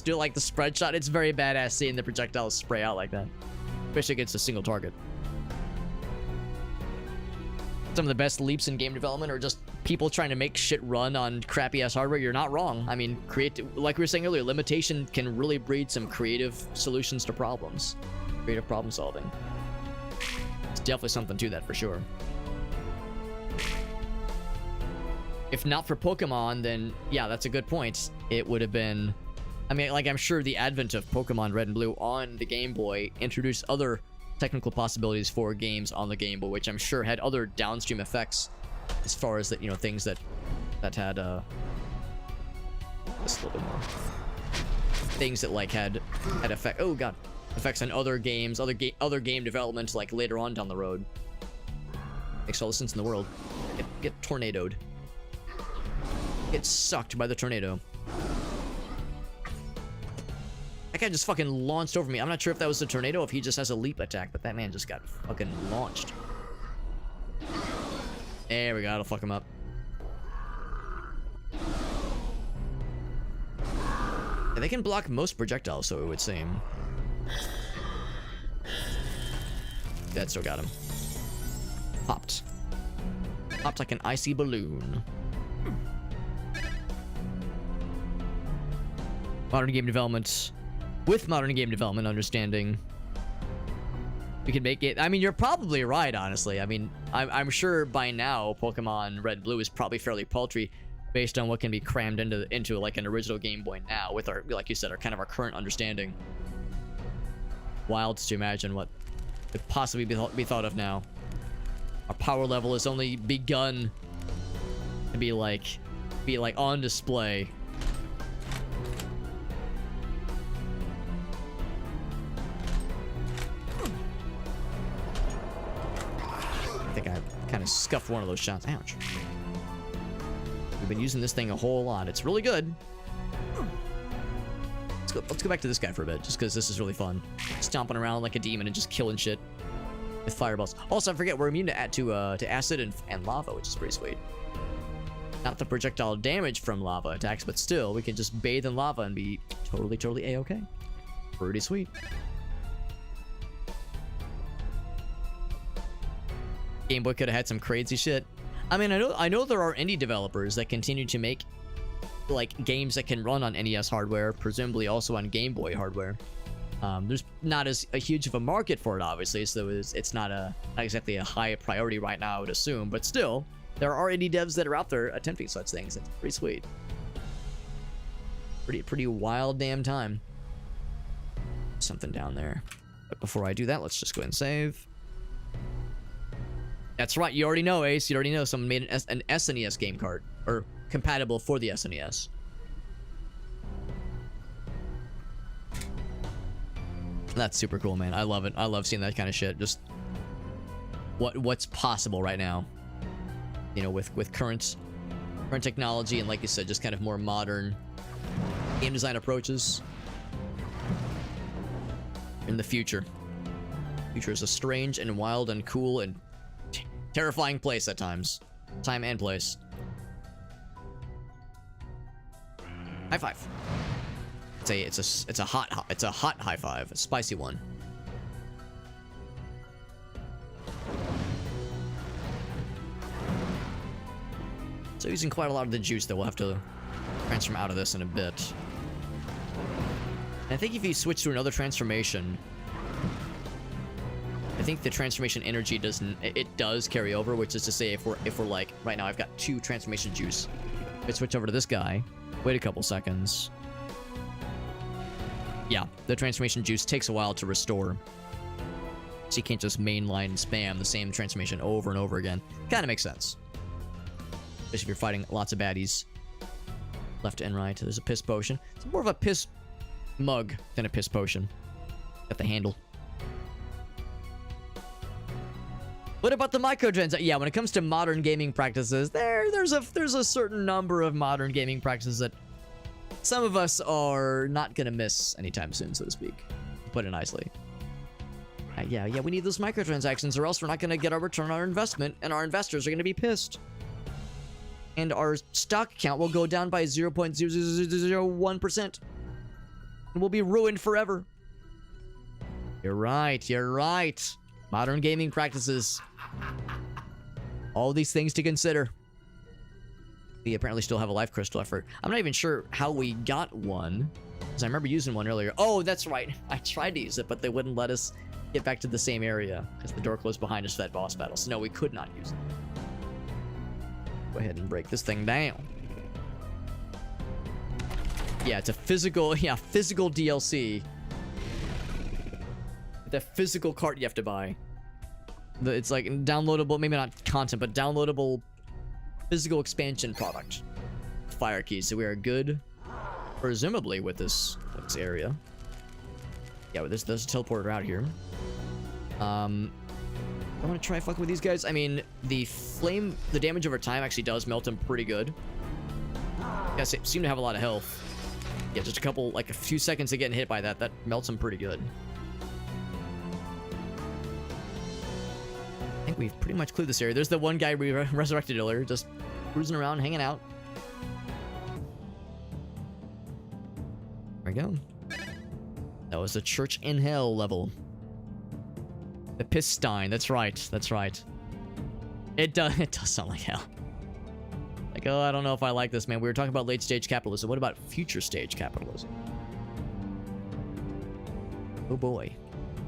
do it like the spread shot. It's very badass seeing the projectiles spray out like that, especially against a single target. Some of the best leaps in game development are just people trying to make shit run on crappy ass hardware. You're not wrong. I mean, like we were saying earlier, limitation can really breed some creative solutions to problems. Creative problem solving. It's definitely something to that for sure. If not for Pokemon, then yeah, that's a good point. It would have been, I mean, like I'm sure the advent of Pokemon Red and Blue on the Game Boy introduced other technical possibilities for games on the Game Boy, which I'm sure had other downstream effects as far as that, you know, things that had just a little bit more things that like had effect. Oh god, effects on other games, other game development like later on down the road. Makes all the sense in the world. Get tornadoed. Get sucked by the tornado. That guy just fucking launched over me. I'm not sure if that was the tornado, if he just has a leap attack, but that man just got fucking launched. There we go, it'll fuck him up. Yeah, they can block most projectiles, so it would seem. That still got him. Popped. Popped like an icy balloon. Modern game development. With modern game development understanding, we can make it. I mean, you're probably right, honestly. I mean, I'm sure by now Pokemon Red and Blue is probably fairly paltry based on what can be crammed into like an original Game Boy now with our, like you said, our kind of our current understanding. Wild to imagine what could possibly be thought of now. Our power level has only begun to be like on display. I think I kind of scuffed one of those shots. Ouch. We've been using this thing a whole lot. It's really good. Let's go back to this guy for a bit, just because this is really fun. Stomping around like a demon and just killing shit with fireballs. Also, I forget, we're immune to acid and lava, which is pretty sweet. Not the projectile damage from lava attacks, but still, we can just bathe in lava and be totally A-okay. Pretty sweet. Game Boy could have had some crazy shit. I mean, I know there are indie developers that continue to make like games that can run on NES hardware, presumably also on Game Boy hardware. There's not as huge of a market for it, obviously, so it's not exactly a high priority right now, I would assume. But still, there are indie devs that are out there attempting such things. It's pretty sweet. Pretty wild damn time. Something down there. But before I do that, let's just go ahead and save. That's right, you already know, Ace. You already know someone made an SNES game card, or compatible for the SNES. That's super cool, man. I love it. I love seeing that kind of shit. Just what's possible right now. You know, with current technology and, like you said, just kind of more modern game design approaches. In the future. Future is a strange and wild and cool and terrifying place at times. Time and place. High five. It's a hot high five, a spicy one. So using quite a lot of the juice that we'll have to transform out of this in a bit. And I think if you switch to another transformation, I think the transformation energy does carry over, which is to say if we're like right now I've got 2 transformation juice. If I switch over to this guy, wait a couple seconds. Yeah, the transformation juice takes a while to restore. So you can't just mainline spam the same transformation over and over again. Kind of makes sense. Especially if you're fighting lots of baddies. Left and right. There's a piss potion. It's more of a piss mug than a piss potion. Got the handle. What about the microtransactions? Yeah, when it comes to modern gaming practices, there's a certain number of modern gaming practices that some of us are not gonna miss anytime soon, so to speak. To put it nicely. Yeah, we need those microtransactions, or else we're not gonna get our return on our investment, and our investors are gonna be pissed. And our stock count will go down by 0.0001%. And we'll be ruined forever. You're right. Modern gaming practices. All these things to consider. We apparently still have a life crystal effort. I'm not even sure how we got one, because I remember using one earlier. Oh, that's right. I tried to use it, but they wouldn't let us get back to the same area, because the door closed behind us for that boss battle. So no, we could not use it. Go ahead and break this thing down. Yeah, it's a physical DLC. The physical cart you have to buy. It's like downloadable, maybe not content, but downloadable physical expansion product. Fire keys, so we are good, presumably, with this area. Yeah, there's a teleporter out here. I want to try fucking with these guys. I mean, the damage over time actually does melt them pretty good. Guys seem to have a lot of health. Yeah, just a few seconds of getting hit by that melts them pretty good. I think we've pretty much cleared this area. There's the one guy we resurrected earlier, just cruising around, hanging out. There we go. That was the Church in Hell level. The Pistine, that's right. It does sound like hell. Like, oh, I don't know if I like this, man. We were talking about late stage capitalism. What about future stage capitalism? Oh boy.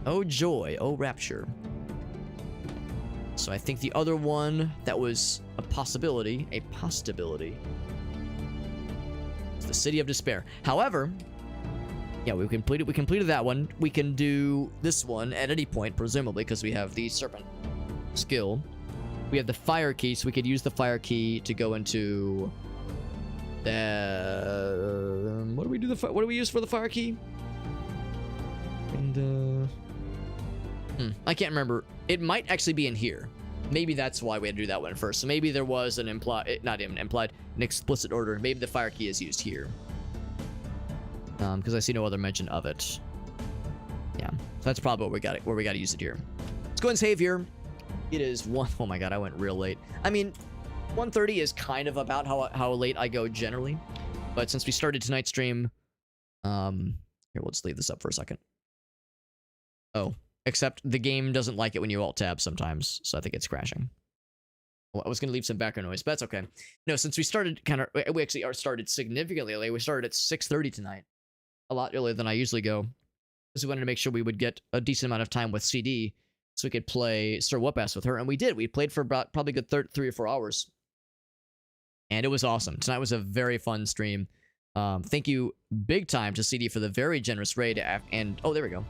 Oh joy. Oh rapture. So I think the other one that was a possibility, is the City of Despair. However, yeah, we completed that one. We can do this one at any point, presumably, because we have the Serpent skill. We have the Fire Key, so we could use the Fire Key to go into the... What do we use for the Fire Key? And, I can't remember. It might actually be in here. Maybe that's why we had to do that one first. So maybe there was an an explicit order. Maybe the Fire Key is used here. Because I see no other mention of it. Yeah, so that's probably where we got to use it here. Let's go and save here. It is oh my god, I went real late. I mean, 1:30 is kind of about how late I go generally. But since we started tonight's stream, here, we'll just leave this up for a second. Oh, except the game doesn't like it when you alt-tab sometimes, so I think it's crashing. Well, I was going to leave some background noise, but that's okay. No, since we started we actually started significantly late. We started at 6:30 tonight. A lot earlier than I usually go. Because we wanted to make sure we would get a decent amount of time with CD, so we could play Sir Whoopass with her, and we did. We played for about probably a good 3 or 4 hours. And it was awesome. Tonight was a very fun stream. Thank you big time to CD for the very generous raid, and oh, there we go.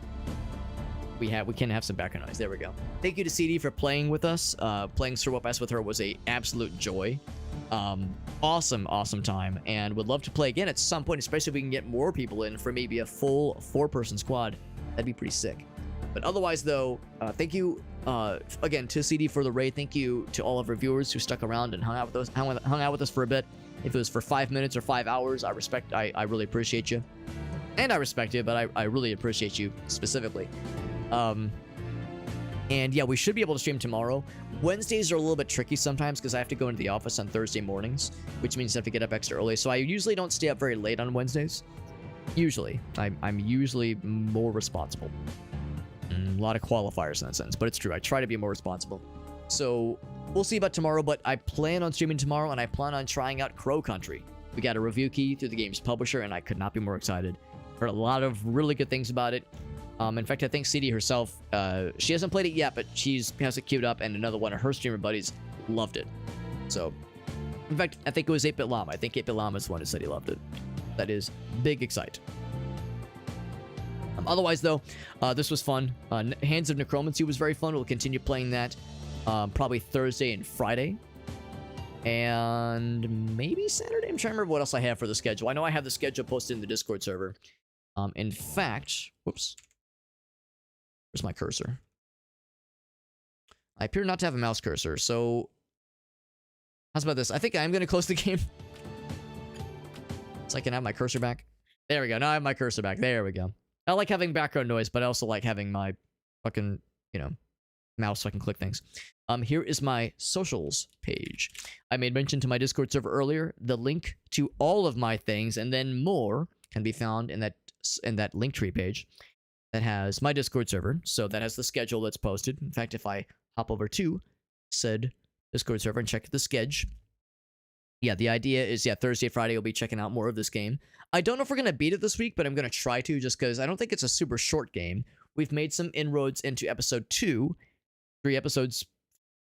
We can have some background noise. There we go. Thank you to CD for playing with us. Playing Sir Whoopass with her was a absolute joy. Awesome time, and would love to play again at some point, especially if we can get more people in for maybe a full 4-person squad. That'd be pretty sick. But otherwise, though, thank you again to CD for the raid. Thank you to all of our viewers who stuck around and hung out with us for a bit. If it was for 5 minutes or 5 hours, I really appreciate you, and I respect you, but I really appreciate you specifically. And yeah, we should be able to stream tomorrow. Wednesdays are a little bit tricky sometimes because I have to go into the office on Thursday mornings, which means I have to get up extra early. So I usually don't stay up very late on Wednesdays. Usually. I'm usually more responsible. A lot of qualifiers in that sense, but it's true. I try to be more responsible. So we'll see about tomorrow, but I plan on streaming tomorrow, and I plan on trying out Crow Country. We got a review key through the game's publisher, and I could not be more excited. Heard a lot of really good things about it. In fact, I think Cide herself, she hasn't played it yet, but she has it queued up, and another one of her streamer buddies loved it. So, in fact, I think it was 8-Bit Llama. I think 8-Bit Llama is the one who said he loved it. That is big excite. Otherwise, though, this was fun. Hands of Necromancy was very fun. We'll continue playing that probably Thursday and Friday. And maybe Saturday? I'm trying to remember what else I have for the schedule. I know I have the schedule posted in the Discord server. In fact, whoops. Where's my cursor? I appear not to have a mouse cursor, so how's about this? I think I'm going to close the game. So I can have my cursor back. There we go. Now I have my cursor back. There we go. I like having background noise, but I also like having my fucking, mouse so I can click things. Here is my socials page. I made mention to my Discord server earlier. The link to all of my things and then more can be found in that Linktree page that has my Discord server. So that has the schedule that's posted. In fact, if I hop over to said Discord server and check the schedule, yeah, the idea is, Thursday, Friday, we'll be checking out more of this game. I don't know if we're going to beat it this week, but I'm going to try to, just because I don't think it's a super short game. We've made some inroads into episode 2. 3 episodes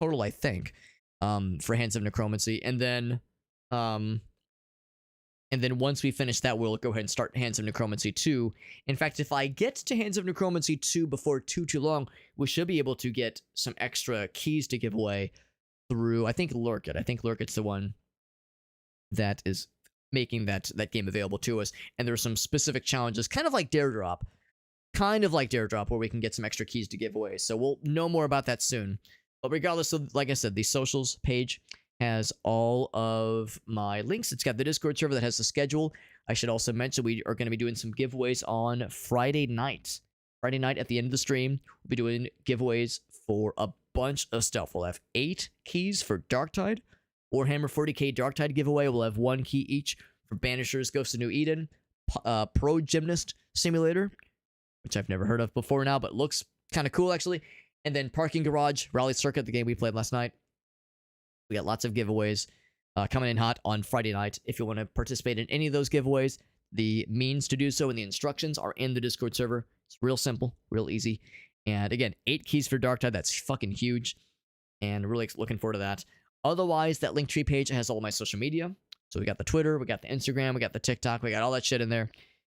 total, I think, for Hands of Necromancy. And then once we finish that, we'll go ahead and start Hands of Necromancy 2. In fact, if I get to Hands of Necromancy 2 before too long, we should be able to get some extra keys to give away through, I think, Lurkit. I think Lurkit's the one that is making that game available to us. And there are some specific challenges, kind of like Dare Drop, where we can get some extra keys to give away. So we'll know more about that soon. But regardless of, like I said, the socials page has all of my links. It's got the Discord server that has the schedule. I should also mention we are going to be doing some giveaways on Friday night. Friday night at the end of the stream, we'll be doing giveaways for a bunch of stuff. We'll have 8 keys for Darktide. Warhammer 40k Darktide giveaway. We'll have 1 key each for Banishers, Ghosts of New Eden, Pro Gymnast Simulator, which I've never heard of before now, but looks kind of cool, actually. And then Parking Garage, Rally Circuit, the game we played last night. We got lots of giveaways coming in hot on Friday night. If you want to participate in any of those giveaways, the means to do so and the instructions are in the Discord server. It's real simple, real easy. And again, 8 keys for Darktide. That's fucking huge. And really looking forward to that. Otherwise, that Linktree page has all my social media. So we got the Twitter, we got the Instagram, we got the TikTok, we got all that shit in there.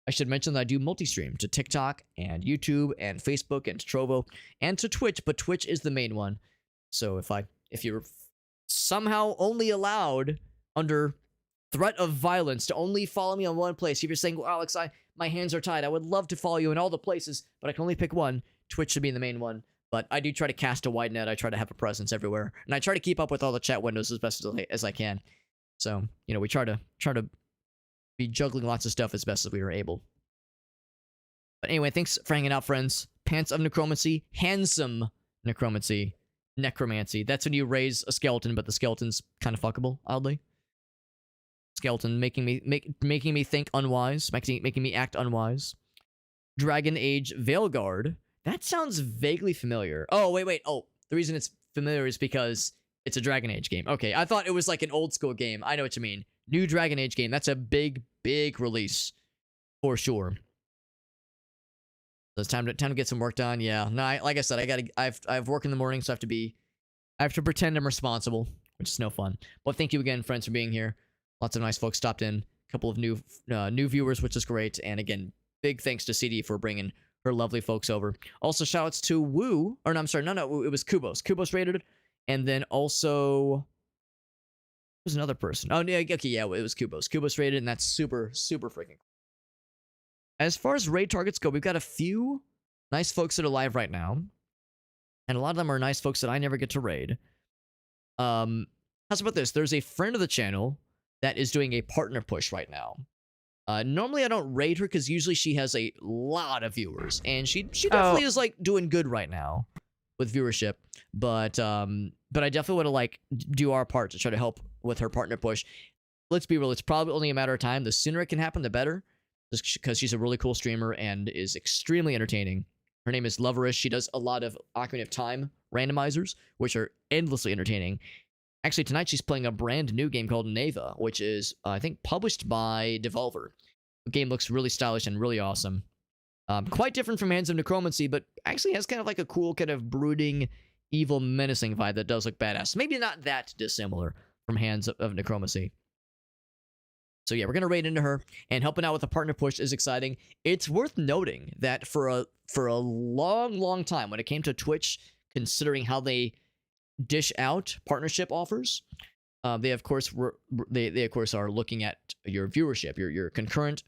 I should mention that I do multi-stream to TikTok and YouTube and Facebook and to Trovo and to Twitch, but Twitch is the main one. So if you're somehow only allowed under threat of violence to only follow me on one place, if you're saying, well, Alex, my hands are tied, I would love to follow you in all the places, but I can only pick one, Twitch should be the main one. But I do try to cast a wide net. I try to have a presence everywhere. And I try to keep up with all the chat windows as best as I can. So, we try to be juggling lots of stuff as best as we are able. But anyway, thanks for hanging out, friends. Pants of Necromancy, Handsome Necromancy, Necromancy. That's when you raise a skeleton, but the skeleton's kind of fuckable, oddly. Skeleton making me think unwise, making me act unwise. Dragon Age Veilguard. That sounds vaguely familiar. Oh, wait. Oh, the reason it's familiar is because it's a Dragon Age game. Okay, I thought it was like an old school game. I know what you mean. New Dragon Age game. That's a big release for sure. So it's time to get some work done. Yeah. No, like I said, I have work in the morning, so I have to pretend I'm responsible, which is no fun. But thank you again, friends, for being here. Lots of nice folks stopped in. A couple of new viewers, which is great. And again, big thanks to Cide for bringing her lovely folks over. Also, shoutouts to Woo. Or no, I'm sorry. No, it was Kubos. Kubos rated it. And then also, there's another person. Oh, yeah, okay, yeah, it was Kubos. Kubos rated, and that's super, super freaking cool. As far as raid targets go, we've got a few nice folks that are live right now. And a lot of them are nice folks that I never get to raid. How's about this? There's a friend of the channel that is doing a partner push right now. Normally I don't raid her because usually she has a lot of viewers. And she definitely is like doing good right now. with viewership, but I definitely want to like do our part to try to help with her partner push. Let's be real, it's probably only a matter of time. The sooner it can happen, the better, just because she's a really cool streamer and is extremely entertaining. Her name is Loverish. She does a lot of Ocarina of Time randomizers, which are endlessly entertaining. Actually, tonight she's playing a brand new game called Neva, which is, I think, published by Devolver. The game looks really stylish and really awesome. Quite different from Hands of Necromancy, but actually has kind of like a cool kind of brooding, evil, menacing vibe that does look badass. Maybe not that dissimilar from Hands of Necromancy. So yeah, we're going to raid into her, and helping out with the partner push is exciting. It's worth noting that for a long time, when it came to Twitch, considering how they dish out partnership offers, they of course are looking at your viewership, your concurrent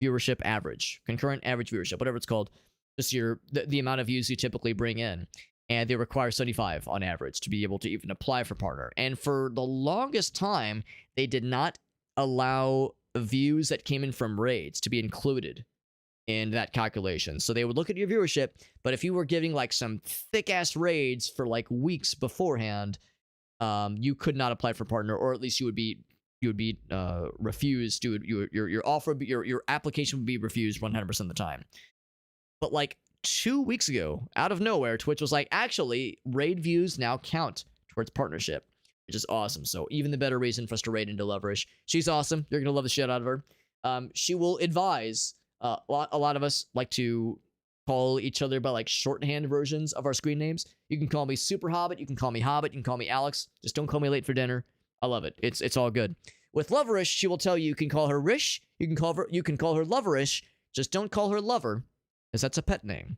viewership average, concurrent average viewership, whatever it's called, just the amount of views you typically bring in, and they require 75 on average to be able to even apply for partner. And for the longest time, they did not allow views that came in from raids to be included in that calculation. So they would look at your viewership, but if you were giving like some thick ass raids for like weeks beforehand, you could not apply for partner, or at least you would be refused. Your offer, your application would be refused 100% of the time. But like 2 weeks ago, out of nowhere, Twitch was like, actually, raid views now count towards partnership, which is awesome. So even the better reason for us to raid into Loverish. She's awesome. You're gonna love the shit out of her. She will advise. A lot of us like to call each other by like shorthand versions of our screen names. You can call me Super Hobbit. You can call me Hobbit. You can call me Alex. Just don't call me late for dinner. I love it. It's all good. With Loverish, she will tell you can call her Rish. You can call her Loverish. Just don't call her Lover, because that's a pet name.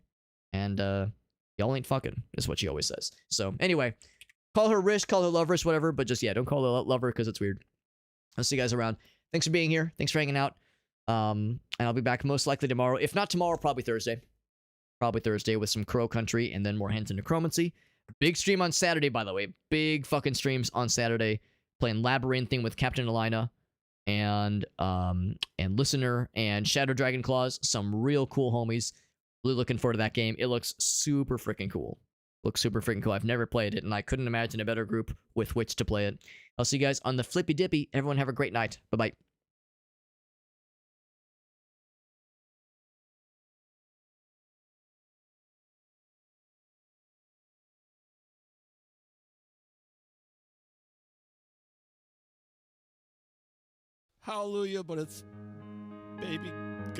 And y'all ain't fucking, is what she always says. So anyway, call her Rish, call her Loverish, whatever. But just, yeah, don't call her Lover, because it's weird. I'll see you guys around. Thanks for being here. Thanks for hanging out. And I'll be back most likely tomorrow. If not tomorrow, probably Thursday. Probably Thursday with some Crow Country and then more Hands of Necromancy. Big stream on Saturday, by the way. Big fucking streams on Saturday. Playing Labyrinthing with Captain Alina and Listener and Shadow Dragon Claws. Some real cool homies. Really looking forward to that game. It looks super freaking cool. Looks super freaking cool. I've never played it, and I couldn't imagine a better group with which to play it. I'll see you guys on the Flippy Dippy. Everyone have a great night. Bye-bye. Hallelujah, but it's baby